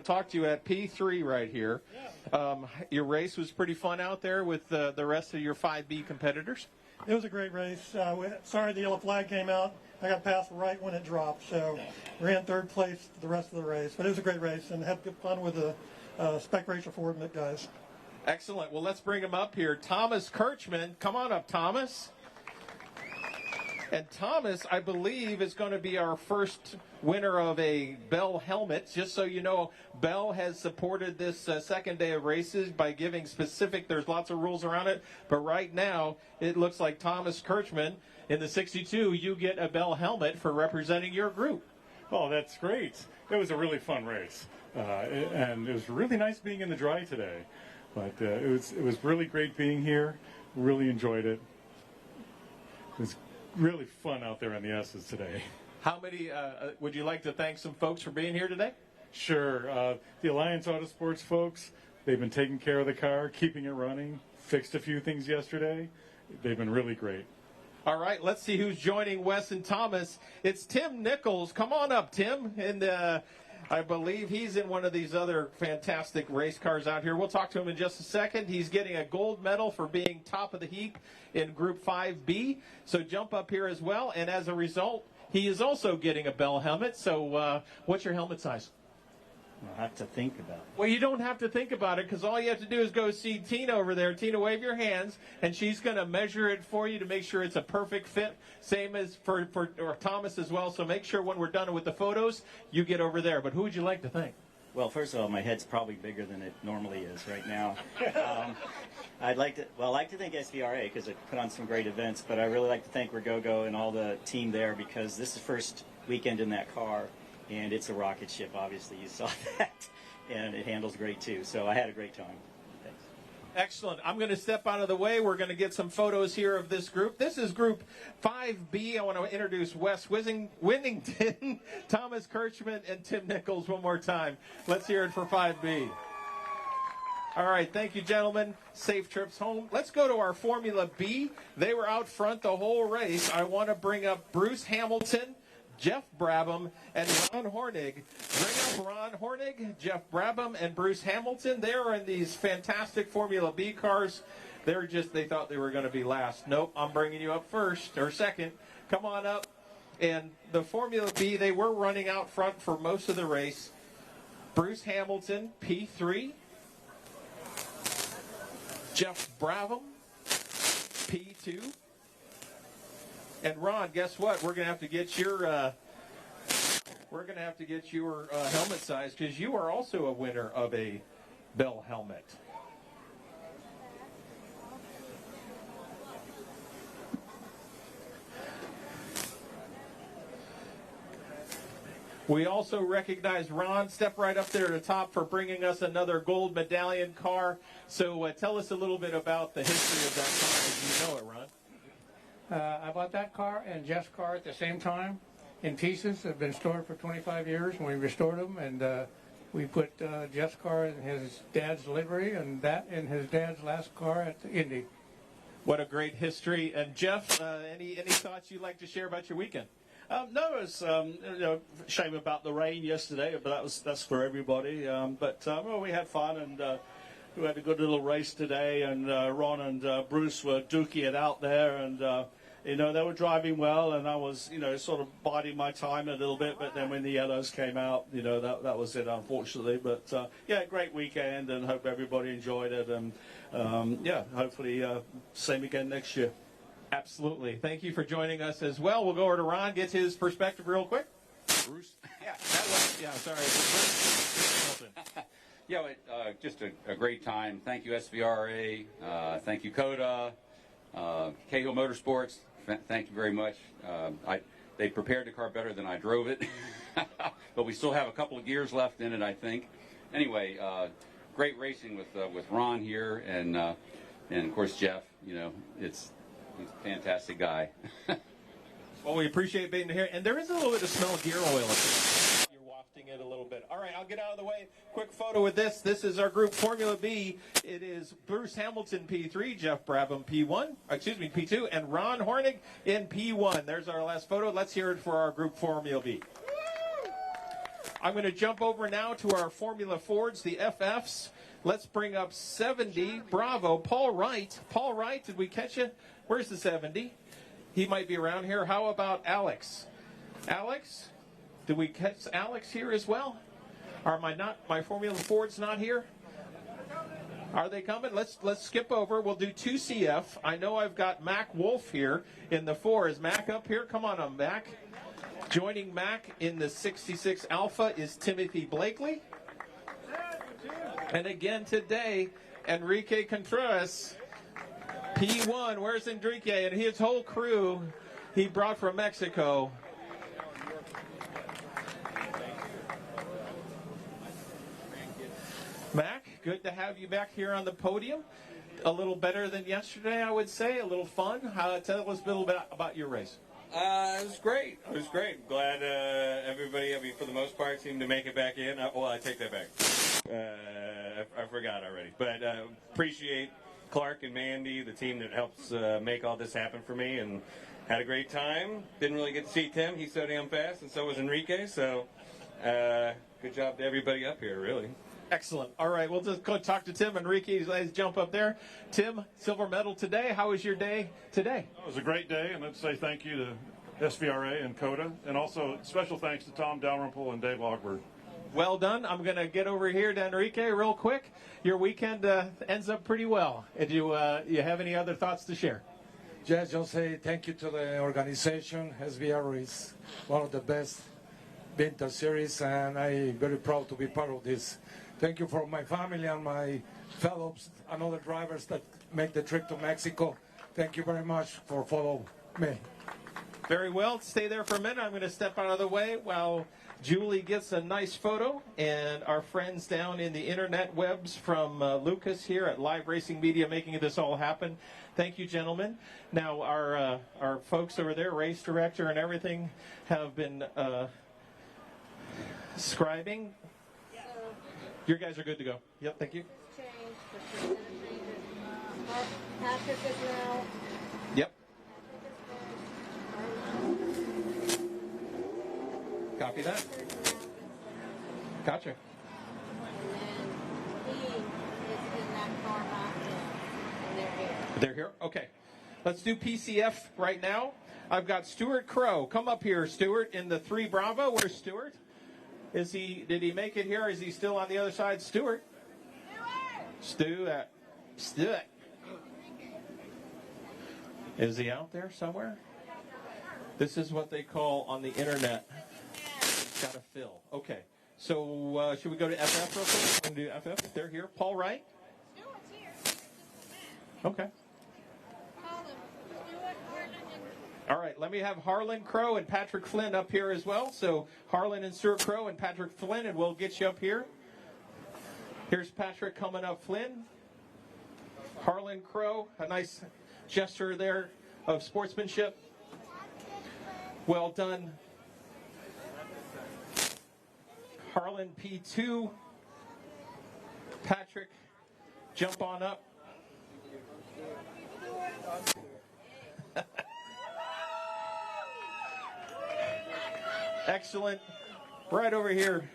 talk to you at P3 right here. Your race was pretty fun out there with the rest of your 5B competitors. It was a great race. Sorry the yellow flag came out. I got passed right when it dropped, so ran third place the rest of the race. But it was a great race, and had good fun with the Spec Racer Ford guys. Excellent. Well, let's bring him up here. Thomas Kirchman. Come on up, Thomas. And Thomas, I believe, is going to be our first winner of a Bell helmet. Just so you know, Bell has supported this second day of races by giving specific, there's lots of rules around it, but right now it looks like Thomas Kirchman in the 62, you get a Bell helmet for representing your group. Oh, that's great. It was a really fun race, and it was really nice being in the dry today. But it was really great being here. Really enjoyed it. It was really fun out there on the S's today. How many, would you like to thank some folks for being here today? Sure. The Alliance Autosports folks, they've been taking care of the car, keeping it running, fixed a few things yesterday. They've been really great. All right, let's see who's joining Wes and Thomas. It's Tim Nichols. Come on up, Tim. And I believe he's in one of these other fantastic race cars out here. We'll talk to him in just a second. He's getting a gold medal for being top of the heap in Group 5B. So jump up here as well. And as a result, he is also getting a Bell helmet. So what's your helmet size? I'll have to think about it. Well, you don't have to think about it because all you have to do is go see Tina over there. Tina, wave your hands, and she's going to measure it for you to make sure it's a perfect fit. Same as for Thomas as well. So make sure when we're done with the photos, you get over there. But who would you like to thank? Well, first of all, my head's probably bigger than it normally is right now. I'd like to thank SVRA because it put on some great events, but I really like to thank Ragogo and all the team there because this is the first weekend in that car. And it's a rocket ship, obviously. You saw that. And it handles great, too. So I had a great time. Thanks. Excellent. I'm going to step out of the way. We're going to get some photos here of this group. This is Group 5B. I want to introduce Wes Winnington, Thomas Kirchman, and Tim Nichols one more time. Let's hear it for 5B. All right, thank you, gentlemen. Safe trips home. Let's go to our Formula B. They were out front the whole race. I want to bring up Bruce Hamilton, Jeff Brabham, and Ron Hornig. Bring up Ron Hornig, Jeff Brabham, and Bruce Hamilton. They're in these fantastic Formula B cars. They thought they were going to be last. Nope, I'm bringing you up first, or second. Come on up. And the Formula B, they were running out front for most of the race. Bruce Hamilton, P3. Jeff Brabham, P2. And Ron, guess what? We're gonna have to get your helmet size because you are also a winner of a Bell helmet. We also recognize Ron. Step right up there at the top for bringing us another gold medallion car. So tell us a little bit about the history of that car as you know it, Ron. I bought that car and Jeff's car at the same time in pieces. They've been stored for 25 years, and we restored them. And we put Jeff's car in his dad's livery and that in his dad's last car at the Indy. What a great history. And Jeff, any thoughts you'd like to share about your weekend? No, it was shame about the rain yesterday, but that's for everybody. Well, we had fun and we had a good little race today. And Ron and Bruce were duking it out there, and they were driving well, and I was sort of biding my time a little bit. But then when the yellows came out, that was it, unfortunately. But great weekend, and hope everybody enjoyed it. And hopefully same again next year. Absolutely. Thank you for joining us as well. We'll go over to Ron, get his perspective real quick. Bruce? Just a great time. Thank you, SVRA. Thank you, COTA, Cahill Motorsports, thank you very much. They prepared the car better than I drove it, but we still have a couple of gears left in it, I think. Anyway, great racing with Ron here, and of course Jeff. You know, he's a fantastic guy. Well, we appreciate being here, and there is a little bit of smell of gear oil. You're wafting it a little bit. All right, I'll get out of the way. Quick photo with this. This is our group Formula B. It is Bruce Hamilton P3, Jeff Brabham P2, and Ron Hornig in P1. There's our last photo. Let's hear it for our group Formula B. I'm going to jump over now to our Formula Fords, the FFs. Let's bring up 70. Bravo, Paul Wright. Paul Wright, did we catch you? Where's the 70? He might be around here. How about Alex? Alex? Did we catch Alex here as well? Are my Formula Fords not here? Are they coming? Let's skip over. We'll do 2 CF. I know I've got Mac Wolf here in the 4. Is Mac up here? Come on, Mac. Joining Mac in the 66 Alpha is Timothy Blakely. And again today, Enrique Contreras. P1, where's Enrique? And his whole crew he brought from Mexico. Mac, good to have you back here on the podium. A little better than yesterday, I would say. A little fun. Tell us a little bit about your race. It was great. It was great. Glad everybody, for the most part, seemed to make it back in. I take that back. I forgot already. But appreciate Clark and Mandy, the team that helps make all this happen for me, and had a great time. Didn't really get to see Tim. He's so damn fast, and so was Enrique. So good job to everybody up here, really. Excellent. All right, we'll just go talk to Tim. Enrique, let's jump up there. Tim, silver medal today. How was your day today? It was a great day, and let's say thank you to SVRA and COTA, and also special thanks to Tom Dalrymple and Dave Logberg. Well done. I'm going to get over here to Enrique real quick. Your weekend ends up pretty well. And you have any other thoughts to share? Yes, just say thank you to the organization. SVRA is one of the best winter series, and I'm very proud to be part of this. Thank you for my family and my fellows and other drivers that make the trip to Mexico. Thank you very much for following me. Very well. Stay there for a minute. I'm going to step out of the way while Julie gets a nice photo, and our friends down in the internet webs from Lucas here at Live Racing Media making this all happen. Thank you, gentlemen. Now, our folks over there, race director and everything, have been scribing. Your guys are good to go. Yep, thank you. Patrick is now. Yep. Copy that. Gotcha. They're here? Okay. Let's do PCF right now. I've got Stuart Crow. Come up here, Stuart, in the 3 Bravo. Where's Stuart? Did he make it here? Is he still on the other side? Stuart. Stuart. Is he out there somewhere? This is what they call on the internet. Got to fill. Okay. So should we go to FF real quick? I'm going to do FF. They're here. Paul Wright. Okay. All right, let me have Harlan Crow and Patrick Flynn up here as well. So Harlan and Stuart Crow and Patrick Flynn, and we'll get you up here. Here's Patrick coming up, Flynn. Harlan Crow, a nice gesture there of sportsmanship. Well done. Harlan P2. Patrick, jump on up. Excellent. Right over here.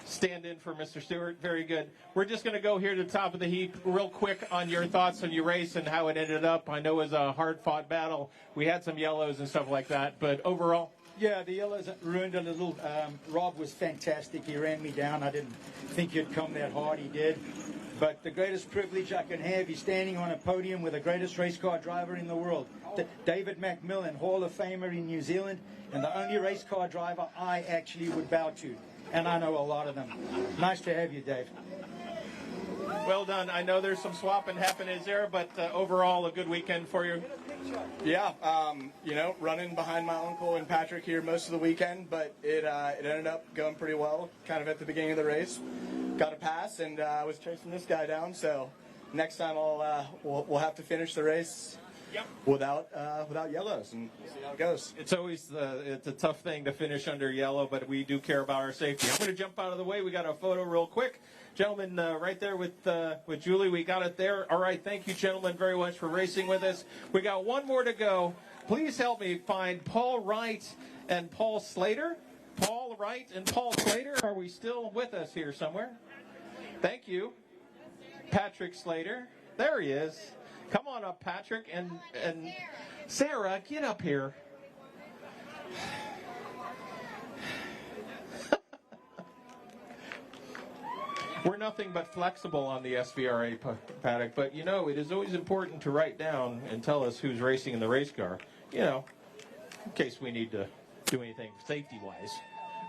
Stand in for Mr. Stewart. Very good. We're just going to go here to the top of the heap real quick on your thoughts on your race and how it ended up. I know it was a hard-fought battle. We had some yellows and stuff like that, but overall? Yeah, the yellows ruined a little. Rob was fantastic. He ran me down. I didn't think he'd come that hard. He did. But the greatest privilege I can have is standing on a podium with the greatest race car driver in the world, David McMillan, Hall of Famer in New Zealand, and the only race car driver I actually would bow to. And I know a lot of them. Nice to have you, Dave. Well done. I know there's some swapping happening there, but overall a good weekend for you. Yeah, you know, running behind my uncle and Patrick here most of the weekend, but it ended up going pretty well. Kind of at the beginning of the race, got a pass, and I was chasing this guy down. So next time we'll have to finish the race without yellows and see how it goes. It's always it's a tough thing to finish under yellow, but we do care about our safety. I'm going to jump out of the way. We got a photo real quick. Gentlemen, right there with Julie, we got it there. All right, thank you, gentlemen, very much for racing with us. We got one more to go. Please help me find Paul Wright and Paul Slater. Paul Wright and Paul Slater, are we still with us here somewhere? Thank you. Patrick Slater, there he is. Come on up, Patrick, and Sarah, get up here. We're nothing but flexible on the SVRA paddock, but you know, it is always important to write down and tell us who's racing in the race car, you know, in case we need to do anything safety-wise,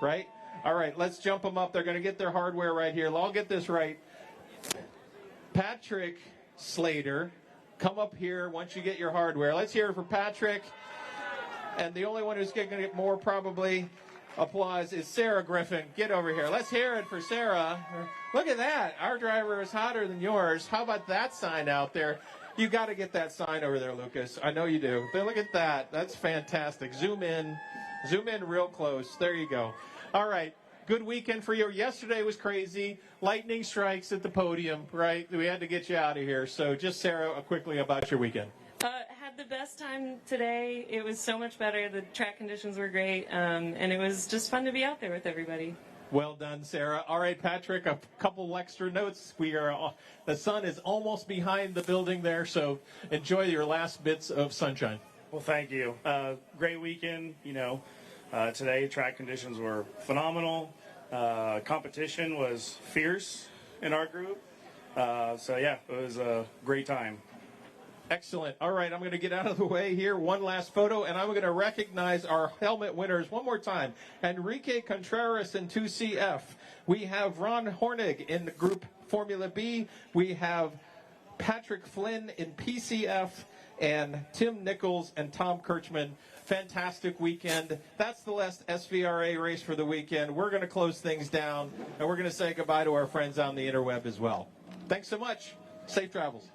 right? All right, let's jump them up. They're going to get their hardware right here. I'll get this right. Patrick Slater, come up here once you get your hardware. Let's hear it for Patrick. And the only one who's going to get more probably applause is Sarah Griffin. Get over here. Let's hear it for Sarah. Look at that. Our driver is hotter than yours. How about that sign out there? You got to get that sign over there, Lucas. I know you do. But look at that. That's fantastic. Zoom in real close. There you go. All right. Good weekend for you. Yesterday was crazy. Lightning strikes at the podium, right? We had to get you out of here. So just, Sarah, quickly about your weekend. Had the best time today. It was so much better. The track conditions were great, and it was just fun to be out there with everybody. Well done, Sarah. All right, Patrick, a couple extra notes. The sun is almost behind the building there, so enjoy your last bits of sunshine. Well, thank you. Great weekend. You know, today track conditions were phenomenal. Competition was fierce in our group. So, yeah, it was a great time. Excellent. All right, I'm going to get out of the way here. One last photo, and I'm going to recognize our helmet winners one more time. Enrique Contreras in 2CF. We have Ron Hornig in the group Formula B. We have Patrick Flynn in PCF, and Tim Nichols and Tom Kirchman. Fantastic weekend. That's the last SVRA race for the weekend. We're going to close things down, and we're going to say goodbye to our friends on the interweb as well. Thanks so much. Safe travels.